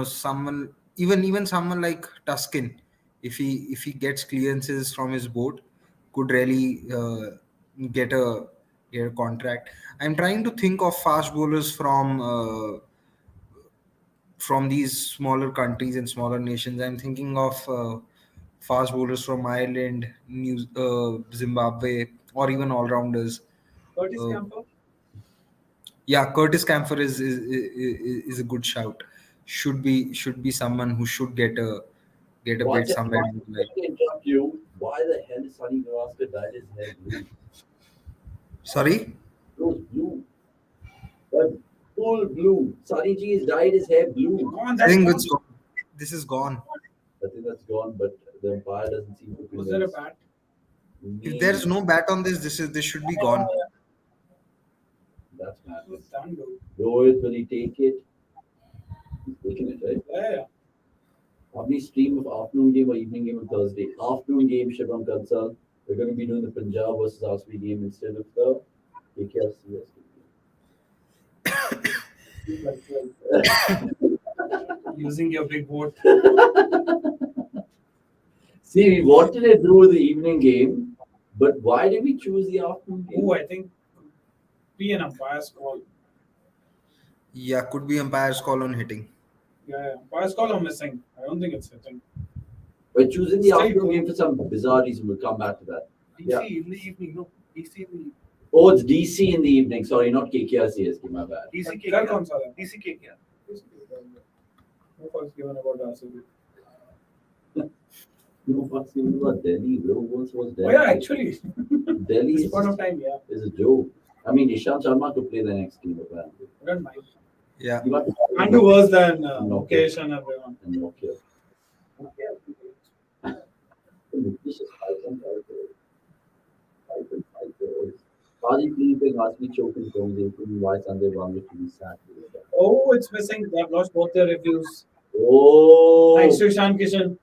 someone, even someone like Tuskin, if he gets clearances from his boat, could really get a contract. I'm trying to think of fast bowlers from these smaller countries and smaller nations. I'm thinking of fast bowlers from Ireland, Zimbabwe, or even all rounders. Curtis Camper? Yeah, Curtis Camphor is a good shout. Should be someone who should get a bit somewhere. Let me interrupt you. Why the hell is Sunny Gavaskar dyed his hair blue? Sorry? Those blue. That full blue. Sunny G has dyed his hair blue. I think it's gone. This is gone. I think that's gone, but the umpire doesn't seem to be. Was there a bat? If there's no bat on this should be gone. That's mad. It's done, dude. Rohit, will he take it? He's taking it, right? Yeah. How many stream of afternoon game or evening game on Thursday? Afternoon game, Shubham Kansal. We're going to be doing the Punjab versus RCB game instead of the KKR Using your big boat. See, we wanted to do the evening game, but why did we choose the afternoon game? Oh, I think be an umpire's call. Yeah, could be umpire's call on hitting. Yeah, umpire's call on missing. I don't think it's hitting. We're choosing the Still afternoon good. game for some bizarre reason. We'll come back to that. DC Yeah. in the evening, no. DC in the evening. Oh, it's DC in the evening. Sorry, not KKR CSK, my bad. DC KKR. DC KKR. No fucks given about RCB. No fucks given about Delhi, bro. Who once was Delhi? Oh yeah, actually. Delhi This is, point of time, yeah. is a joke. I mean, Ishant Sharma could play the next game, apparently. I don't mind. Yeah. You got to And do worse than Nokia. Mukesh and everyone. And Nokia. Mukesh is 5.5 crores. 5.5 crores. Haji, please bring Asmi choking from the why Sunday one to be sacked. Oh, it's missing. They have lost both their reviews. Oh, Thanks to Ishan Kishan.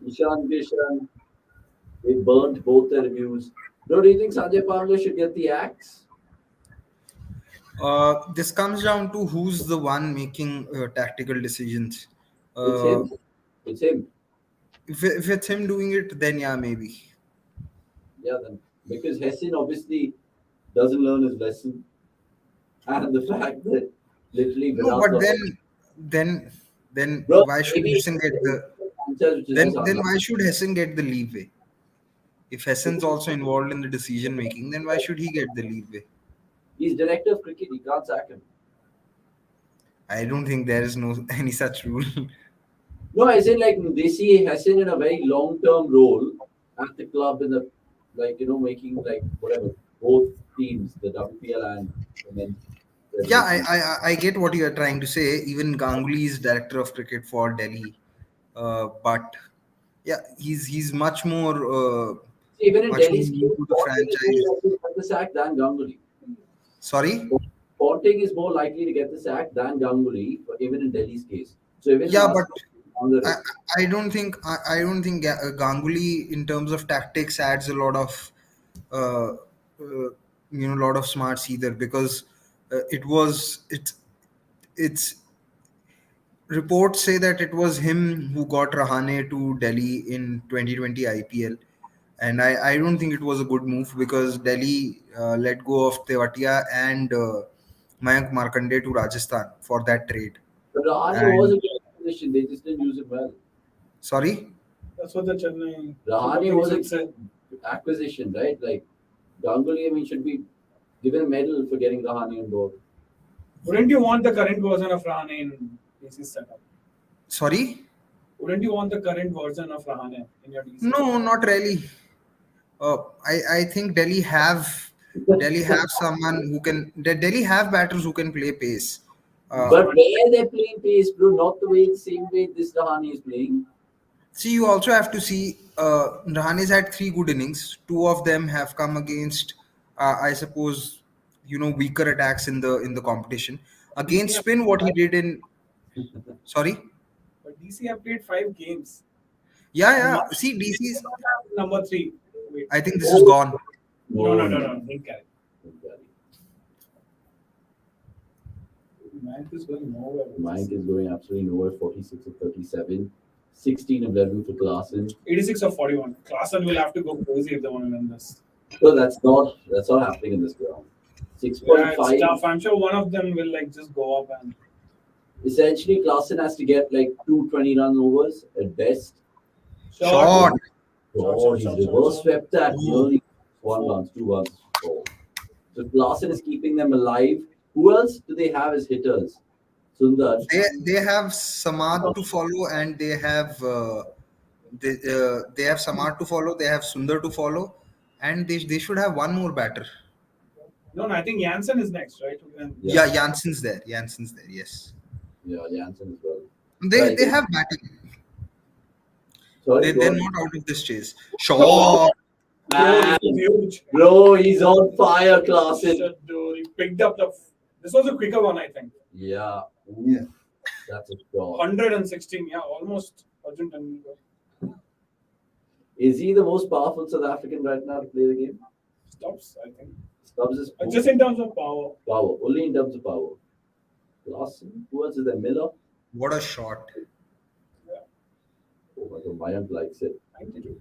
Ishan Kishan. They burnt both their reviews. Bro, do you think Sanjay Pavlo should get the axe? This comes down to who's the one making tactical decisions. It's him. It's him. If it's him doing it, then yeah, maybe. Yeah, then. Because Hessin obviously doesn't learn his lesson. And the fact that literally No, without but the- then Bro, why should maybe- Hessen get the then why should Hessen get the leeway? If Hessen's also involved in the decision making, then why should he get the leeway? He's director of cricket. He can't sack him. I don't think there is no any such rule. No, I said like they see Hassan in a very long-term role at the club in the making like whatever both teams, the WPL and the men's. Yeah, I get what you are trying to say. Even Ganguly is director of cricket for Delhi, but yeah, he's much more Even in much more Delhi's new case, to the Ponting is more franchise. likely to get the sack than Ganguly. Sorry. Ponting is more likely to get the sack than Ganguly, even in Delhi's case. So even Yeah, but on the I don't think Ganguly in terms of tactics adds a lot of uh, lot of smarts either, because it's reports say that it was him who got Rahane to Delhi in 2020 IPL, and I don't think it was a good move, because Delhi let go of Tewatia and Mayank Markande to Rajasthan for that trade. But Rahane And was a good acquisition. They just didn't use it well. sorry. That's what the Chennai. Rahane was an acquisition, right? Like Ganguly, I mean, should be given a medal for getting Rahane on board. Wouldn't you want the current version of Rahane in DC's setup? Sorry. Wouldn't you want the current version of Rahane in your DC? No, not really. I think Delhi have someone who can. Delhi have batters who can play pace. But where they're playing pace, bro, not the same way this Rahane is playing. See, you also have to see Rahane's had 3 good innings. 2 of them have come against, I suppose, weaker attacks in the competition. Against spin, what he did in. Sorry. But DC have played 5 games. Yeah. See, DC's number 3. Wait. I think this is gone. No. Didn't carry. Mayank is going nowhere. Mayank is going absolutely nowhere. 46 of 37, 16 of 11 for Klaasen. 86 of 41. Klaasen will have to go crazy if they want to win this. So that's not happening in this ground. 6.5. Yeah, it's tough. I'm sure one of them will just go up and. Essentially, Klaasen has to get 2 20-run overs at best. Short. He's reverse swept that. Nearly 1 run, 2 runs. So Klaasen is keeping them alive. Who else do they have as hitters? Sundar. They have Samad to follow, and they have they have Samad to follow. They have Sundar to follow, and they should have one more batter. No, I think Jansen is next, right? Yeah, Jansen's there. Yes. Yeah, Jansen as well. They have batting. Sorry, They're not out of this chase. Short. Bro, he's on fire, Klaasen. He picked up this was a quicker one, I think. Yeah. Yeah. That's a shot. 116, yeah, almost Arjun Tendulkar. Is he the most powerful South African right now to play the game? Stubbs, I think. Stubbs is Just in terms of power. Power, only in terms of power. Klaasen, who else is there? Miller? What a shot. Oh my God, Mayank likes it. 92.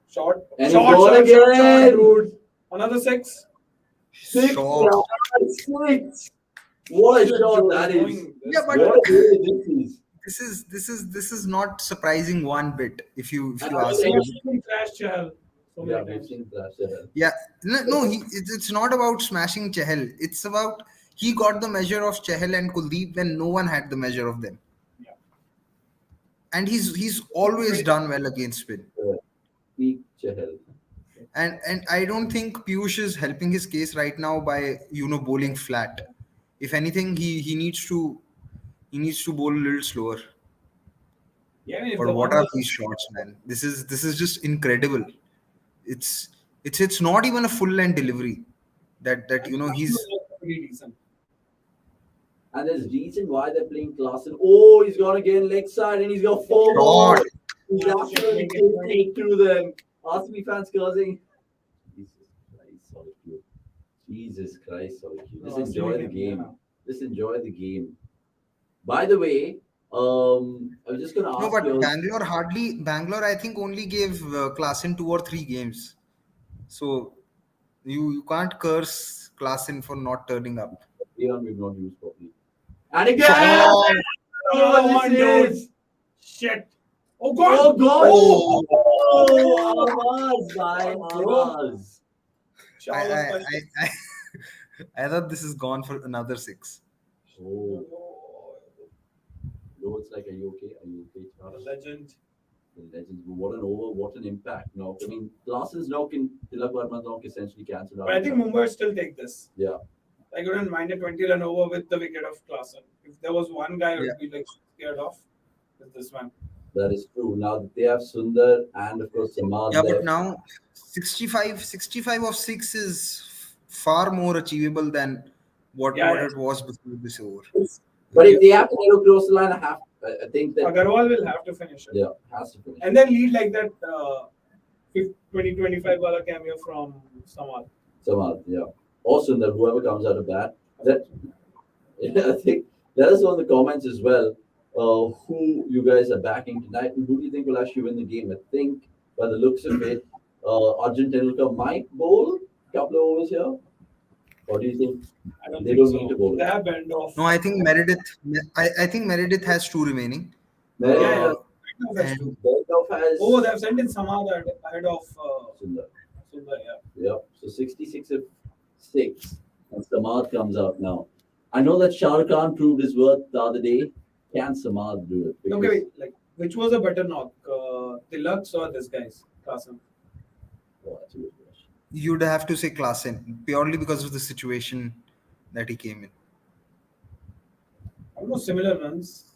Short. And Short, he's gone again. dude. Another 6. 6. Short. 6. What a shot that is. Yeah, but What a play this is. this is not surprising one bit if you And ask me. Crash Chahal. So Yeah, many we've times. seen Flash Chahal. Yeah, no, it's not about smashing Chahal. It's about he got the measure of Chahal and Kuldeep when no one had the measure of them. Yeah. And he's always done well against spin. Peak Chahal. And I don't think Piyush is helping his case right now by bowling flat. If anything, he needs to bowl a little slower. Yeah, if But the what one are was- these shots, man? This is just incredible. It's not even a full length delivery. That he's pretty decent. And there's reason why they're playing Klaasen. Oh, he's gone again leg side and he's got 4 more. short. He's absolutely taking through them. RCB fans cursing. Jesus Christ, solitude. Just enjoy the game. Just enjoy the game. By the way, I was just going to ask No, but you. Bangalore I think only gave Klaasen 2 or 3 games. So you can't curse Klaasen for not turning up. We've not used properly. And again! Short. Oh, this is. Shit. Oh, God. Oh, God! Oh, Awaz, bhai, Awaz. I I thought this is gone for another 6. Oh, no, it's like, are you okay? Are you okay, Charles? Legend. The legends. What an over! What an impact! Now, I mean, Glasses now can Tilak Verma now can essentially cancel out. But I think Mumbai still take this. Yeah. I couldn't mind a 20-run over with the wicket of Klaasen. If there was one guy I would Yeah. be like scared of, it's this one. That is true. Now that they have Sundar and of course Samad Yeah, but left. now 65 of 6 is far more achievable than what Yeah. it was before this over. But if they have to get across the line, I think that Agarwal will have to finish it. yeah, has to finish. And then lead like that 20-25 wala cameo from Samad. Samad, yeah. Or Sundar, whoever comes out of that. That yeah, I think let us know in the comments as well who you guys are backing tonight and who do you think will actually win the game. I think by the looks of it, Arjun Tendulkar might bowl a couple of overs here. Or do you think I don't they think don't so. need to bowl? They have bend off. No, I think Meredith. I think Meredith has 2 remaining. Yeah. And Belkov has Oh, they have sent in Samad ahead of Sundar. Sundar, yeah. Yep. So 66 of 6. And Samad comes out now. I know that Shah Rukh Khan proved his worth the other day. Can Samad do it? Okay, wait, like which was a better knock? Tilak's or this guy's? Klaasen? Oh, that's a good question. you'd have to say Klaasen purely because of the situation that he came in. Almost similar runs.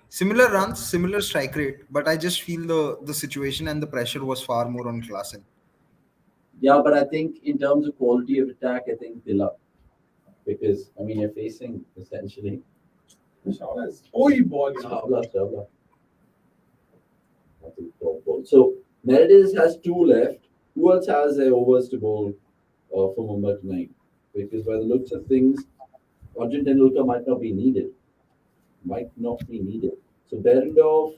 Similar runs, similar strike rate, but I just feel the situation and the pressure was far more on Klaasen. Yeah, but I think in terms of quality of attack, I think Tilak. Because, I mean, you're facing essentially Oh, he ball. Yeah. Chavla. That's a top ball. So, Meredith has 2 left. Who else has their overs to bowl for Mumbai tonight? Because by the looks of things, Arjun Tendulkar might not be needed. So, Berendorf,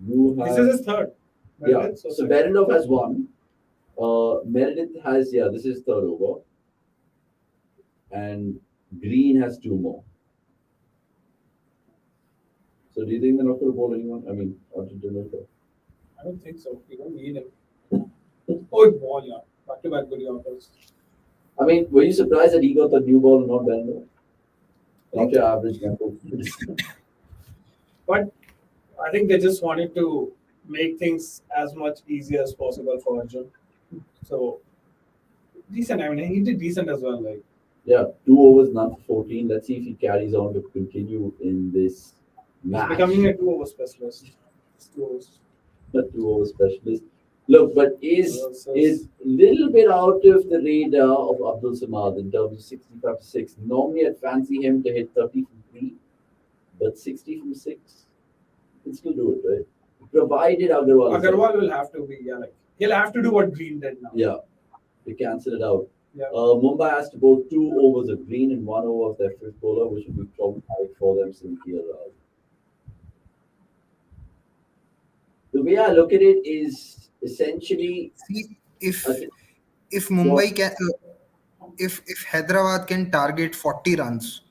you have. This is his third. Yeah, Meredith, so second. Berendorf has 1. Meredith has, this is third over. And Green has 2 more. So do you think they're not going to bowl anyone? I mean, Arjun Tendulkar. I don't think so. You don't need him. Oh, he ball, yeah. Back-to-back good Yorkers. I mean, were you surprised that he got the new ball and not Berendorf? Not your average member. But I think they just wanted to make things as much easier as possible for Arjun. So decent. I mean, he did decent as well. Like Yeah, 2 overs, none for 14. Let's see if he carries on to continue in this match. he's becoming a 2-over specialist. It's 2 overs. The 2-over specialist. Look, but is a little bit out of the radar of Abdul Samad in terms of 65 to 6. Normally, I'd fancy him to hit 30 from 3, but 60 from 6, he can still do it, right? Provided Agarwal will have to be, like he'll have to do what Green did now. Yeah, they cancel it out. Yeah. Mumbai has to bowl 2 overs of Green and 1 over of their 5th bowler, which will be problematic for them since here. The way I look at it is essentially. See, if Mumbai can, if Hyderabad can target 40 runs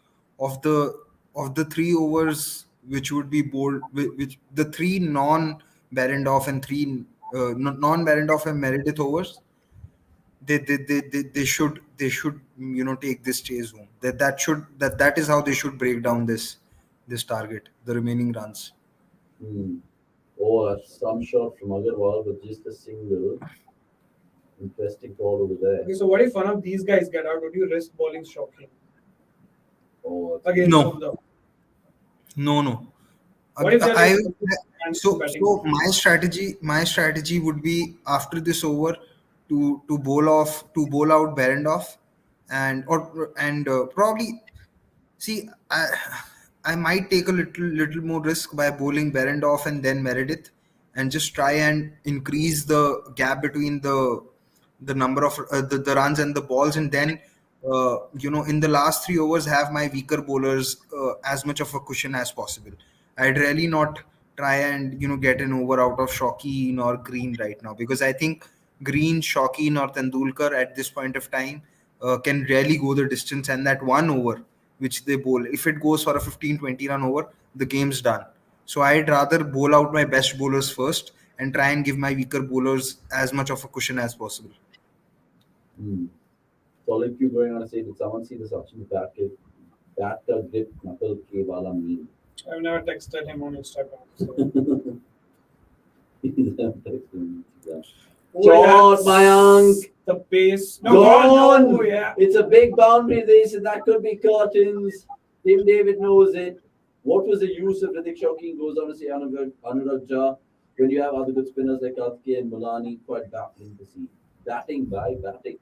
of the 3 overs which would be bowled, which the 3 non-Berendorf and 3 non-Berendorf and Meredith overs, they should take this chase home. That is how they should break down this target, the remaining runs. Oh, some shot from Agarwal, but just a single. Interesting call over there. Okay, so what if one of these guys get out? Would you risk bowling Shocking? Oh, Against No. No. What if So my strategy would be after this over to bowl out Berendorf and probably see I might take a little more risk by bowling Berendorf and then Meredith and just try and increase the gap between the number of the runs and the balls, and then in the last 3 overs have my weaker bowlers as much of a cushion as possible. I'd really not try and get an over out of Shokeen or Green right now, because I think Green, Shokeen or Tendulkar at this point of time can really go the distance, and that 1 over which they bowl, if it goes for a 15-20 run over, the game's done. So I'd rather bowl out my best bowlers first and try and give my weaker bowlers as much of a cushion as possible. Solid Q going on to say, did someone see the Sachin bat grip knuckle K wala meme? I've never texted him on Instagram. So. Shot, Mayank. The pace. Gone. No, yeah. It's a big boundary. They said that could be curtains. Tim David knows it. What was the use of Ritik Shawkeen? Goes on to say Anurag Jha. When you have other good spinners like Karthike and Mulani, quite baffling to see. Batting by batting.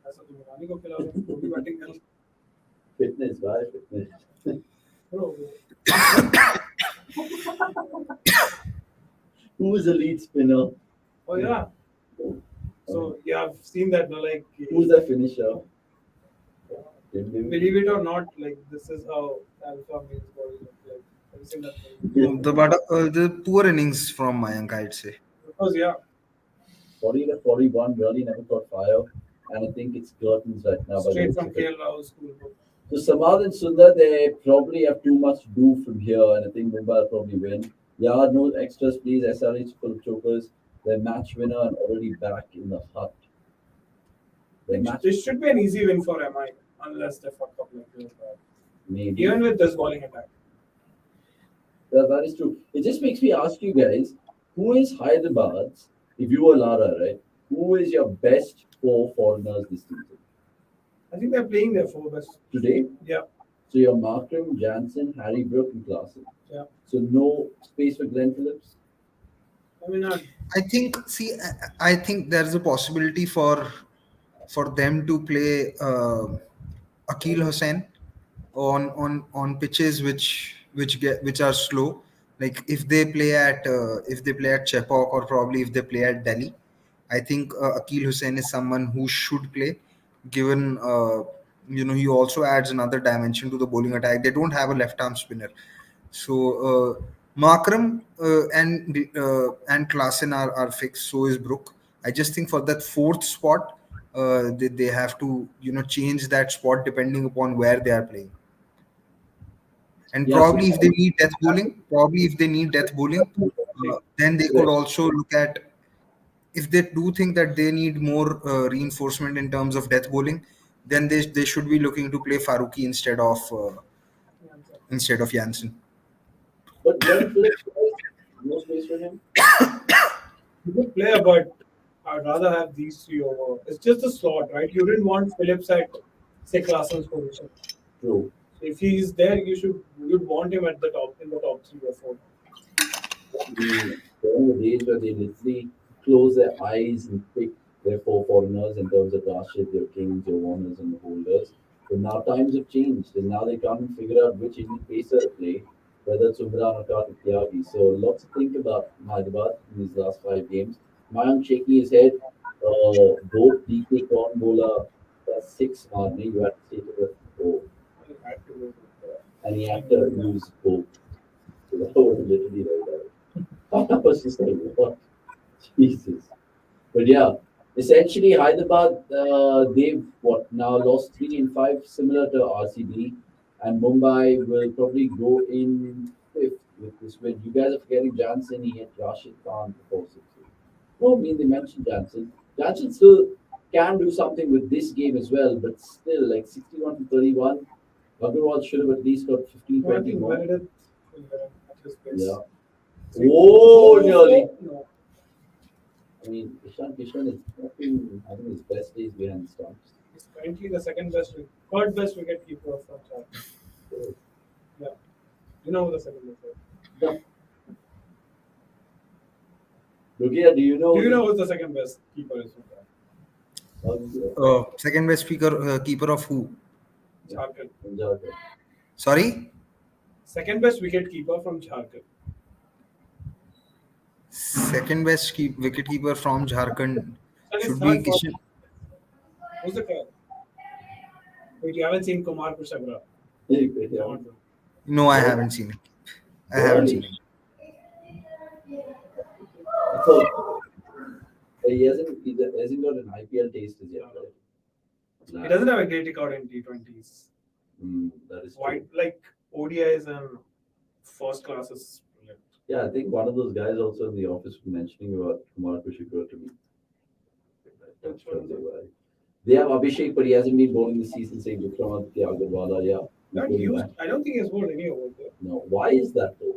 ऐसा तो मुरानी को खिला दो, वो भी batting कर। Fitness by fitness. Bro. Who is the lead spinner? Oh yeah. So yeah, I've seen that. No, like Who's the finisher? believe it or not, like this is how alpha males body looks like. Have you seen that thing? The poor innings from Mayank, I'd say. Because yeah, 40 to 41 really never caught fire. And I think it's curtains right now. straight from KL Rao's school book. So Samad and Sundar, they probably have too much to do from here, and I think Mumbai will probably win. Yeah, no extras, please. SRH full of chokers. Their match winner and already back in the hut. This should be an easy win for MI, unless they fuck up like this. Maybe. Even with this bowling attack. That is true. It just makes me ask you guys, who is Hyderabad's, if you were Lara, right? Who is your best 4 foreigners this season? I think they're playing their 4 best. Today? Yeah. So you're Markram, Jansen, Harry Brook, and Klaasen. Yeah. So no space for Glenn Phillips? I mean, I think there's a possibility for them to play Akil Hussain on pitches which are slow. Like if they play at Chepauk, or probably if they play at Delhi, I think Akil Hussain is someone who should play, given he also adds another dimension to the bowling attack. They don't have a left arm spinner, so Markram and Klaasen are fixed. So is Brook. I just think for that 4th spot, they have to change that spot depending upon where they are playing. And probably if they need death bowling, then they could also look at, if they do think that they need more reinforcement in terms of death bowling, then they should be looking to play Faruqi instead of Jansen. But Glenn Phillips, no space for him? He's a good player, but I'd rather have these 3 over. It's just a slot, right? You didn't want Phillips at, say, Klaasen's position. True. So if he's there, you'd want him at the top, in the top 3 or 4. There were days where they literally close their eyes and pick their 4 foreigners in terms of Rashid, your Kings, your Warners, and the holders. But now times have changed, and now they can't figure out which Indian pacer to play, whether it's Umran or Karthik Tyagi. So lots to think about Hyderabad in these last 5 games. Mayank shaking his head. Both DK Corn bowler 6 marne. You had to stay to the 4. And he had to use both. So that was literally like that. I was just like, what? Jesus. But yeah, essentially Hyderabad, they've now lost 3 in 5, similar to RCB. And Mumbai will probably go in 5th with this win. You guys are forgetting Jansen. He hit Rashid Khan before 6. No, I mean, they mentioned Jansen. Jansen still can do something with this game as well, but still, like 61 to 31. Agarwal should have at least got 15, 20 more. Yeah. Oh, nearly. No. I mean, Ishan Kishan is having his best days behind the stumps. He's currently the 3rd best wicket keeper from China. Yeah. You know who the 2nd best is? Yeah. Rukia, do you know? Do you know who's the 2nd best keeper is from China? Second best keeper of who? Jharkhand. Sorry? 2nd best wicket keeper from Jharkhand. Second best wicket keeper from Jharkhand should be Kishan. Who's the guy? Wait, you haven't seen Kumar Kushagra? No, I haven't seen it. I haven't seen it. So, he hasn't got an IPL taste as yet, right? He doesn't have a great record in T20s. That is Why, like ODIs and first classes. Yeah, I think one of those guys also in the office was mentioning about Kumar Kushagra to me. They have Abhishek, but he hasn't been bowling this season. Saying Vikramaditya Agarwala, yeah. he's Not bowling used. back. I don't think he's bowled any over there. No, why is that though?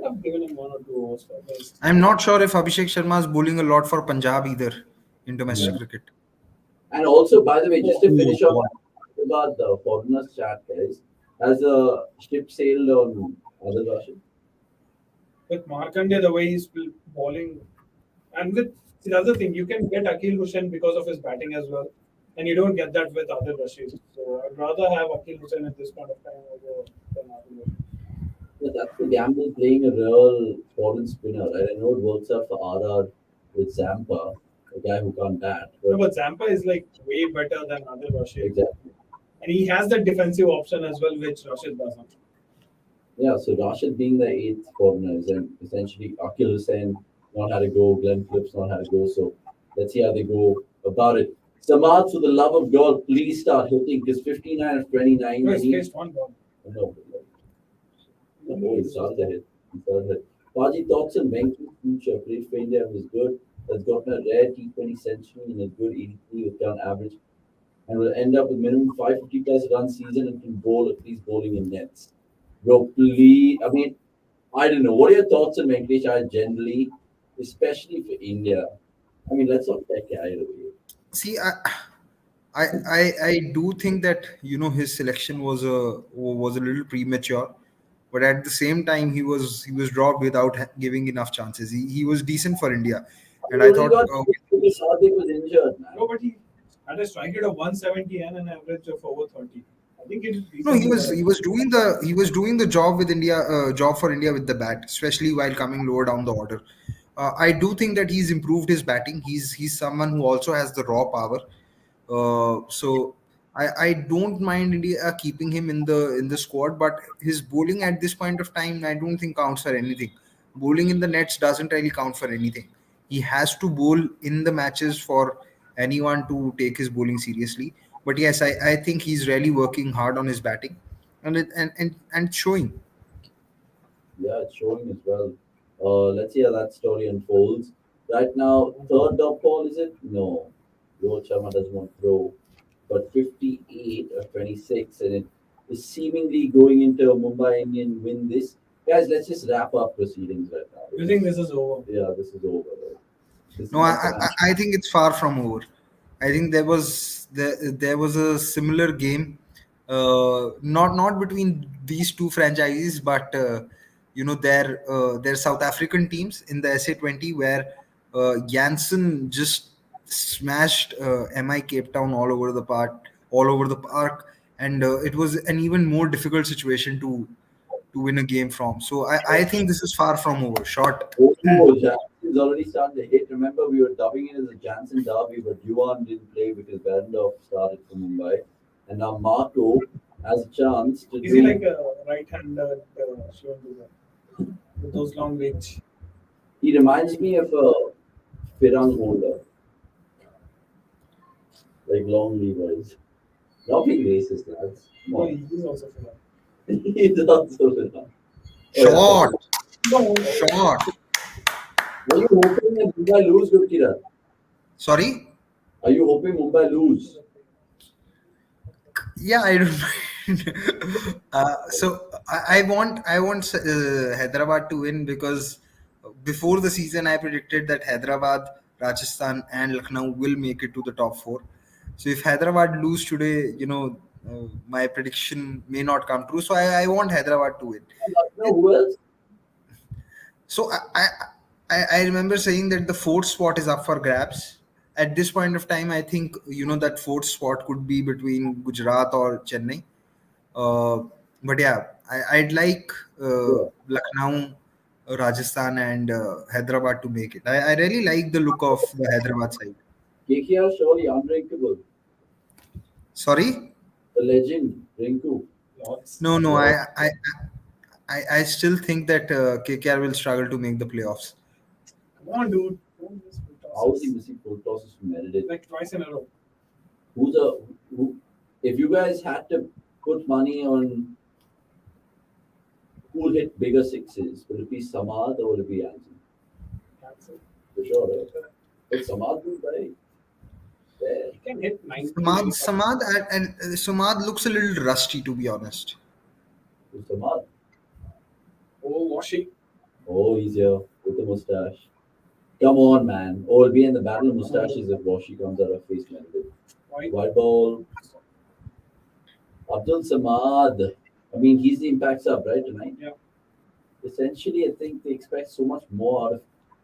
I've given him 1 or 2 overs for best. I'm not sure if Abhishek Sharma is bowling a lot for Punjab either in domestic cricket. And also, by the way, just to finish off about the foreigners chat, guys, has a ship sailed on other Russian? With Markandeya, the way he's bowling, and with the other thing, you can get Akil Hussain because of his batting as well, and you don't get that with other Russians. So I'd rather have Akil Hussain at this point of time over than Adil. Yeah, that's the gamble playing a real foreign spinner, right? I know it works out for RR with Zampa, a guy who can't bat. No, but Zampa is like way better than other Russians. Exactly. And he has that defensive option as well, which Rashid doesn't. Yeah, so Rashid being the 8th foreigner, and essentially Akil Hussain not had a go, Glenn Phillips not had a go. So let's see how they go about it. Samad, for the love of God, please start hitting because 59 of 29. No, he's faced 1 ball. No, he started to hit. Paji, thoughts on Venki's future? Played for India, was good. Has gotten a rare T20 century and a good 83 with current average. And will end up with minimum 550 plus run season and can bowl at least bowling in nets. Bro, please. I mean, I don't know. What are your thoughts on Venkatesh Iyer generally, especially for India? I mean, let's not take it either way. See, I do think that his selection was a little premature, but at the same time he was dropped without giving enough chances. He was decent for India, and I thought because Hardik was injured, man. No, but he had a strike rate of 170 and an average of over 30. I think it is. no, he was doing the job with India, job for India with the bat, especially while coming lower down the order. I do think that he's improved his batting. He's someone who also has the raw power. So I don't mind India keeping him in the squad, but his bowling at this point of time I don't think counts for anything. Bowling in the nets doesn't really count for anything. He has to bowl in the matches for anyone to take his bowling seriously. But yes, I think he's really working hard on his batting, and showing. Yeah, it's showing as well. Let's see how that story unfolds. Right now, third dot ball, is it? No. Rohit Sharma doesn't want to throw. But 58 or 26, and it is seemingly going into a Mumbai Indian win this. Guys, let's just wrap up proceedings right now. You think this is over? Yeah, this is over. Right? This No, is I think it's far from over. I think there was a similar game, not between these two franchises, but their South African teams in the SA20 where Janssen just smashed MI Cape Town all over the park, and it was an even more difficult situation to win a game from. So I think this is far from over. Short. Oh, Jansen's already started to hit. Remember, we were dubbing it as a Jansen derby, but Yuan didn't play because Berendorf started for Mumbai. And now Marco has a chance to Is he like a right-hander with those long legs? He reminds me of a Firang holder. Like long levers. Not being racist, lads. Come No, on. he's also for He's also Firang. Short. Short. Were you hoping that Mumbai lose, Gurkira? Sorry? Are you hoping Mumbai lose? Yeah, I don't mind. So I want Hyderabad to win because before the season I predicted that Hyderabad, Rajasthan, and Lucknow will make it to the top 4. So if Hyderabad lose today, my prediction may not come true. So I want Hyderabad to win. Lucknow, who else? So I remember saying that the 4th spot is up for grabs. At this point of time, I think that 4th spot could be between Gujarat or Chennai. But yeah, I'd like Lucknow, Rajasthan, and Hyderabad to make it. I really like the look of the Hyderabad side. KKR surely unbreakable. Sorry? The legend, Rinku. No. I still think that KKR will struggle to make the playoffs. Come on, dude. How is he missing full tosses from Meredith? Like twice in a row. If you guys had to put money on who will hit bigger sixes, will it be Samad or will it be Jansen? For sure, right? But Samad will play. Yeah. He can hit 90. Samad looks a little rusty, to be honest. Who's Samad? Oh, Washi. Oh, he's here with the mustache. Come on, man. Oh, it'll be in the battle of mustaches if Washi comes out of face Meredith. White ball. Abdul Samad. I mean, he's the impact sub, right, tonight? Yeah. Essentially, I think they expect so much more out of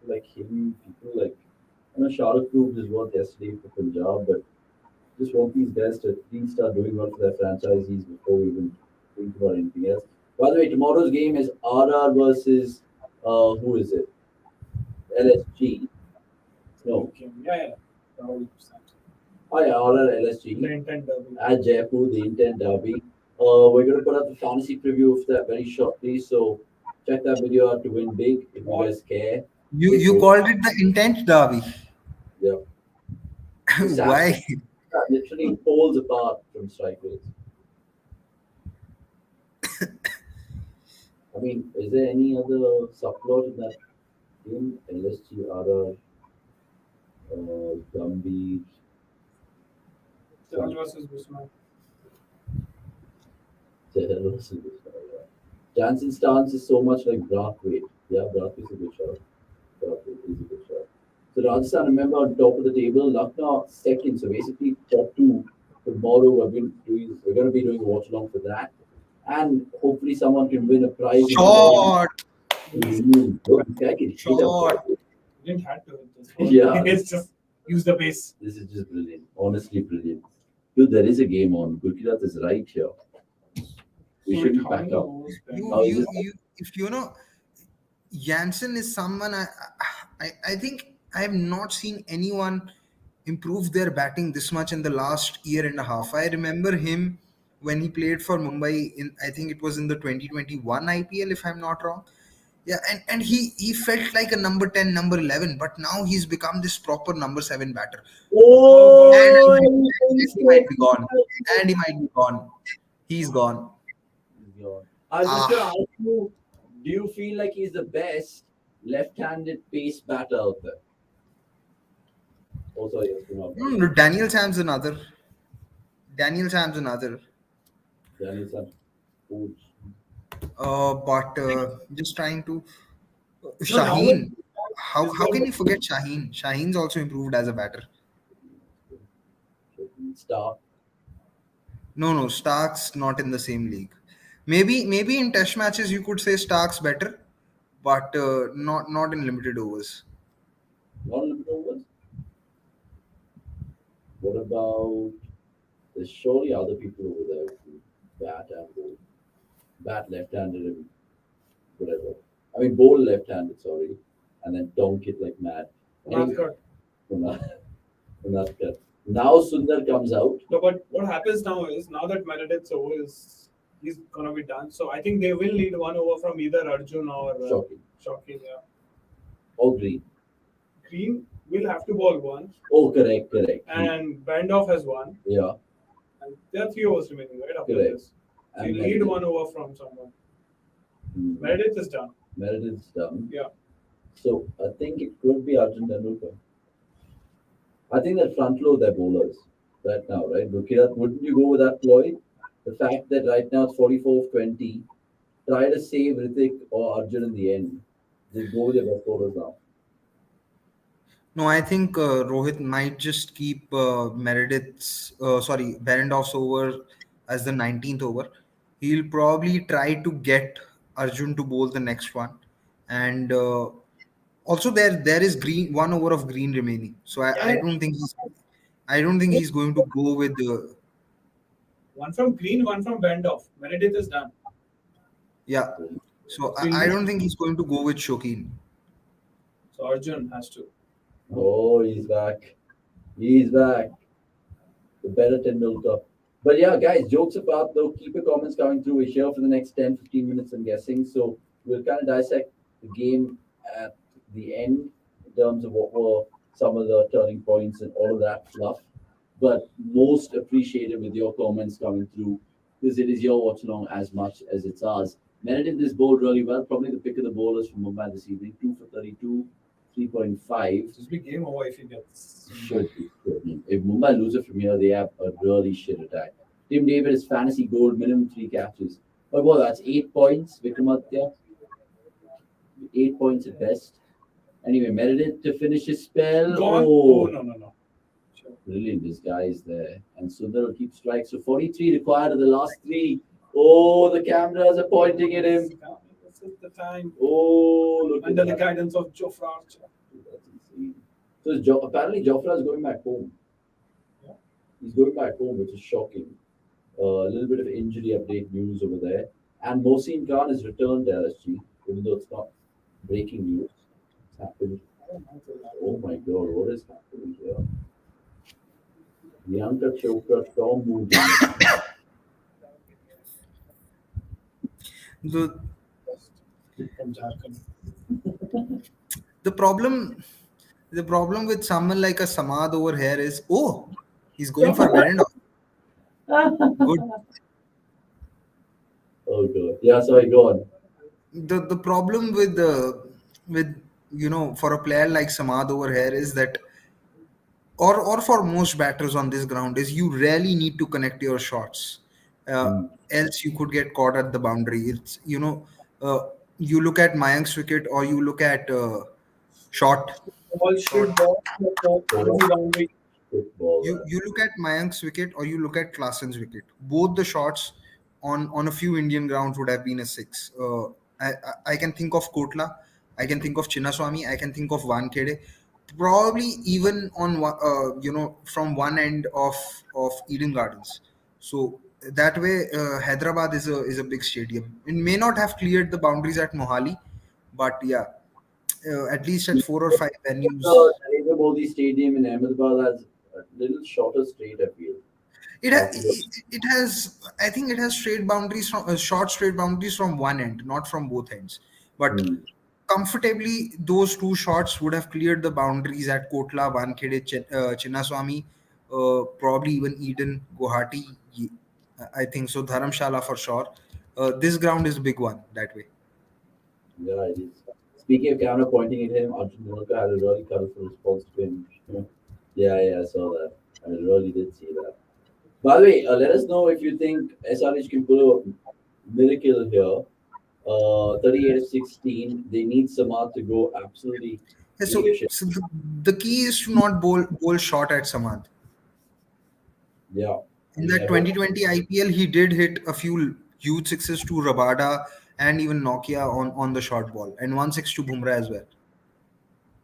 like him. People like, I know Shahrukh proved his worth yesterday for Punjab, but just want these guys to at least start doing well for their franchisees before we even think about anything else. By the way, tomorrow's game is RR versus who is it? LSG. No. Okay. Yeah. Oh yeah, RR LSG. The intent derby. At Jaipur, the intent derby. We're going to put up the fantasy preview of that very shortly, so check that video out to win big if you guys care. You called it the intent derby. Yeah. Why? That literally pulls apart from strike rates. I mean, is there any other subplot in that game? LSG, RR, Gambhir. Siraj versus Bismarck. Jansen's stance is so much like Brathwaite. Yeah, Brathwaite's a good shot. Brathwaite is a good shot. So Rajasthan, remember, on top of the table, Lucknow second. So basically, top two. Tomorrow we're going to be doing a watch along for that, and hopefully someone can win a prize. Short. Short. Didn't have to. Yeah. It's just use the base. This is just brilliant. Honestly, brilliant. Dude, there is a game on. Gurkirat is right here. We should back up. If you know, Jansen is someone I think I have not seen anyone improve their batting this much in the last year and a half. I remember him when he played for Mumbai I think it was in the 2021 IPL, if I'm not wrong. Yeah, and he felt like a number 10, number 11, but now he's become this proper number 7 batter. Oh, and he might be gone. And he might be gone. He's gone. I was just going to ask you, do you feel like he's the best left-handed pace batter out there? Oh, sorry. No, Daniel Sam's another. Daniel Sam's. But just trying to Shaheen. How can you forget Shaheen? Shaheen's also improved as a batter. Stark. No, Stark's not in the same league. Maybe in test matches you could say Stark's better, but not in limited overs. Not limited overs? What about, there's surely other people over there who bat and bowl. Bat left-handed and whatever. I mean, bowl left-handed, sorry. And then donk it like mad. Now Sundar comes out. No, but what happens now is, now that Meredith's over he's gonna be done. So I think they will need one over from either Arjun or Shocking, yeah. Or Green. Green will have to bowl one. Oh, correct. And Bandoff has one. Yeah. And there are 3 overs remaining, right? After Correct. this. So you need one over from someone. Meredith is done. Meredith's done. Yeah. So I think it could be Arjun Tendulkar. I think that front load their bowlers right now, right? Gurkirat, wouldn't you go with that ploy? The fact that right now it's 44 of 20. Try to save Ritik or Arjun in the end. Just go with your best bowlers now. No, I think Rohit might just keep Berendoff's over as the 19th over. He'll probably try to get Arjun to bowl the next one, and also there is one over of Green remaining. So I don't think he's going to go with one from Green, one from Bandoff. Meredith is done. Yeah. So I don't think he's going to go with Shokeen. So Arjun has to. Oh, he's back. The better Tendulkar. But yeah, guys, jokes apart though, keep your comments coming through. We're here for the next 10-15 minutes, I'm guessing. So we'll kind of dissect the game at the end in terms of what were some of the turning points and all of that fluff. But most appreciated with your comments coming through, because it is your watch along as much as it's ours. Meredith is bowled really well, probably the pick of the bowlers from Mumbai this evening. 2 for 32, 3.5. Just be game over if he gets. Should be. If Mumbai loses from here, they have a really shit attack. Tim David is fantasy gold, minimum 3 catches. But well, that's 8 points. Vikramaditya, 8 points at best. Anyway, Meredith to finish his spell. Gone. Oh, Oh, no. brilliant. This guy is there. And Sundar will keep strikes. So 43 required of the last 3. Oh, the cameras are pointing at him. This is the time. Oh, look Under at the that. guidance of Jofra Archer. That's insane. So apparently Jofra is going back home. Yeah. He's going back home, which is shocking. A little bit of injury update news over there. And Mohsin Khan has returned to LSG, even though it's not breaking news. It's happened. Oh my God, what is happening here? Priyanka Chopra, Tom Moody. From Jharkhand. The problem with someone like a Samad over here is, he's going for Berendorf. Good. Oh God. Yeah, sorry, go on. The problem with for a player like Samad over here is that, or for most batters on this ground, is you really need to connect your shots. Else you could get caught at the boundary. It's you look at Mayank's wicket or you look at shot. Ball should ball. Boundary. You look at Mayank's wicket or you look at Klaasen's wicket. Both the shots on a few Indian grounds would have been a 6. I can think of Kotla, I can think of Chinnaswamy, I can think of Wankhede. Probably even on from one end of Eden Gardens. So that way, Hyderabad is a big stadium. It may not have cleared the boundaries at Mohali, but yeah, at least at 4 or 5 venues. Narendra Modi Stadium in Ahmedabad has a little shorter straight, I feel. It has, I think it has straight boundaries from short straight boundaries from one end, not from both ends. But comfortably, those 2 shots would have cleared the boundaries at Kotla, Wankhede, Chinnaswamy, probably even Eden, Guwahati. I think so. Dharamshala for sure. This ground is a big one that way. Yeah, it is. Speaking of camera pointing at him, Arjun Mulka had a really colorful response to him. Yeah, I saw that. I really did see that. By the way, let us know if you think SRH can pull a miracle here. 38-16. They need Samad to go absolutely. Yeah, so the key is to not bowl short at Samad. Yeah. In that 2020 IPL, he did hit a few huge 6s to Rabada and even Nokia on the short ball, and 1 6 to Bumrah as well.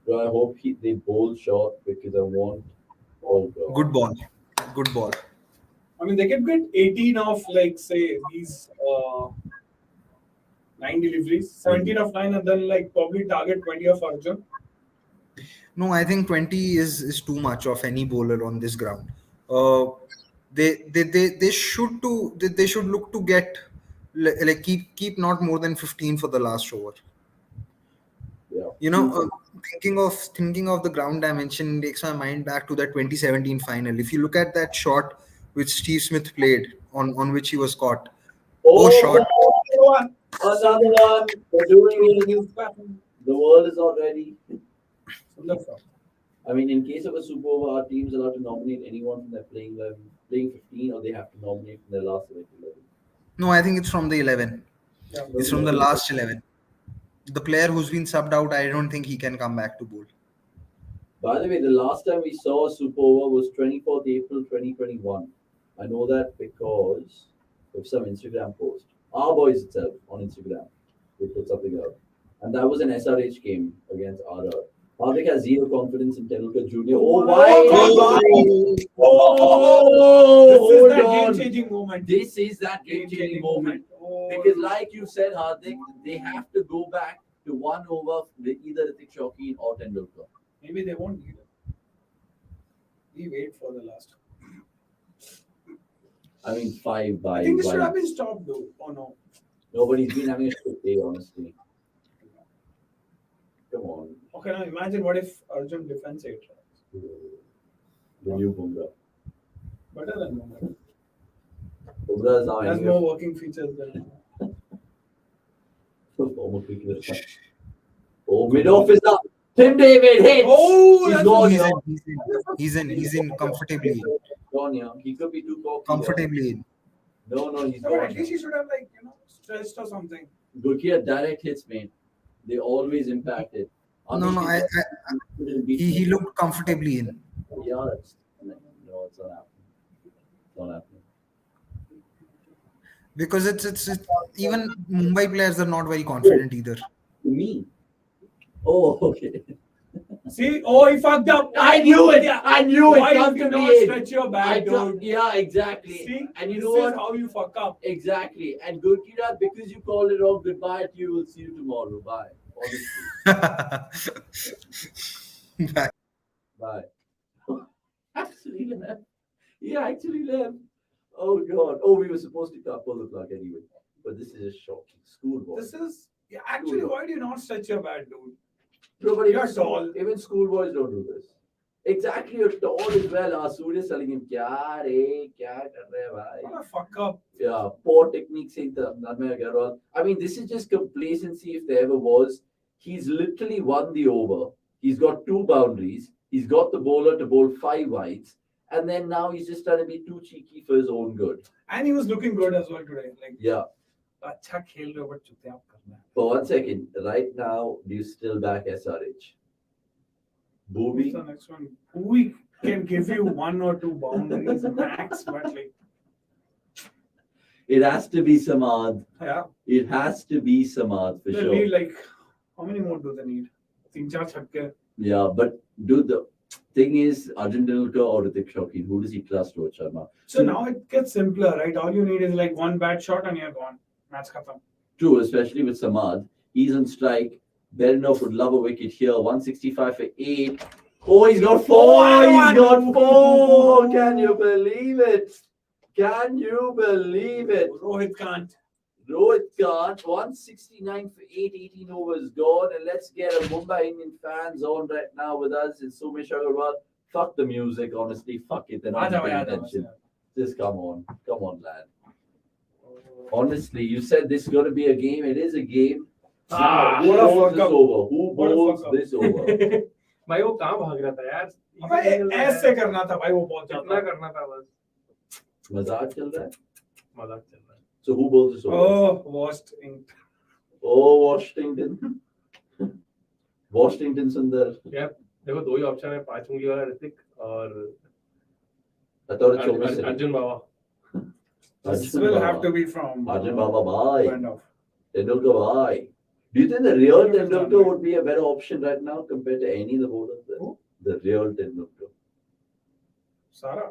So I hope they bowl short because I want. Oh God. Good ball. I mean, they can get 18 of, like, say, these 9 deliveries, 17 of 9, and then, like, probably target 20 of Arjun. No, I think 20 is too much of any bowler on this ground. They should look to get, like, keep not more than 15 for the last over. Yeah. Thinking of the ground dimension takes my mind back to that 2017 final. If you look at that shot which Steve Smith played, on which he was caught. Shot. Another one. They're doing it. The world is not ready. I mean, in case of a super over, our team's allowed to nominate anyone from their playing 15, or they have to nominate from their last 11. No, I think it's from the 11. Yeah, it's from the last 11. The player who's been subbed out, I don't think he can come back to bowl. By the way, the last time we saw a super over was 24th April 2021. I know that because of some Instagram post. Our boys itself on Instagram, they put something out. And that was an SRH game against RR. Hardik has zero confidence in Tendulkar Jr. This is that game-changing moment. This is that game-changing moment. Because like you said, Hardik, they have to go back to 1 over with either Ritik Shauki or Tendulkar. Maybe they won't need it. We wait for the last. I mean, 5 by. I think this should have been stopped though. Oh no. Nobody's been having a good day, honestly. Come on. Okay, now imagine what if Arjun defends 8 runs. The new Bumrah. Better than Bumrah. Bumrah is now has more working features than. Mid-off is up. Tim David hits. Oh, He's that's gone. He's Yeah. in. He's in comfortably in. Gone, yeah. He could be too cocky. Comfortably in. No, he's No, but gone. at least he should have stretched or something. Gurkia direct hits, mate. They always impacted. No, he looked comfortably in. Yeah, it's not happening. It's not happening. Because it's even Mumbai players are not very confident either. Me. Oh, okay. See, he fucked up. I knew it. I knew it. Why Come did to you not me. stretch your back, dude? Yeah, exactly. See, and you this know is what? how you fuck up. Exactly. And Gurkira, because you called it wrong, goodbye to you. We'll see you tomorrow. Bye. Honestly. Bye. Actually left. He actually left. Oh God. Oh, we were supposed to pull the plug anyway. But this is just shocking. Schoolboy. Actually, why do you not stretch your back, dude? No, but You're tall. Even schoolboys don't do this. Exactly, you're tall as well. Surya is telling him, kya kar rahe hai bhai? What a fuck up. Yeah, poor technique. I mean, this is just complacency if there ever was. He's literally won the over. He's got 2 boundaries. He's got the bowler to bowl 5 wides. And then now he's just trying to be too cheeky for his own good. And he was looking good as well today. Yeah. अच्छा खेल रहे हो but चुतियाप करना है. For 1 second, right now, do you still back SRH? Who's the next one? We can give you 1 or 2 boundaries max, but it has to be Samad. Yeah. It has to be Samad for They sure. need how many more do they need? 3-4 chhakke. Yeah, but dude, the thing is, Arjun Tendulkar or Ritik Shokeen, who does he trust? Rohit Sharma. So now it gets simpler, right? All you need is 1 bad shot and you're gone. Match khatam. True, especially with Samad. He's on strike. Bernoff would love a wicket here. 165 for 8. Oh, he's got 4. He's got 4. Can you believe it? Can you believe it? Rohit can't. 169 for 8, 18 overs gone. And let's get a Mumbai Indian fans on right now with us. It's Sumesh Agarwal. Fuck the music, honestly. Fuck it. They're not paying attention. Just come on. Come on, lad. Honestly, you said this is going to be a game. It is a game. Now, who bowls this over? Who bowls this over? भाई वो कहाँ भाग रहा था यार? ऐसे करना था भाई वो बहुत कितना करना था बस. मजाक चल रहा है. मजाक चल रहा है. So who bowls this over? Oh, Washington. Oh, Washington. Washington Sundar. यार देखो 2 ही ऑप्शन है, 5 उंगली वाला ऋतिक और अर्जुन बाबा. This will have to be from Arjun Baba bhai. Bernoff. Tendulkar bhai. Do you think the real Tendulkar would be a better option right now compared to any of the bowlers there? The real Tendulkar. Sara.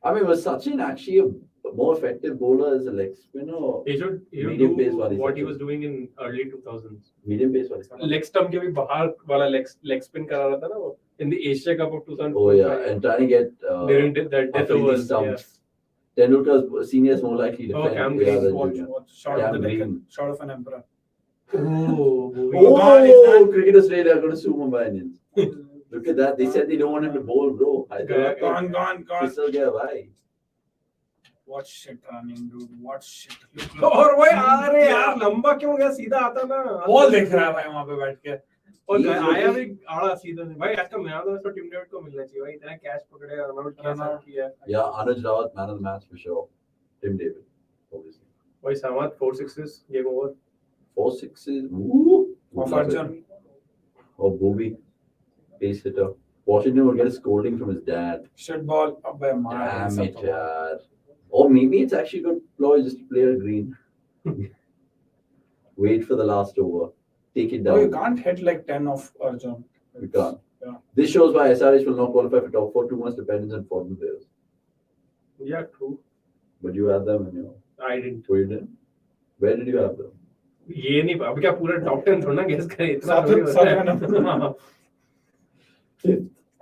I mean, was Sachin actually a more effective bowler as a leg spinner? He should medium pace do wali what he Sachin? was doing in early 2000s. Medium pace wali. Leg stump के भी बाहर वाला leg spin करा रहा था ना वो in the Asia Cup of 2004. Oh yeah, and trying to get during that death Afridi overs. stumps. Tendulkar's senior is more likely to defend. Cam yeah, Green, than Watch, junior. shot Cam of the Green. Deccan, shot of an emperor. Oh, Cricket Australia are going to sue Mumbai Indians. Look at that. They said they don't want him to bowl, bro. Gone. Crystal gaya, bhai. What shit running, dude. What shit. और वही अरे यार लंबा क्यों गया, सीधा आता ना. बॉल देख रहा है भाई वहां पे बैठ के. और आया भी आड़ा सीधा नहीं भाई. आज का मैन ऑफ द मैच तो टीम डेविड को मिलना चाहिए भाई. इतना कैच पकड़े और आउट किया. Yeah, Anuj Rawat, man of the match for sure. Tim David, obviously. भाई समात 4 6s game over. 4 6s. Ooh. Of Arjun. Or Bobby, pace hitter. Washington will get a scolding from his dad. Shit ball. Abbe maar. Damn it, yaar. Or maybe it's actually good ploy just to play a green. Wait for the last over. Take it down. No, you can't hit like 10 of Arjun. You can't. Yeah. This shows why SRH will not qualify for top 4. Too much dependence on foreign players. Yeah, true. But you had them in your. I didn't. Oh, you didn't? Where did you have them? ये नहीं अब क्या पूरा top 10 थोड़ा ना guess करे इतना थोड़ी होता है.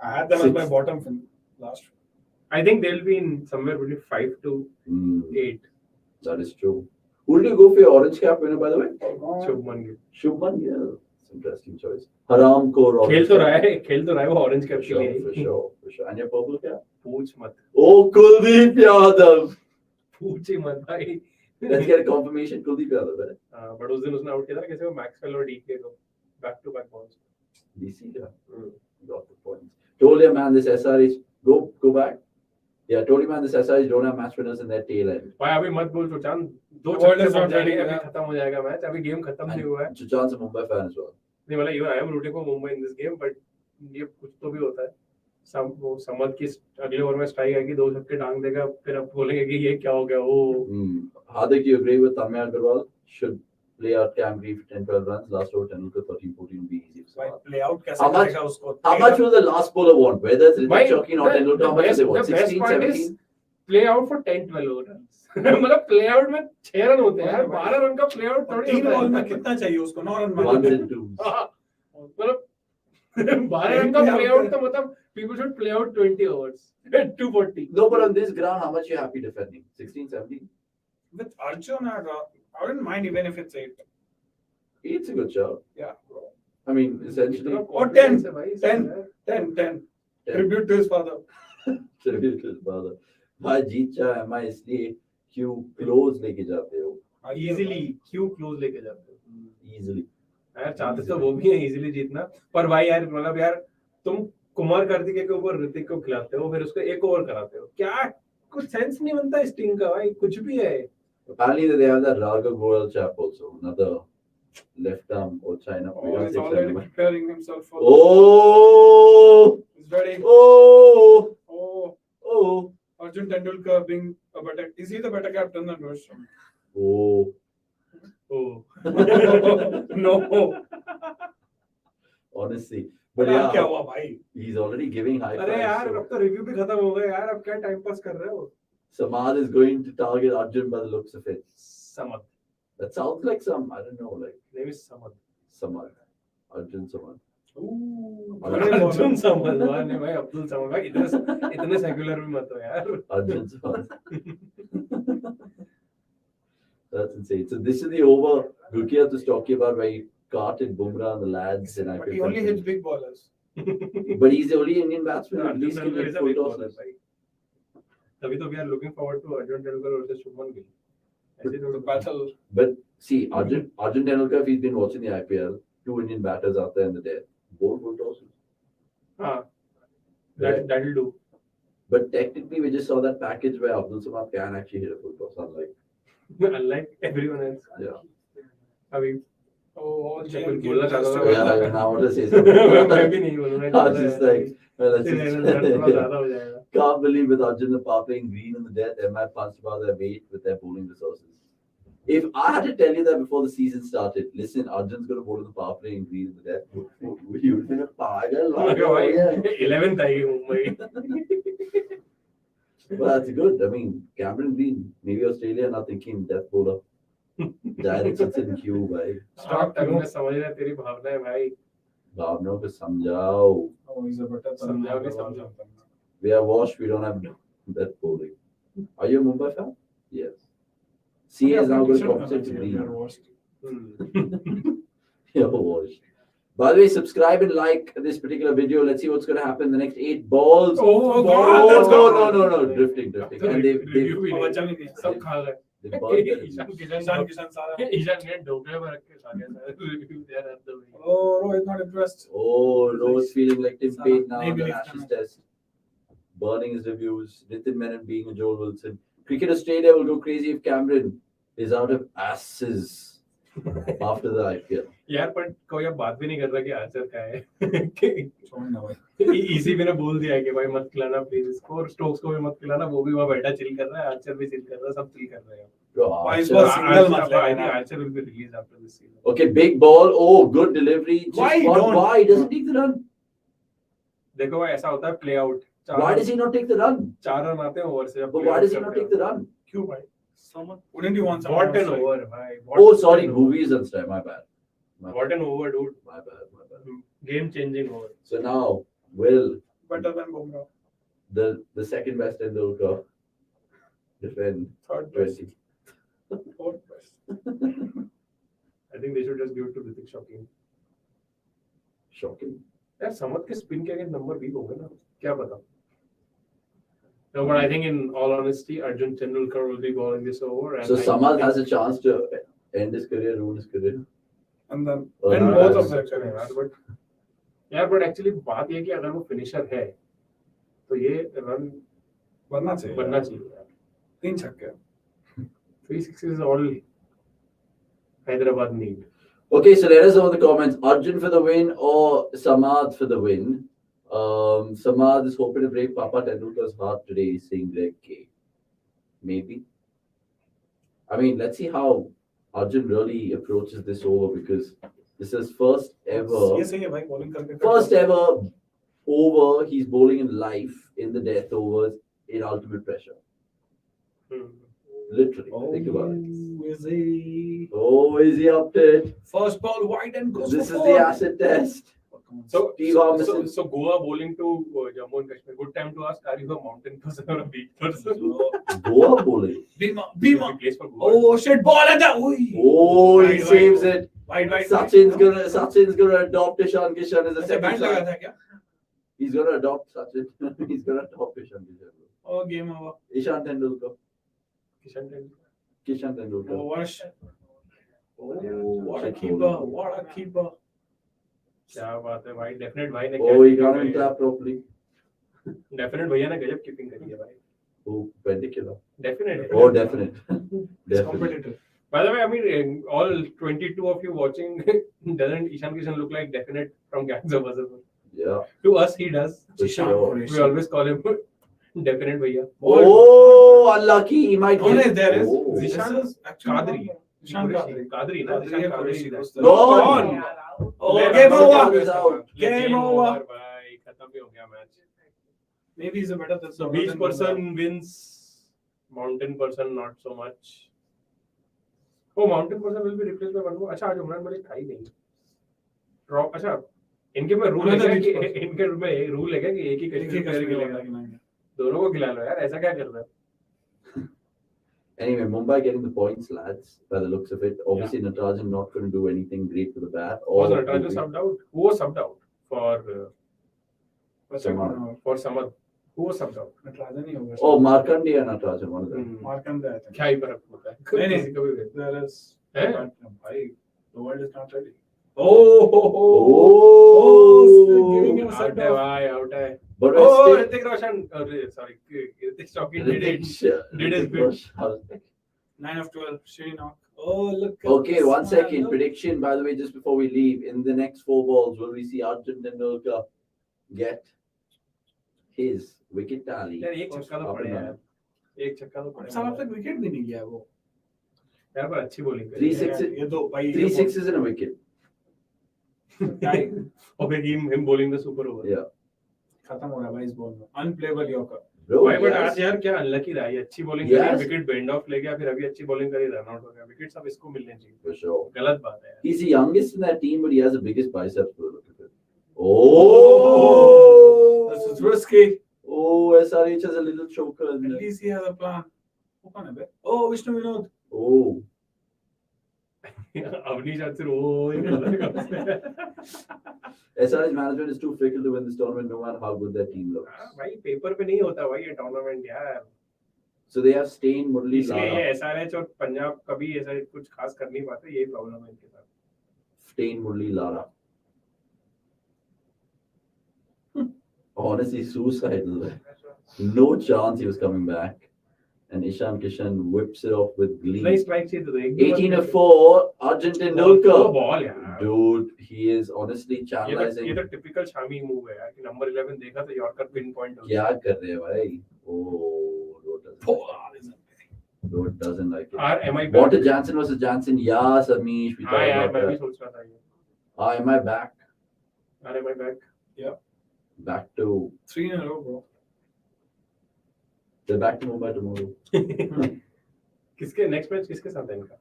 I had them as my bottom from last. I think they'll be in somewhere between 5 to 8. That is true. Who did you go for your orange cap winner, by the way? Shubman Gill. Shubman Gill. It's an interesting choice. Haram Kaur. खेल तो रहा है वो orange cap के लिए. For sure. And your purple cap? पूछ मत. Oh, Kuldeep Yadav. पूछ ही मत भाई. Let's get a confirmation. Kuldeep Yadav, right? But उस दिन उसने आउट किया था किसी को मैक्सवेल और डीके को back to back balls. DC, yeah. Got the points. Told you, man, this SRH, go back. Yeah, told you, man, this SRH don't have match winners in their tail end. भाई अभी मत बोल सुशांत, दो World छक्के is not बच जाएंगे, ready, अभी yeah. खत्म हो जाएगा मैच, अभी गेम खत्म नहीं हुआ है. Sushant's a Mumbai fan as well. नहीं मतलब even I am rooting for Mumbai in this game, but ये कुछ तो भी होता है. वो समद की अगले ओवर में स्ट्राइक आएगी, दो छक्के डांग देगा, फिर अब बोलेंगे कि ये क्या हो गया. ओ Hardik, do you agree with Tamya Agarwal? Should play out Cam Green for 10-12 runs. Last over 10 to 13-14 would be easy. play out कैसे How much- करेगा उसको? How much will the last bowler want? Whether it's Why- Ritik Shokhi or the- Tendulkar, the how much do best- they want? the best 16, part is- 17? Play out for 10-12 runs. मतलब play out में 6 run होते हैं यार, 12 run का play out थोड़ी 3 होता ball है. में कितना चाहिए उसको? 9 रन Ones मांगे. and twos. मतलब 12 रन का प्ले आउट तो मतलब people should play out 20 overs. 240. No, but on this ground, how much you happy defending? 16, 17? With Arjun, I wouldn't mind even if it's 8. It's a good shot. Yeah. I mean, essentially, Or 10. 10. Tribute to his father. tribute to his father. भाई जीत चाहे मैं इसलिए क्यों close लेके जाते हो? Easily क्यों close लेके जाते हो? Easily. यार चाहते तो वो भी है इजीली जीतना, पर भाई यार मतलब यार तुम कुमार कार्तिक के ऊपर ऋतिक को खिलाते हो, फिर उसको एक ओवर कराते हो. क्या कुछ सेंस नहीं बनता इस टीम का भाई, कुछ भी है. Apparently they have that Raghav Goyal chap also, another left arm or China player. He's already preparing himself for. Oh, He's ready. oh, Oh, oh, Arjun Tendulkar being a better. Is he the better captain than Rohit Sharma? oh. No. Honestly, but क्या yeah, हुआ भाई? he's already giving high अरे यार fives. अब तो review भी खत्म हो गया यार, अब क्या टाइम पास कर रहे हो? So Samad is going to target Arjun by the looks of it. Samad. That sounds like some, I don't know, like name is Samad. Samad. Arjun Samad. Arjun Samad ने भाई, अब्दुल समद भाई, इतने सेक्युलर भी मत हो यार. Arjun Samad. That's insane. So this is the over Gurkiat was talking about where he carted Bumrah and the lads. And But he only hits big ballers. But he's the only Indian batsman at least can hit full tosses. तभी तो we are looking forward to Arjun Tendulkar versus Shubman Gill. ऐसे The battle. But see, Arjun Tendulkar, if he's been watching the IPL, 2 Indian batters out there in the day, both full tosses. हाँ, Right. that'll do. But technically, we just saw that package where Abdul Samad can actually hit a full toss, Unlike everyone else. yeah. अभी Oh, Jay Jay बोलना चाहता था. Yeah, now I want to say something. मैं भी नहीं बोलूँगा. I was just like, well, that's थोड़ा ज़्यादा हो जाएगा. Can't believe with Arjun the power playing green in the death, they might punch about their weight with their bowling resources. If I had to tell you that before the season started, listen, Arjun's going to bowl in the power playing green in the death, you would think a pagal. भाई 11th आएगी Mumbai. Well, that's good. I mean, Cameron Green, maybe Australia not thinking death bowler. Direct sits in queue, भाई. Stop तक मैं समझ रहा तेरी भावना है भाई. भावनाओं को समझाओ. Oh, he's a better. समझाओ नहीं समझाओ. We are washed. We don't have death bowling. Are you a Mumbai fan? Yes. CA is now going to compensate to green. You're washed. By the way, subscribe and like this particular video. Let's see what's going to happen in the next 8 balls. Oh, God, let's go. No, drifting. And they've सब खा गए. They burned their Ishan reviews. Kishan Sara. Ishan ने ढोकले में रख के खा गया सारे review there at the way. Oh, Rohit not impressed. Oh, Rohit's feeling like Tim Sara, Payne now on maybe the next Ashes time. test. Burning his reviews. Nitin Menon being a Joel Wilson. Cricket Australia will go crazy if Cameron is out of asses after the IPL. यार पर कोई अब बात भी नहीं कर रहा कि आर्चर का है. छोड़ना भाई. इसी में ना बोल दिया है कि भाई मत खिलाना प्लीज इसको, और स्टोक्स को भी मत खिलाना, वो भी वहां बैठा चिल कर रहा है, आर्चर भी चिल कर रहा है, सब चिल कर रहे हैं. Bro, Why is Archer- was single मत I लेना. think Archer will be released after this season. Okay, big ball. Oh, good delivery. Just Why one don't- wide. Doesn't take the run. देखो भाई ऐसा होता है play out. Why does he not take the run? 4 run आते हैं over से. But why does he not take the run? क्यों भाई? Wouldn't you want someone What an else, like- over भाई. Oh, sorry, Bhuvi is on strike. My bad. What an over, dude. My bad. Game changing over. So now, Will, Better than Bumrah. the second best Tendulkar, defend Third best. 20. Fourth best. I think they should just give it to Hrithik Shocking. Shocking. यार समझ के spin के against number 20 होंगे ना, क्या पता. No, but I think in all honesty, Arjun Tendulkar will be bowling this over. And So I Samad think- has a chance to end his career, ruin his career. And then Oh, and no, both that's- of them actually. but yeah, but actually बात ये है कि अगर वो finisher है, तो ये run बनना चाहिए. बनना चाहिए. 3 छक्के. 3 sixes is all Hyderabad need. Okay, so let us know in the comments, Arjun for the win or Samad for the win. Samad is hoping to break Papa Tendulkar's heart today. He's saying Greg K. Maybe. I mean, let's see how Arjun really approaches this over because this is first ever ये सही है भाई bowling करके. First ever over he's bowling in life in the death overs in ultimate pressure. Literally. Think about it. Is he? Oh, is he up to it? First ball wide and goes This for is four. the acid test. Steve Harmison. So Goa bowling to Jammu and Kashmir. Good time to ask, are you a mountain person or a beach person? Goa bowling. Bima. He plays for Goa. Oh shit! Ball at that. Oi. Oh, he Wide, saves it. Wide. Sachin's gonna adopt Ishan Kishan as a ऐसे second band लगा son. था क्या? He's gonna adopt Sachin. He's gonna adopt Ishan Kishan. Oh, game over. Ishan Tendulkar. Kishan Tendulkar. Kishan Tendulkar. Oh, what a shot. Oh, what a keeper. What a keeper. क्या बात है भाई, definite भाई ने Oh, he can't even clap properly. Definite भैया ने गजब keeping करी है भाई. Oh, pentacular. Definitely. Oh, definite. It's Definitely. competitive. By the way, I mean, all 22 of you watching, doesn't Ishan Kishan look like definite from Gangs of Wasseypur? Yeah. To us, he does. For sure. We always call him definite भैया. Oh, unlucky. He might Oh, get. there is. Oh. Zishan This is actually Kadri. Ishan Kadri. Kadri, na? Zishan Kadri. that's the- Gone. Oh, Let's game go. over. Is out. Game over. भाई, खत्म ही हो गया match. Maybe he's a better than So beach person wins, mountain person not so much. Oh, mountain person will be replaced by one more. अच्छा आज उमरान मलिक था ही नहीं. Drop. अच्छा इनके में रूल है क्या कि इनके में रूल है क्या कि एक ही कश्मीरी प्लेयर खिलाएगा? दोनों को खिला लो यार, ऐसा क्या कर रहा है? Anyway, Mumbai getting the points, lads, by the looks of it. Obviously, Natarajan not going to do anything great for the bat. Was Natarajan subbed out? Who was subbed out for Samad. for Samad? Who was subbed out? Natarajan ही होगा. Oh, Markandeya and Natarajan, one of them. Markanda, I think. क्या ही फर्क होता है? नहीं, किसी को भी दे. There is. हैं? भाई, the world is not ready. Oh, Giving him a Out send है off. भाई, out है. But Oh, still, Hrithik Roshan. Sorry, Hrithik Shawkin did it. Did his Hrithik bit. Roshan. 9 of 12. Shri knock. Oh, look. at Okay, this one second. look. Prediction, by the way, just before we leave, in the next 4 balls, will we see Arjun Tendulkar get his wicket tally? यार एक छक्का तो up पड़े and यार. running? एक छक्का तो पड़े. साल अब तक विकेट भी नहीं गया वो. यार पर अच्छी बॉलिंग करी. 3 sixes, ये दो भाई. 3 sixes and a wicket. Okay, him bowling the super over. Yeah. खत्म हो रहा है भाई इस बॉल में. Unplayable Yorker. Bro, भाई बट yes. आज यार क्या अनलकी रहा है, अच्छी बॉलिंग Yes. करी, विकेट बेंड ऑफ ले गया, फिर अभी अच्छी बॉलिंग करी, रन आउट हो गया. विकेट सब इसको मिलने चाहिए. For sure. गलत बात है यार. He's the youngest in that team, but he has the biggest biceps. Bro. Look at it. Oh! This is risky. Oh, SRH has a little choker in At there. least he has a plan. वो कौन है बे? Oh, Vishnu Vinod. Oh. Awanish आज सिर्फ ओ ही कर रहा है. SRH management is too fickle to win this tournament no matter how good their team looks. भाई paper पे नहीं होता भाई ये टूर्नामेंट यार. So they have Stain, Murli, इसलिए ये Lara. एसआरएच और पंजाब कभी ऐसा कुछ खास कर नहीं पाते, यही प्रॉब्लम है इनके साथ. Stain, Murli, Lara. Honestly, suicidal. No chance he was coming back. And Ishan Kishan whips it off with glee. नहीं स्ट्राइक चाहिए तो 18 of 4, Arjun Tendulkar. बॉल यार. Dude, he is honestly ये channelizing. तो टिपिकल शामी मूव है यार कि number 11 देखा तो यॉर्कर पिन पॉइंट हो क्या कर रहे हैं भाई? Oh, Road doesn't like it. R M I Water Jansen versus Jansen. Yes, Amish. We हाँ thought यार about मैं भी that. सोच रहा था ये. Am I back? R M I back. Back to 3 in a row, bro. they're back to Mumbai tomorrow. किसके next match किसके साथ है इनका?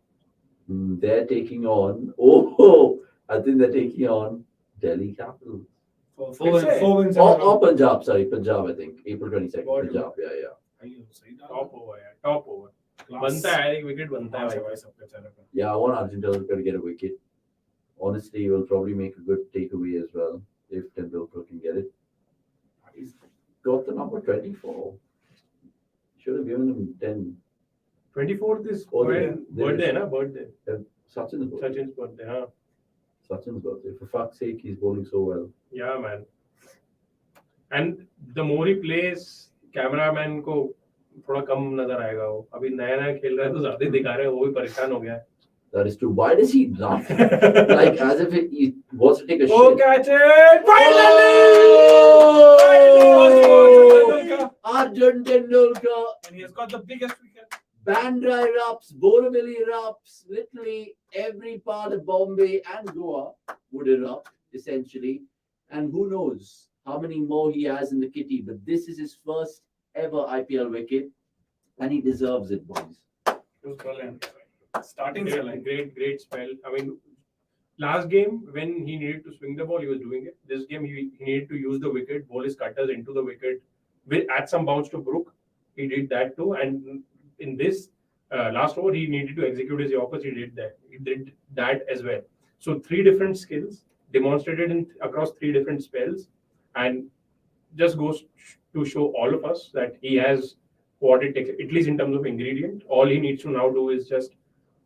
They're taking on. Oh, I think they're taking on Delhi Capitals. Four wins. Or Punjab, sorry, Punjab. I think April 22nd. What? Punjab, yeah. Top over यार, top over. बनता है एक wicket बनता है भाई. सबके चेहरे पे. Yeah, I want Arjun Tendulkar to get a wicket. Honestly, he will probably make a good takeaway as well if Tendulkar can get it. He's got the number 24. Should have given him 10. 24th is Oh, when there birthday, is- na? Birthday. Sachin's birthday. Sachin's birthday, huh? Sachin's birthday. For fuck's sake, he's bowling so well. Yeah, man. And the more he plays, cameraman को थोड़ा कम नजर आएगा वो. अभी नया नया खेल रहा है तो ज्यादा ही दिखा रहे हैं, वो भी परेशान हो गया है. That is true. Why does he laugh? Like as if he wants to take a Oh, shit. catch it! Oh! Finally! Arjun Tendulkar, And he has got the biggest wicket. Bandra erupts, Borivali erupts, literally every part of Bombay and Goa would erupt, essentially. And who knows how many more he has in the kitty, but this is his first ever IPL wicket, and he deserves it, boys. It was brilliant. Starting Great spell. I mean, last game when he needed to swing the ball, he was doing it. This game he needed to use the wicket, bowl his cutters into the wicket, add some bounce to Brook. He did that too. And in this last over, he needed to execute his Yorkers. He did that. He did that as well. So 3 different skills demonstrated across 3 different spells, and just goes to show all of us that he has what it takes, at least in terms of ingredient. All he needs to now do is just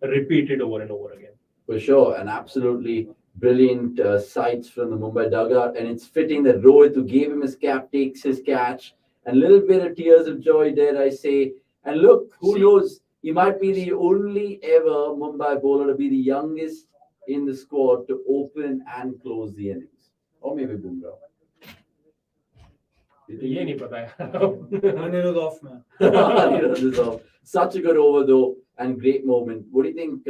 repeat it over and over again. For sure, and absolutely brilliant sights from the Mumbai dugout, and it's fitting that Rohit, who gave him his cap, takes his catch, and a little bit of tears of joy, dare I say. And look, who knows? He might be the only ever Mumbai bowler to be the youngest in the squad to open and close the innings, or maybe Bumrah. ये नहीं पता है. Anirudh off, man. Anirudh is off. Such a good over though, and great moment. What do you think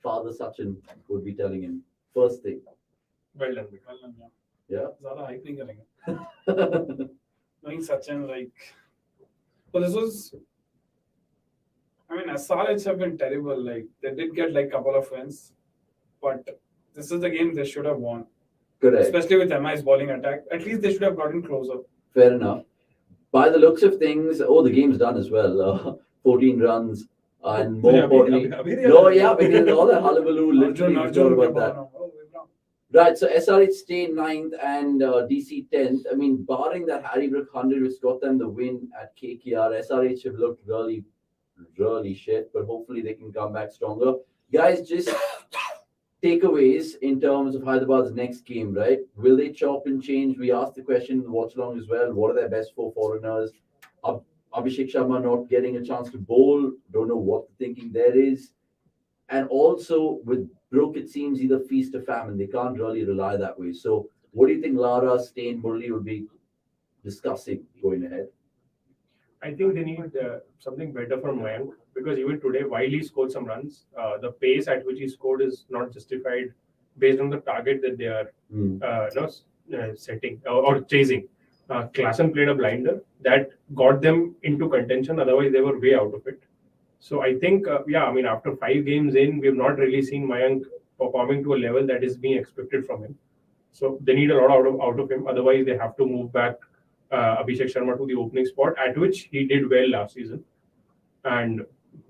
Father Sachin would be telling him? First thing. Well done. Well done, yeah. Yeah. ज़्यादा hype नहीं करेंगे. Knowing Sachin, like, well, this was. I mean, SRH have been terrible. Like, they did get like a couple of wins, but this is the game they should have won. Correct. Especially with MI's bowling attack. At least they should have gotten closer. Fair enough. By the looks of things, the game's done as well. 14 runs, and more importantly, because all the hullabaloo, literally, we thought about that. Right, so SRH stay 9th and DC 10th. I mean, barring that Harry Brook 100, which got them the win at KKR, SRH have looked really, really shit, but hopefully they can come back stronger. Guys, just takeaways in terms of Hyderabad's next game, right? Will they chop and change? We asked the question in the watch-along as well. What are their best 4 foreigners? Abhishek Sharma not getting a chance to bowl. Don't know what the thinking there is. And also with Brook, it seems either feast or famine. They can't really rely that way. So what do you think Lara, Stain, Murli will be discussing going ahead? I think they need something better from Mayank, because even today, while he scored some runs, the pace at which he scored is not justified based on the target that they are setting or chasing. Klassen played a blinder that got them into contention. Otherwise, they were way out of it. So I think, after 5 games in, we have not really seen Mayank performing to a level that is being expected from him. So they need a lot out of him. Otherwise, they have to move back Abhishek Sharma to the opening spot, at which he did well last season. And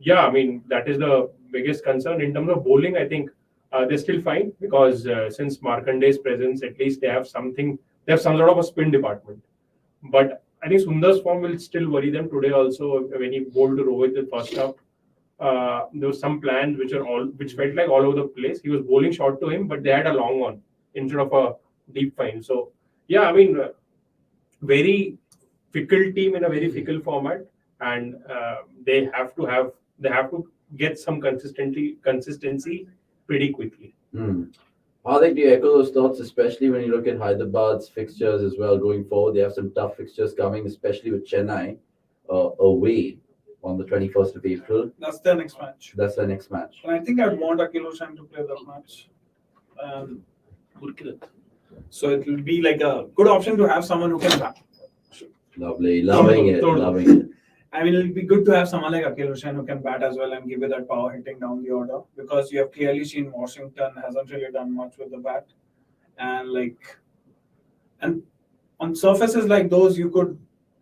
that is the biggest concern. In terms of bowling, I think they're still fine, because since Markande's presence, at least they have some sort of a spin department. But I think Sundar's form will still worry them today also. When he bowled to Rohit the first half, there was some plans which felt like all over the place. He was bowling short to him, but they had a long one instead of a deep fine. So very fickle team in a very fickle format, and they have to get some consistency pretty quickly. Hardik, do you echo those thoughts, especially when you look at Hyderabad's fixtures as well going forward? They have some tough fixtures coming, especially with Chennai away on the 21st of April. That's their next match. And I think I'd want Akil Hussain to play that match. So it will be like a good option to have someone who can bat. Lovely, loving it. I mean, it'll be good to have someone like Akil Hussain who can bat as well and give you that power hitting down the order, because you have clearly seen Washington hasn't really done much with the bat. And on surfaces like those, you could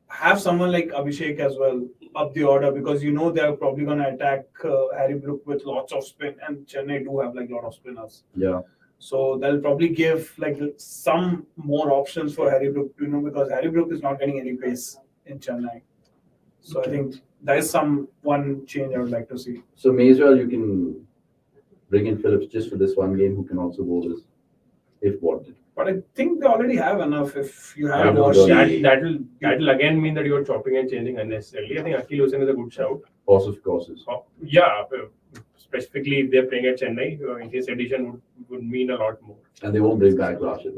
have someone like Abhishek as well up the order, because they're probably going to attack Harry Brook with lots of spin, and Chennai do have like a lot of spinners. Yeah. So they'll probably give like some more options for Harry Brook, because Harry Brook is not getting any pace in Chennai. So I think that is one change I would like to see. So may as well you can bring in Phillips just for this one game, who can also bowl this if wanted. But I think they already have enough. If you have no, Washi, that'll again mean that you're chopping and changing unnecessarily. I think Akil Hussain is a good shout. Course of courses. Yeah, specifically if they're playing at Chennai, his addition would mean a lot more. And they won't bring back Rashid.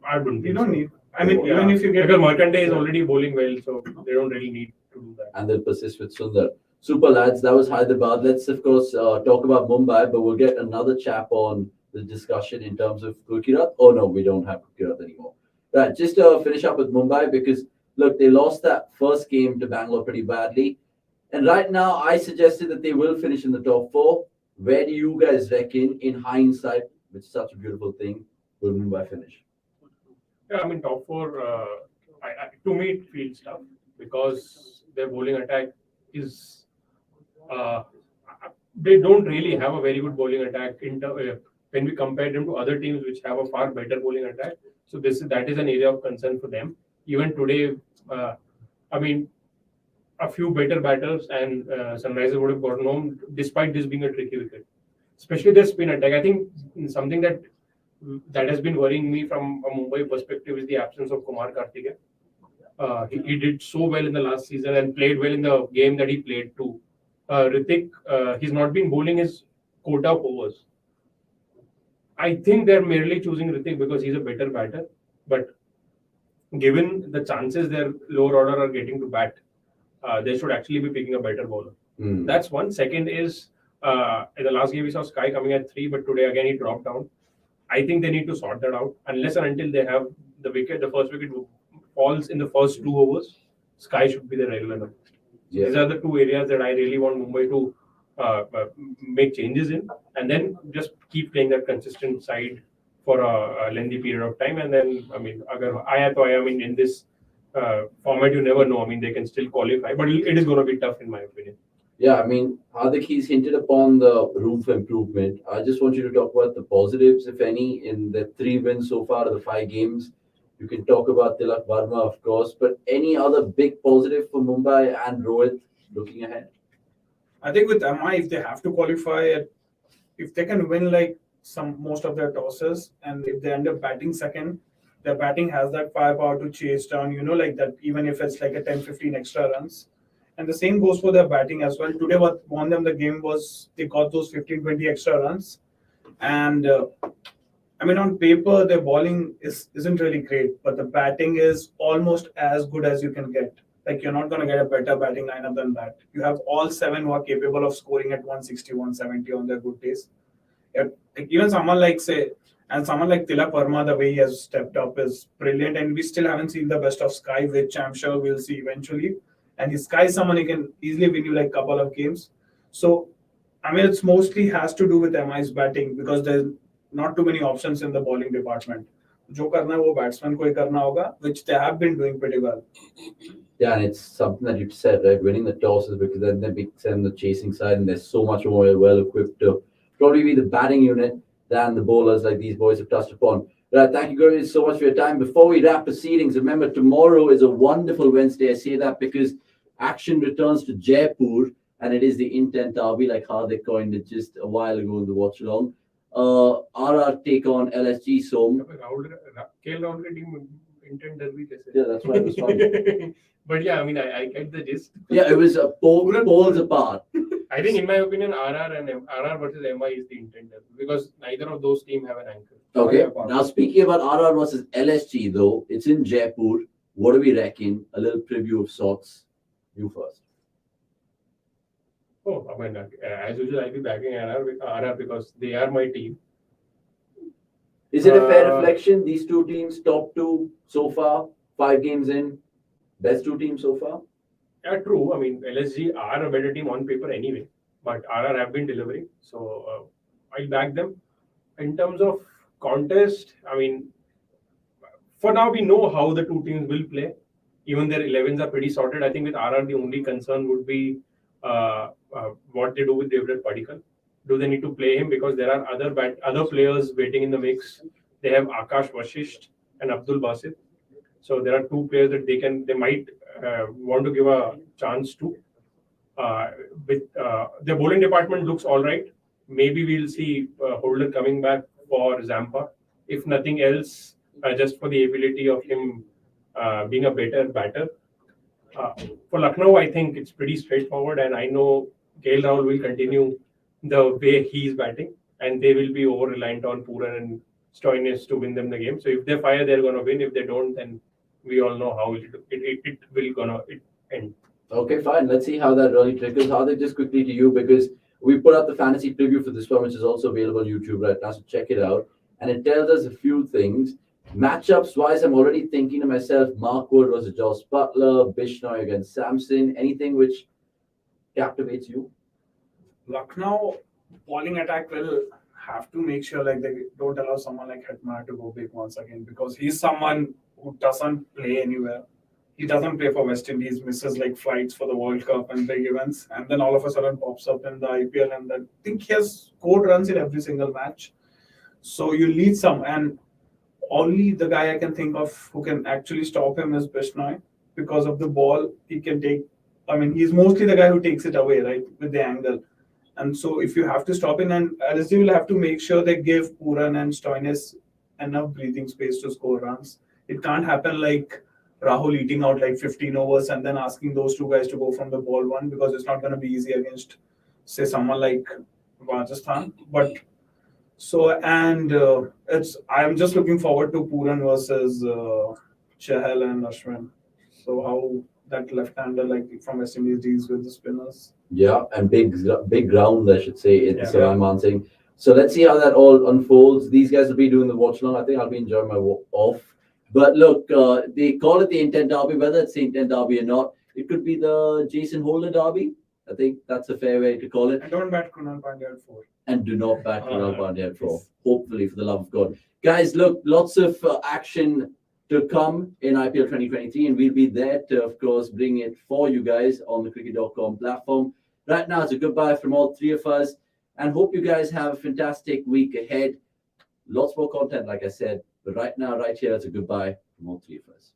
I don't. you don't need. I mean, even if you get because Markanday is already bowling well, so they don't really need to do that. And they'll persist with Sundar. Super lads, that was Hyderabad. Let's of course talk about Mumbai, but we'll get another chap on the discussion in terms of Kukirat. Oh no, we don't have Kukirat anymore. Right, just to finish up with Mumbai, because look, they lost that first game to Bangalore pretty badly. And right now, I suggested that they will finish in the top 4. Where do you guys reckon, in hindsight, which is such a beautiful thing, will Mumbai finish? Yeah, I mean, top 4, to me, it feels tough because their bowling attack is. They don't really have a very good bowling attack when we compare them to other teams which have a far better bowling attack. So that is an area of concern for them. Even today, I mean, a few better batters and Sunrisers would have gotten home despite this being a tricky wicket. Especially their spin attack. I think something that has been worrying me from a Mumbai perspective is the absence of Kumar Karthikeyan. He did so well in the last season and played well in the game that he played too. Ritik, he's not been bowling his quota of overs. I think they're merely choosing Ritik because he's a better batter. But given the chances their lower order are getting to bat, they should actually be picking a better bowler. That's one. Second is, in the last game we saw Sky coming at 3, but today again he dropped down. I think they need to sort that out. Unless and until they have the first wicket falls in the first 2 overs, Sky should be the regular number. Yeah. These are the 2 areas that I really want Mumbai to make changes in, and then just keep playing that consistent side for a lengthy period of time. And then, I mean, in this format, you never know. I mean, they can still qualify, but it is going to be tough in my opinion. Yeah, I mean, Hardik, he's hinted upon the room for improvement. I just want you to talk about the positives, if any, in the 3 wins so far of the 5 games. You can talk about Tilak Varma, of course, but any other big positive for Mumbai and Rohit looking ahead? I think with MI, if they have to qualify, if they can win like most of their tosses, and if they end up batting second, their batting has that firepower to chase down, like that, even if it's like a 10-15 extra runs. And the same goes for their batting as well. Today, what won them the game was they got those 15-20 extra runs. And I mean, on paper, their bowling isn't really great, but the batting is almost as good as you can get. Like, you're not going to get a better batting lineup than that. You have all 7 who are capable of scoring at 160, 170 on their good days. Like, even someone like, someone like Tilak Verma, the way he has stepped up is brilliant. And we still haven't seen the best of Sky, which I'm sure we'll see eventually. And his Sky is someone who can easily win you like a couple of games. So, I mean, it's mostly has to do with MI's batting because there's not too many options in the bowling department. Jo karna hai, wo batsman ko hi karna hoga, which they have been doing pretty well. Yeah, and it's something that you said, right? Winning the tosses, because then they send the chasing side, and they're so much more well equipped to probably be the batting unit than the bowlers, like these boys have touched upon. Right, thank you guys so much for your time. Before we wrap proceedings, remember tomorrow is a wonderful Wednesday. I say that because action returns to Jaipur, and it is the intent derby, like Hardik coined it just a while ago in the Watchalong. RR take on LSG. So yeah, that's why it was fun. But yeah, I mean, I get the gist. Yeah, it was poles apart. I think, in my opinion, RR versus MI is the intent because neither of those teams have an anchor. Okay. Now, speaking about RR versus LSG, though, it's in Jaipur. What do we reckon? A little preview of sorts. You first. Oh, I mean, as usual, I'll be backing RR because they are my team. Is it a fair reflection? These 2 teams, top 2 so far, 5 games in, best 2 teams so far? Yeah, true. I mean, LSG are a better team on paper anyway, but RR have been delivering. So I'll back them. In terms of contest, I mean, for now, we know how the 2 teams will play. Even their 11s are pretty sorted. I think with RR, the only concern would be what they do with Devdutt Padikkal. Do they need to play him? Because there are other players waiting in the mix. They have Akash Vashisht and Abdul Basit. So there are 2 players that they might want to give a chance to. The bowling department looks all right. Maybe we'll see Holder coming back for Zampa. If nothing else, just for the ability of him being a better batter. For Lucknow, I think it's pretty straightforward, and I know KL Rahul will continue the way he's batting, and they will be over reliant on Pooran and Stoinis to win them the game. So if they fire, they're going to win. If they don't, then we all know how it will gonna end. Okay, fine. Let's see how that really trickles. Hardik, just quickly to you, because we put up the fantasy preview for this one, which is also available on YouTube right now, so check it out. And it tells us a few things. Matchups wise, I'm already thinking to myself, Mark Wood versus Joss Butler, Bishnoi against Samson. Anything which captivates you? Lucknow bowling attack will have to make sure like they don't allow someone like Hetmar to go big once again, because he's someone who doesn't play anywhere. He doesn't play for West Indies, misses like flights for the World Cup and big events, and then all of a sudden pops up in the IPL, and then I think he has scored runs in every single match. So you need some, and only the guy I can think of who can actually stop him is Bishnoi, because of the ball he can take. I mean, he's mostly the guy who takes it away, right, with the angle. And so if you have to stop him, and LSD will have to make sure they give Pooran and Stoinis enough breathing space to score runs. It can't happen like Rahul eating out like 15 overs and then asking those two guys to go from the ball one, because it's not going to be easy against, say, someone like Rajasthan. But so, and I'm just looking forward to Pooran versus Chahal and Ashwin. So how that left-hander like from West Indies deals with the spinners. Yeah, and big ground, I should say, in Salman Singh. So let's see how that all unfolds. These guys will be doing the watch long. I think I'll be enjoying my walk off. But look, they call it the intent derby, whether it's the intent derby or not. It could be the Jason Holder derby. I think that's a fair way to call it. And don't bat Krunal Pandya at 4. And do not bat Krunal Pandya at 4. Hopefully, for the love of God. Guys, look, lots of action to come in IPL 2023, and we'll be there to, of course, bring it for you guys on the cricket.com platform. Right now, it's a goodbye from all three of us, and hope you guys have a fantastic week ahead. Lots more content, like I said, but right now, right here, it's a goodbye from all three of us.